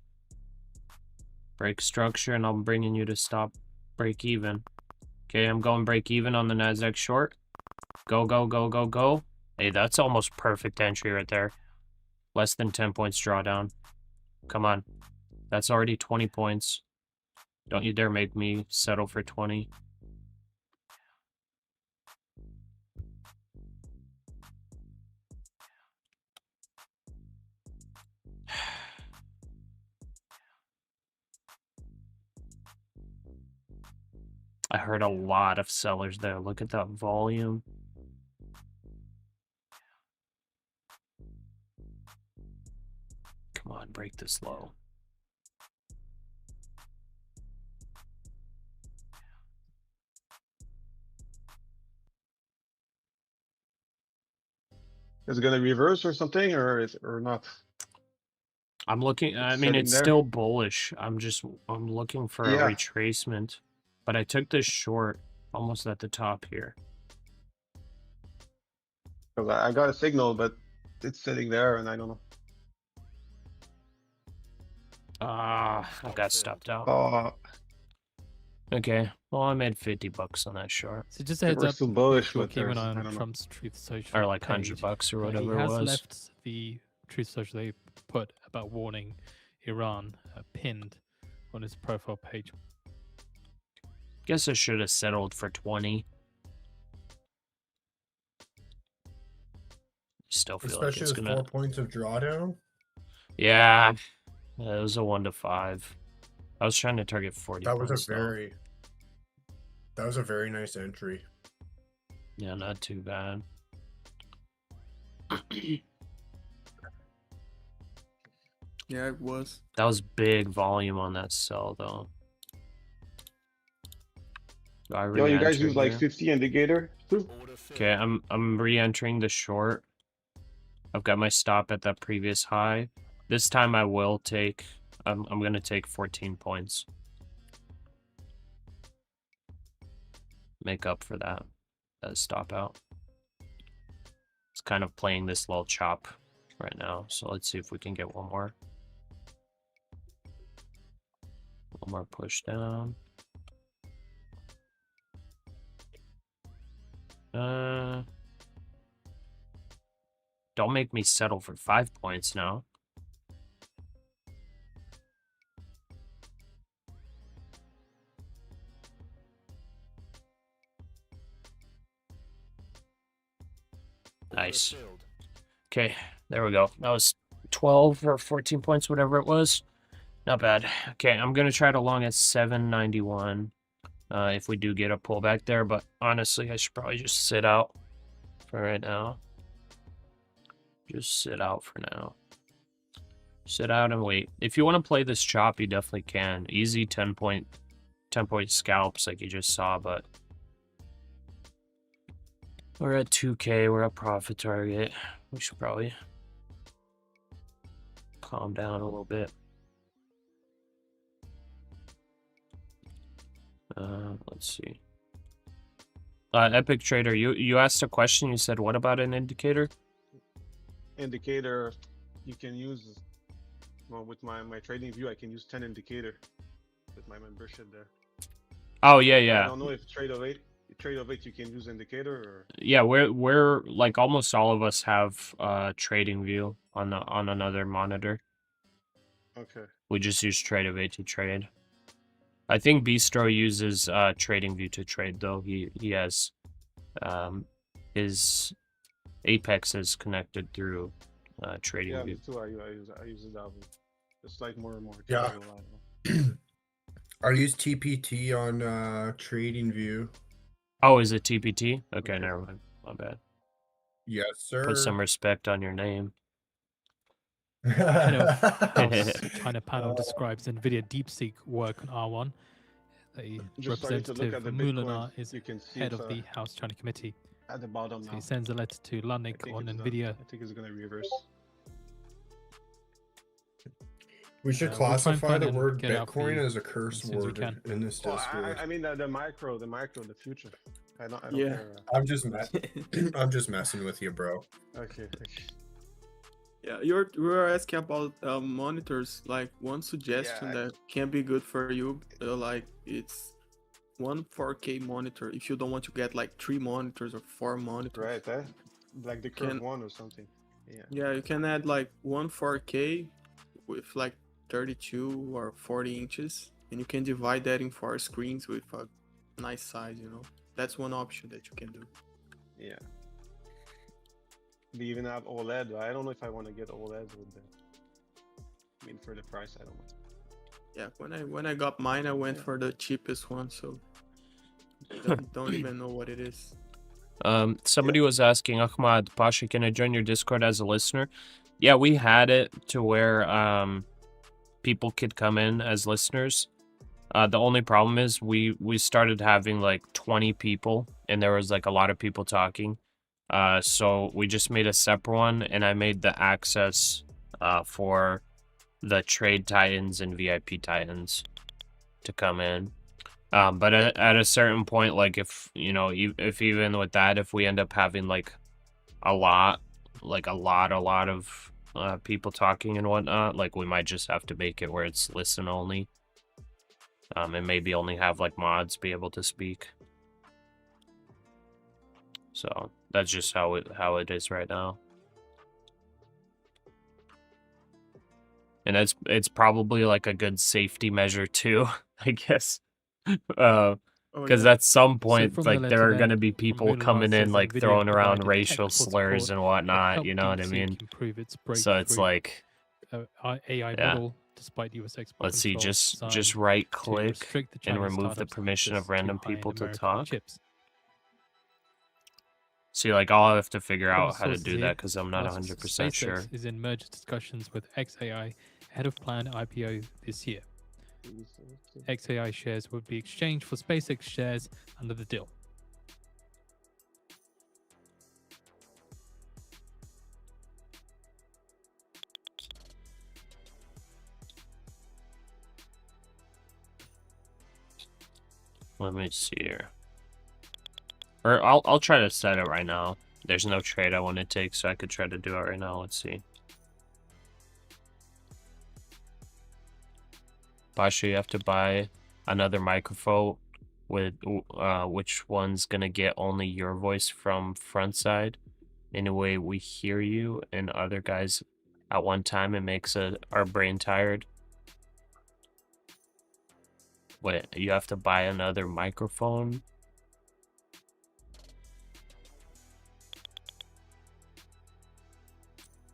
Break structure, and I'm bringing you to stop break even. Okay, I'm going break even on the NASDAQ short. Go, go, go, go, go. Hey, that's almost perfect entry right there. Less than 10 points drawdown. Come on. That's already 20 points. Don't you dare make me settle for 20. I heard a lot of sellers there. Look at that volume. Come on, break this low. Is it gonna reverse or something, or not? I'm looking. I It's mean, sitting it's there. still bullish. I'm looking for a Yeah. retracement. But I took this short almost at the top here. 'Cause I got a signal, but it's sitting there, and I don't know. I got stopped out. Oh, Okay. Well, I made 50 bucks on that short. So just a They heads were up, still bullish, we'll but keep an there's- eye I on don't know. Trump's Truth Social Or like 100 page. bucks or He whatever it has was. left the Truth Social they put about warning Iran pinned on his profile page. Guess I should have settled for 20. Still feel like Especially it's with gonna. 4 points of drawdown. Yeah. It was a 1 to 5. I was trying to target 40 That was points, a very nice entry. Yeah, not too bad. Yeah, it was. That was big volume on that sell, though. Do I Yo, you guys re-enter use like here? 50 indicator too? Okay, I'm re-entering the short. I've got my stop at that previous high. This time I will take. I'm gonna take 14 points. Make up for that. Stop out. It's kind of playing this little chop right now. So let's see if we can get one more. One more push down. Don't make me settle for 5 points now. Nice. Okay, there we go. That was 12 or 14 points, whatever it was. Not bad. Okay, I'm gonna try to long at 791. If we do get a pullback there, but honestly, I should probably just sit out for right now. Just sit out for now. Sit out and wait. If you want to play this chop, you definitely can. Easy 10 point scalps like you just saw, but we're at 2K, we're at profit target. We should probably calm down a little bit. Let's see. Epic Trader, you asked a question. You said, what about an indicator? Indicator, you can use, well, with my trading view, I can use 10 indicator with my membership there. Oh, yeah. I don't know if trade of eight you can use indicator or... Yeah, we're like almost all of us have trading view on another monitor. Okay. We just use trade of eight to trade. I think Bistro uses trading view to trade though. He has his Apex is connected through trading yeah, view. me too. I use it that way. It's like more and more. Yeah. I use TPT on trading view. Oh, is it TPT? Okay, never mind. My bad. Yes, sir. Put some respect on your name. Head of House China panel describes NVIDIA DeepSeek work on R1. The Just starting to look representative at the Moulinar Bitcoin, is you can see head it's, of the House China Committee. at the bottom So now. he sends a letter to Lunik on NVIDIA. I think it's going to reverse. We should we'll try and classify find the and word get out for Bitcoin you as a curse as soon as we word can. in this Well, Discord. I mean the micro, the future. I don't Yeah. care. I'm just messing with you, bro. Okay. Yeah, you were asking about monitors. Like one suggestion that can be good for you, like it's one 4K monitor. If you don't want to get like 3 monitors or 4 monitors, Right, like the curve one or something. Yeah. Yeah, you can add like one 4K with like 32 or 40 inches, and you can divide that in 4 screens with a nice size. You know, that's one option that you can do. Yeah. They even have OLED. I don't know if I want to get OLED with the. I mean, for the price, I don't know. Yeah, when I got mine, I went for the cheapest one, so don't even know what it is. Somebody was asking, Ahmad, Pasha, can I join your Discord as a listener? Yeah, we had it to where people could come in as listeners. The only problem is we started having like 20 people, and there was like a lot of people talking. So we just made a separate one, and I made the access for the trade titans and VIP titans to come in. But at a certain point, like if if even with that, if we end up having like a lot of people talking and whatnot, like we might just have to make it where it's listen only. And maybe only have like mods be able to speak. So that's just how it is right now. And it's probably like a good safety measure too, I guess. Because at some point, like there are going to be people coming in like throwing around racial slurs and whatnot. You know what I mean? So it's like, AI model, despite US export let's see, controls just right click restrict the and Chinese remove the startups' permission of access to random high-end people to American talk. chips. See, like I'll have to figure From out how to sources do here, that because I'm not whilst 100% sure. SpaceX is in merger discussions with XAI ahead of planned IPO this year. XAI shares would be exchanged for SpaceX shares under the deal. Let me see here. Or I'll try to set it right now. There's no trade I want to take, so I could try to do it right now. Let's see. Pasha, you have to buy another microphone with which one's gonna get only your voice from front side. Anyway, we hear you and other guys at one time. It makes our brain tired. Wait, you have to buy another microphone?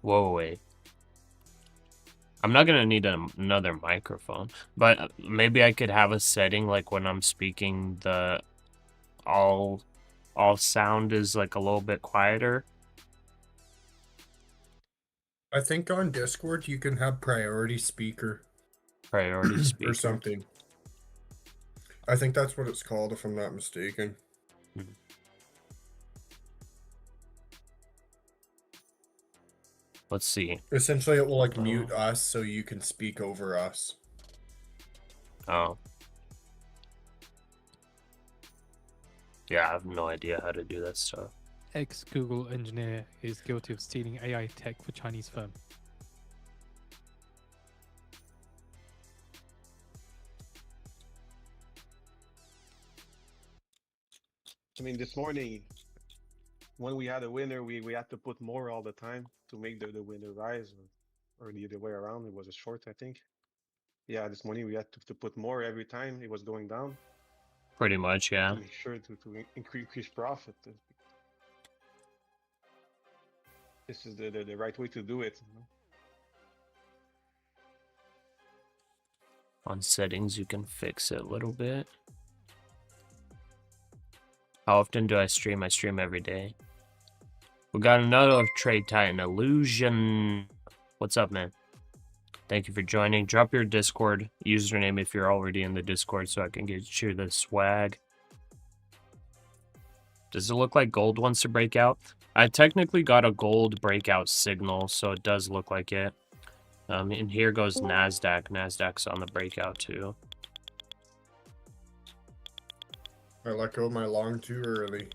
Whoa, wait. I'm not gonna need another microphone, but maybe I could have a setting like when I'm speaking, the all sound is like a little bit quieter. I think on Discord you can have priority speaker Priority speaker. or something. I think that's what it's called, if I'm not mistaken. Let's see. Essentially, it will like mute us so you can speak over us. Oh. Yeah, I have no idea how to do that stuff. Ex-Google engineer is guilty of stealing AI tech for Chinese firm. I mean, this morning, when we had a winner, we had to put more all the time to make the winner rise, or the other way around. It was a short, I think. Yeah, this morning we had to put more every time it was going down. Pretty much, yeah. To make sure to increase profit. This is the right way to do it. You know? On settings, you can fix it a little bit. How often do I stream? I stream every day. We got another Trade Titan Illusion. What's up, man? Thank you for joining. Drop your Discord username if you're already in the Discord so I can get you the swag. Does it look like gold wants to break out? I technically got a gold breakout signal, so it does look like it. And here goes NASDAQ. NASDAQ's on the breakout too. I let go of my long too early.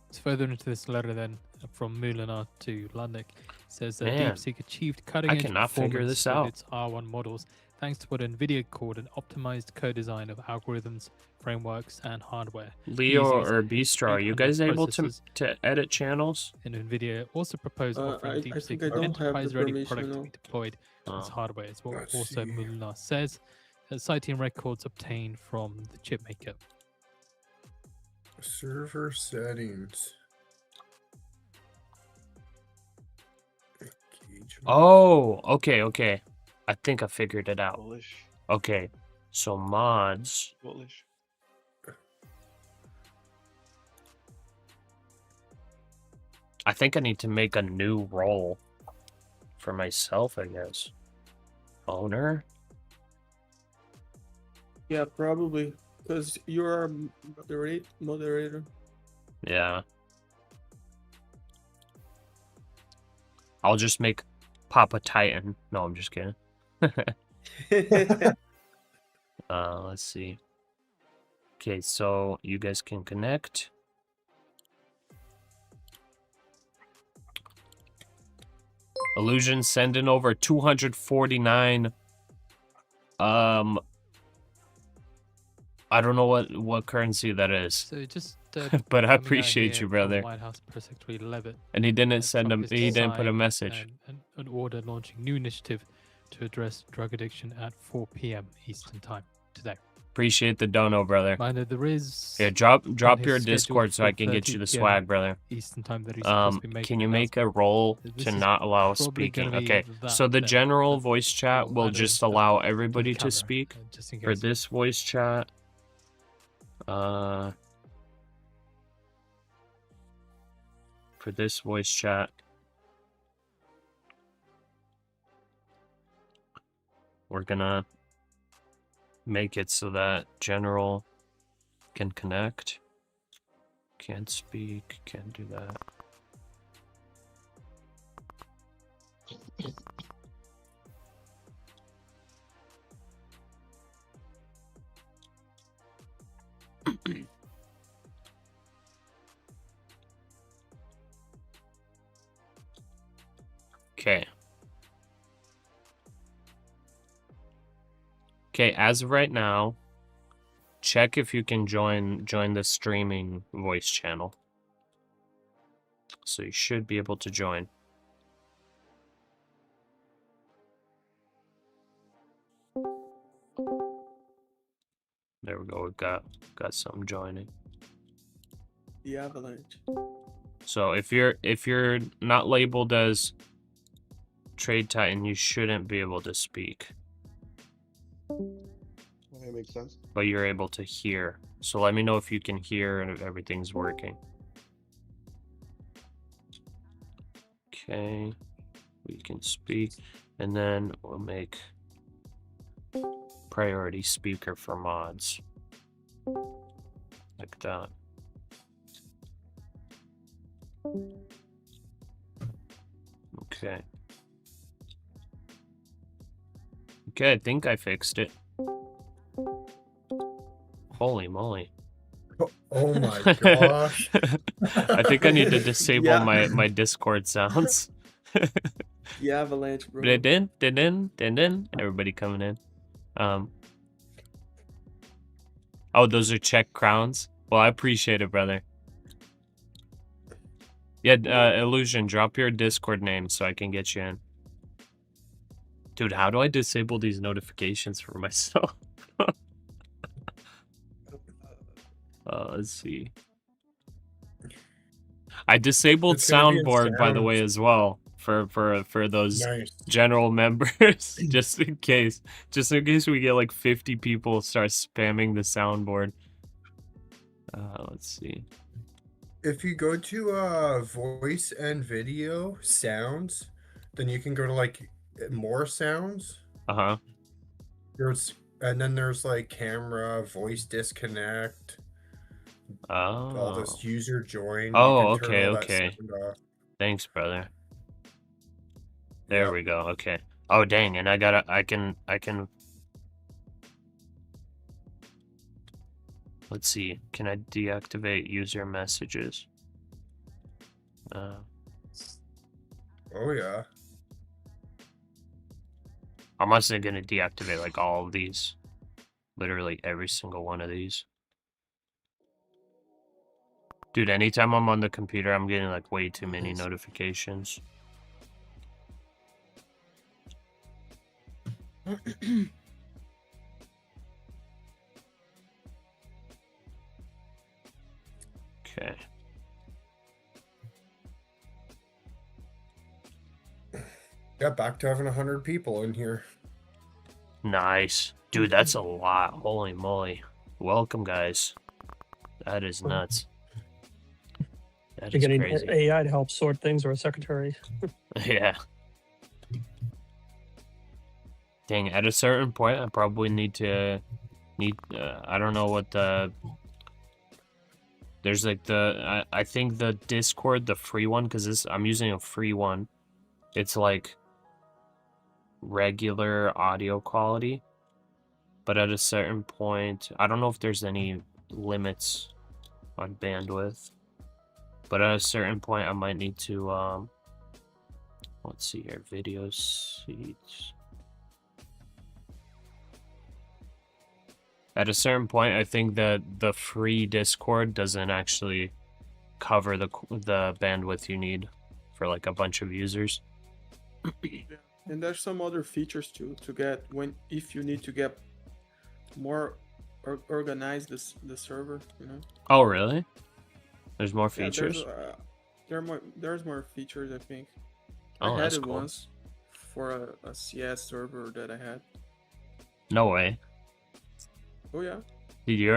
It's further into this letter then, from Mulinar to Ludnick. Says that Man, DeepSeek achieved cutting I edge cannot figure performance this with out. its R1 models thanks to what NVIDIA called an optimized co-design of algorithms, frameworks, and hardware. Leo using or Bistro, are you guys able to edit channels? And NVIDIA also proposed offering I DeepSeek think I don't have the enterprise-ready permission product to now. be deployed as hardware. Is what Let's also see. Mulinar says, citing records obtained from the chip maker. Server settings. Engagement. Oh, okay. I think I figured it out. Bullish. Okay, so mods. Bullish. I think I need to make a new role for myself, I guess. Owner? Yeah, probably. Because you're a moderator. Yeah. I'll just make Papa Titan. No, I'm just kidding. Let's see. Okay, so you guys can connect. Illusion sending over 249. I don't know what currency that is. So just but I coming out appreciate here you, from brother. White House Press Secretary Levitt. And he didn't send Trump him. is He to didn't put a sign message. An order launching new initiative to address drug addiction at 4 p.m. Eastern Time today. Appreciate the dono, brother. Mind there is. Yeah, drop on your his schedule Discord so I can get 4:30 you the PM swag, brother. Eastern Time that he's supposed to be making Can you an make a announcement. role This to is not allow probably speaking? gonna be Okay, that so the then, general but voice chat we'll will add just a allow the everybody to cover, speak. just in For case. this voice chat, we're gonna make it so that general can connect. Can't speak, can't do that. Okay. Okay, as of right now, check if you can join the streaming voice channel. So you should be able to join. There we go. We've got some joining. The avalanche. So if you're not labeled as Trade Titan, you shouldn't be able to speak, That makes sense. but you're able to hear. So let me know if you can hear and if everything's working. Okay, we can speak, and then we'll make priority speaker for mods. Like that. Okay. Okay, I think I fixed it. Holy moly. Oh my gosh. I think I need to disable Yeah. my Discord sounds. Yeah, Avalanche, bro. Din. Everybody coming in. Oh, those are Czech crowns. Well, I appreciate it, brother. Yeah, Illusion, drop your Discord name so I can get you in. Dude, how do I disable these notifications for myself? Let's see. I disabled It's gonna be in soundboard, by the way, sounds. as well for those Nice. general members, just in case we get like 50 people start spamming the soundboard. Let's see. If you go to voice and video sounds, then you can go to like more sounds. Uh-huh. And then there's like camera, voice disconnect, all Oh. this user join. Oh, you can turn okay, all that okay. sound off. Thanks, brother. There Yep. we go. Okay. Oh, dang, and I can let's see. Can I deactivate user messages? Oh yeah. I'm also gonna deactivate like all of these. Literally every single one of these. Dude, anytime I'm on the computer, I'm getting like way too many notifications. Okay. Yeah, back to having 100 people in here. Nice. Dude, that's a lot. Holy moly. Welcome, guys. That is nuts. That You're is getting crazy. AI to help sort things, or a secretary. Yeah. Dang, at a certain point, I probably need, I don't know what there's like I think the Discord, the free one, because I'm using a free one. It's like regular audio quality. But at a certain point, I don't know if there's any limits on bandwidth. But at a certain point, I might need to, let's see here, video seats. At a certain point, I think that the free Discord doesn't actually cover the bandwidth you need for like a bunch of users. And there's some other features too to get if you need to get more organized the server, you know. Oh, really? There's more Yeah, features? there's more features, I think. Oh, I had that's it cool. once for a CS server that I had. No way. Oh yeah. Dude, you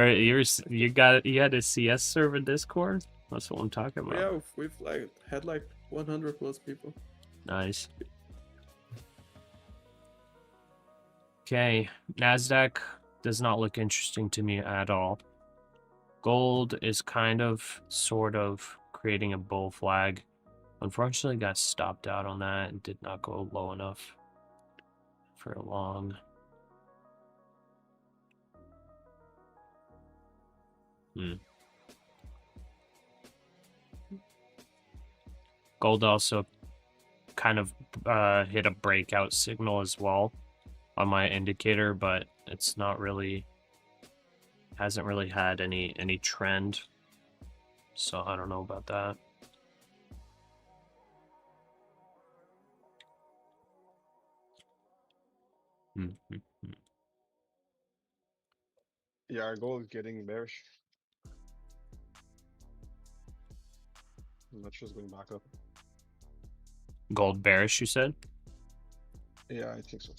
had a CS server Discord? That's what I'm talking Oh, about. yeah, we've like had like 100 plus people. Nice. Okay, NASDAQ does not look interesting to me at all. Gold is kind of, sort of, creating a bull flag. Unfortunately, got stopped out on that and did not go low enough for long. Gold also kind of hit a breakout signal as well on my indicator, but it's not really, hasn't really had any trend, so I don't know about that. Yeah, our goal is getting bearish. I'm not sure it's going back up. Gold bearish, you said? Yeah, I think so.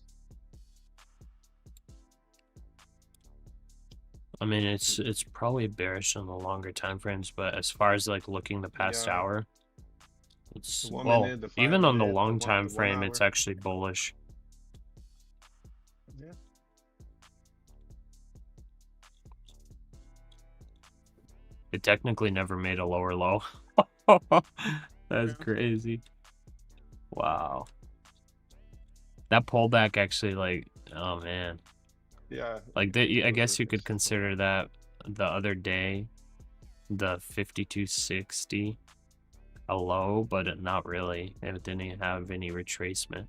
I mean, it's probably bearish on the longer time frames, but as far as like looking the past Yeah, hour, it's the 1 well, minute, the 5 even on the minute, long time the 1 frame, it's hour. actually bullish. Yeah. It technically never made a lower low. That's Yeah. crazy. Wow. That pullback actually, like, oh man. Yeah. Like, I guess you could consider that the other day, the 5260, a low, but not really. It didn't have any retracement.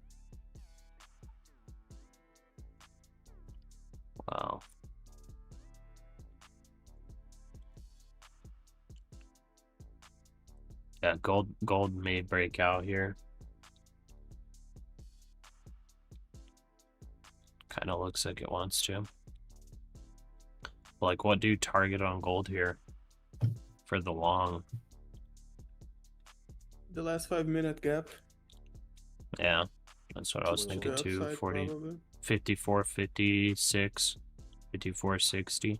Wow. Yeah, gold may break out here. Kind of looks like it wants to. Like, what do you target on gold here for the long? The last 5-minute gap. Yeah, that's what I was To thinking the too. upside, 40, probably. 54, 56, 54, 60.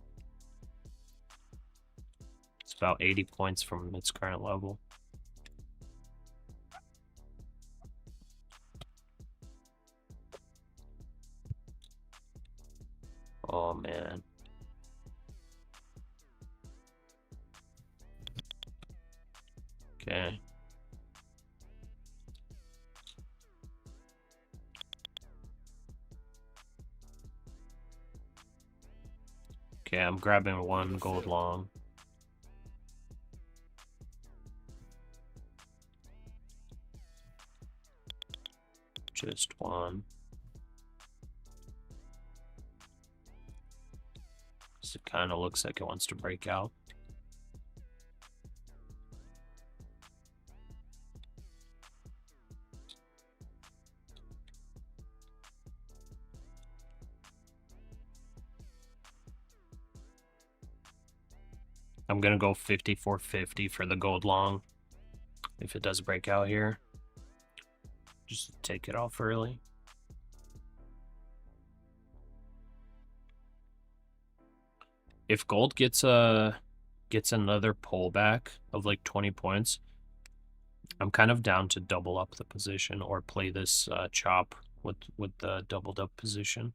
It's about 80 points from its current level. Oh man. Okay. Okay, I'm grabbing one gold long. Just one. So it kind of looks like it wants to break out. I'm gonna go 54.50 for the gold long. If it does break out here, just take it off early. If gold gets another pullback of like 20 points, I'm kind of down to double up the position or play this chop with the doubled up position.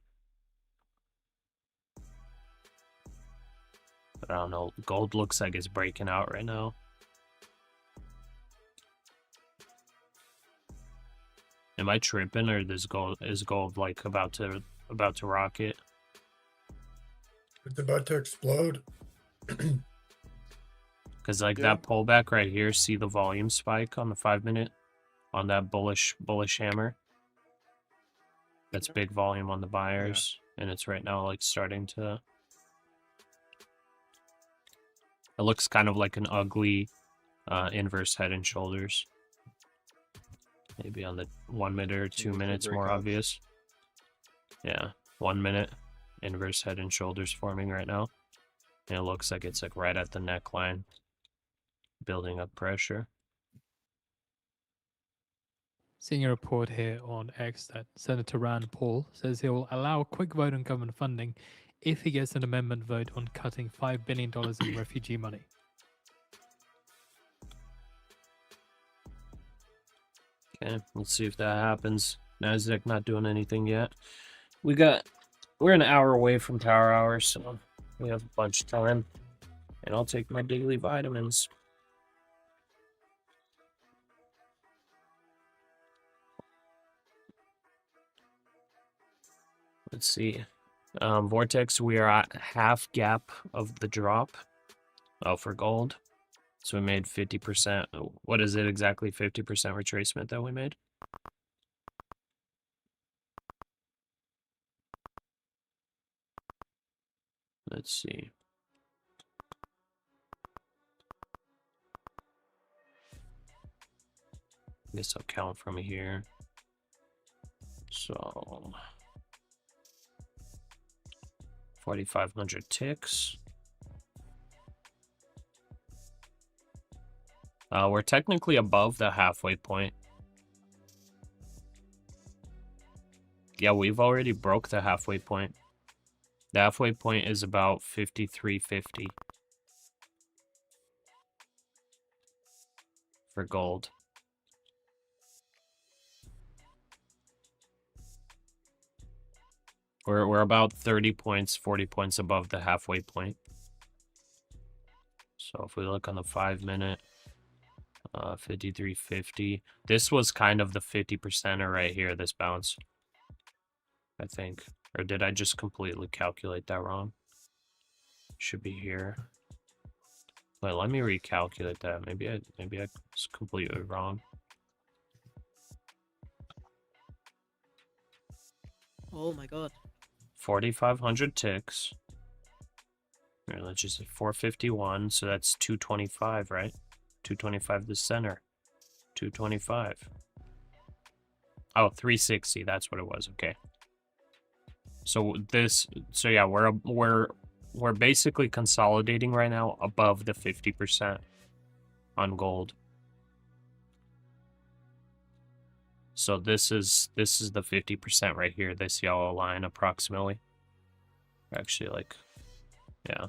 But I don't know. Gold looks like it's breaking out right now. Am I tripping, or is gold like about to rocket? It's about to explode. Because like Yeah. that pullback right here, see the volume spike on the 5-minute on that bullish hammer. That's big volume on the buyers, and it's right now like starting to. It looks kind of like an ugly inverse head and shoulders. Maybe on the 1 minute or 2 minutes more obvious. Yeah, 1 minute inverse head and shoulders forming right now. And it looks like it's like right at the neckline, building up pressure. Seeing a report here on X that Senator Rand Paul says he will allow a quick vote on government funding if he gets an amendment vote on cutting $5 billion in refugee money. Okay, let's see if that happens. NASDAQ not doing anything yet. We're an hour away from power hour, so we have a bunch of time. And I'll take my daily vitamins. Let's see. Vortex, we are at half gap of the drop. Oh, for gold. So we made 50%. What is it exactly? 50% retracement that we made? Let's see. I guess I'll count from here. So 4,500 ticks. We're technically above the halfway point. yeah, we've already broke the halfway point. The halfway point is about 53.50 for gold. We're about 30 points, 40 points above the halfway point. So if we look on the 5-minute, 53.50. This was kind of the 50%er right here, this bounce, I think. Or did I just completely calculate that wrong? Should be here. Wait, let me recalculate that. Maybe I was completely wrong. Oh my god. 4,500 ticks. Here, let's just say 451, so that's 225, right? 225 the center. 225. Oh, 360, that's what it was. Okay. So yeah, we're basically consolidating right now above the 50% on gold. So this is the 50% right here, this yellow line approximately. Actually, like, yeah.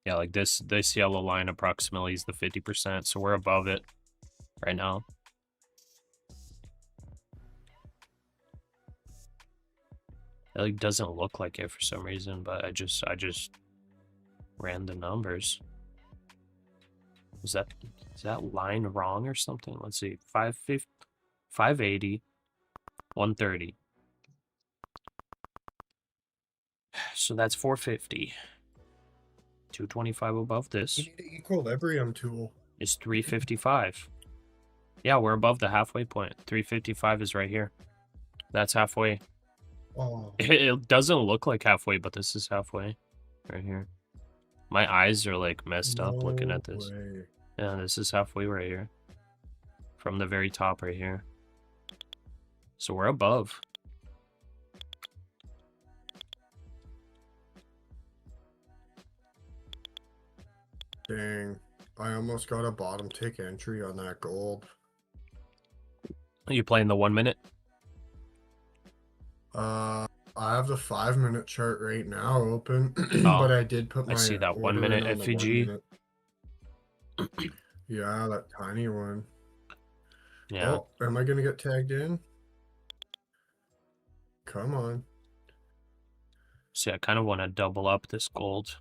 Yeah, like this yellow line approximately is the 50%, so we're above it right now. It like doesn't look like it for some reason, but I just ran the numbers. Is that line wrong or something? Let's see. 550, 580, 130. So that's 450. 225 above this. You need an equilibrium tool. Is 355. Yeah, we're above the halfway point. 355 is right here. That's halfway. Oh. It doesn't look like halfway, but this is halfway. Right here. My eyes are like messed up looking at this. Way. Yeah, this is halfway right here. From the very top right here. So we're above. Dang. I almost got a bottom tick entry on that gold. Are you playing the 1 minute? I have the 5-minute chart right now open, Oh, but I did put my I see that 1 order minute in on the FVG. 1 minute. Yeah, that tiny one. Yeah. Oh, am I gonna get tagged in? Come on. See, I kind of want to double up this gold.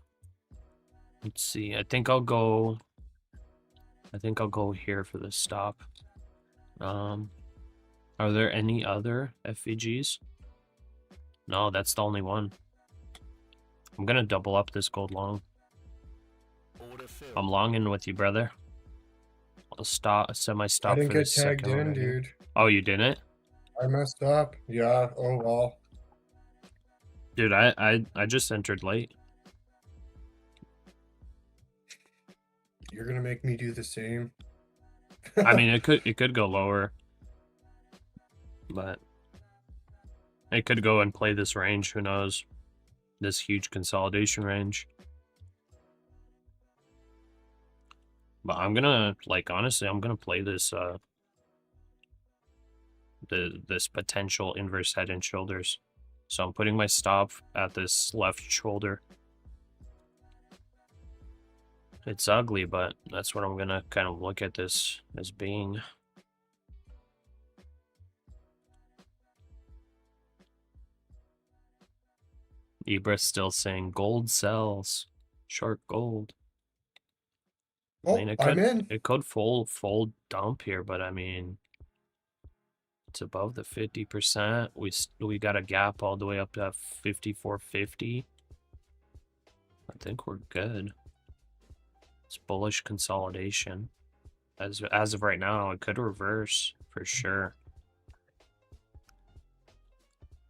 Let's see. I think I'll go here for this stop. Are there any other FVGs? No, that's the only one. I'm gonna double up this gold long. I'm longing with you, brother. I'll stop, semi-stop I didn't for get this tagged second one in, right here. dude. Oh, you didn't? I messed up. Yeah. Oh well. Dude, I just entered late. You're gonna make me do the same. I mean, it could go lower, but it could go and play this range. Who knows? This huge consolidation range. But I'm gonna, like, honestly, I'm gonna play this this potential inverse head and shoulders. So I'm putting my stop at this left shoulder. It's ugly, but that's what I'm gonna kind of look at this as being. Ibra's still saying gold sells, short gold. I Oh, mean, I'm in. it could fold dump here, but I mean, it's above the 50%. We got a gap all the way up to 54.50. I think we're good. It's bullish consolidation. As of right now, it could reverse for sure.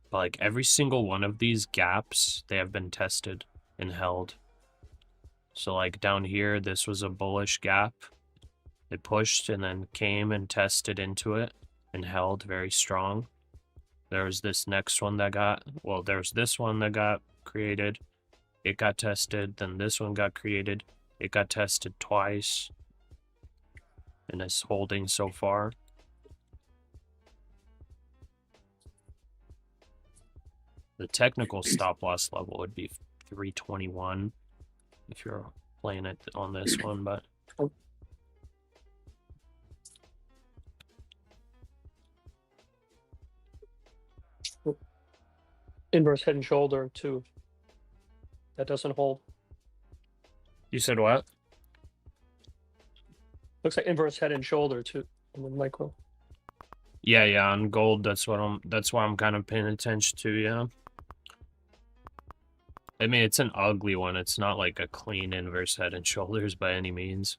But like every single one of these gaps, they have been tested and held. So like down here, this was a bullish gap. It pushed and then came and tested into it and held very strong. There was this next one that got, well, there's this one that got created. It got tested, then this one got created. It got tested twice. And it's holding so far. The technical stop loss level would be 321 if you're playing it on this one, but Inverse head and shoulder too. That doesn't hold. you said what? Looks like inverse head and shoulder too on the micro. Yeah, on gold, that's why I'm kind of paying attention to, yeah. I mean, it's an ugly one. It's not like a clean inverse head and shoulders by any means.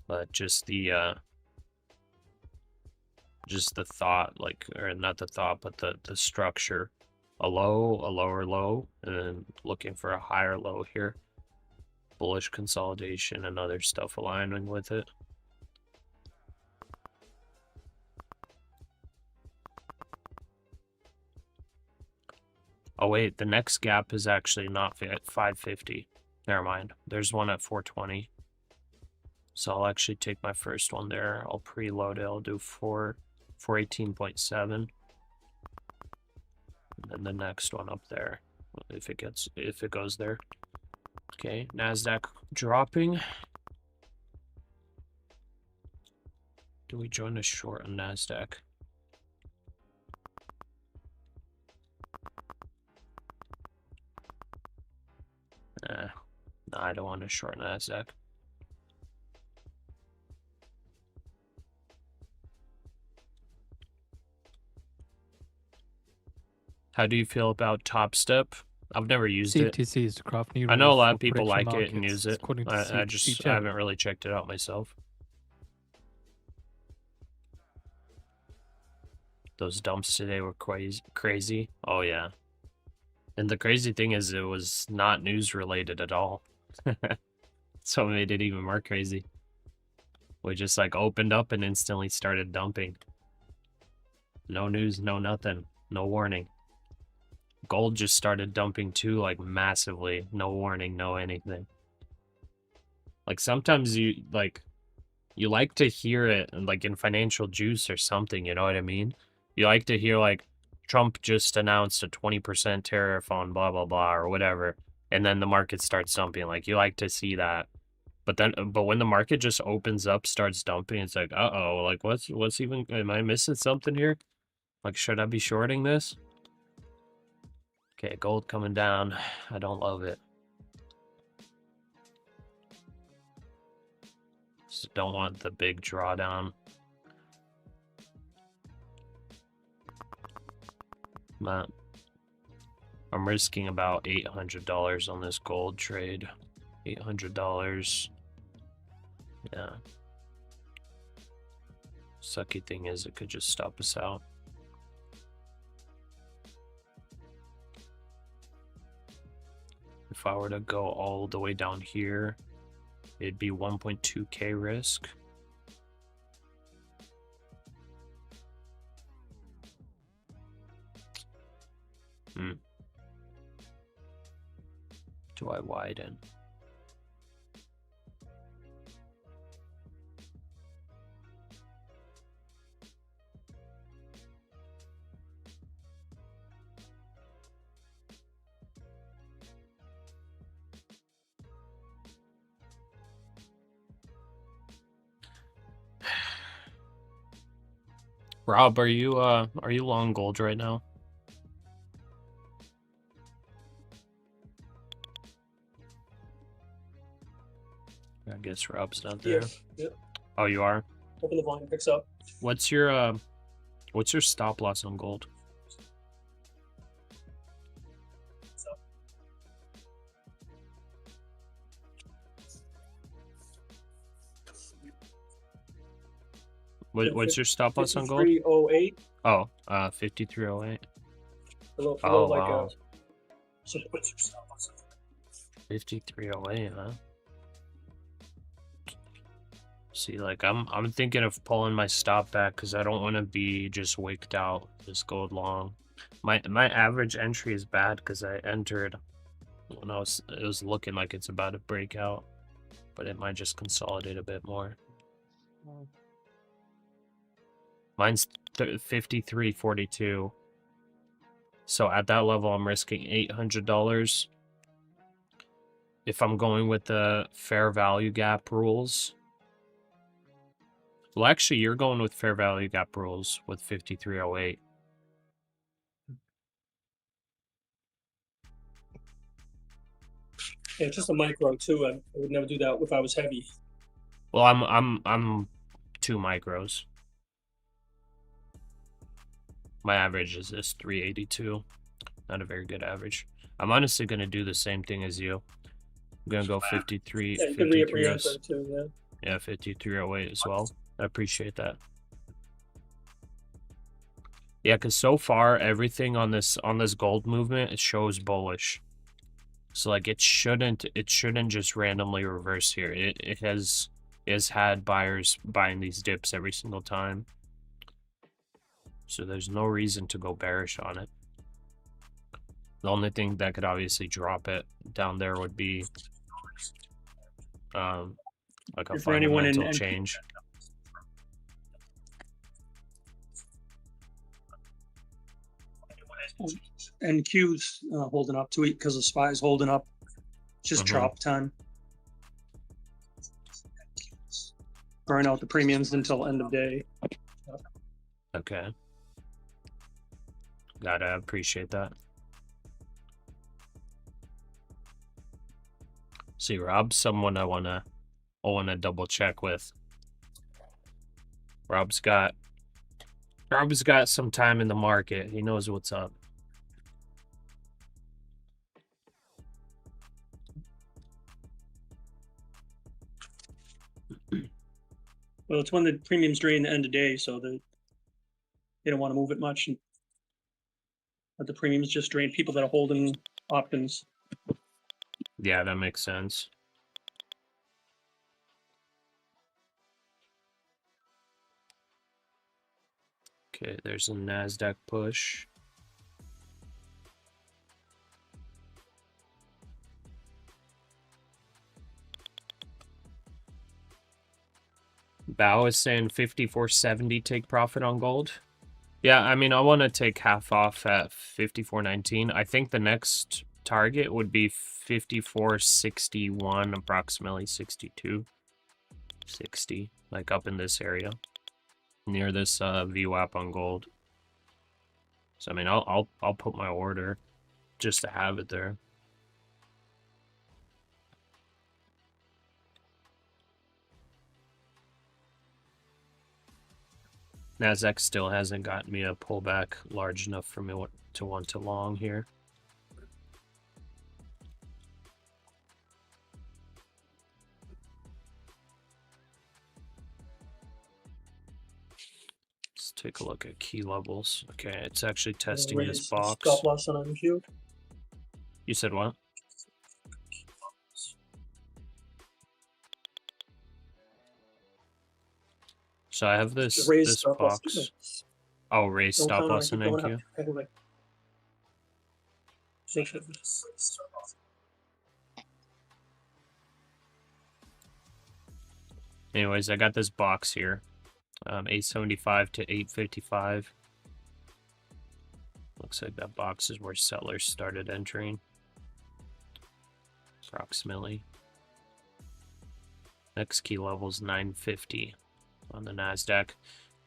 But just the thought, like, or not the thought, but the structure. A low, a lower low, and then looking for a higher low here. Bullish consolidation and other stuff aligning with it. Oh wait, the next gap is actually not at 550. Never mind. There's one at 420. So I'll actually take my first one there. I'll preload it. I'll do 418.7. And then the next one up there. If it goes there. Okay, NASDAQ dropping. Do we join a short on NASDAQ? No, I don't want to short NASDAQ. How do you feel about Top Step? I've never used it. CFTC is the craft new I know a rule lot for of people prediction like it and markets. use it. According to I CFTC haven't really checked it out myself. Those dumps today were crazy. Oh yeah. And the crazy thing is it was not news related at all. So it made it even more crazy. We just like opened up and instantly started dumping. No news, no nothing, no warning. Gold just started dumping too, like massively. No warning, no anything. Like sometimes you like to hear it like in Financial Juice or something, you know what I mean? You like to hear like Trump just announced a 20% tariff on blah blah blah or whatever, and then the market starts dumping. Like you like to see that. But when the market just opens up, starts dumping, it's like, uh-oh, like what's even, am I missing something here? Like, should I be shorting this? Okay, gold coming down. I don't love it. Just don't want the big drawdown. But I'm risking about $800 on this gold trade. $800. Yeah. Sucky thing is it could just stop us out. If I were to go all the way down here, it'd be 1.2k risk. Do I widen? Rob, are you long gold right now? I guess Rob's not there. Yep. Oh, you are? Hoping the volume picks up. What's your stop loss on gold? What's your stop loss on gold? 5308. Oh, 5308. Below like wow. So what's your stop loss? 5308, huh? See, like I'm thinking of pulling my stop back because I don't want to be just wicked out this gold long. My average entry is bad because I entered when it was looking like it's about to break out, but it might just consolidate a bit more. Mine's 53.42. So at that level, I'm risking $800. If I'm going with the fair value gap rules. Well, actually, you're going with fair value gap rules with 5308. Yeah, it's just a micro too. I would never do that if I was heavy. Well, I'm 2 micros. My average is this 382. Not a very good average. I'm honestly going to do the same thing as you. I'm going to go 53, Yeah, you could re-enter too, yeah. Yeah, 5308 as well. I appreciate that. Yeah, because so far everything on this gold movement, it shows bullish. So like it shouldn't just randomly reverse here. It has had buyers buying these dips every single time. So there's no reason to go bearish on it. The only thing that could obviously drop it down there would be like a fundamental change. And Q's holding up too because the SPY's holding up. Just chop time. Burn out the premiums until end of day. Okay. Gotta appreciate that. See, Rob's someone I wanna double check with. Rob's got some time in the market. He knows what's up. Well, it's when the premiums drain the end of day, so they don't want to move it much. But the premiums just drain people that are holding options. Yeah, that makes sense. Okay, there's a NASDAQ push. Bao is saying 54.70 take profit on gold. Yeah, I mean, I want to take half off at 54.19. I think the next target would be 54.61, approximately 62, 60, like up in this area, near this VWAP on gold. So I mean, I'll put my order just to have it there. NASDAQ still hasn't gotten me a pullback large enough for me to want to long here. Let's take a look at key levels. Okay, it's actually testing this box. Stop loss on MQ. You said what? So I have this box. Oh, raise stop loss in NQ. Anyways, I got this box here. 875 to 855. Looks like that box is where sellers started entering. Approximately. Next key level is 950 on the NASDAQ.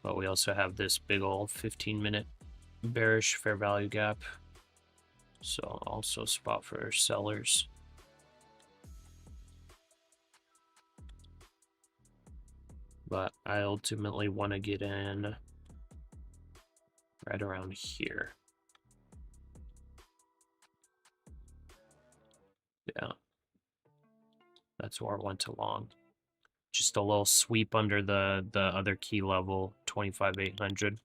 But we also have this big old 15-minute bearish fair value gap. So also spot for sellers. But I ultimately want to get in right around here. Yeah. That's where I went to long. Just a little sweep under the other key level, 25,800.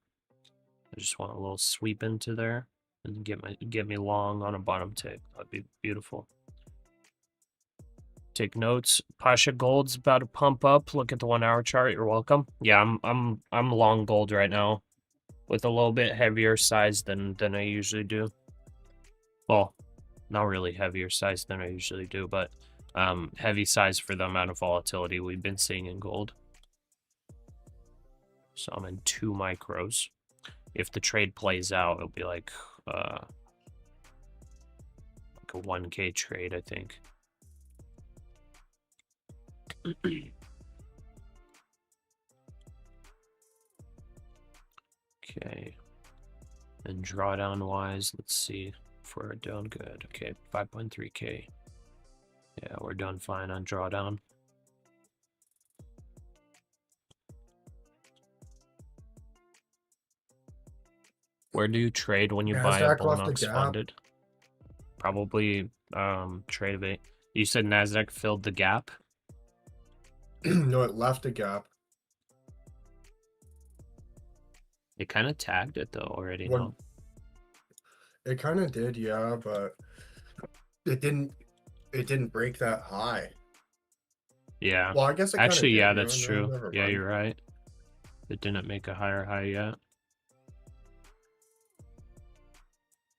I just want a little sweep into there and get me long on a bottom tick. That'd be beautiful. Take notes. Pasha Gold's about to pump up. Look at the 1 hour chart. You're welcome. Yeah, I'm long gold right now, with a little bit heavier size than I usually do. Well, not really heavier size than I usually do, but heavy size for the amount of volatility we've been seeing in gold. So I'm in 2 micros. If the trade plays out, it'll be like a 1K trade, I think. Okay. And drawdown wise, let's see if we're doing good. Okay, 5.3K. Yeah, we're doing fine on drawdown. Where do you trade when you buy a NASDAQ left a Bullnox gap. funded? Probably Trade You said NASDAQ filled the gap? No, it left a gap. It kind of tagged it though already, When- no? It kind of did, yeah, but it didn't break that high. Yeah. Well, I guess it Actually, kinda yeah, did, that's no, true. never Yeah, mind. you're right. It didn't make a higher high yet.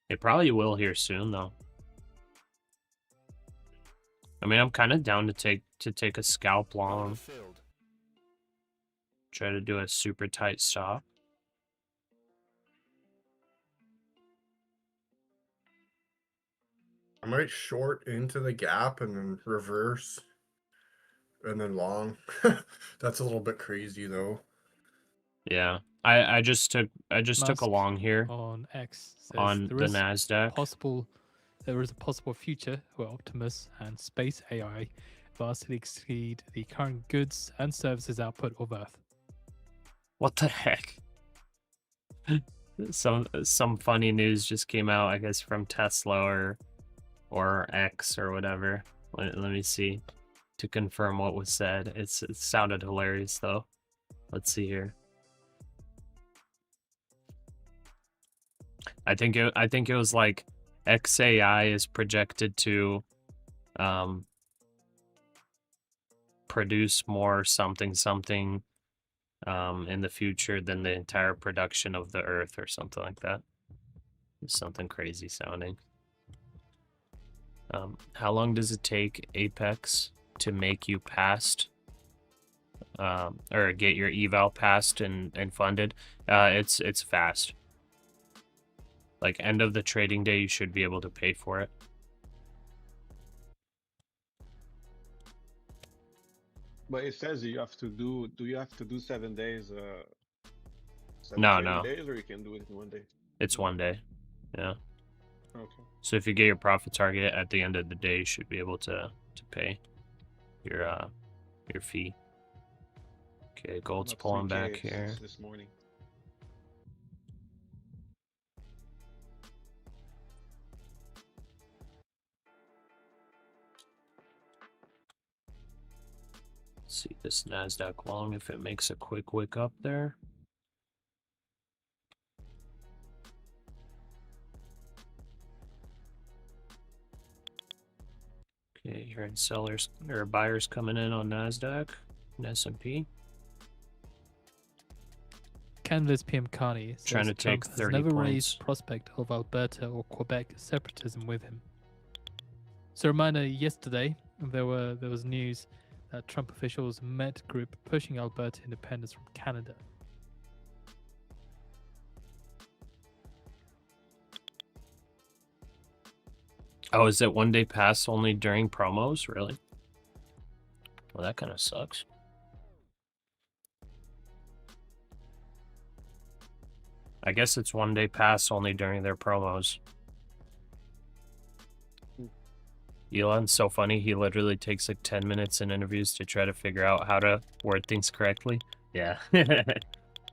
It probably will here soon though. I mean, I'm kind of down to take a scalp long. Try to do a super tight stop. I might short into the gap and then reverse and then long. That's a little bit crazy though. Yeah. I just took a Musk long here on X says on there the is NASDAQ. there is a possible future where Optimus and space AI vastly exceed the current goods and services output of Earth. What the heck? Some funny news just came out, I guess, from Tesla or X or whatever. Let me see to confirm what was said. It sounded hilarious though. Let's see here. I think it was like XAI is projected to produce more something in the future than the entire production of the Earth or something like that. It's something crazy sounding. How long does it take Apex to make you passed or get your eval passed and funded? It's fast. Like end of the trading day, you should be able to pay for it. But it says you have to do. Do you have to do 7 days? No. Days, or you can do it in 1 day. It's 1 day. Yeah. Okay. So if you get your profit target at the end of the day, you should be able to pay your fee. Okay, gold's Not pulling 3K back here. since this morning. Let's see this NASDAQ long if it makes a quick wick up there. Okay, hearing sellers or buyers coming in on NASDAQ and S&P. Canada's PM Carney says Trying to Trump take has 30 never points. raised prospect of Alberta or Quebec separatism with him. So, a reminder: yesterday there was news that Trump officials met group pushing Alberta independence from Canada. Oh, is it 1 day pass only during promos? Really? Well, that kind of sucks. I guess it's 1 day pass only during their promos. Elon's so funny. He literally takes like 10 minutes in interviews to try to figure out how to word things correctly. Yeah.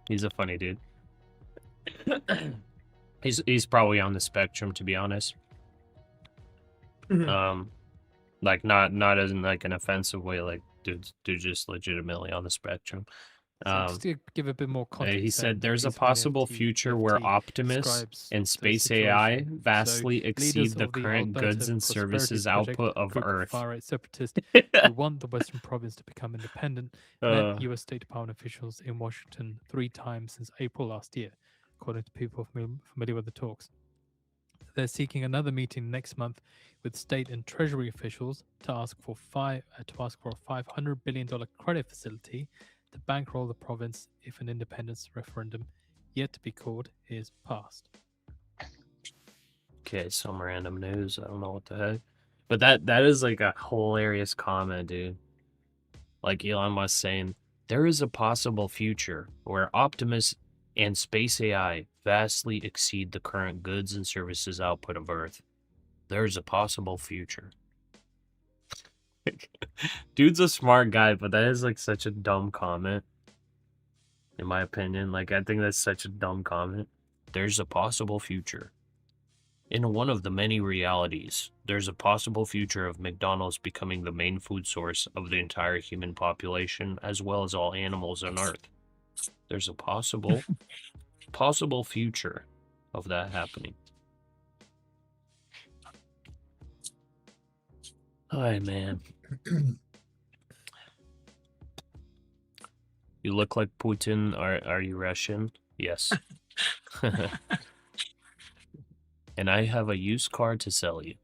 He's a funny dude. He's probably on the spectrum, to be honest. Like not as in like an offensive way, like dude just legitimately on the spectrum. So just to give a bit more context, He said there's a piece of an possible FT future where Optimus describes and the space AI situation. vastly So, exceed leaders the of the current goods Alberta and Prosperity services Project, output of group Earth. far-right separatists who want the Western province to become independent met U.S. State Department officials in Washington 3 times since April last year, according to people familiar with the talks. They're seeking another meeting next month with state and treasury officials to ask for a $500 billion credit facility to bankroll the province if an independence referendum, yet to be called, is passed. Okay, some random news. I don't know what the heck. But that is like a hilarious comment, dude. Like Elon Musk saying, there is a possible future where Optimus and space AI vastly exceed the current goods and services output of Earth. There's a possible future. Dude's a smart guy, but that is like such a dumb comment. In my opinion, like I think that's such a dumb comment. There's a possible future. In one of the many realities, there's a possible future of McDonald's becoming the main food source of the entire human population, as well as all animals on Earth. There's a possible future of that happening. Hi, man. You look like Putin. Are you Russian? Yes. And I have a used car to sell you.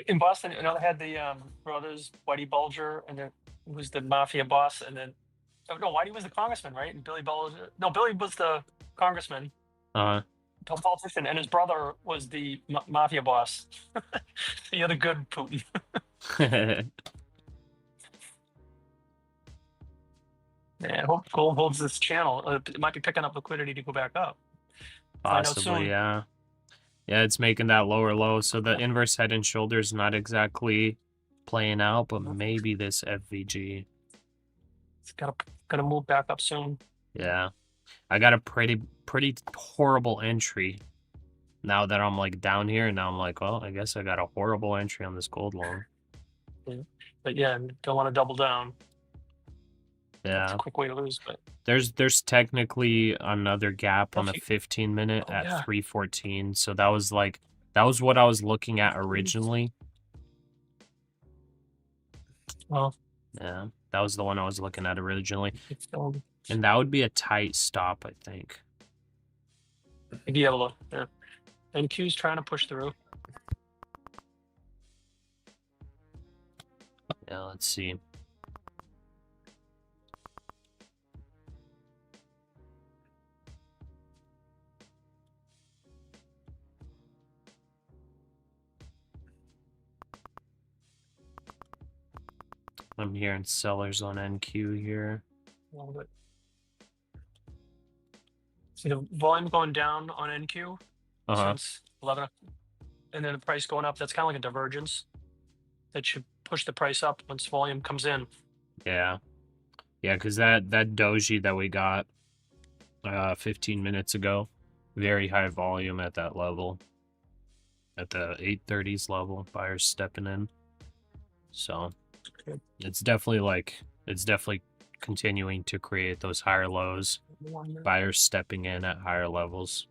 In Boston, they had the brothers, Whitey Bulger, and then was the mafia boss, and then no, Whitey was the congressman, right? And Billy Bulger, no, Billy was the congressman, politician, and his brother was the mafia boss. The other good Putin. Yeah, I hope gold holds this channel. It might be picking up liquidity to go back up. Find out soon. Possibly, yeah. Yeah, it's making that lower low. So the inverse head and shoulders not exactly playing out, but maybe this FVG. It's gotta move back up soon. Yeah, I got a pretty horrible entry. Now that I'm like down here, now I'm like, well, I guess I got a horrible entry on this gold long. Yeah. But yeah, don't want to double down. Yeah, it's a quick way to lose. But there's technically another gap on the 15-minute at 314. So that was what I was looking at originally. Well, yeah, that was the one I was looking at originally, and that would be a tight stop, I think. You'd be able to. Yeah. NQ's trying to push through. Yeah, let's see. I'm hearing sellers on NQ here. See the volume going down on NQ since 11, and then the price going up. That's kind of like a divergence that should push the price up once volume comes in. Yeah, because that doji that we got 15 minutes ago, very high volume at that level, at the 830s level. Buyers stepping in, so it's definitely continuing to create those higher lows. Buyers stepping in at higher levels.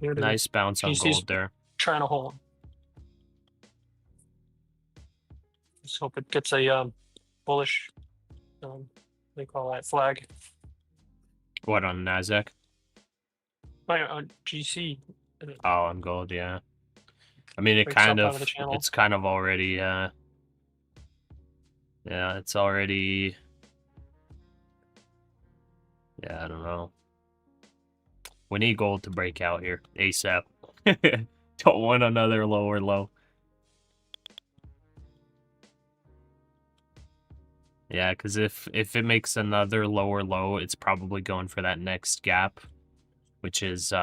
Nice bounce on gold there. Trying to hold. Let's hope it gets a bullish. They call that flag. What on NASDAQ? On GC. Oh, on gold, yeah. I mean, it's kind of already. Yeah, it's already. Yeah, I don't know. We need gold to break out here ASAP. Don't want another lower low. Yeah, because if it makes another lower low, it's probably going for that next gap, which is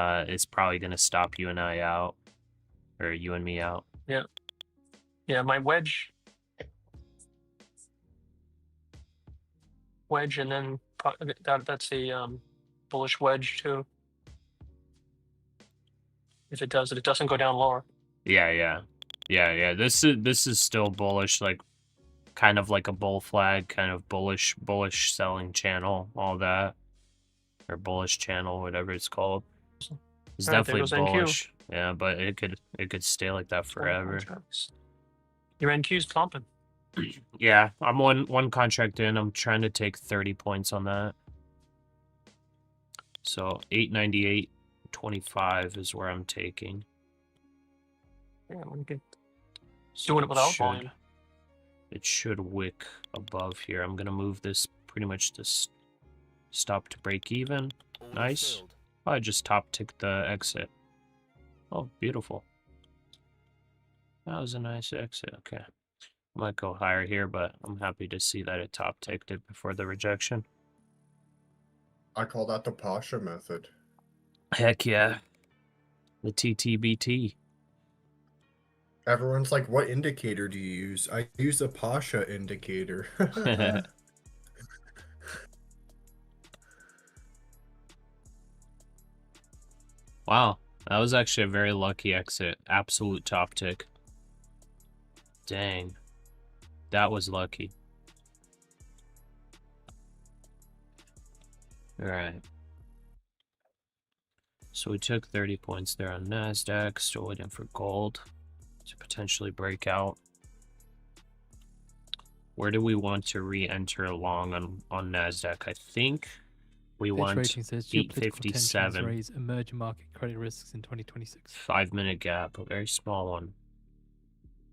probably going to stop you and I out, or you and me out. Yeah. Yeah, my wedge, and then that's a bullish wedge too. If it doesn't go down lower. Yeah. This is still bullish, like kind of like a bull flag, kind of bullish selling channel, all that, or bullish channel, whatever it's called. It's definitely bullish. Yeah, but it could stay like that forever. Your NQ's pumping. Yeah, I'm one contract in. I'm trying to take 30 points on that. So 898.25 is where I'm taking. Yeah, we can doing it without volume. It should wick above here. I'm gonna move this pretty much to Stop to break even. Nice. Oh, I just top ticked the exit. Oh, beautiful. That was a nice exit. Okay. I might go higher here, but I'm happy to see that it top ticked it before the rejection. I call that the Pasha method. Heck yeah. The TTBT. Everyone's like, what indicator do you use? I use the Pasha indicator. Wow. That was actually a very lucky exit. Absolute top tick. Dang. That was lucky. Alright. So we took 30 points there on NASDAQ. Still waiting for gold to potentially break out. Where do we want to re-enter long on NASDAQ? I think we want Rating says geopolitical tensions 857. raise emerging market credit risks in 2026. 5-minute gap, a very small one.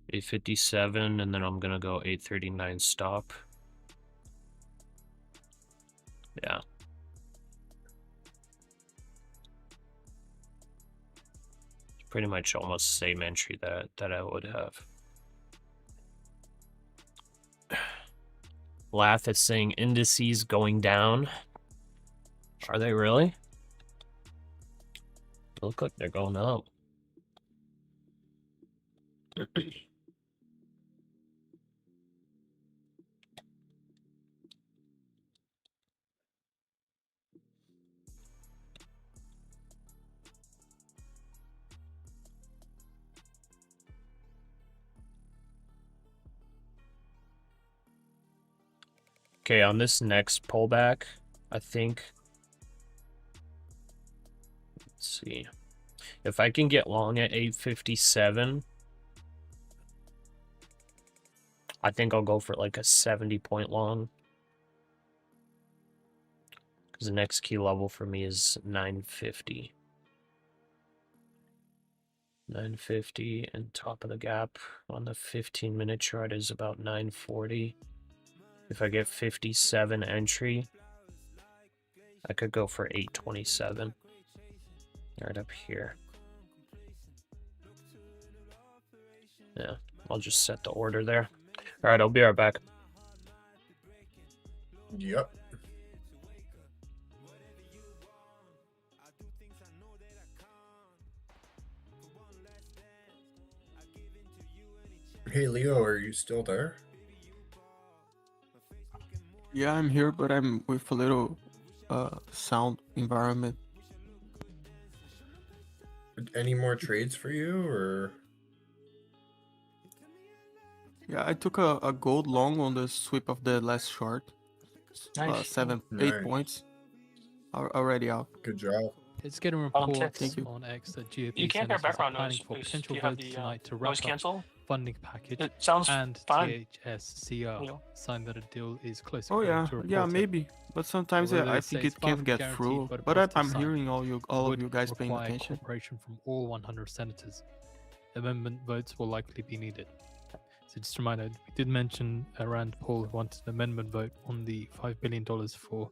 857, and then I'm gonna go 839 stop. Yeah. Pretty much almost same entry that I would have. Laugh at saying indices going down. Are they really? They look like they're going up. Okay, on this next pullback, I think, let's see, if I can get long at 857, I think I'll go for like a 70-point long. Because the next key level for me is 950. 950 and top of the gap on the 15-minute chart is about 940. If I get 57 entry, I could go for 827. Right up here. Yeah, I'll just set the order there. All right, I'll be right back. Yep. Hey Leo, are you still there? Yeah, I'm here, but I'm with a little sound environment. Any more trades for you, or? Yeah, I took a gold long on the sweep of the last short. Nice. 8 Nice. points. Already out. Good job. It's getting Bottom reports ticks. on X that GOP You can't hear senators are background planning noise. for Do potential you have votes the tonight to noise wrap up cancel? funding package, It sounds and fine. THSCR Leo. sign that a deal is close. Oh according yeah, to yeah, Reporter. maybe. But sometimes Although I they think say it's it far can't from get guaranteed, through. but a But positive I'm sign hearing all of would you guys paying require attention. cooperation from all 100 senators. Amendment votes will likely be needed. So just a reminder, we did mention Rand Paul wanted an amendment vote on the $5 billion for.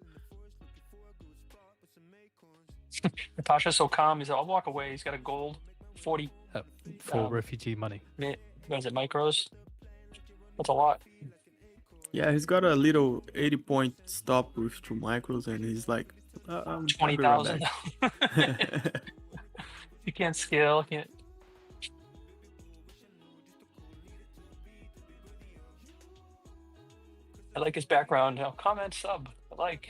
Pasha's so calm. He's like, I'll walk away. He's got a gold 40. Refugee money. What is it, micros? That's a lot. Yeah, he's got a little 80-point stop with 2 micros, and he's like, I'll be right 20,000. back. You can't scale. Can't. I like his background. Comment, sub. I like.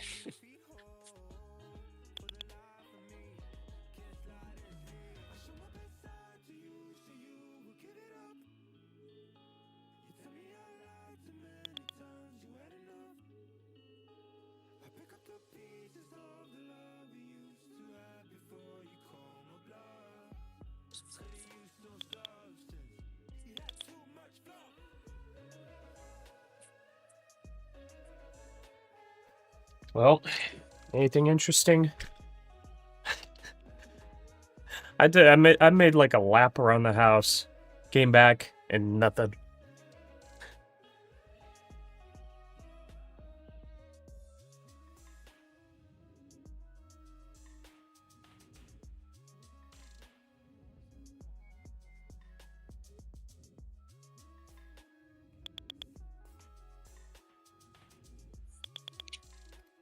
Well, anything interesting? I made like a lap around the house, came back, and nothing.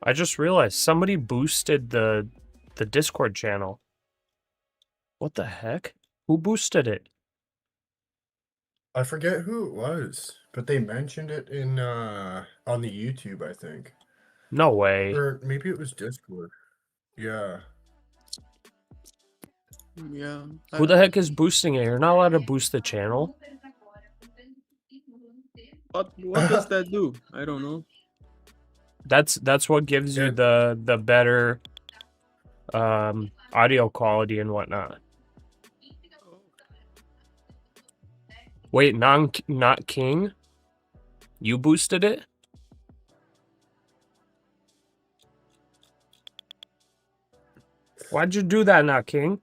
I just realized somebody boosted the Discord channel. What the heck? Who boosted it? I forget who it was, but they mentioned it in on the YouTube, I think. No way. Or maybe it was Discord. Yeah. Yeah. Who the heck is boosting it? You're not allowed to boost the channel. What does that do? I don't know. That's what gives you the better audio quality and whatnot. Wait, not King? You boosted it? Why'd you do that, not King?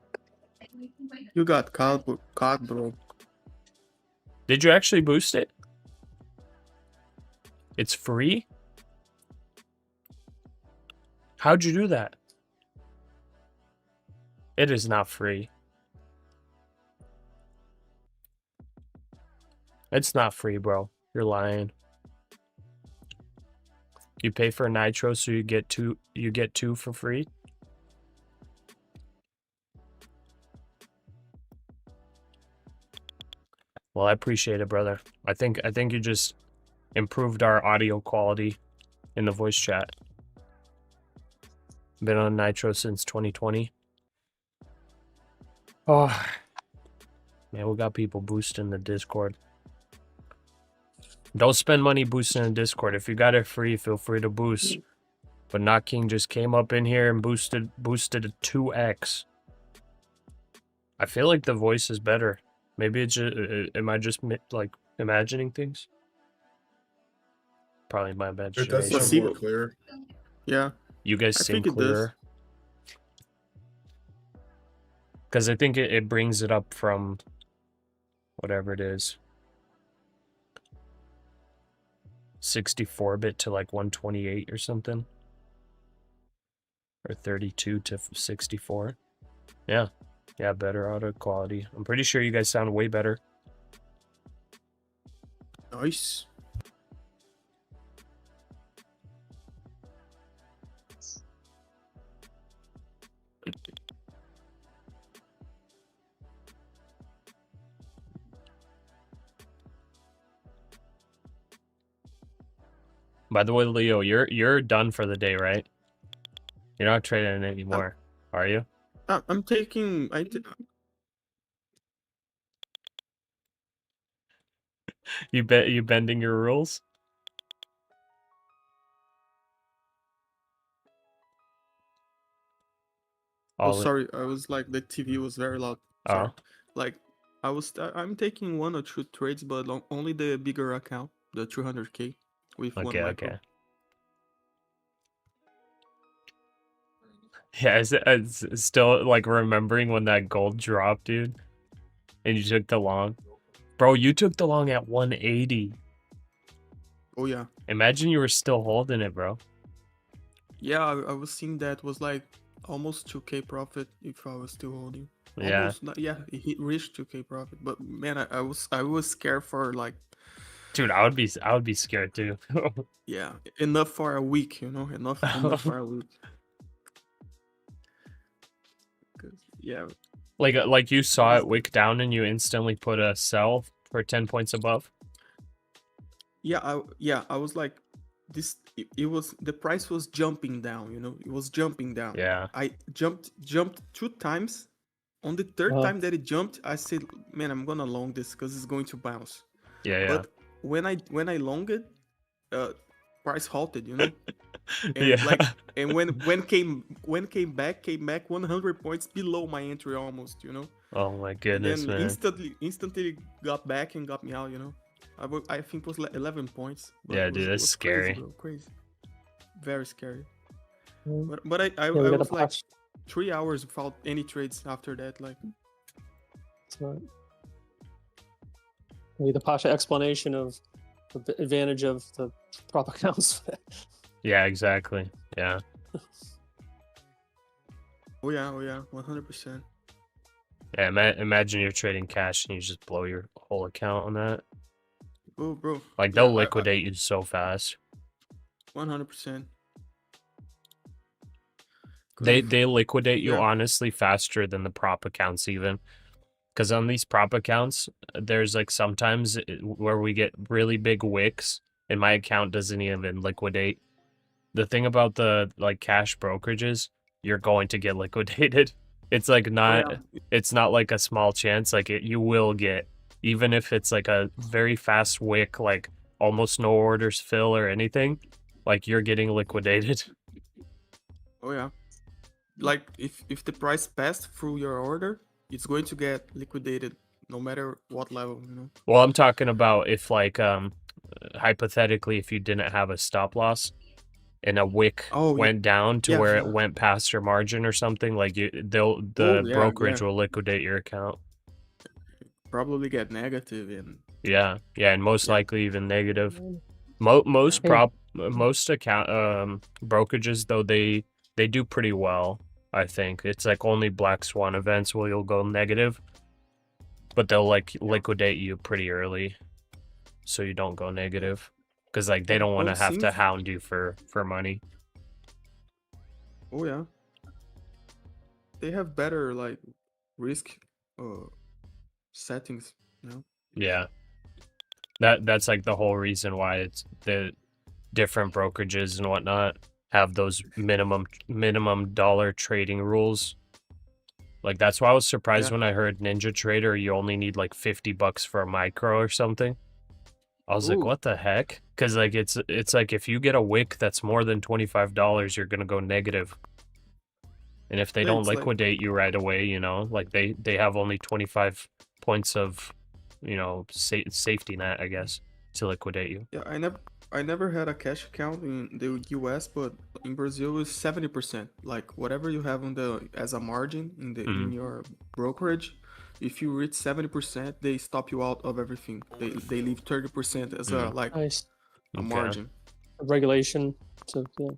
You got caught, bro. Did you actually boost it? It's free? How'd you do that? It is not free. It's not free, bro. You're lying. You pay for Nitro so you get two for free? Well, I appreciate it, brother. I think you just improved our audio quality in the voice chat. Been on Nitro since 2020. Oh, man, we got people boosting the Discord. Don't spend money boosting the Discord. If you got it free, feel free to boost. But Not King just came up in here and boosted a 2x. I feel like the voice is better. Maybe it's just, am I just like imagining things? Probably my bad. It does sound more clear. Yeah. You guys I seem think it does. clearer. Because I think it brings it up from whatever it is. 64-bit to like 128 or something. Or 32 to 64. Yeah. Yeah, better audio quality. I'm pretty sure you guys sound way better. Nice. By the way, Leo, you're done for the day, right? You're not trading anymore, are you? I'm taking. You bending your rules? Oh, sorry. I was like the TV was very loud. Sorry. Oh. Like I'm taking 1 or 2 trades, but only the bigger account, the 300K with one micro. Okay. Yeah, it's still like remembering when that gold dropped, dude. And you took the long. Bro, you took the long at 180. Oh, yeah. Imagine you were still holding it, bro. Yeah, I was seeing that was like almost 2K profit if I was still holding. Yeah. Almost, yeah, it reached 2K profit. But man, I was scared for like. Dude, I would be scared too. Yeah, enough for a week, you know, enough for a week. Yeah. Like you saw it wick down and you instantly put a sell for 10 points above. Yeah, I was like, this. It was the price was jumping down, you know, it was jumping down. Yeah. I jumped 2 times. On the third time that it jumped, I said, man, I'm gonna long this because it's going to bounce. Yeah. But when I longed, price halted, you know. And Yeah. like, and when came back 100 points below my entry almost, you know. Oh my goodness, and then man. instantly got back and got me out, you know. I think it was like 11 points. Yeah, dude, that's scary. Crazy, bro, crazy. Very scary. But I was like 3 hours without any trades after that, like. That's right. Maybe the Pasha explanation of the advantage of the prop accounts. Yeah, exactly. Yeah. Oh yeah, 100%. Yeah, imagine you're trading cash and you just blow your whole account on that. Oh, bro. Like they'll liquidate you so fast. 100%. They liquidate you Yeah. honestly faster than the prop accounts even. Because on these prop accounts, there's like sometimes where we get really big wicks and my account doesn't even liquidate. The thing about the like cash brokerages, you're going to get liquidated. It's like not, it's not like a small chance. Like you will get, even if it's like a very fast wick, like almost no orders fill or anything, like you're getting liquidated. Oh yeah. Like if the price passed through your order, it's going to get liquidated no matter what level, you know. Well, I'm talking about if like hypothetically if you didn't have a stop loss and a wick Oh, yeah. went down to Yeah, where yeah. it went past your margin or something, like the Oh, yeah, brokerage yeah. will liquidate your account. Probably get negative and Yeah, and most Yeah. likely even negative. Yeah. Most Hey. most account brokerages though they do pretty well. I think it's like only black swan events where you'll go negative, but they'll like liquidate you pretty early, so you don't go negative, because like they don't want to Well, have to seems- hound you for money. Oh yeah. They have better like risk settings, you know. Yeah, that's like the whole reason why it's the different brokerages and whatnot have those minimum dollar trading rules. Like that's why I was surprised Yeah. when I heard Ninja Trader you only need like $50 for a micro or something. I was like, Ooh. what the heck? Because like it's like if you get a wick that's more than $25, you're gonna go negative. And if they Yeah, don't it's like- liquidate you right away, you know, like they have only 25 points of, you know, safety net, I guess, to liquidate you. Yeah, I never had a cash account in the US, but in Brazil it's 70%. Like whatever you have on the as a margin in the in your brokerage, if you reach 70%, they stop you out of everything. They leave 30% as a like Nice. a Okay. margin. Regulation. So yeah.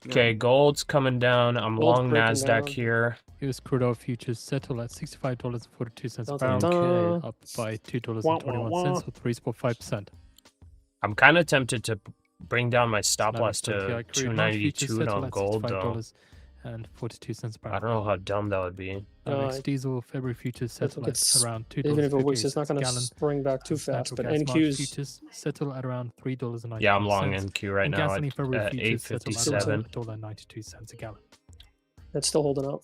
Okay, gold's coming down. I'm Gold's long breaking NASDAQ down. here. Here's crude oil futures settle at $65.42 a Dun, barrel, dun, dun. up by Wah, wah, wah. $2.21 or 3.5%. I'm kind of tempted to bring down my stop Now loss it's WTI to crude March futures 292 settle on at gold, though. $65.42 a I barrel. don't know how dumb that would be. NYMEX diesel February futures I settle think at it's around even if it works, it's $2.58 not a going to gallon. spring back too And fast. natural But gas March NQs futures settle at around $3.90. Yeah, I'm long NQ right and now gasoline February at futures settle at 8.57. $1.92 a gallon. That's still holding up.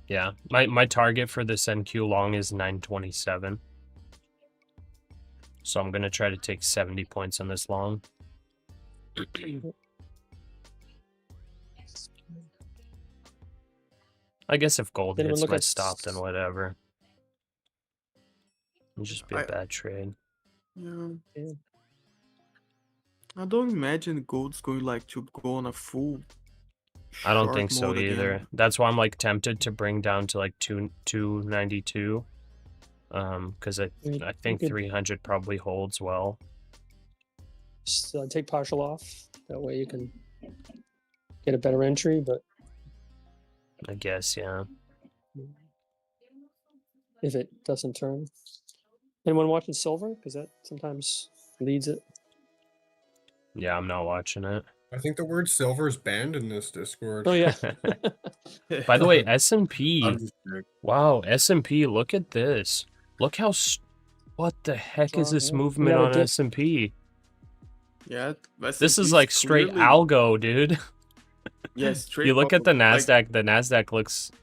Yeah, my target for this NQ long is 927. So I'm gonna try to take 70 points on this long. I guess if gold Anyone hits look my at stop, then whatever. It'll just be a bad trade. Yeah. I don't imagine gold's going like to go on a full I don't short think so mode either. again. That's why I'm like tempted to bring down to like 292. Because I think could- 300 probably holds well. Just take partial off. That way you can get a better entry. But I guess, yeah. if it doesn't turn, anyone watching silver? Because that sometimes leads it. Yeah, I'm not watching it. I think the word silver is banned in this Discord. Oh yeah. By the way, S&P. I'm just kidding. Wow, S&P, look at this. Look how what the heck is this movement got a on dip. S&P? Yeah, This is like straight algo, dude. Yeah, straight. You look at the like- NASDAQ, the NASDAQ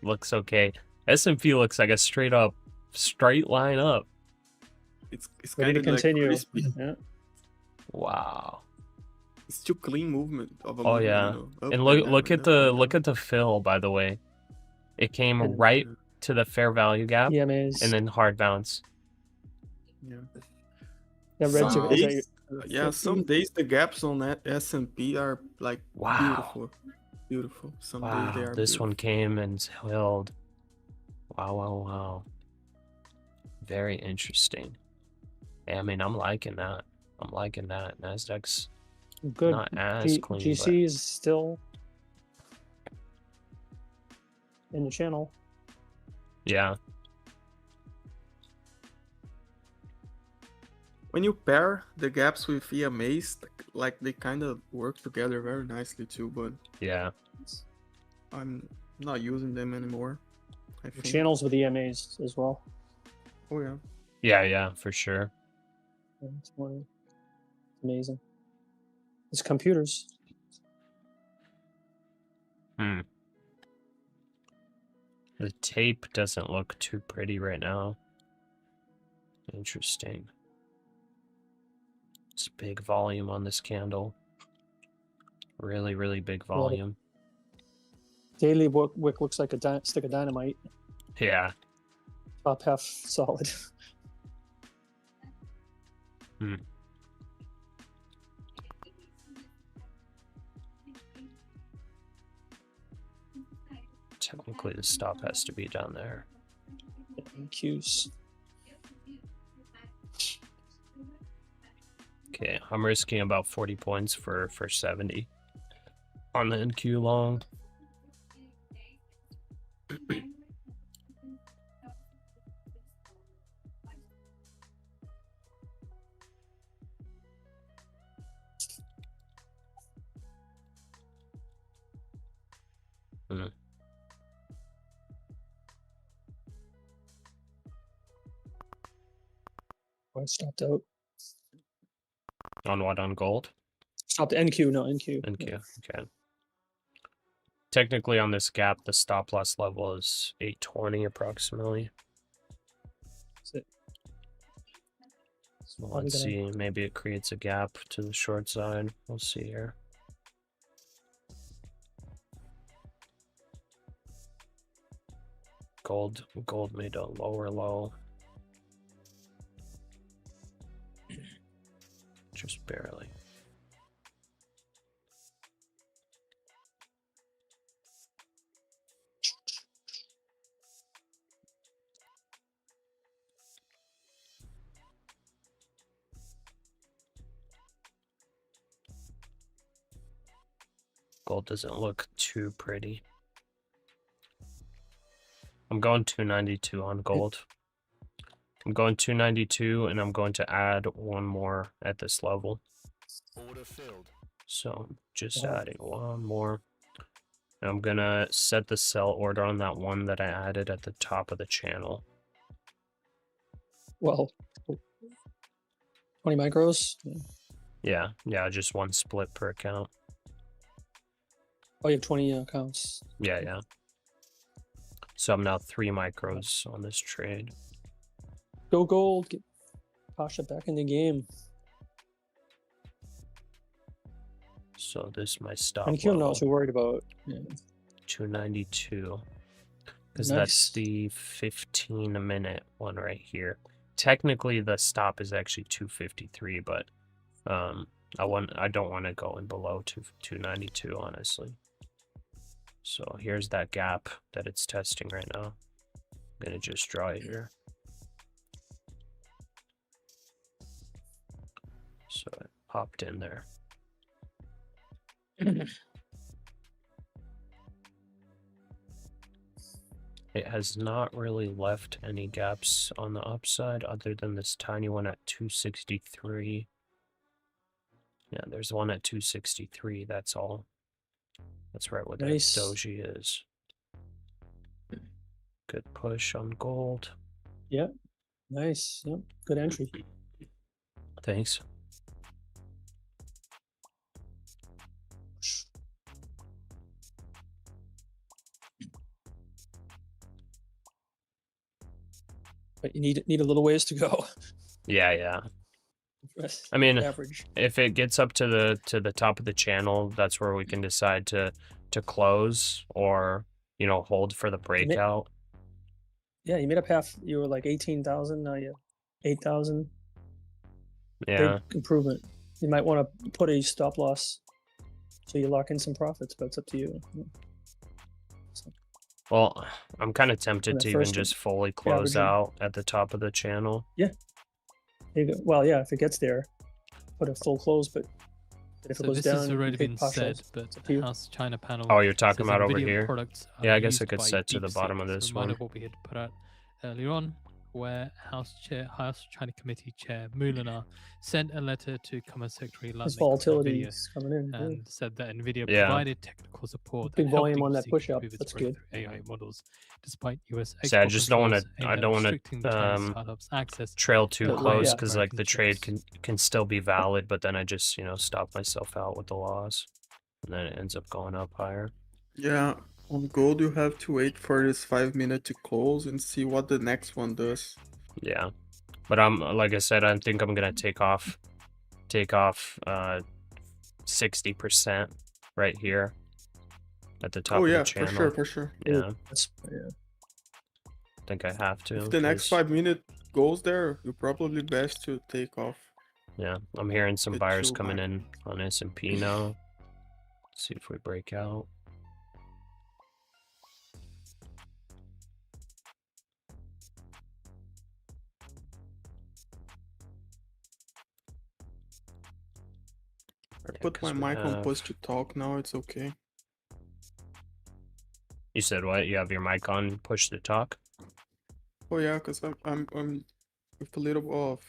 looks okay. S&P looks like a straight up straight line up. It's Ready kind to of like continue. crispy. Yeah. Wow. It's still clean movement of a Oh movement, yeah. you know, up And look down, look at up the and look down. at the fill, by the way. It came And- right to the fair value gap EMAs. and then hard bounce. Yeah. Yeah, red Some to, is that days, your- yeah, some days the gaps on that S&P are like Wow. beautiful. Some days Wow, they are this beautiful. one came and held. Wow. Very interesting. Yeah, I mean, I'm liking that. NASDAQ's good. not as clean, GC is still in the channel. but yeah. When you pair the gaps with EMAs, like they kind of work together very nicely too. But Yeah. I'm not using them anymore. I think. Channels with EMAs as well. Oh yeah. Yeah, for sure. Yeah, it's amazing. It's computers. The tape doesn't look too pretty right now. Interesting. It's big volume on this candle. Really, really big volume. Daily wick looks like a stick of dynamite. Yeah. Top half solid. Technically, the stop has to be down there. Qs. Okay, I'm risking about 40 points for 70 on the NQ long. I stopped out. On what? On gold? Stopped NQ, no NQ. NQ, Yeah. okay. Technically on this gap, the stop loss level is 820 approximately. That's it. So let's see, maybe it creates a gap to the short side. We'll see here. Gold made a lower low. Just barely. Gold doesn't look too pretty. I'm going 292 on gold. I'm going 292 and I'm going to add one more at this level. Order filled. So just adding one more. And I'm gonna set the sell order on that one that I added at the top of the channel. Well, 20 micros. Yeah, just one split per account. Oh, you have 20 accounts. Yeah. So I'm now 3 micros on this trade. Go gold. Get Pasha back in the game. So this is my stop NQ I'm not level. too worried about. Yeah. 292. Because Nice. that's the 15-minute one right here. Technically the stop is actually 253, but I don't want to go in below 292 honestly. So here's that gap that it's testing right now. I'm gonna just draw it here. So it popped in there. It has not really left any gaps on the upside other than this tiny one at 263. Yeah, there's one at 263, that's all. That's right where Nice. that doji is. Good push on gold. Yep. Nice. Yep. Good entry. Thanks. But you need a little ways to go. Yeah. I mean, average. if it gets up to the top of the channel, that's where we can decide to close or, you know, hold for the breakout. Yeah, you made up half. You were like 18,000. Now you 8,000. Yeah. Big improvement. You might want to put a stop loss so you lock in some profits, but it's up to you. So, Well, I'm kind of tempted that to even first one, just fully close averaging. out at the top of the channel. yeah. Well, yeah, if it gets there, put a full close, but if it So goes this down, has you already take been partials. said, but It's up to you. House China panel. Oh, you're talking says about over NVIDIA here? products Yeah, are I guess I used could by set to the bottom DeepSeek. of It's a this reminder one. of what we had put out earlier on. where House China Committee Chair Muliner sent a letter to Commerce Secretary This Ludwig volatility NVIDIA is coming in. Yeah. and said that NVIDIA Yeah. provided technical support Big that helped volume on that DeepSeek push up. improve its That's growth good. through AI models, despite US See, I export just don't want controls to. aimed I at don't want restricting to Chinese startups' access trail too to Well, close yeah. because like American the trade chips. can still be valid, but then I just stop myself out with the loss, and then it ends up going up higher. Yeah, on gold you have to wait for this 5 minute to close and see what the next one does. Yeah, but I'm like I said, I think I'm gonna take off 60% right here at the top Oh of yeah, the for channel. sure. Yeah, Yeah. I think I have to. If the next 'cause- 5 minute goes there, you're probably best to take off. Yeah, I'm hearing some the buyers two coming back. in on S&P now. Let's see if we break out. I Yeah, put my 'cause we mic on have- push to talk now, it's okay. You said what? You have your mic on push to talk? Oh yeah, because I'm with a little of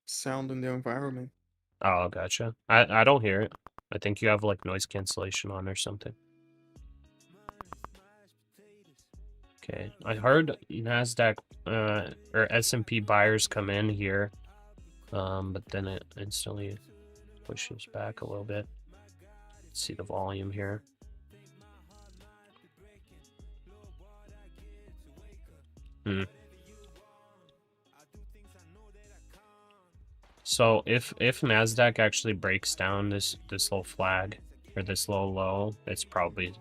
sound in the environment. Oh, gotcha. I don't hear it. I think you have like noise cancellation on or something. Okay, I heard NASDAQ or S&P buyers come in here, but then it instantly pushes back a little bit. Let's see the volume here. So if NASDAQ actually breaks down this little flag or this little low, it's probably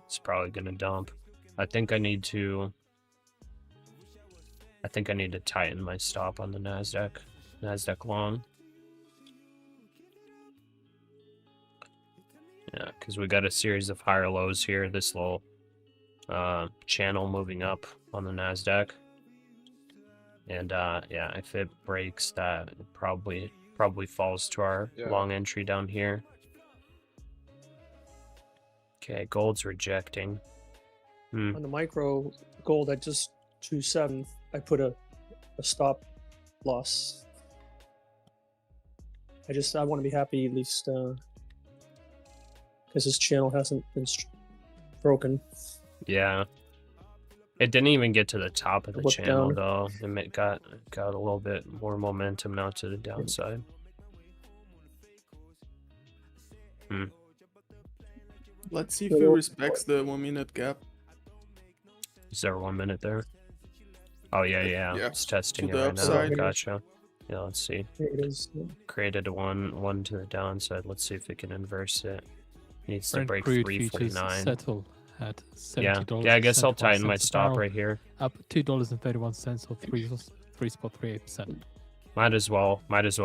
gonna dump. I think I need to tighten my stop on the NASDAQ long. Yeah, because we got a series of higher lows here. This little channel moving up on the NASDAQ, and yeah, if it breaks that, it probably falls to our long entry down here. Okay, gold's rejecting. On the micro gold at just 2.7, I put a stop loss. I want to be happy at least because this channel hasn't been broken. Yeah, it didn't even get to the top of the Look channel down. though. It got a little bit more momentum now to the downside. Let's see if it respects the 1 minute gap. Is there 1 minute there? Oh yeah. Yeah, It's testing to it the right now. upside. Gotcha. Yeah, let's see. Here it is. Created a one to the downside. Let's see if it can inverse it. Needs to Brent break crude futures 349. settle at Yeah, $70. I guess I'll 75 tighten my cents a stop barrel, right here. up $2.31 or 3.38%. Might as well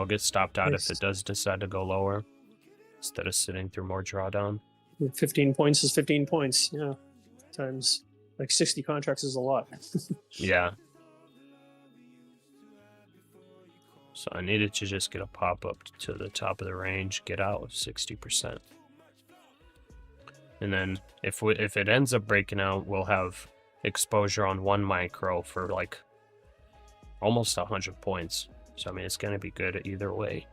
get stopped out Nice. if it does decide to go lower, instead of sitting through more drawdown. 15 points is 15 points. Yeah, times like 60 contracts is a lot. Yeah. So I needed to just get a pop up to the top of the range, get out of 60%. And then if it ends up breaking out, we'll have exposure on 1 micro for like almost 100 points. So I mean, it's gonna be good either way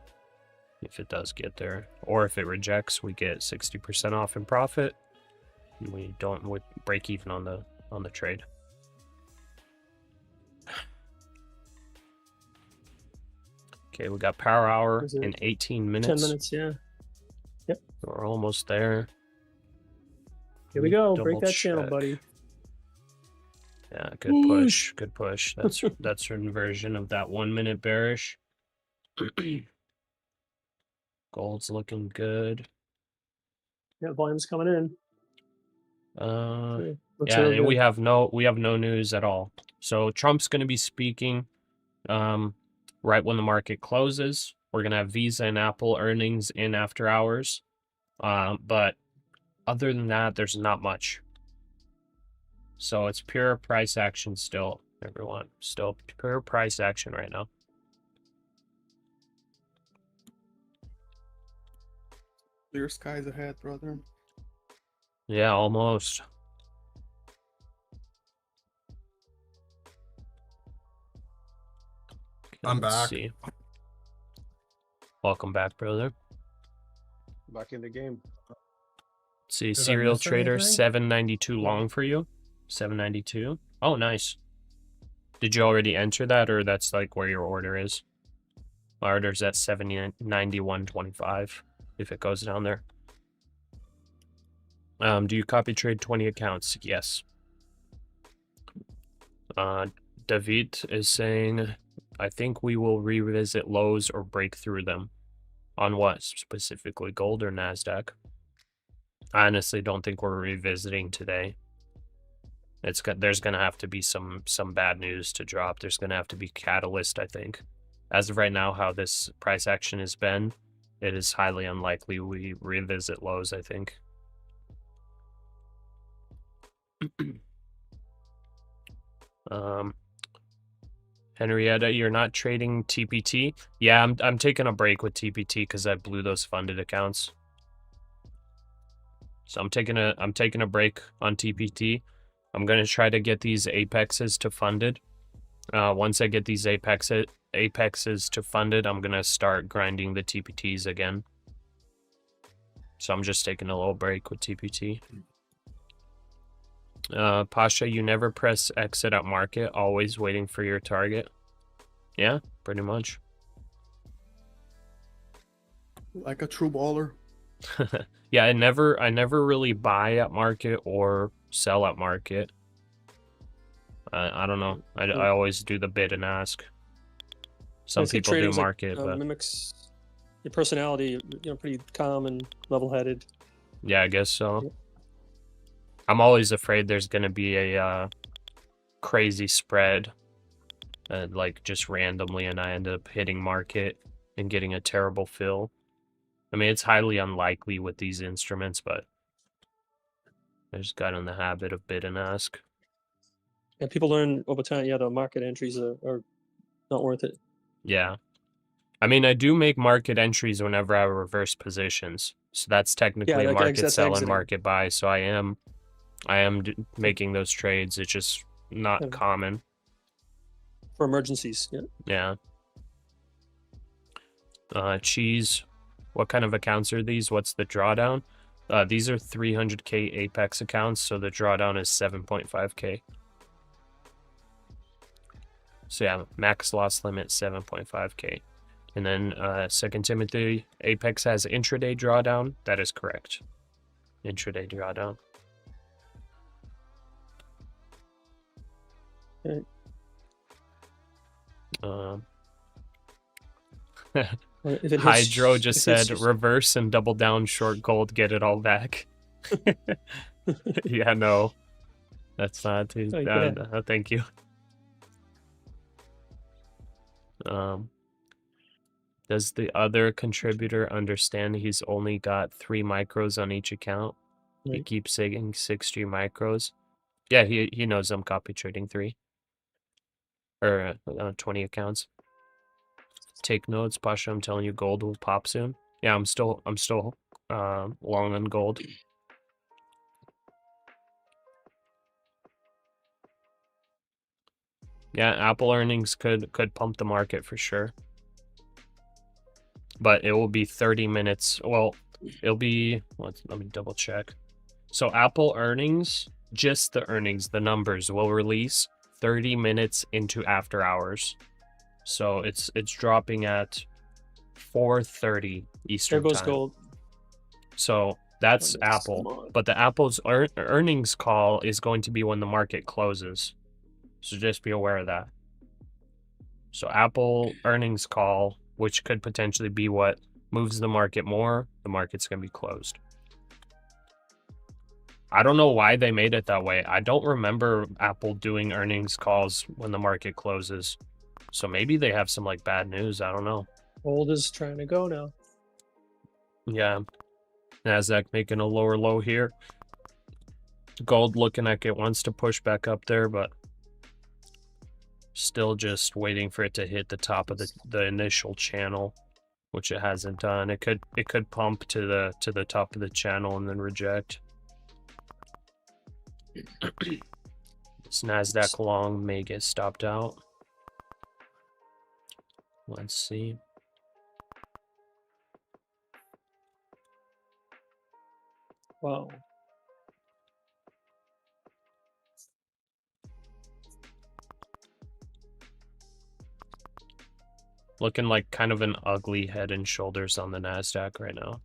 if it does get there. Or if it rejects, we get 60% off in profit. And we break even on the trade. Okay, we got power hour in 18 minutes. 10 minutes, yeah. Yep. We're almost there. Here we go. Break Double that channel, check. buddy. Yeah, good push. Good push. That's an inversion of that 1 minute bearish. Gold's looking good. Yeah, volume's coming in. Looks Yeah, real and we good. have no news at all. So Trump's going to be speaking right when the market closes. We're going to have Visa and Apple earnings in after hours. But other than that, there's not much. So it's pure price action still, everyone. Still pure price action right now. Clear skies ahead, brother. Yeah, almost. I'm Let's back. see. Welcome back, brother. Back in the game. Let's see, Did I serial miss trader anything? 792 long for you. 792. Oh, nice. Did you already enter that, or that's like where your order is? My order's at 791.25 if it goes down there. Do you copy trade 20 accounts? Yes. David is saying, I think we will revisit lows or break through them. On what specifically, gold or NASDAQ? I honestly don't think we're revisiting today. There's gonna have to be some bad news to drop. There's gonna have to be catalyst, I think. As of right now, how this price action has been, it is highly unlikely we revisit lows, I think. Henrietta, you're not trading TPT? Yeah, I'm taking a break with TPT because I blew those funded accounts. So I'm taking a break on TPT. I'm gonna try to get these apexes to funded. Once I get these apexes to funded, I'm gonna start grinding the TPTs again. So I'm just taking a little break with TPT. Pasha, you never press exit at market, always waiting for your target. Yeah, pretty much. Like a true baller. Yeah, I never really buy at market or sell at market. I don't know. I always do the bid and ask. Some people do market, but mimics your personality. Pretty calm and level-headed. yeah, I guess so. Yep. I'm always afraid there's gonna be a crazy spread, like just randomly, and I end up hitting market and getting a terrible fill. I mean, it's highly unlikely with these instruments, but I just got in the habit of bid and ask. And people learn over time, the market entries are not worth it. Yeah. I mean, I do make market entries whenever I reverse positions. So that's technically market sell and market buy. So I am making those trades. It's just not common. For emergencies, yeah. Yeah. Cheese. What kind of accounts are these? What's the drawdown? These are 300K Apex accounts, so the drawdown is 7.5K. So yeah, max loss limit 7.5K. And then 2nd Timothy, Apex has intraday drawdown. That is correct. Intraday drawdown. Okay. Hydro just said reverse and double down short gold, get it all back. Yeah, no. That's not thank you. Does the other contributor understand he's only got 3 micros on each account? Right. He keeps saying 60 micros. Yeah, he knows I'm copy trading 3 or 20 accounts. Take notes, Pasha. I'm telling you, gold will pop soon. Yeah, I'm still long on gold. Yeah, Apple earnings could pump the market for sure. But it will be 30 minutes. Well, it'll be, let me double check. So Apple earnings, just the earnings, the numbers will release 30 minutes into after hours. So it's dropping at 4:30 Eastern time. There goes gold. So that's Apple. But the Apple's earnings call is going to be when the market closes. So just be aware of that. So Apple earnings call, which could potentially be what moves the market more, the market's going to be closed. I don't know why they made it that way. I don't remember Apple doing earnings calls when the market closes. So maybe they have some like bad news. I don't know. Gold is trying to go now. Yeah. NASDAQ making a lower low here. Gold looking like it wants to push back up there, but still just waiting for it to hit the top of the initial channel, which it hasn't done. It could pump to the top of the channel and then reject. This NASDAQ long may get stopped out. Let's see. Wow. Looking like kind of an ugly head and shoulders on the NASDAQ right now.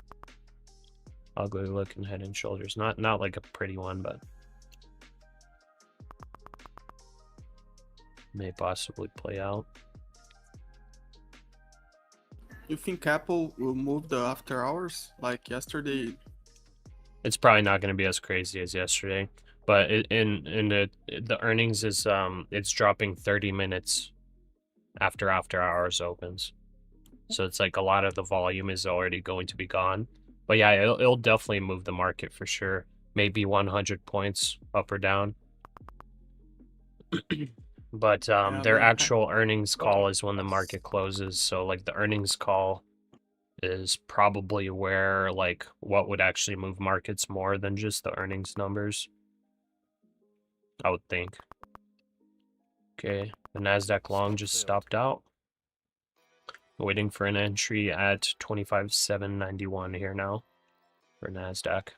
Ugly looking head and shoulders. Not like a pretty one, but may possibly play out. You think Apple will move the after hours like yesterday? It's probably not going to be as crazy as yesterday, but in the earnings is it's dropping 30 minutes after hours opens. So it's like a lot of the volume is already going to be gone. But yeah, it'll definitely move the market for sure. Maybe 100 points up or down. But their like, actual earnings call is when the market closes. So like the earnings call is probably where like what would actually move markets more than just the earnings numbers, I would think. Okay, the NASDAQ long just stopped out. Waiting for an entry at 25,791 here now for NASDAQ.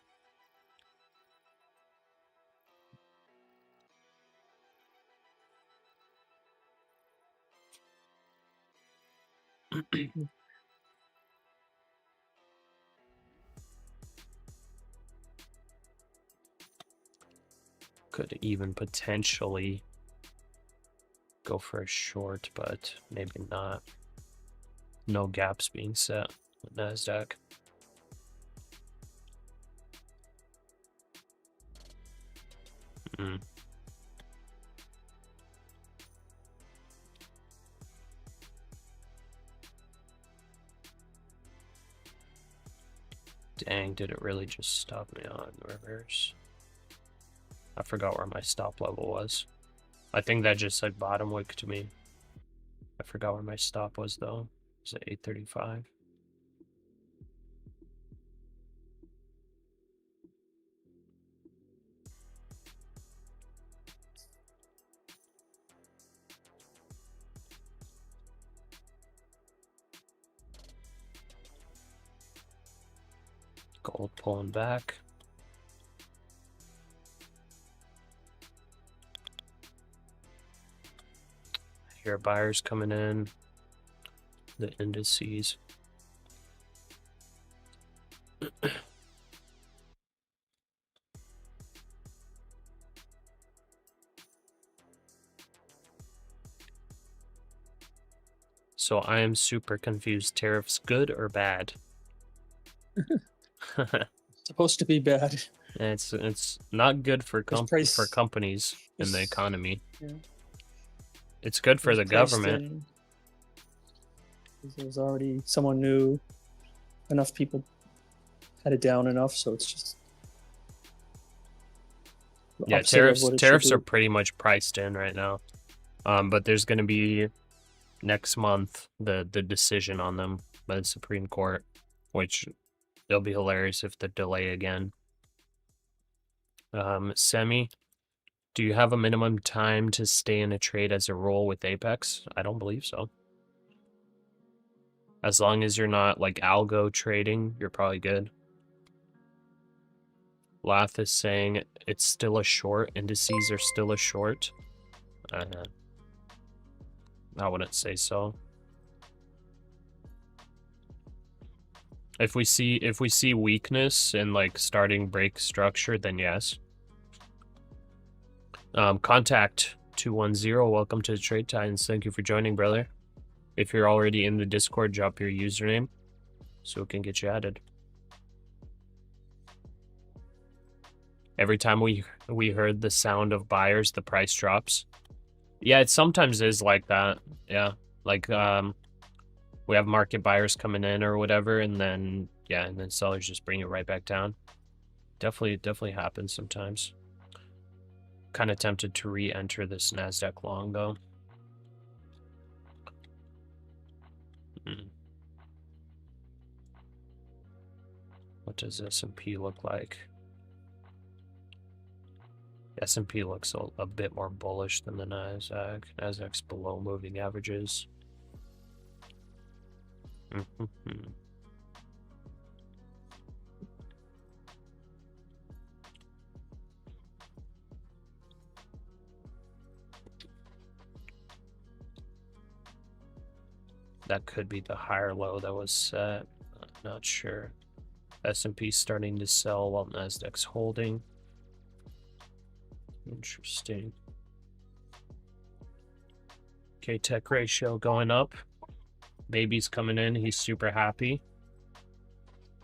Could even potentially go for a short, but maybe not. No gaps being set with NASDAQ. Dang, did it really just stop me on reverse? I forgot where my stop level was. I think that just like bottom wick to me. I forgot where my stop was though. Was it 835? Gold pulling back. Here, buyers coming in. The indices. So I am super confused. Tariffs good or bad? Supposed to be bad. It's not good for for companies in the economy. Yeah. It's good for the government. In. There's already someone new. Enough people had it down enough, so it's just. Yeah, tariffs are pretty much priced in right now. But there's going to be next month the decision on them by the Supreme Court, which it'll be hilarious if they delay again. Semi, do you have a minimum time to stay in a trade as a role with Apex? I don't believe so. As long as you're not like algo trading, you're probably good. Lath is saying it's still a short. Indices are still a short. I wouldn't say so. If we see weakness in like starting break structure, then yes. Contact 210. Welcome to the Trade Titans. Thank you for joining, brother. If you're already in the Discord, drop your username so we can get you added. Every time we heard the sound of buyers, the price drops. Yeah, it sometimes is like that. Yeah, like we have market buyers coming in or whatever, and then yeah, and then sellers just bring it right back down. Definitely happens sometimes. Kind of tempted to re-enter this NASDAQ long though. What does S&P look like? S&P looks a bit more bullish than the NASDAQ. NASDAQ's below moving averages. Mhm. That could be the higher low that was set. I'm not sure. S&P starting to sell while NASDAQ's holding. Interesting. K-Tech ratio going up. Baby's coming in. He's super happy.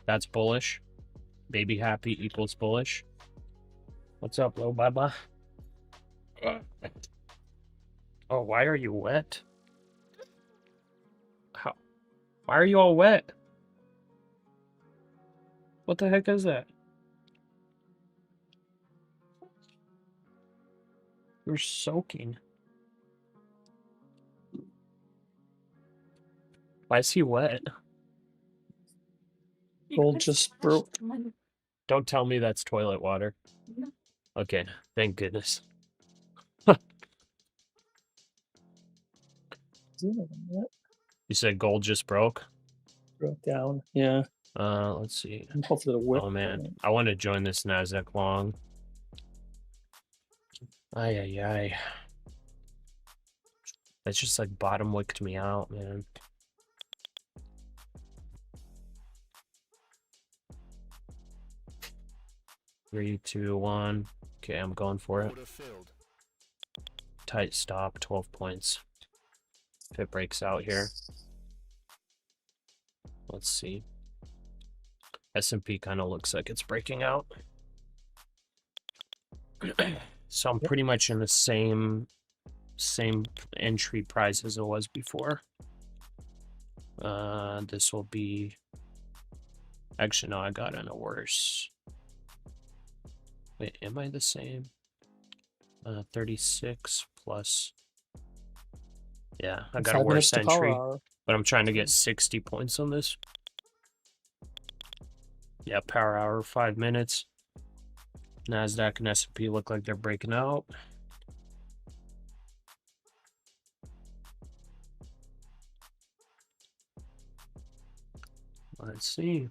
That's bullish. Baby happy equals bullish. What's up, Lo Baba? Oh, why are you wet? How? Why are you all wet? What the heck is that? You're soaking. Why is he wet? Gold just broke. Don't tell me that's toilet water. Okay, thank goodness. You said gold just broke? Broke down. Yeah. Let's see. Hopefully the whip. Oh man, I want to join this NASDAQ long. Ay, ay, ay. That's just like bottom wicked me out, man. Three, two, one. Okay, I'm going for it. Tight stop, 12 points. If it breaks out here. Let's see. S&P kind of looks like it's breaking out. So I'm pretty much in the same entry price as it was before. This will be... Actually, no, I got in a worse. Wait, am I the same? 36 plus... Yeah, I got a worse entry, but I'm trying to get 60 points on this. Yeah, power hour, 5 minutes. NASDAQ and S&P look like they're breaking out. Let's see.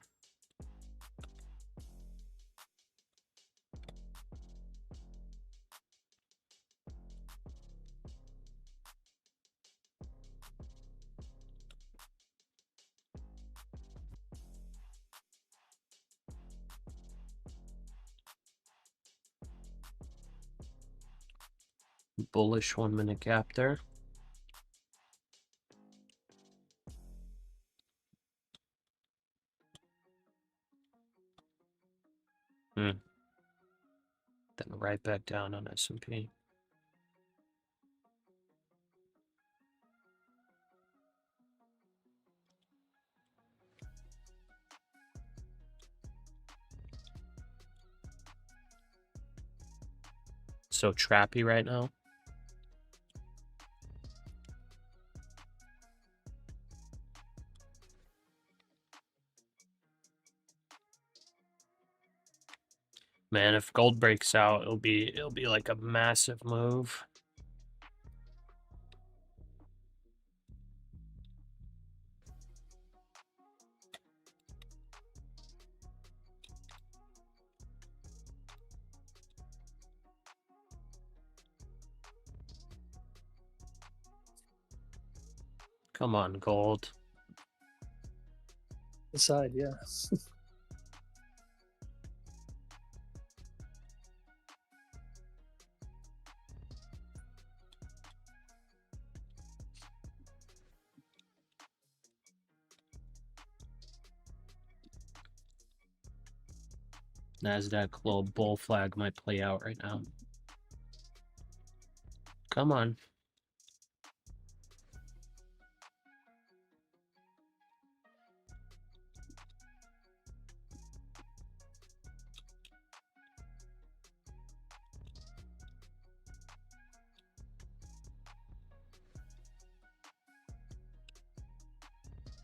Bullish 1 minute gap there. Then right back down on S&P. So trappy right now. Man, if gold breaks out, it'll be like a massive move. Come on, gold. Inside, yeah. NASDAQ little bull flag might play out right now. Come on.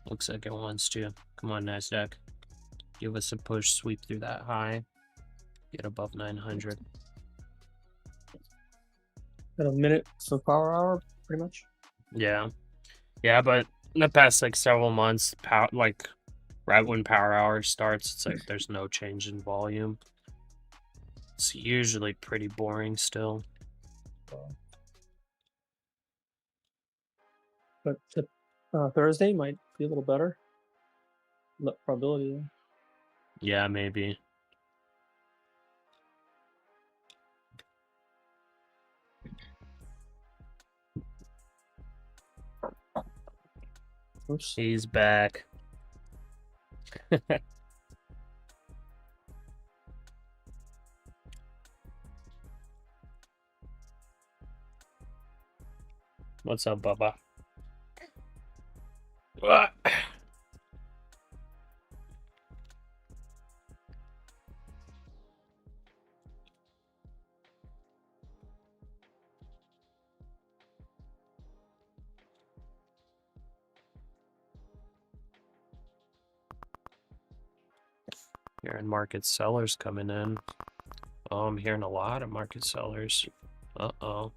Looks like it wants to. Come on, NASDAQ. Give us a push, sweep through that high. Get above 900. Got a minute for power hour, pretty much. Yeah. Yeah, but in the past like several months, like right when power hour starts, it's like there's no change in volume. It's usually pretty boring still. But Thursday might be a little better. Probability. Yeah, maybe. Oops. He's back. What's up, Bubba? What? Hearing market sellers coming in. Oh, I'm hearing a lot of market sellers. Uh-oh.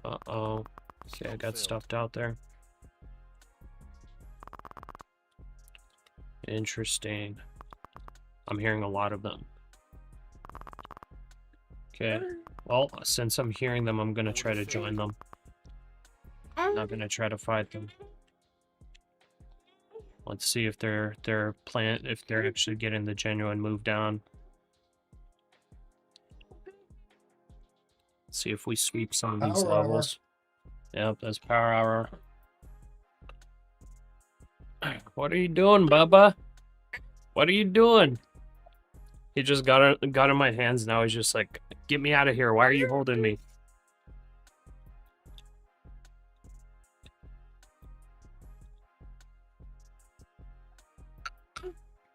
Uh-oh. Okay, I got stuffed out there. Interesting. I'm hearing a lot of them. Okay. Well, since I'm hearing them, I'm gonna try to join them. I'm not gonna try to fight them. Let's see if they're actually getting the genuine move down. Let's see if we sweep some of these Power hour. levels. Yep, that's power hour. What are you doing, Bubba? What are you doing? He just got in my hands. Now he's just like, get me out of here. Why are you holding me?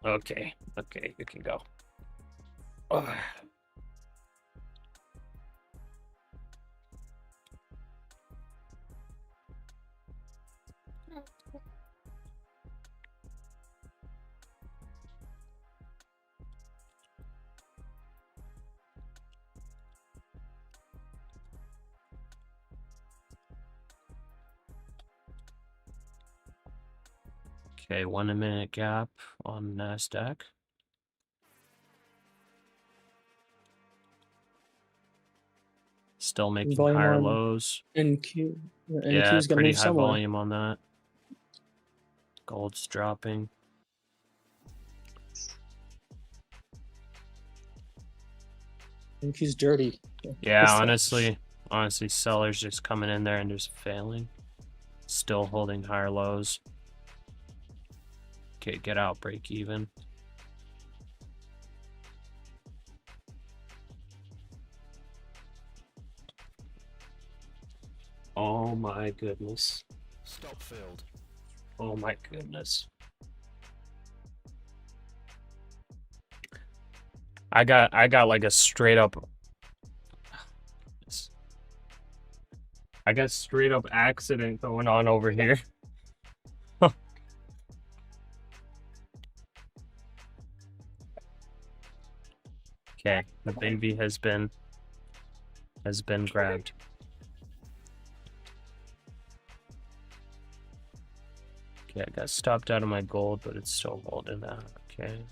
Okay, okay, you can go. Ugh. Okay, 1 minute gap on NASDAQ. Still making Volume higher on lows. NQ. Yeah, NQ's gonna pretty move high somewhere. volume on that. Gold's dropping. NQ's dirty. Yeah, honestly, sellers just coming in there and just failing. Still holding higher lows. Okay, get out, break even. Oh my goodness. Stop filled. Oh my goodness. I got like a straight up accident going on over here. Okay, the baby has been grabbed. Okay, I got stopped out of my gold, but it's still holding that. Okay.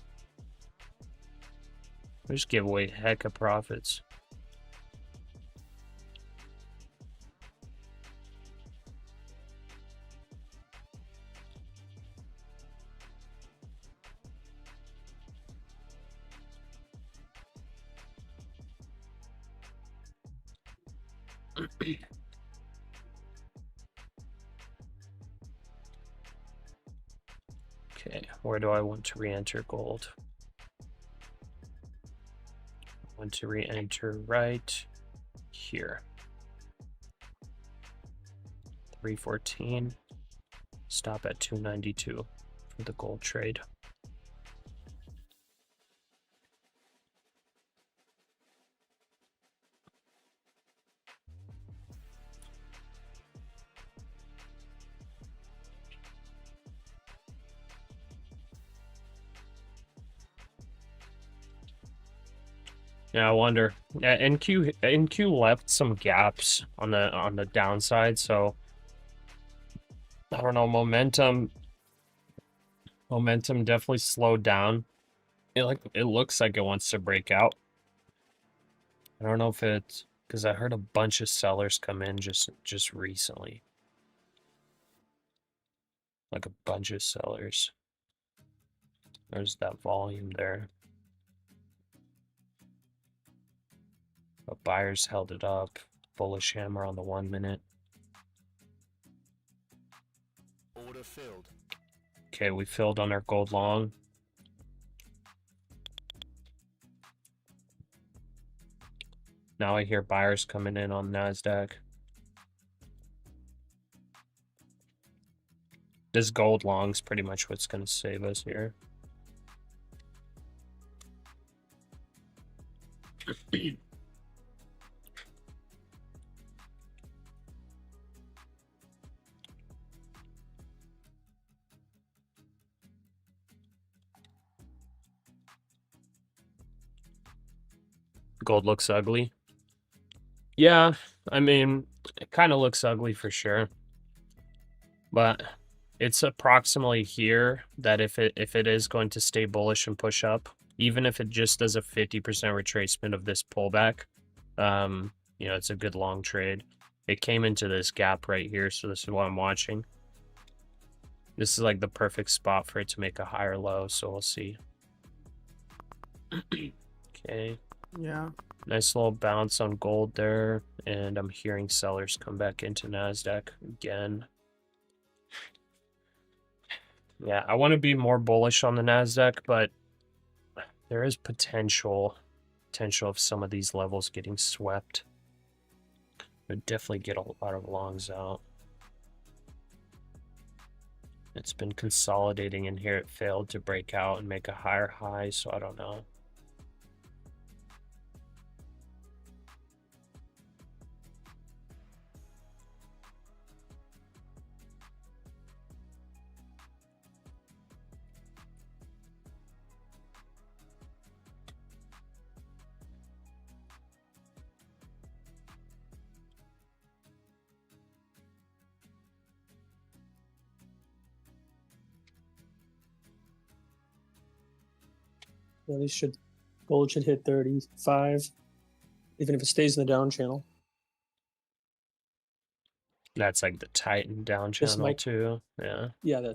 We just give away heck of profits. Okay, where do I want to re-enter gold? I want to re-enter right here. 314. Stop at 292 for the gold trade. Yeah, I wonder. Yeah, NQ left some gaps on the downside, so don't know, momentum definitely slowed down. It looks like it wants to break out. I don't know if it's because I heard a bunch of sellers come in just recently. Like a bunch of sellers. There's that volume there. But buyers held it up. Bullish hammer on the 1 minute. Order filled. Okay, we filled on our gold long. Now I hear buyers coming in on NASDAQ. This gold long's pretty much what's going to save us here. Gold looks ugly. Yeah, I mean, it kind of looks ugly for sure. But it's approximately here that if it is going to stay bullish and push up, even if it just does a 50% retracement of this pullback, you know, it's a good long trade. It came into this gap right here, so this is what I'm watching. This is like the perfect spot for it to make a higher low, so we'll see. Okay. Yeah. Nice little bounce on gold there, and I'm hearing sellers come back into NASDAQ again. Yeah, I want to be more bullish on the NASDAQ, but there is potential of some of these levels getting swept. Would definitely get a lot of longs out. It's been consolidating in here. It failed to break out and make a higher high, so I don't know. Yeah, gold should hit 35, even if it stays in the down channel. That's like the Titan down This channel might- too. Yeah. Yeah,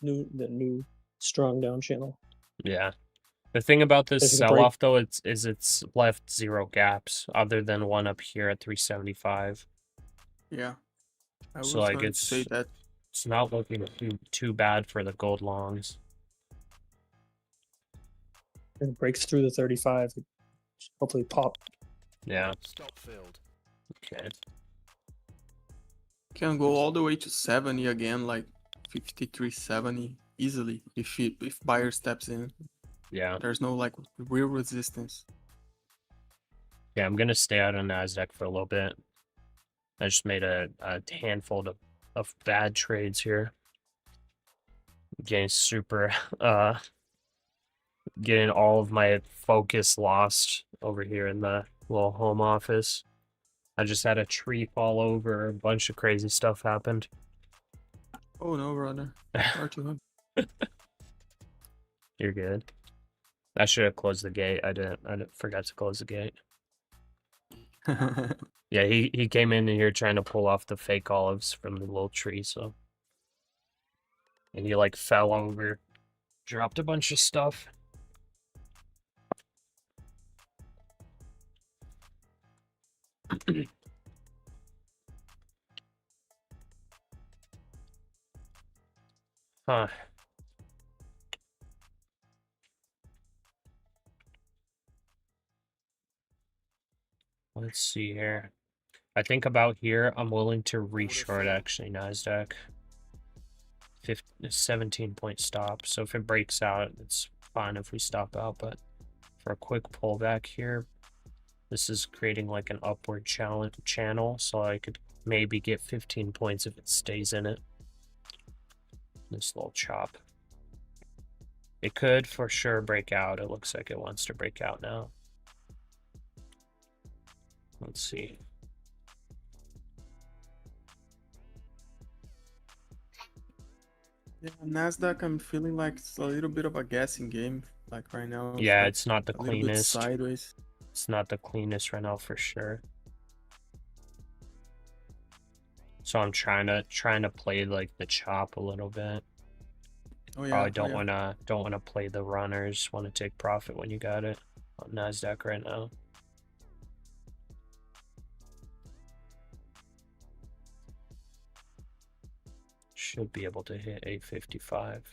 the new strong down channel. Yeah. The thing about this If it can break- sell-off though, it's left 0 gaps other than one up here at 375. Yeah. I was So like going to say that. it's not looking too bad for the gold longs. If it breaks through the 35, it should hopefully pop. Yeah. Stop filled. Okay. Can go all the way to 70 again, like 53.70 easily if buyer steps in. Yeah. There's no like real resistance. Yeah, I'm gonna stay out on NASDAQ for a little bit. I just made a handful of bad trades here. Getting super getting all of my focus lost over here in the little home office. I just had a tree fall over, a bunch of crazy stuff happened. Oh no, brother. Far too You're good. I should have closed the gate. I didn't forgot to close the gate. hard. Yeah, he came in here trying to pull off the fake olives from the little tree, so. And he like fell over, dropped a bunch of stuff. Huh. Let's see here. I think about here, I'm willing to reshort actually NASDAQ. 17-point stop. So if it breaks out, it's fine if we stop out. But for a quick pullback here, this is creating like an upward channel. So I could maybe get 15 points if it stays in it. This little chop. It could for sure break out. It looks like it wants to break out now. Let's see. Yeah, NASDAQ, I'm feeling like it's a little bit of a guessing game. Like right now, it's Yeah, like it's not the a little bit cleanest. sideways. It's not the cleanest right now for sure. So I'm trying to play like the chop a little bit. Oh yeah, Probably don't wanna play the runners. Want to take profit when you got it on NASDAQ right now. Should be able to hit 855.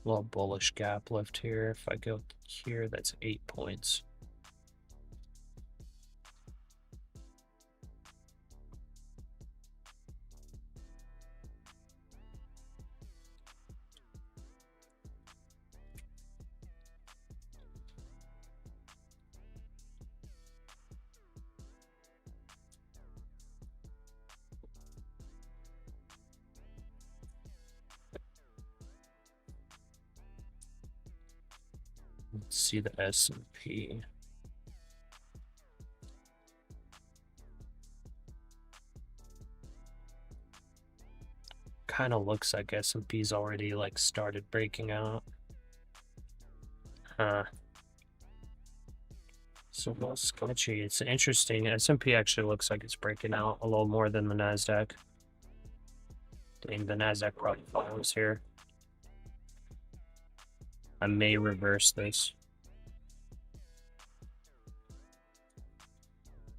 Little bullish gap left here. If I go here, that's 8 points. Let's see the S&P. Kind of looks like S&P's already like started breaking out. Huh. So a little sketchy. It's interesting. S&P actually looks like it's breaking out a little more than the NASDAQ. Dang, the NASDAQ probably follows here. I may reverse this.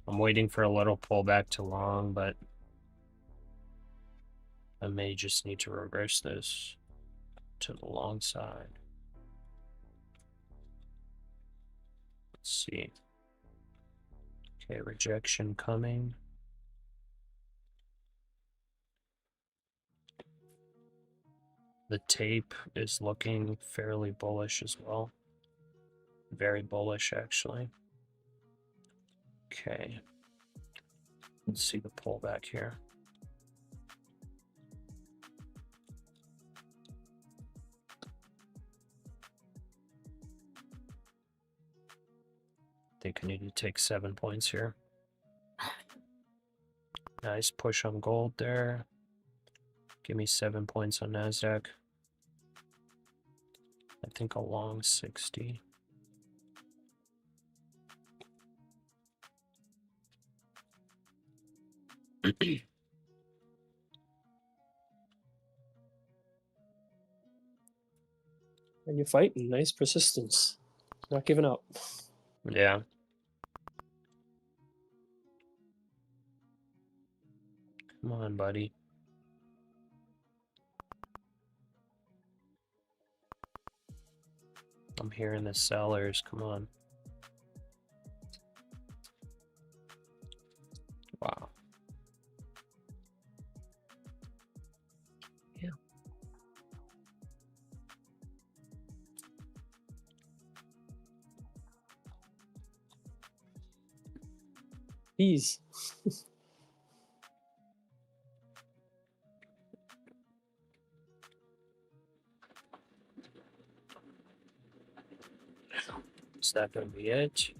I'm waiting for a little pullback to long, but I may just need to reverse this to the long side. Let's see. Okay, rejection coming. The tape is looking fairly bullish as well. Very bullish, actually. Okay. Let's see the pullback here. I think I need to take 7 points here. Nice push on gold there. Give me 7 points on NASDAQ. I think a long 60. And you're fighting. Nice persistence. Not giving up. Yeah. Come on, buddy. I'm hearing the sellers. Come on. Wow. Yeah. Ease. Is that going to be it?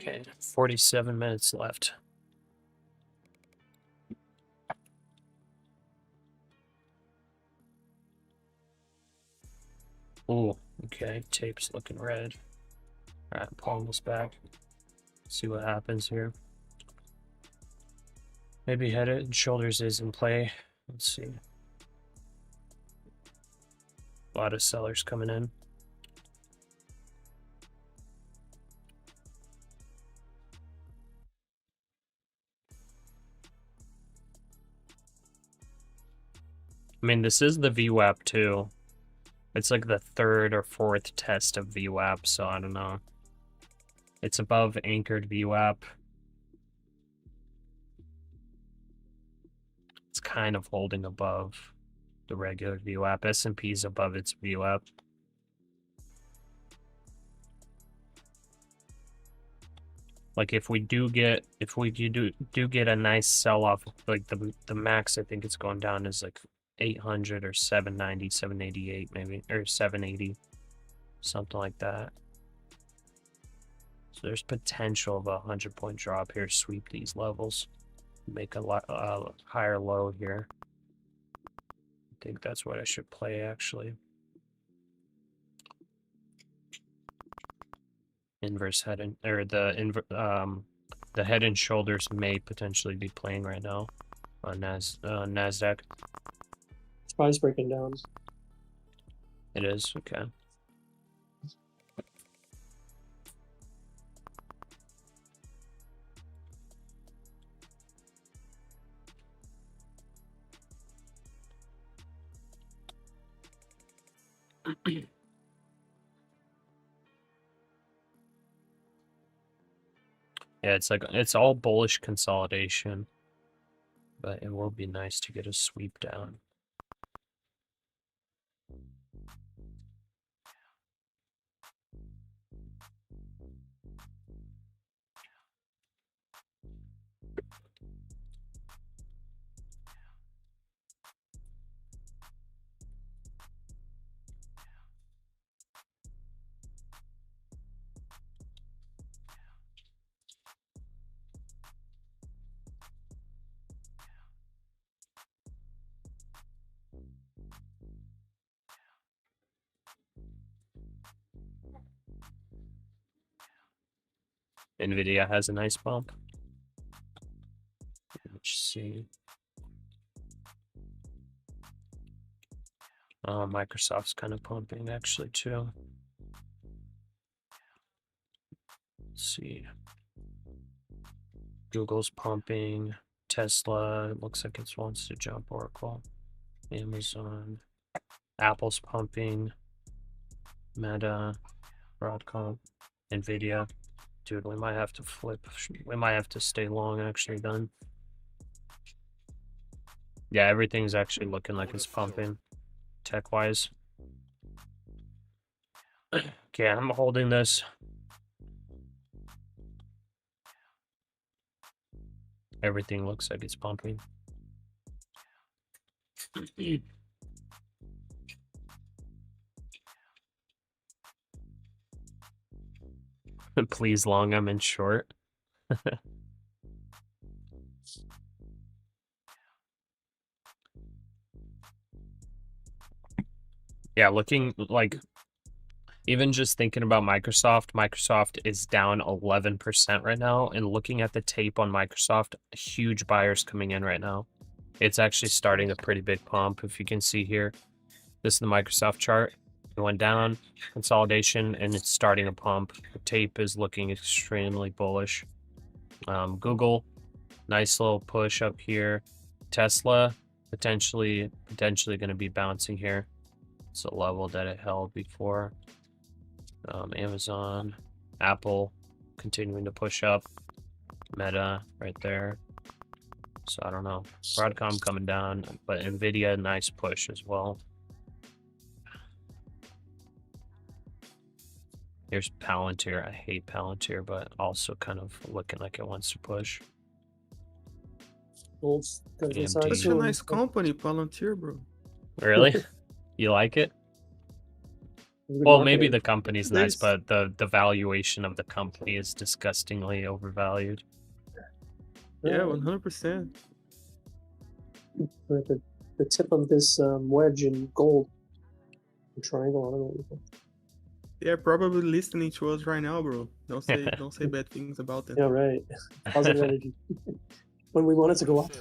Okay, 47 minutes left. Ooh, okay, tape's looking red. Alright, pulling this back. See what happens here. Maybe head and shoulders is in play. Let's see. A lot of sellers coming in. I mean, this is the VWAP too. It's like the third or fourth test of VWAP, so I don't know. It's above anchored VWAP. It's kind of holding above the regular VWAP. S&P's above its VWAP. Like if we do get a nice sell off, like the max I think it's going down is like 800 or 790, 788 maybe, or 780, something like that. So there's potential of a 100-point drop here. Sweep these levels, make a lot higher low here. I think that's what I should play actually. Inverse head and or the head and shoulders may potentially be playing right now on NASDAQ. Price breaking down. It is okay. Yeah, it's like it's all bullish consolidation, but it will be nice to get a sweep down. Nvidia has a nice bump. Let's see. Microsoft's kind of pumping actually too. Let's see. Google's pumping. Tesla, it looks like it wants to jump. Oracle. Amazon. Apple's pumping. Meta. Broadcom. Nvidia. Dude, we might have to flip. We might have to stay long actually then. Yeah, everything's actually looking like it's pumping. Tech-wise. Okay, I'm holding this. Everything looks like it's pumping. Please long, I'm in short. Yeah, looking like even just thinking about Microsoft is down 11% right now. And looking at the tape on Microsoft, huge buyers coming in right now. It's actually starting a pretty big pump. If you can see here, this is the Microsoft chart. It went down, consolidation, and it's starting a pump. The tape is looking extremely bullish. Google, nice little push up here. Tesla, potentially going to be bouncing here. It's a level that it held before. Amazon, Apple, continuing to push up. Meta, right there. So I don't know. Broadcom coming down, but Nvidia, nice push as well. Here's Palantir. I hate Palantir, but also kind of looking like it wants to push. Well, it's gonna be AMD. Such a nice company, Palantir, bro. Really? You like it? Good Well, maybe marketing. the company's nice, Today's but the valuation of the company is disgustingly overvalued. yeah, 100%. Like the tip of this wedge in gold, the triangle. I don't know what you call it. Yeah, probably listening to us right now, bro. Don't say bad things about them. Yeah, right. Positive energy. When we want it to go up.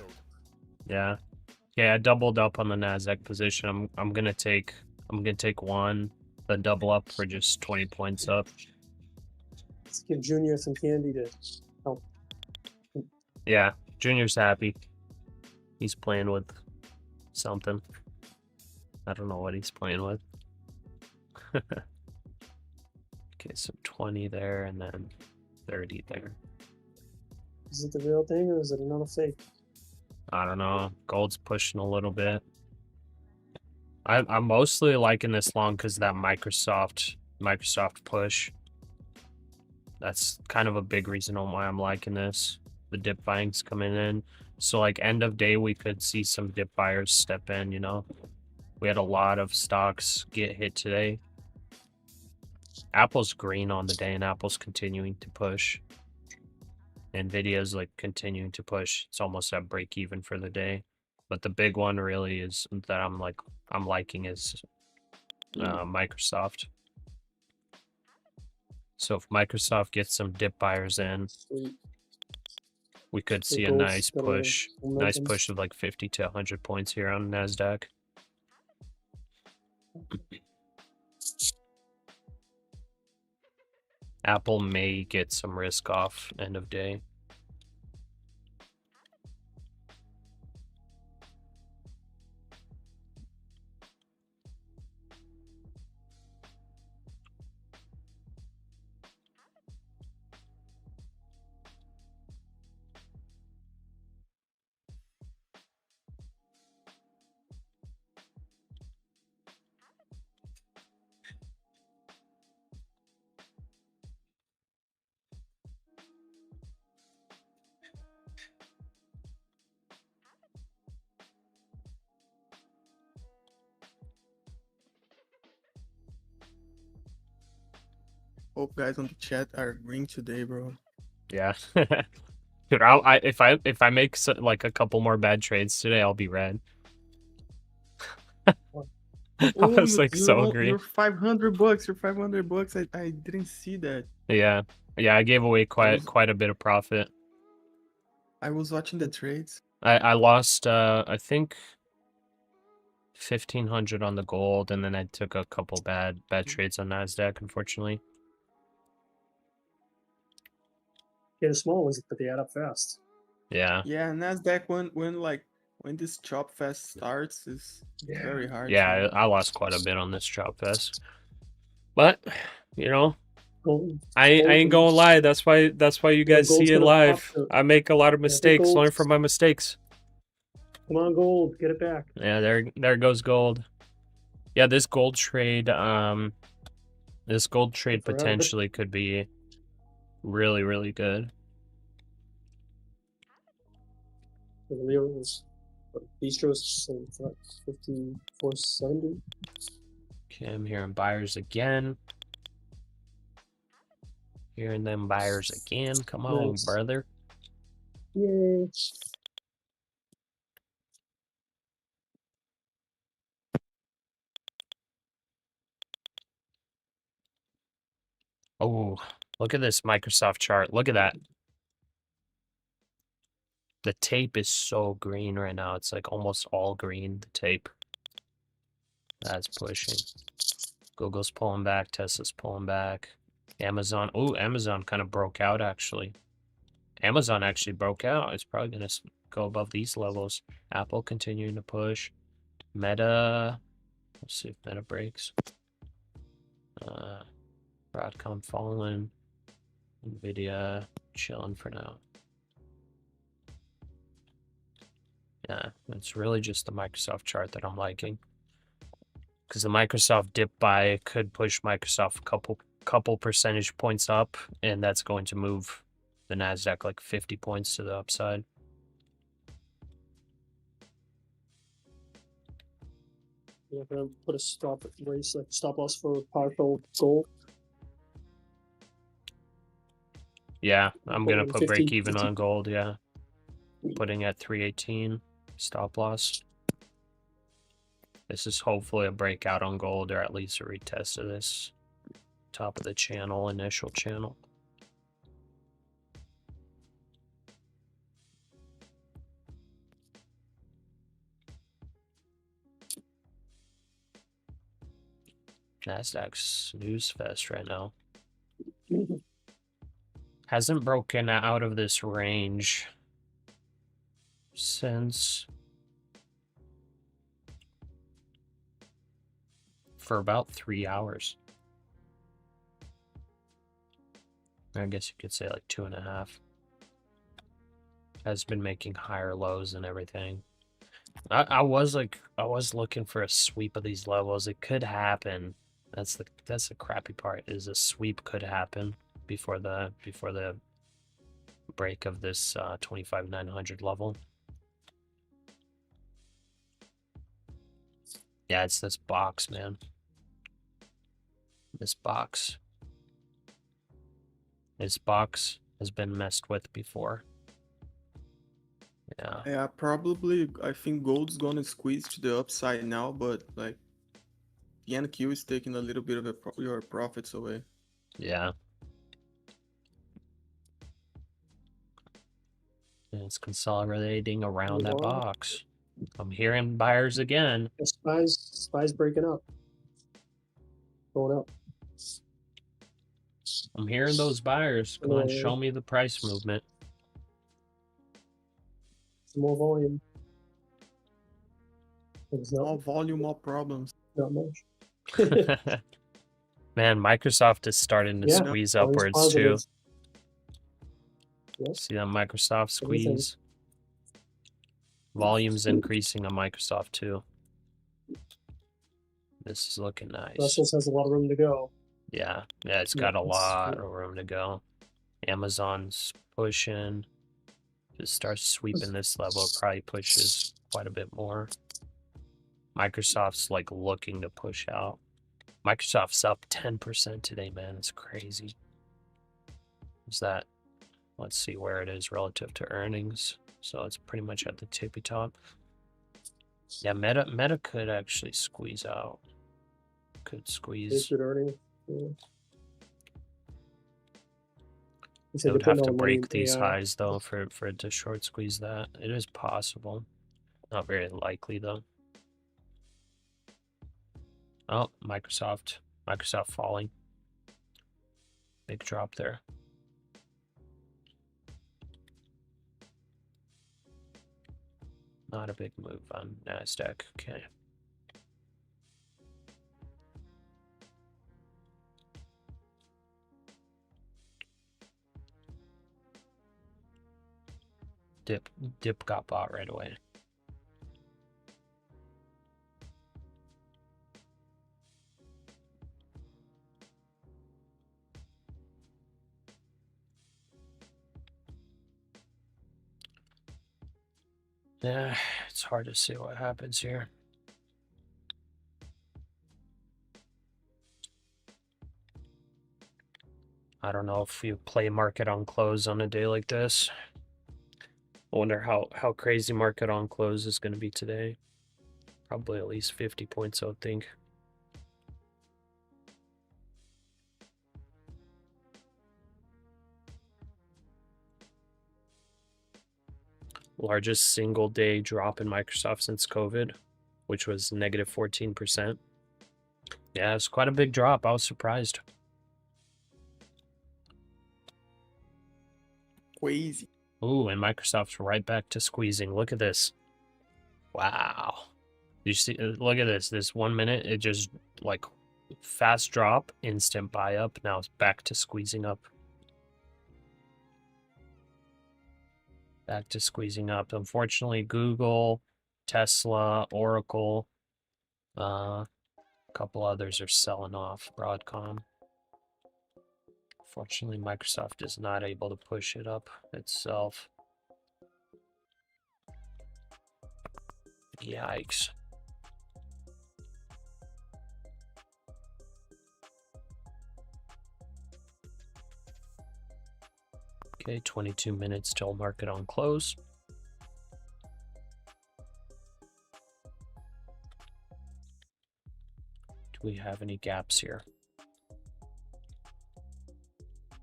Yeah. Yeah, I doubled up on the NASDAQ position. I'm gonna take one, then double up for just 20 points up. Let's give Junior some candy to help. Yeah, Junior's happy. He's playing with something. I don't know what he's playing with. Okay, so 20 there and then 30 there. Is it the real thing or is it another fake? I don't know. Gold's pushing a little bit. I'm mostly liking this long because that Microsoft push. That's kind of a big reason on why I'm liking this. The dip buying's coming in. So like end of day, we could see some dip buyers step in, you know. We had a lot of stocks get hit today. Apple's green on the day and Apple's continuing to push. Nvidia's like continuing to push. It's almost at break even for the day. But the big one really is that I'm liking is Microsoft. So if Microsoft gets some dip buyers in, we could see a nice push of like 50 to 100 points here on NASDAQ. Apple may get some risk off end of day. Hope guys on the chat are green today, bro. Yeah. Dude, if I make like a couple more bad trades today, I'll be red. I was like so green. You're $500. You're $500. I didn't see that. Yeah, I gave away quite a bit of profit. I was watching the trades. I lost I think 1,500 on the gold, and then I took a couple bad trades on NASDAQ, unfortunately. Yeah, the small ones, but they add up fast. Yeah. Yeah, NASDAQ when this chop fest starts is very hard. Yeah, I lost quite a bit on this chop fest. But, you know, I ain't gonna lie. That's why you guys see it live. I make a lot of mistakes. Learn from my mistakes. Come on, gold, get it back. Yeah, there goes gold. Yeah, this gold trade potentially could be really, really good. The Leo was Bistro's 54.70. Okay, I'm hearing buyers again. Hearing them buyers again. Come on, brother. Yay. Oh, look at this Microsoft chart. Look at that. The tape is so green right now. It's like almost all green, the tape. That's pushing. Google's pulling back. Tesla's pulling back. Amazon. Oh, Amazon kind of broke out, actually. Amazon actually broke out. It's probably going to go above these levels. Apple continuing to push. Meta. Let's see if Meta breaks. Broadcom falling. Nvidia chilling for now. Yeah, it's really just the Microsoft chart that I'm liking. Because the Microsoft dip buy could push Microsoft a couple percentage points up, and that's going to move the NASDAQ like 50 points to the upside. You're gonna put a stop loss for partial gold. Yeah, I'm Put gonna in put 50, break even 50. on gold. Yeah, putting at 318 stop loss. This is hopefully a breakout on gold, or at least a retest of this top of the channel, initial channel. NASDAQ's snooze fest right now. Hasn't broken out of this range since for about 3 hours. I guess you could say like 2.5. Has been making higher lows and everything. I was looking for a sweep of these levels. It could happen. That's the crappy part, is a sweep could happen before the break of this 25,900 level. Yeah, it's this box, man. This box. This box has been messed with before. Yeah. Yeah, probably. I think gold's gonna squeeze to the upside now, but like the NQ is taking a little bit of your profits away. Yeah. And it's consolidating around that box. I'm hearing buyers again. Spies breaking up. Going up. I'm hearing those buyers. Come on, show me the price movement. Some more volume. More volume, more problems. Not much. Man, Microsoft is starting to squeeze upwards too. Yep. See that Microsoft squeeze? Volume's increasing on Microsoft too. This is looking nice. Russell's has a lot of room to go. Yeah, it's got a lot of room to go. Amazon's pushing. Just starts sweeping this level, it probably pushes quite a bit more. Microsoft's like looking to push out. Microsoft's up 10% today, man. It's crazy. Is that? Let's see where it is relative to earnings. So it's pretty much at the tippy top. Yeah, Meta could actually squeeze out. Could squeeze. Good earnings. Yeah. They would have to break these highs though for it to short squeeze that. It is possible. Not very likely though. Oh, Microsoft falling. Big drop there. Not a big move on NASDAQ. Okay. Dip got bought right away. Yeah, it's hard to see what happens here. I don't know if you play market on close on a day like this. I wonder how crazy market on close is going to be today. Probably at least 50 points, I would think. Largest single day drop in Microsoft since COVID, which was negative 14%. Yeah, it's quite a big drop. I was surprised. Crazy. Ooh, and Microsoft's right back to squeezing. Look at this. Wow. You see, look at this. This 1 minute, it just like fast drop, instant buy up. Now it's back to squeezing up. Back to squeezing up. Unfortunately, Google, Tesla, Oracle, a couple others are selling off. Broadcom. Fortunately, Microsoft is not able to push it up itself. Yikes. Okay, 22 minutes till market on close. Do we have any gaps here?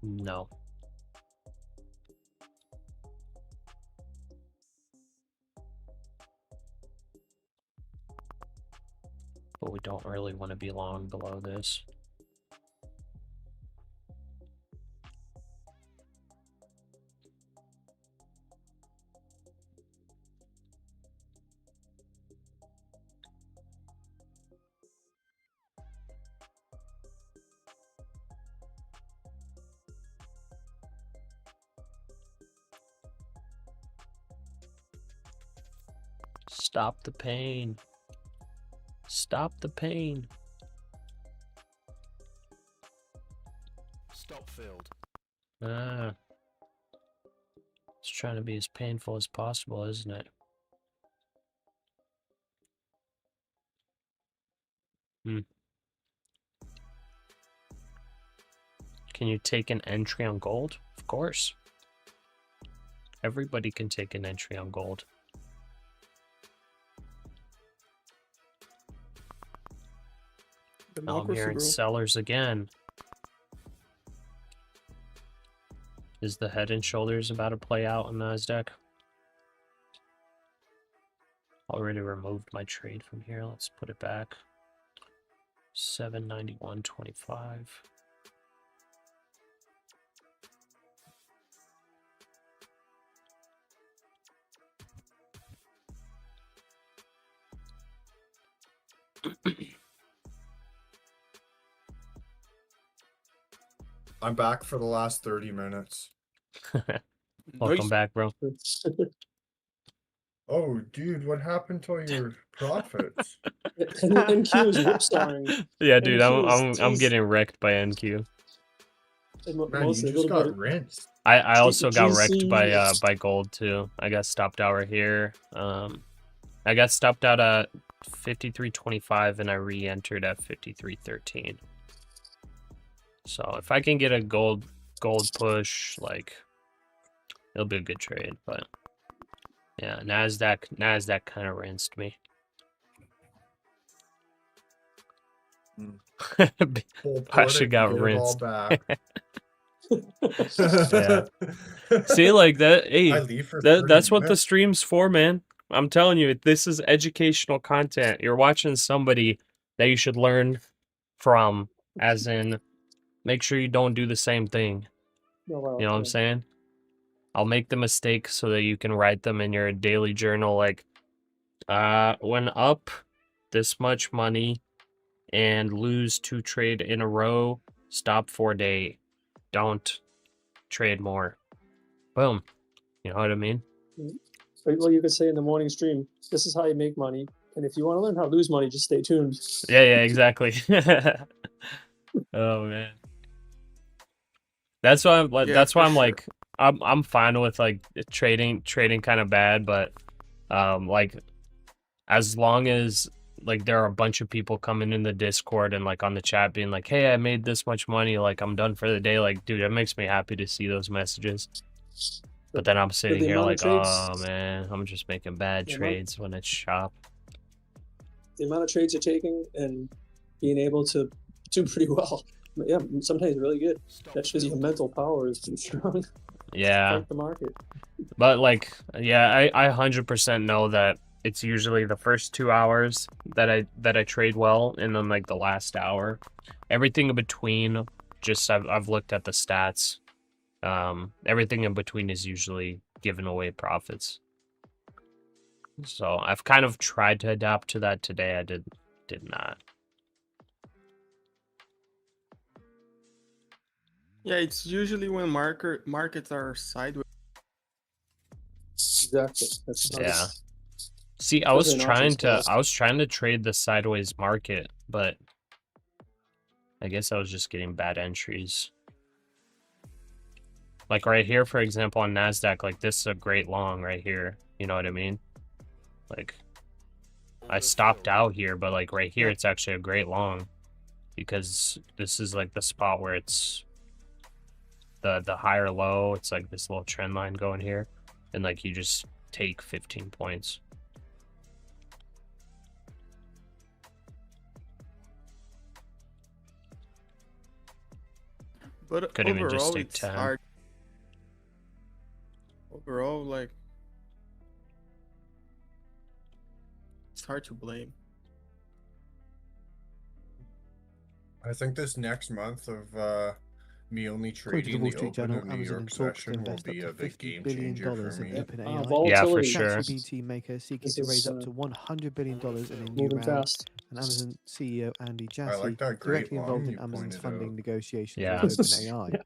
No. But we don't really want to be long below this. Stop the pain. Stop the pain. Stop filled. Ah. It's trying to be as painful as possible, isn't it? Can you take an entry on gold? Of course. Everybody can take an entry on gold. Now I'm Democracy, hearing bro. sellers again. Is the head and shoulders about to play out on NASDAQ? Already removed my trade from here. Let's put it back. 791.25. I'm back for the last 30 minutes. Welcome back, bro. Oh, dude, what happened to your profits? NQ is whipsawing. Yeah, dude, NQ is- I'm he's- getting wrecked by NQ. and Man, mostly you a just little got bit of- rinsed. I also got GC wrecked by gold too. I got stopped out right here. I got stopped out at 53.25 and I re-entered at 53.13. So if I can get a gold push, like it'll be a good trade. But yeah, NASDAQ kind of rinsed me. Pasha got rinsed. Yeah. See, like that. Hey, that's what the stream's for, man. I'm telling you, this is educational content. You're watching somebody that you should learn from, as in, make sure you don't do the same thing. Oh, wow, You know what I'm yeah. saying? I'll make the mistake so that you can write them in your daily journal, like, when up this much money and lose 2 trade in a row, stop 4 day. Don't trade more. Boom. You know what I mean? Well, you could say in the morning stream, this is how you make money. And if you want to learn how to lose money, just stay tuned. Yeah, exactly. Oh man. That's why I'm like I'm fine with like trading kind of bad, but like as long as like there are a bunch of people coming in the Discord and like on the chat being like, "Hey, I made this much money, like I'm done for the day." Like, dude, it makes me happy to see those messages. But then I'm sitting the here amount like, of trades- oh man, I'm just making bad The amount- trades when it's shop. The amount of trades you're taking and being able to do pretty well. Yeah, sometimes really good. That shows your mental power is too strong. Yeah. Fight the market. But like, yeah, I 100% know that it's usually the first 2 hours that I trade well, and then like the last hour. Everything in between, just I've looked at the stats. Everything in between is usually giving away profits. So I've kind of tried to adapt to that today. I did not. Yeah, it's usually when markets are sideways. Exactly. That's how Yeah. it's- See, I was Especially in options trying to trade the sideways market, but I guess I was just getting bad entries. Like right here, for example, on NASDAQ, like this is a great long right here. You know what I mean? Like I stopped out here, but like right here, it's actually a great long because this is like the spot where it's the higher low, it's like this little trend line going here, and like you just take 15 points. But Could even just overall, take it's 10. hard. Overall, like, it's hard to blame. I think this next month of me only According to the trading Wall the Street open Journal, of New Amazon York talks to session will invest up be to a big $50 game billion changer for in me. OpenAI. Yeah, for Volatility. sure. ChatGPT maker seeking This to raise is up to $100 billion in a new moving round. fast. And Amazon CEO Andy I Jassy, like that great directly involved line in you Amazon's pointed funding out. negotiations Yeah. with OpenAI.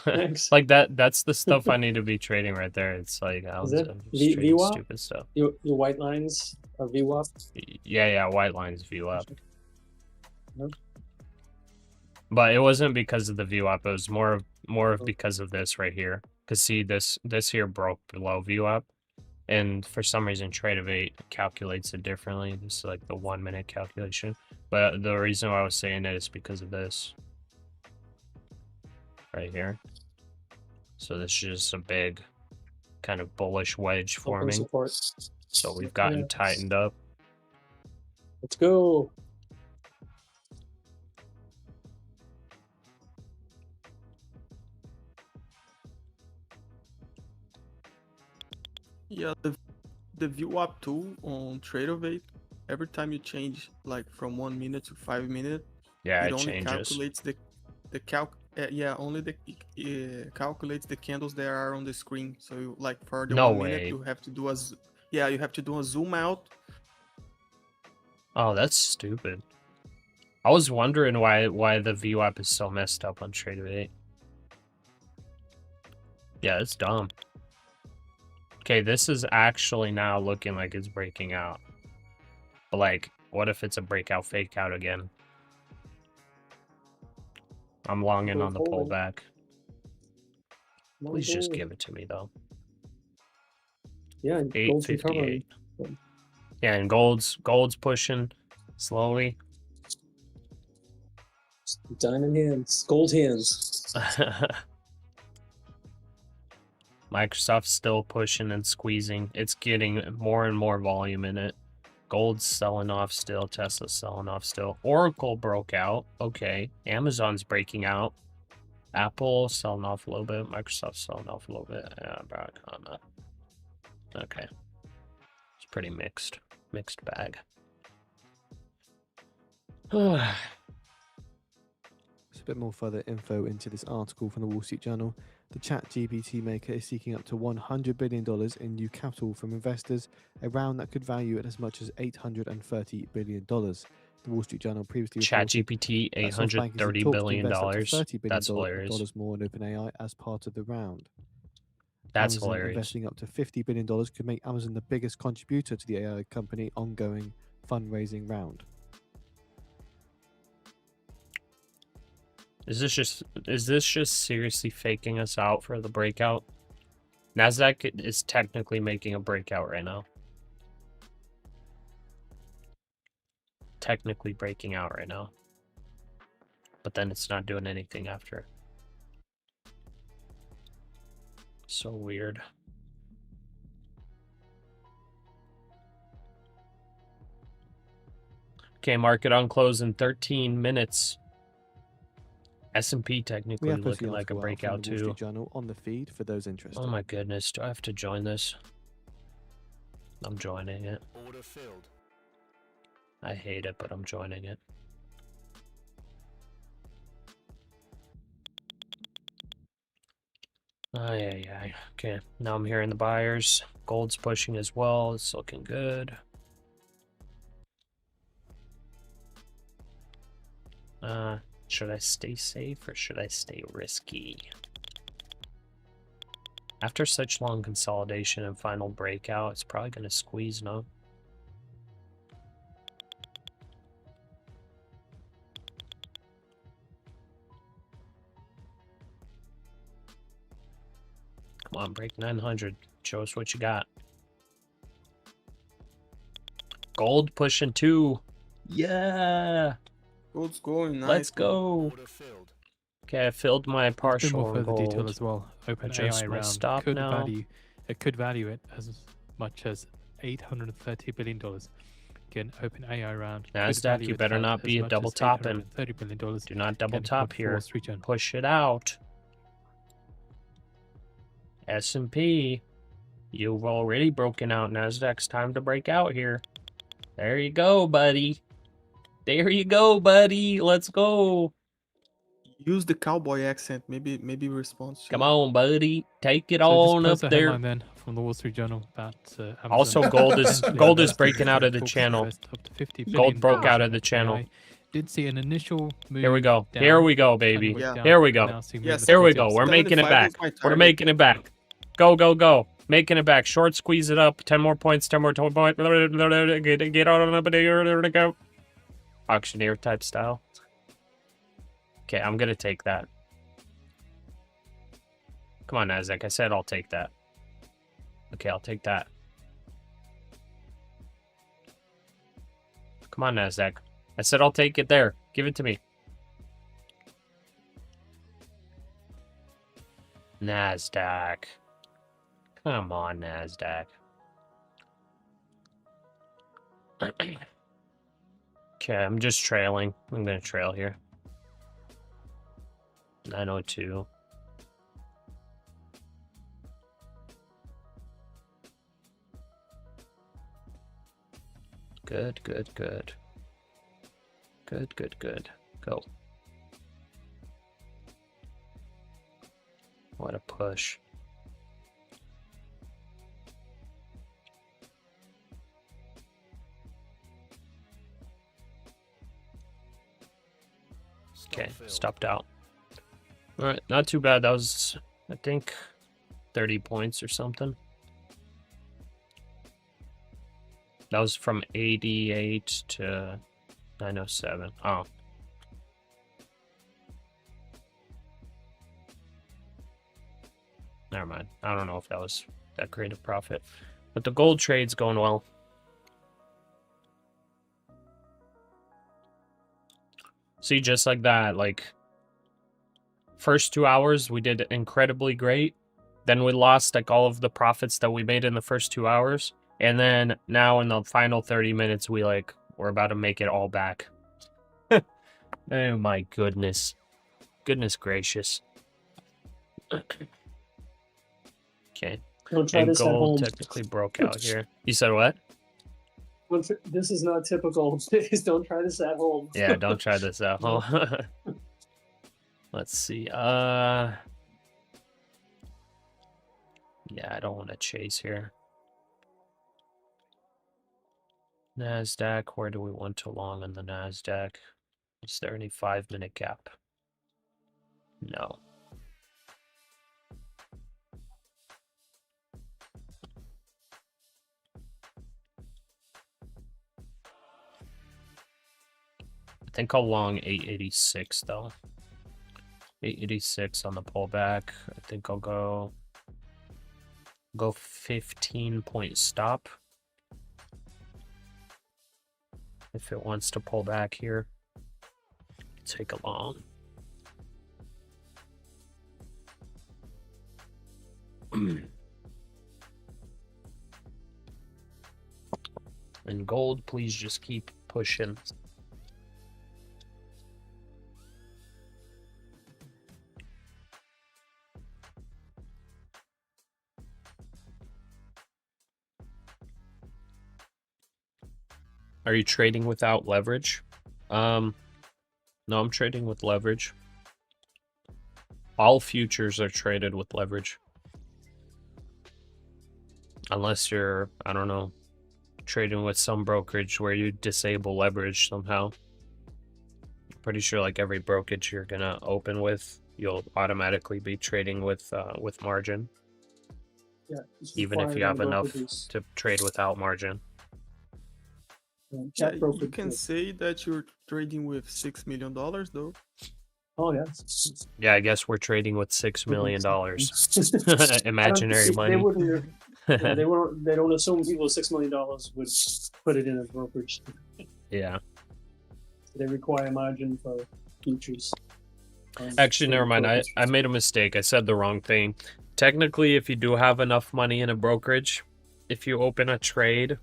Thanks. Like that's the stuff I need to be trading right there. It's like I Is was it just trading VWAP? stupid stuff. Your white lines are VWAP? Yeah, white lines view up. No. But it wasn't because of the VWAP. It was more of because of this right here. Cause see this here broke below VWAP, and for some reason Trade-of-8 calculates it differently. This is like the 1 minute calculation. But the reason why I was saying it is because of this right here. So this is just a big kind of bullish wedge Open forming. support. So we've gotten Yes. tightened up. Let's go. Yeah, the VWAP tool on Trade-of-8, every time you change like from 1 minute to 5 minutes, Yeah, it it only changes. calculates only calculates the candles that are on the screen. So you, like for the No 1 minute, way. you have to do a zoom out. Oh, that's stupid. I was wondering why the VWAP is so messed up on Trade-of-8. Yeah, it's dumb. Okay, this is actually now looking like it's breaking out. But like, what if it's a breakout fake out again? I'm longing on the pullback. Please just give it to me though. Yeah, gold's recovering. 858. Yeah, and gold's pushing slowly. Diamond hands, gold hands. Microsoft's still pushing and squeezing. It's getting more and more volume in it. Gold's selling off still. Tesla's selling off still. Oracle broke out. Okay. Amazon's breaking out. Apple selling off a little bit. Microsoft's selling off a little bit. Okay. It's pretty mixed. Mixed bag. There's a bit more further info into this article from the Wall Street Journal. The ChatGPT maker is seeking up to $100 billion in new capital from investors, a round that could value it as much as $830 billion. The Wall Street Journal previously reported ChatGPT, that SoftBank is in $830 talks to billion. invest up to $30 billion That's hilarious. more in OpenAI as part of the round. That's Amazon hilarious. investing up to $50 billion could make Amazon the biggest contributor to the AI company ongoing fundraising round. Is this just seriously faking us out for the breakout? NASDAQ is technically making a breakout right now. Technically breaking out right now. But then it's not doing anything after. So weird. Okay, market on close in 13 minutes. S&P We technically have posted looking the like a article out breakout from the Wall too. Street Journal on the feed for those interested. Oh my goodness, do I have to join this? I'm joining it. Order filled. I hate it, but I'm joining it. Ay. Okay, now I'm hearing the buyers. Gold's pushing as well. It's looking good. Should I stay safe or should I stay risky? After such long consolidation and final breakout, it's probably going to squeeze, no? Come on, break 900. Show us what you got. Gold pushing 2. Yeah. Gold's going nice. Let's go. Order filled. Okay, I filled my A bit partial more on further detail gold. as well. Adjust OpenAI my round stop could now. value it as much as $830 billion. Again, OpenAI round could NASDAQ, value you it better at not as be a much double as topping. $830 billion. Do not double Again, top for Wall here. Street Journal. Push it out. S&P, you've already broken out. NASDAQ's time to break out here. There you go, buddy. There you go, buddy. Let's go. Use the cowboy accent. Maybe responds to Come you. on, buddy. Take it So just on close up the there. headline then from the Wall Street Journal about Amazon. Also, gold is potentially gold is investing breaking out in of the talks to channel. invest up to $50 Gold billion broke out in of the channel. AI. Did see an initial move. Here we go. Down, Here we go, kind of baby. went down, Here we but go. now seeing Yes, movement Here towards we the go. We're upside. making it 75 back. was my We're target. making it back. Go, go, go. Making it back. Short, squeeze it up. 10 more points. 10 more points. Get on up there. Go. Auctioneer type style. Okay, I'm going to take that. Come on, NASDAQ. I said I'll take that. Okay, I'll take that. Come on, NASDAQ. I said I'll take it there. Give it to me. NASDAQ. Come on, NASDAQ. Okay, I'm just trailing. I'm going to trail here. 902. Good, good, good. Good, good, good. Go. What a push. Okay, stopped out. All right, not too bad. That was, I think, 30 points or something. That was from 88 to 907. Oh. Never mind. I don't know if that was that great a profit. But the gold trade's going well. See, just like that, like, first 2 hours, we did incredibly great. Then we lost, like, all of the profits that we made in the first 2 hours. And then now in the final 30 minutes, we're about to make it all back. Oh my goodness. Goodness gracious. Okay. Don't try And this at home. gold technically broke out here. You said what? This is not typical. Please don't try this at home. Yeah, don't try this at home. Let's see. Yeah, I don't want to chase here. NASDAQ, where do we want to long on the NASDAQ? Is there any 5-minute gap? No. I think I'll long 886 though. 886 on the pullback. I think I'll go 15-point stop. If it wants to pull back here, take a long. And gold, please just keep pushing. Are you trading without leverage? No, I'm trading with leverage. All futures are traded with leverage. Unless you're, I don't know, trading with some brokerage where you disable leverage somehow. I'm pretty sure like every brokerage you're gonna open with, you'll automatically be trading with margin. Yeah, Even if you have enough to trade without margin. Yeah, you can say that you're trading with $6 million though. Oh yeah. Yeah, I guess we're trading with $6 million. Imaginary They money. wouldn't. Yeah, they won't. They don't assume people with $6 million would put it in a brokerage. Yeah. They require margin for futures. Actually, never mind. brokers. I made a mistake. I said the wrong thing. Technically, if you do have enough money in a brokerage, if you open a trade,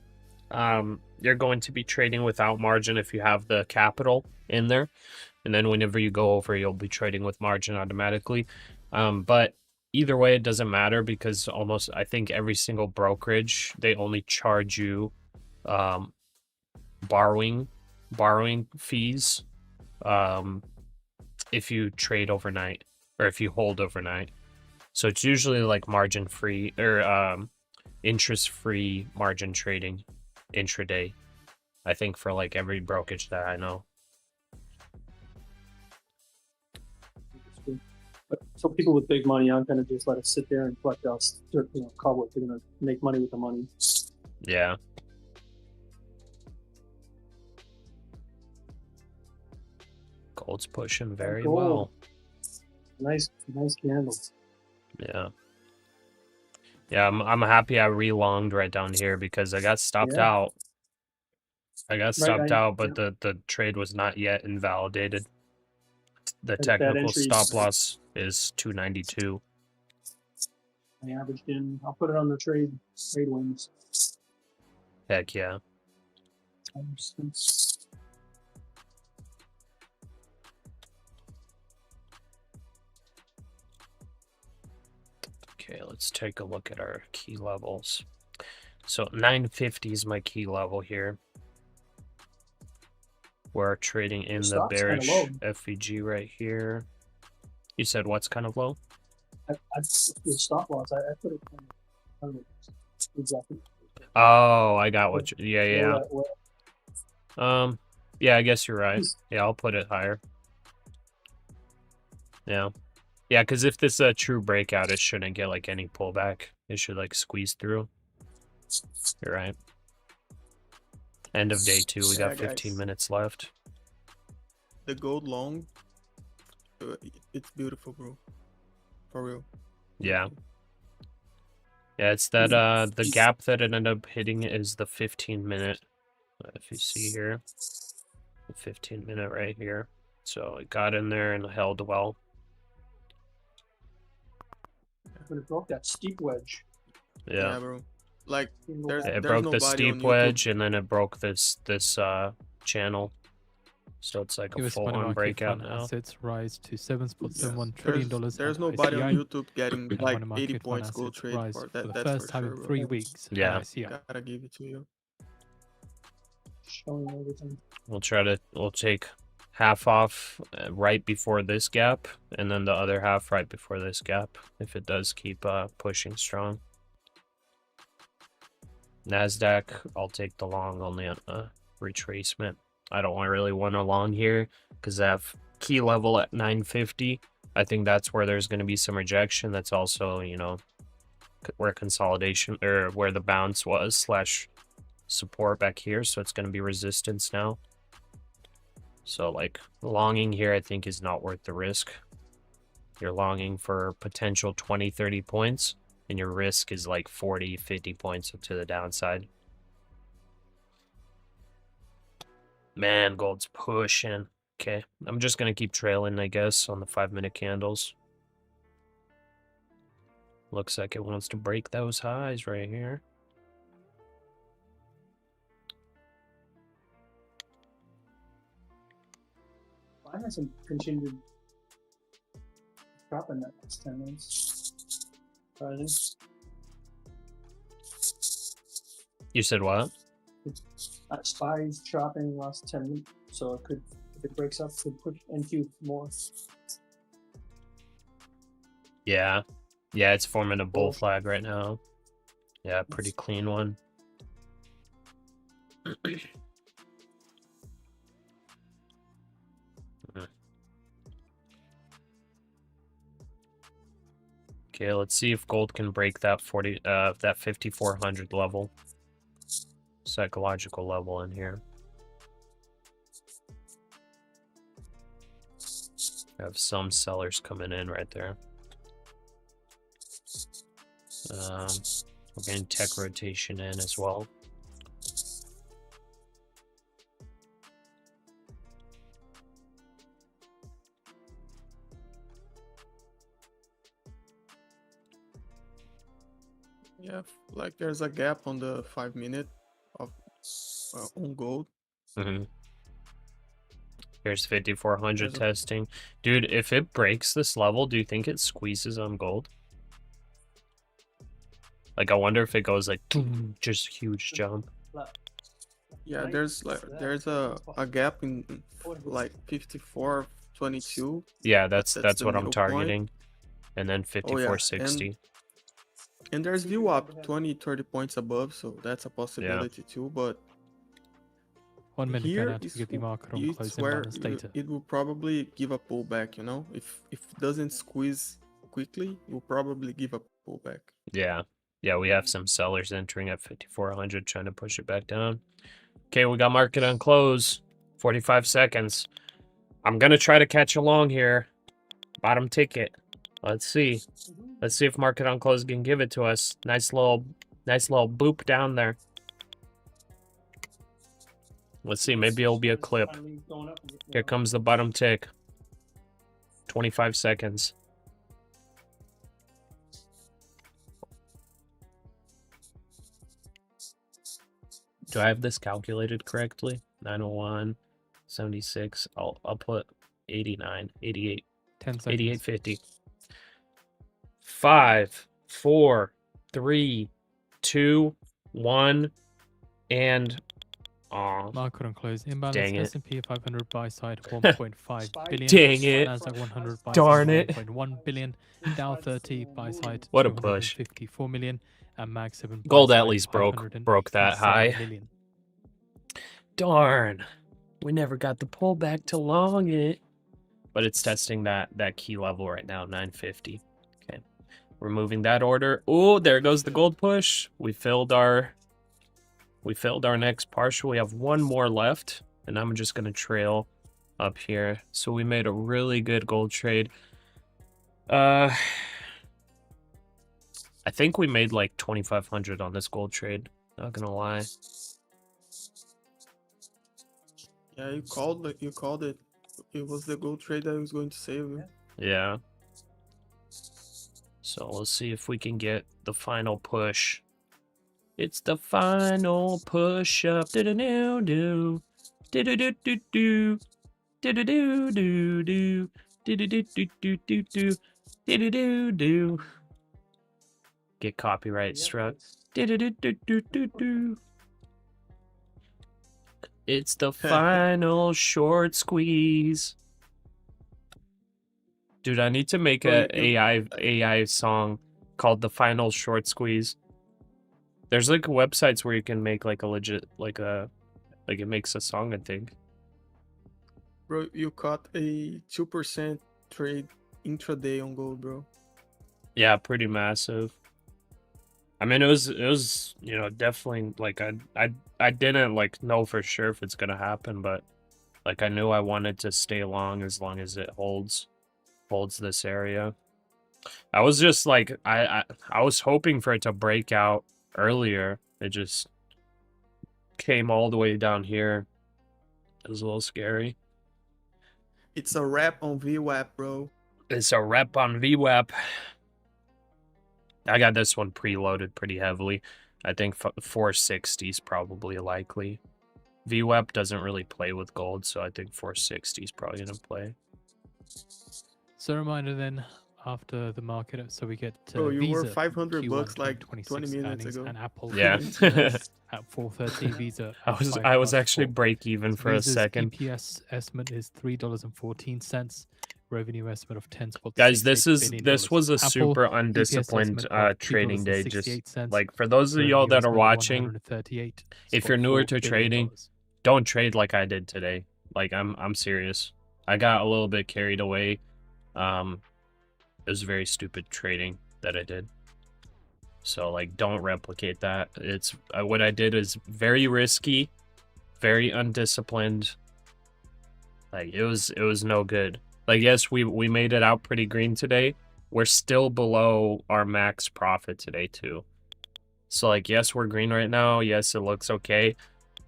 you're going to be trading without margin if you have the capital in there. And then whenever you go over, you'll be trading with margin automatically. But either way, it doesn't matter because almost, I think every single brokerage, they only charge you borrowing fees if you trade overnight or if you hold overnight. So it's usually like margin free or interest free margin trading intraday, I think, for like every brokerage that I know. But so people with big money aren't going to just let it sit there and collect dust. They're, cobweb. They're going to make money with the money. Yeah. Gold's pushing very well. Nice candle. Yeah. Yeah, I'm happy I relonged right down here because I got stopped out. I got stopped out, but the trade was not yet invalidated. The technical stop loss is 292. I averaged in. I'll put it on the trade wins. Heck yeah. Okay, let's take a look at our key levels. So 950 is my key level here. We're trading in the bearish FVG right here. You said what's kind of low? The stop loss. I put it. I don't know exactly. Oh, I got what. Yeah. Yeah, I guess you're right. Yeah, I'll put it higher. Yeah, because if this is a true breakout, it shouldn't get like any pullback. It should like squeeze through. You're right. End of day 2. We got 15 minutes left. The gold long, it's beautiful, bro. For real. Yeah. Yeah, it's that the gap that it ended up hitting is the 15-minute. If you see here, the 15-minute right here. So it got in there and held well. But it broke that steep wedge. Yeah, bro. Like it broke the steep wedge and then it broke this channel. So it's like a full-on breakout now. Assets rise to $7.71 trillion. There's nobody on YouTube getting like 80 points gold trade for that. The That's first for time sure, in bro. 3 weeks. Yeah. Gotta give it to you. Showing everything. We'll take half off right before this gap, and then the other half right before this gap if it does keep pushing strong. NASDAQ, I'll take the long only on retracement. I don't really want a long here because I have key level at 950. I think that's where there's going to be some rejection. That's also, where consolidation or where the bounce was / support back here. So it's going to be resistance now. So like longing here, I think is not worth the risk. You're longing for potential 20-30 points and your risk is like 40-50 points up to the downside. Man, gold's pushing. Okay, I'm just gonna keep trailing, I guess, on the 5-minute candles. Looks like it wants to break those highs right here. Mine hasn't continued dropping that last 10 minutes. You said what? SPY's dropping last 10 minutes, so it could, if it breaks up, could push NQ more. Yeah, it's forming a bull flag right now. Yeah, pretty clean one. Okay, let's see if gold can break that 5400 level. Psychological level in here. I have some sellers coming in right there. We're getting tech rotation in as well. Yeah, like there's a gap on the 5-minute of on gold. Mm-hmm. Here's 5400 There's a- testing. Dude, if it breaks this level, do you think it squeezes on gold? Like, I wonder if it goes like, just huge jump. Yeah, there's a gap in like 54.22. Yeah, that's the what I'm middle point. targeting. And then Oh yeah, 5460. and there's VWAP 20-30 points above, so that's a possibility too. But 1 minute here down to is get the market on it's close where imbalance data. it will probably give a pullback. You know, if it doesn't squeeze quickly, it will probably give a pullback. Yeah. Yeah, we have some sellers entering at 5400 trying to push it back down. Okay, we got market on close. 45 seconds. I'm going to try to catch along here. Bottom ticket. Let's see. Let's see if market on close can give it to us. Nice little boop down there. Let's see. Maybe it'll be a clip. Here comes the bottom tick. 25 seconds. Do I have this calculated correctly? 901, 76. I'll put 89, 88, 10 seconds. 88.50. 5, 4, 3, 2, 1, and market on close imbalance. Dang it. S&P 500 buy side 1.5 billion. Dang it. NASDAQ 100 buy Darn side it. 1.1 billion. Dow 30 buy side What a push. 254 million. And Mag 7 buy Gold side at least broke that 587 high. million. Darn. We never got the pullback to long it. But it's testing that key level right now, 950. Okay. We're moving that order. Oh, there goes the gold push. We filled our next partial. We have one more left, and I'm just going to trail up here. So we made a really good gold trade. I think we made like 2,500 on this gold trade. Not gonna lie. Yeah, you called it. It was the gold trade that was going to save you. Yeah. So let's see if we can get the final push. It's the final push up. Do-do-do-do. Do-do-do-do-do. Do-do-do-do-do. Do-do-do-do-do-do. Do-do-do-do. Get copyright struck. Do-do-do-do-do-do. It's the final short squeeze. Dude, I need to make a AI song called The Final Short Squeeze. There's like websites where you can make like a legit like it makes a song, I think. Bro, you caught a 2% trade intraday on gold, bro. Yeah, pretty massive. I mean, it was you know, definitely like I didn't like know for sure if it's gonna happen, but like I knew I wanted to stay long as it holds this area. I was just like I was hoping for it to break out earlier. It just came all the way down here. It was a little scary. It's a wrap on VWAP, bro. It's a rep on VWAP. I got this one preloaded pretty heavily. I think 460 is probably likely. VWAP doesn't really play with gold, so I think 460 is probably going to play. So a reminder then, after the market, so we get Bro, you Visa were 500 Q1 bucks like 2026 20 minutes earnings ago. and Apple Yeah. at 4:30. Visa. I was actually break even for Visa's a second. EPS estimate is $3.14. Revenue estimate of 10 spot. Guys, this was a super undisciplined trading day. Just like for those of y'all that are watching, if you're newer to trading, don't trade like I did today. Like I'm serious. I got a little bit carried away. It was very stupid trading that I did. So like don't replicate that. It's what I did is very risky, very undisciplined. Like it was no good. Like, yes, we made it out pretty green today. We're still below our max profit today, too. So, like, yes, we're green right now. Yes, it looks okay.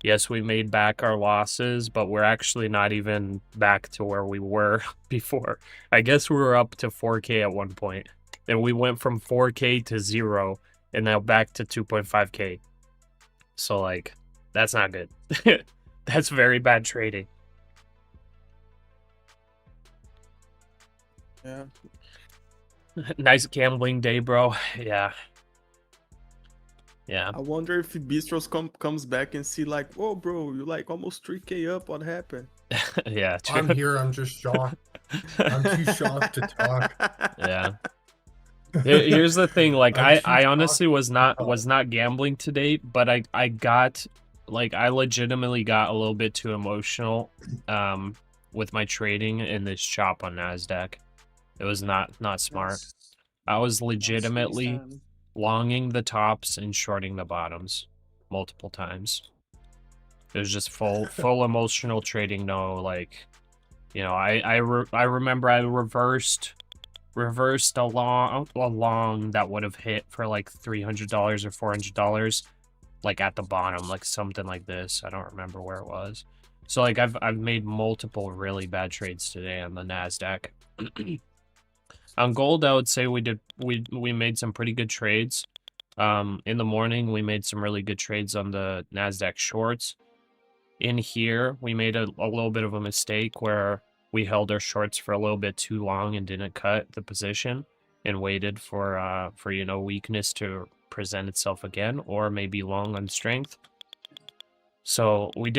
Yes, we made back our losses, but we're actually not even back to where we were before. I guess we were up to 4K at one point. And we went from 4K to 0 and now back to 2.5K. So like, that's not good. That's very bad trading. Yeah. Nice gambling day, bro. Yeah. Yeah. I wonder if Bistros comes back and see like, oh, bro, you like almost 3K up. What happened? Yeah. True. I'm here. I'm just shocked. I'm too shocked to talk. Yeah. Here's the thing, like I'm too I honestly was shocked to not gambling today, but I got like I legitimately got a little bit too emotional with my trading in this chop on NASDAQ. It was not smart. I was legitimately longing the tops and shorting the bottoms multiple times. It was just full emotional trading. No, like, you know, I remember I reversed a long that would have hit for like $300 or $400, like at the bottom, like something like this. I don't remember where it was. So like I've made multiple really bad trades today on the NASDAQ. On gold, I would say we made some pretty good trades. In the morning, we made some really good trades on the NASDAQ shorts. In here, we made a little bit of a mistake where we held our shorts for a little bit too long and didn't cut the position and waited for you know, weakness to present itself again, or maybe long on strength. So we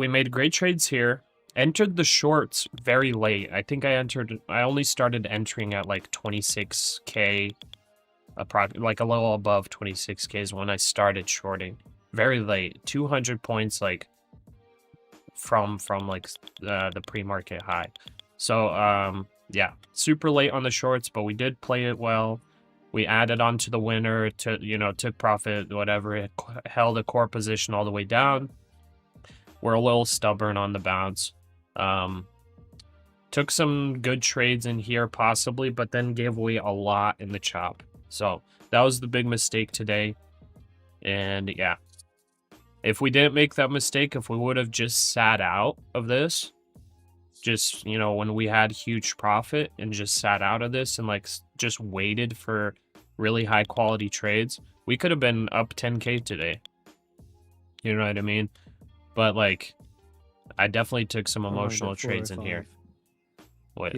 made great trades here. Entered the shorts very late. I think I only started entering at like 26K, like a little above 26K is when I started shorting. Very late, 200 points like from like the pre-market high. So yeah, super late on the shorts, but we did play it well. We added on to the winner, to, you know, took profit, whatever. It held a core position all the way down. We're a little stubborn on the bounce. Took some good trades in here possibly, but then gave away a lot in the chop. So that was the big mistake today. And yeah, if we didn't make that mistake, if we would have just sat out of this, just, you know, when we had huge profit and just sat out of this and like just waited for really high quality trades, we could have been up 10K today. You know what I mean? But like, I definitely took some emotional trades in here,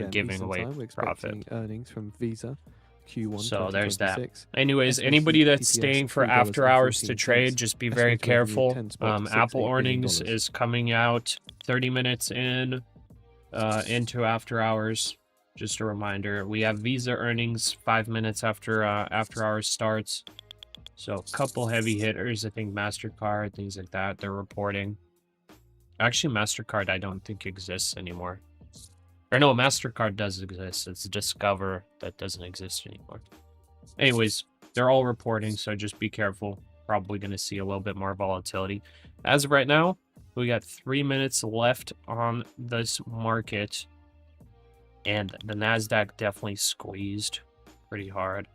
giving away profit. Earnings from Visa Q1. So there's that. Anyways, anybody that's staying for after hours to trade, just be very careful. Apple earnings is coming out 30 minutes into after hours. Just a reminder, we have Visa earnings 5 minutes after hours starts. So a couple heavy hitters, I think MasterCard, things like that, they're reporting. Actually, MasterCard I don't think exists anymore. Or no, MasterCard does exist. It's Discover that doesn't exist anymore. Anyways, they're all reporting, so just be careful. Probably going to see a little bit more volatility. As of right now, we got 3 minutes left on this market. And the NASDAQ definitely squeezed pretty hard.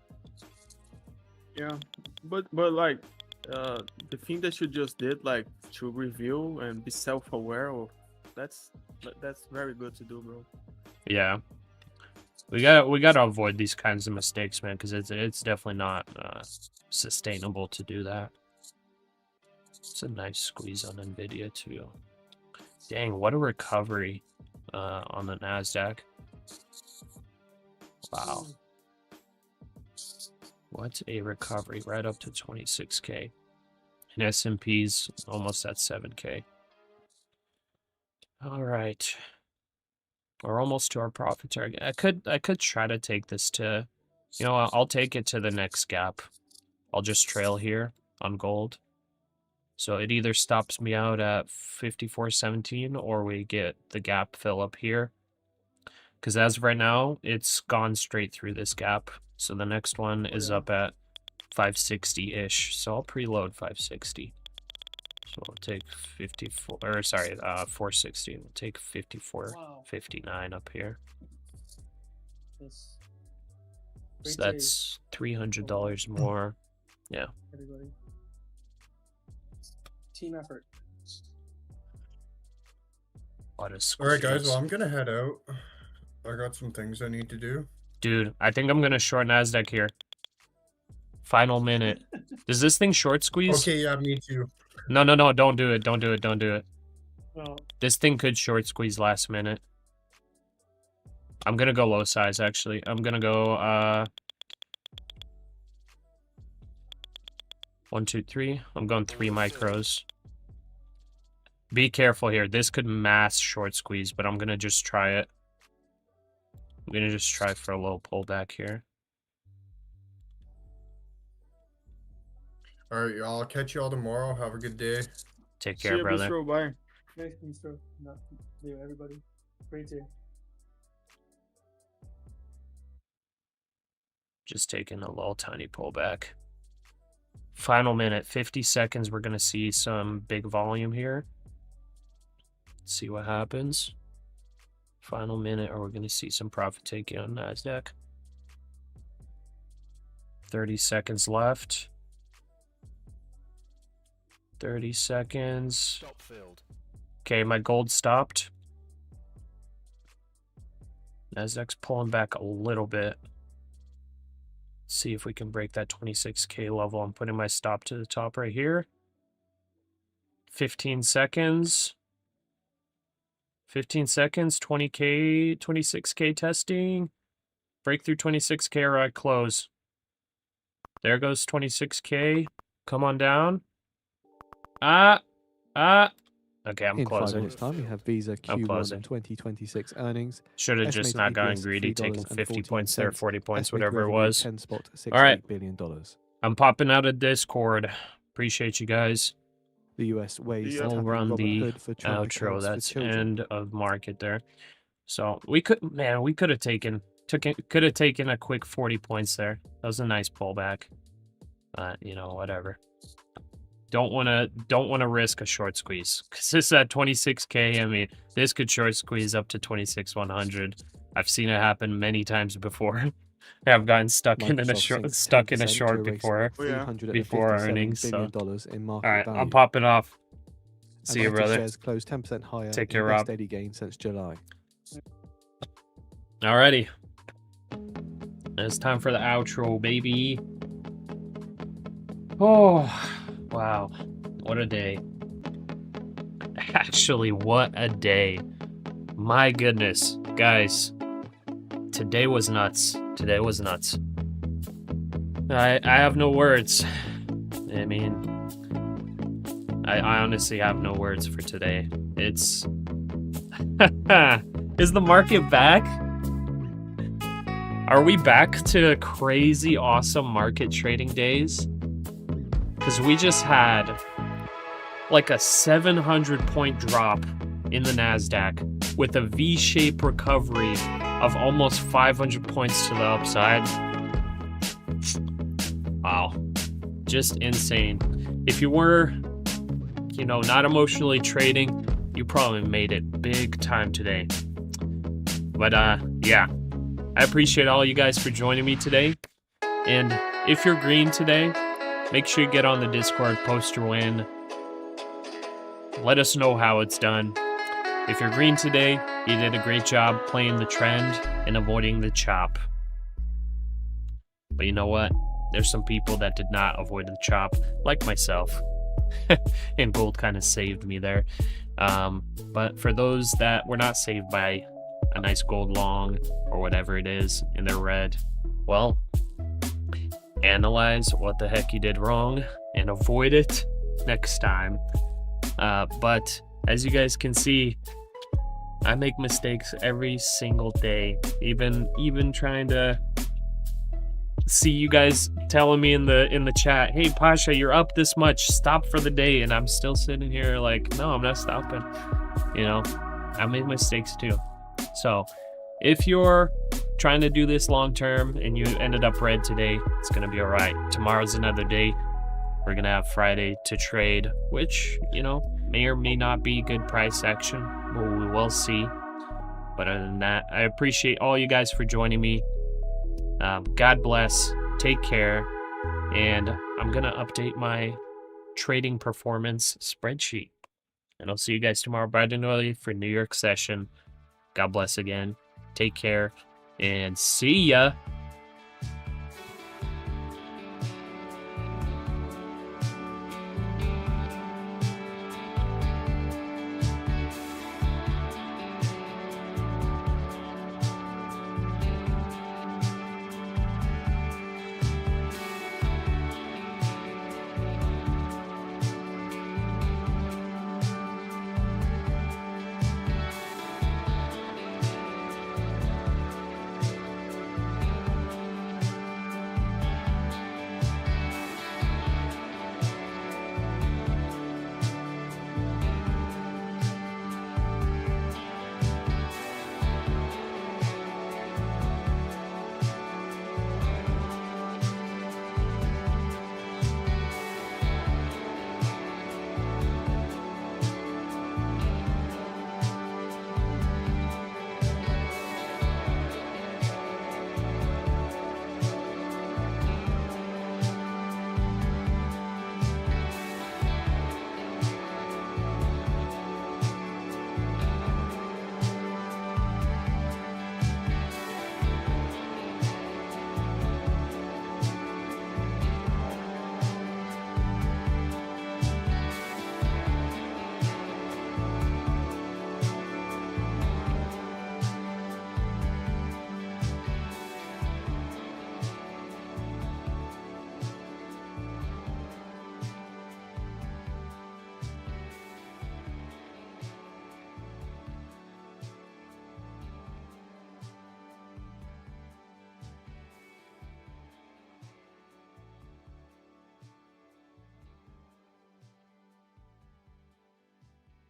Yeah, but like the thing that you just did, like to review and be self-aware of, that's very good to do, bro. Yeah, we gotta avoid these kinds of mistakes, man, because it's definitely not sustainable to do that. It's a nice squeeze on Nvidia too. Dang, what a recovery on the NASDAQ. Wow. What a recovery, right up to 26K. And S&P's almost at 7K. All right. We're almost to our profit target. I could try to take this to, you know, I'll take it to the next gap. I'll just trail here on gold. So it either stops me out at 54.17 or we get the gap fill up here. Because as of right now, it's gone straight through this gap. So the next one is up at 560-ish. So I'll preload 560. So we'll take 54, or sorry, 460. We'll take 54.59 up here. So that's $300 more. Yeah. Everybody. Team effort. All right, guys. Well, I'm gonna head out. I got some things I need to do. Dude, I think I'm gonna short NASDAQ here. Final minute. Does this thing short squeeze? Okay, yeah, me too. No, no, no, don't do it. Don't do it. Don't do it. No. This thing could short squeeze last minute. I'm gonna go low size, actually. I'm gonna go, 1, 2, 3. I'm going 3 micros. Be careful here. This could mass short squeeze, but I'm gonna just try it. I'm gonna just try for a little pullback here. All right, y'all. I'll catch you all tomorrow. Have a good day. Take See care, ya, brother. Bistro. Bye. Nice Bistro. Not you, everybody. Great day. Just taking a little tiny pullback. Final minute, 50 seconds. We're gonna see some big volume here. See what happens. Final minute, or we're gonna see some profit taking on NASDAQ. 30 seconds left. 30 seconds. Stop filled. Okay, my gold stopped. NASDAQ's pulling back a little bit. See if we can break that 26K level. I'm putting my stop to the top right here. 15 seconds. 15 seconds, 20K, 26K testing. Break through 26K or I close. There goes 26K. Come on down. Okay, I'm In 5 closing. minutes' time, we have Visa I'm Q1 closing. 2026 earnings. Should have just Estimated not gotten EPS greedy, taking 50 points there, $3.14. 40 points, Estimated whatever it revenue, was. $10.68 All right. billion. I'm popping out of Discord. Appreciate you guys. The US weighs We'll run Robert the Hood for Trump outro. accounts for That's children. end of market there. So we could have taken a quick 40 points there. That was a nice pullback. You know, whatever. Don't wanna risk a short squeeze. Cause this is at 26K. I mean, this could short squeeze up to 26,100. I've seen it happen many times before. I've gotten stuck in a short before earnings. So. In market All right, value. I'm popping off. See you, United brother. Shares closed 10% higher. Take in care, best Rob. daily gain since July. Alrighty. It's time for the outro, baby. Oh, wow. What a day. Actually, what a day. My goodness. Guys, today was nuts. Today was nuts. I have no words. I mean, I honestly have no words for today. It's... Is the market back? Are we back to crazy awesome market trading days? Because we just had like a 700-point drop in the NASDAQ with a V-shaped recovery of almost 500 points to the upside. Wow. Just insane. If you were, you know, not emotionally trading, you probably made it big time today. But yeah. I appreciate all you guys for joining me today. And if you're green today, make sure you get on the Discord, post your win. Let us know how it's done. If you're green today, you did a great job playing the trend and avoiding the chop. But you know what? There's some people that did not avoid the chop, like myself. And gold kind of saved me there. But for those that were not saved by a nice gold long or whatever it is and they're red, well, analyze what the heck you did wrong and avoid it next time. But as you guys can see, I make mistakes every single day. Even trying to see you guys telling me in the chat, hey Pasha, you're up this much, stop for the day, and I'm still sitting here like, no, I'm not stopping. You know, I make mistakes too. So if you're trying to do this long term and you ended up red today, it's gonna be all right. Tomorrow's another day. We're gonna have Friday to trade, which, you know, may or may not be good price action, but we will see. But other than that, I appreciate all you guys for joining me. God bless, take care, and I'm gonna update my trading performance spreadsheet. And I'll see you guys tomorrow bright and early for New York session. God bless again, take care, and see ya.